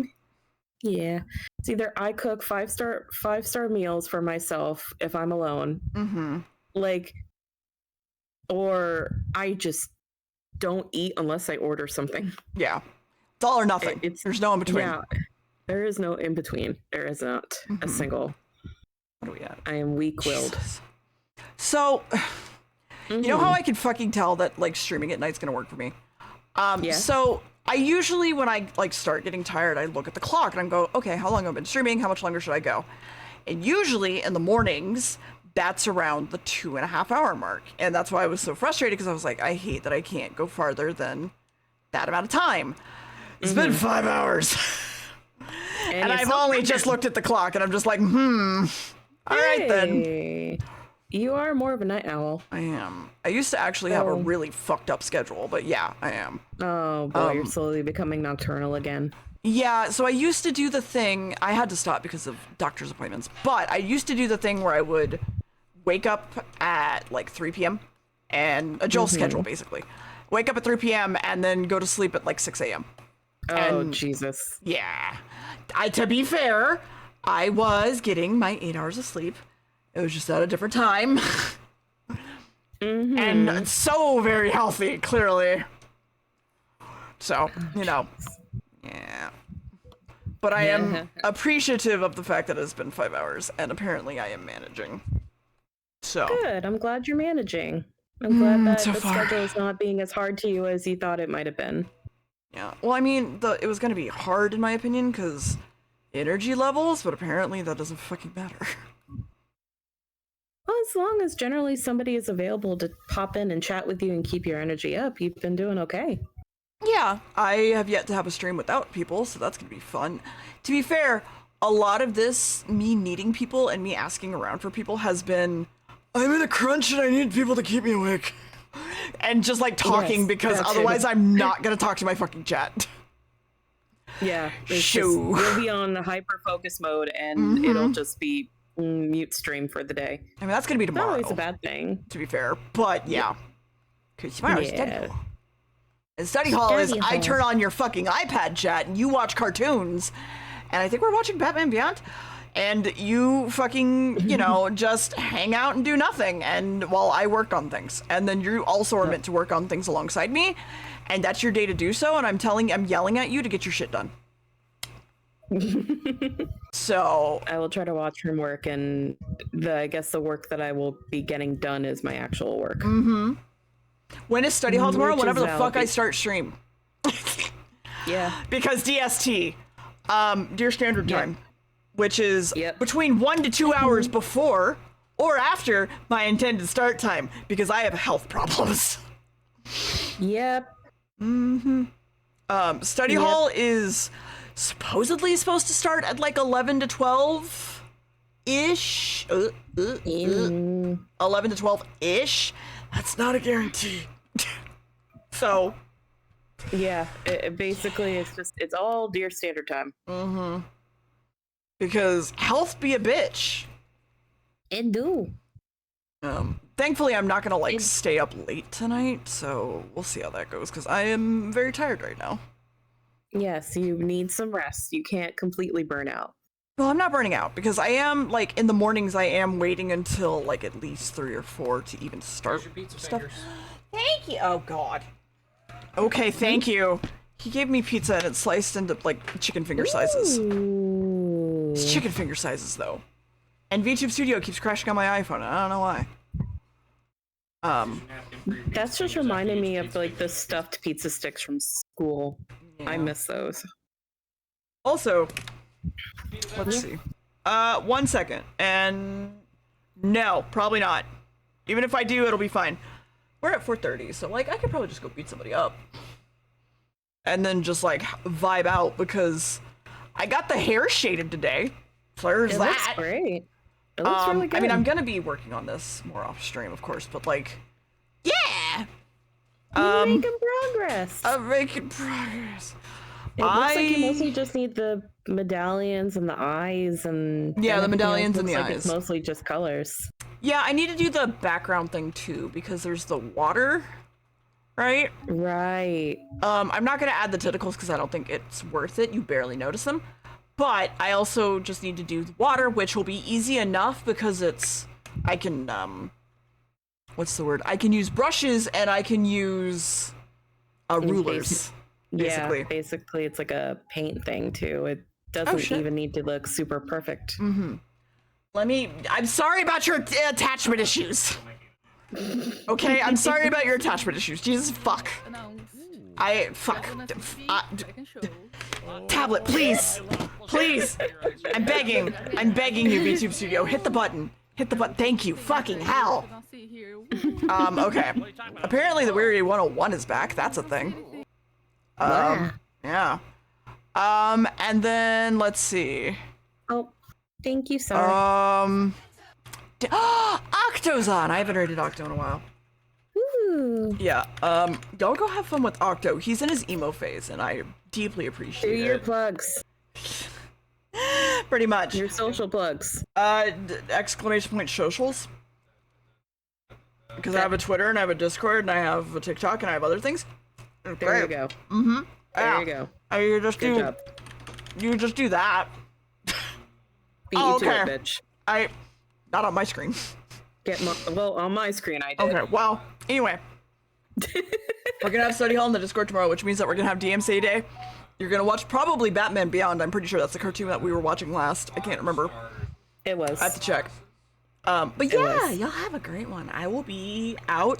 Yeah, it's either I cook five star meals for myself if I'm alone, like, or I just don't eat unless I order something. Yeah, it's all or nothing. There's no in between. Yeah, there is no in between. There is not a single. What are we at? I am weak-willed. So. You know how I can fucking tell that like streaming at night's gonna work for me? So I usually when I like start getting tired, I look at the clock and I go, okay, how long have I been streaming? How much longer should I go? And usually in the mornings, that's around the 2.5 hour mark. And that's why I was so frustrated, because I was like, I hate that I can't go farther than that amount of time. It's been 5 hours. And I've only just looked at the clock, and I'm just like, all right then. You are more of a night owl. I am. I used to actually have a really fucked up schedule, but yeah, I am. Oh boy, you're slowly becoming nocturnal again. Yeah, so I used to do the thing, I had to stop because of doctor's appointments, but I used to do the thing where I would wake up at like 3 p.m. and a Joel schedule, basically. Wake up at 3 p.m. and then go to sleep at like 6 a.m. Oh, Jesus. Yeah. To be fair, I was getting my 8 hours of sleep. It was just at a different time. And so very healthy, clearly. So, you know. Yeah. But I am appreciative of the fact that it's been 5 hours, and apparently I am managing. So. Good. I'm glad you're managing. I'm glad that so the far. schedule is not being as hard to you as you thought it might have been. Yeah. Well, I mean, it was going to be hard, in my opinion, because energy levels, but apparently that doesn't fucking matter. Well, as long as generally somebody is available to pop in and chat with you and keep your energy up, you've been doing okay. Yeah, I have yet to have a stream without people, so that's going to be fun. To be fair, a lot of this, me needing people and me asking around for people, has been, I'm in a crunch and I need people to keep me awake. And just like talking, because otherwise I'm not going to talk to my fucking chat. Yeah, you'll be on hyper focus mode and it'll just be mute stream for the day. I mean, that's going to be tomorrow. Not always a bad thing. To be fair, but yeah. Because tomorrow's study hall. And study hall is, I turn on your fucking iPad chat and you watch cartoons. And I think we're watching Batman Beyond. And you fucking, you know, just hang out and do nothing. And while I work on things. And then you also are meant to work on things alongside me. And that's your day to do so. And I'm yelling at you to get your shit done. So I will try to watch her work, and I guess the work that I will be getting done is my actual work. When is study hall tomorrow? Whenever the fuck I start stream. Yeah. Because DST, Deer Standard Time, which is between 1 to 2 hours before or after my intended start time, because I have health problems. Yep. Study hall is supposedly supposed to start at like 11 to 12 ish. 11 to 12 ish. That's not a guarantee. So yeah, basically it's all Deer Standard Time. Because health be a bitch. It do. Thankfully I'm not gonna like stay up late tonight, so we'll see how that goes, because I am very tired right now. Yes, you need some rest. You can't completely burn out. Well, I'm not burning out, because I am, like, in the mornings I am waiting until, like, at least 3 or 4 to even start Your pizza stuff. fingers. Thank you! Oh, God. Okay, thank you. He gave me pizza and it's sliced into, like, chicken finger sizes. It's chicken finger sizes, though. And VTube Studio keeps crashing on my iPhone, and I don't know why. That's just reminding me of, like, the stuffed pizza sticks from school. Yeah. I miss those. Also, let's see. 1 second. And no, probably not. Even if I do, it'll be fine. We're at 4:30, so like I could probably just go beat somebody up. And then just like vibe out, because I got the hair shaded today. So there's that. Looks great. It looks really good. I mean, I'm gonna be working on this more off stream, of course, but like, yeah. Making progress. I'm making progress. It looks like you mostly just need the medallions and the eyes and the medallions and the eyes. eyes. It's mostly just colors. Yeah, I need to do the background thing too, because there's the water, right? Right. I'm not gonna add the tentacles because I don't think it's worth it. You barely notice them. But I also just need to do the water, which will be easy enough because I can what's the word? I can use brushes and I can use rulers. Basically. Yeah, basically it's like a paint thing too. It doesn't even need to look super perfect. I'm sorry about your attachment issues. Okay, I'm sorry about your attachment issues. Jesus fuck. Tablet, please. Please. I'm begging you, VTube Studio. Hit the button. Hit the button. Thank you. Fucking hell. Okay. Apparently the Weary 101 is back. That's a thing. Yeah. And then let's see. Oh, thank you, sir. Octo's on. I haven't rated Octo in a while. Ooh. Yeah. Y'all go have fun with Octo. He's in his emo phase, and I deeply appreciate it. Do your plugs. Pretty much. Your social plugs. Exclamation point socials. Because I have a Twitter and I have a Discord and I have a TikTok and I have other things. There you go. Mm-hmm. There you go. You just Good do. job. You just do that. Beat you to it, bitch. Not on my screen. Well, on my screen I did. Okay. Well, anyway, we're gonna have study hall in the Discord tomorrow, which means that we're gonna have DMC day. You're gonna watch probably Batman Beyond. I'm pretty sure that's the cartoon that we were watching last. I can't remember. It was. I have to check. But yeah, y'all have a great one. I will be out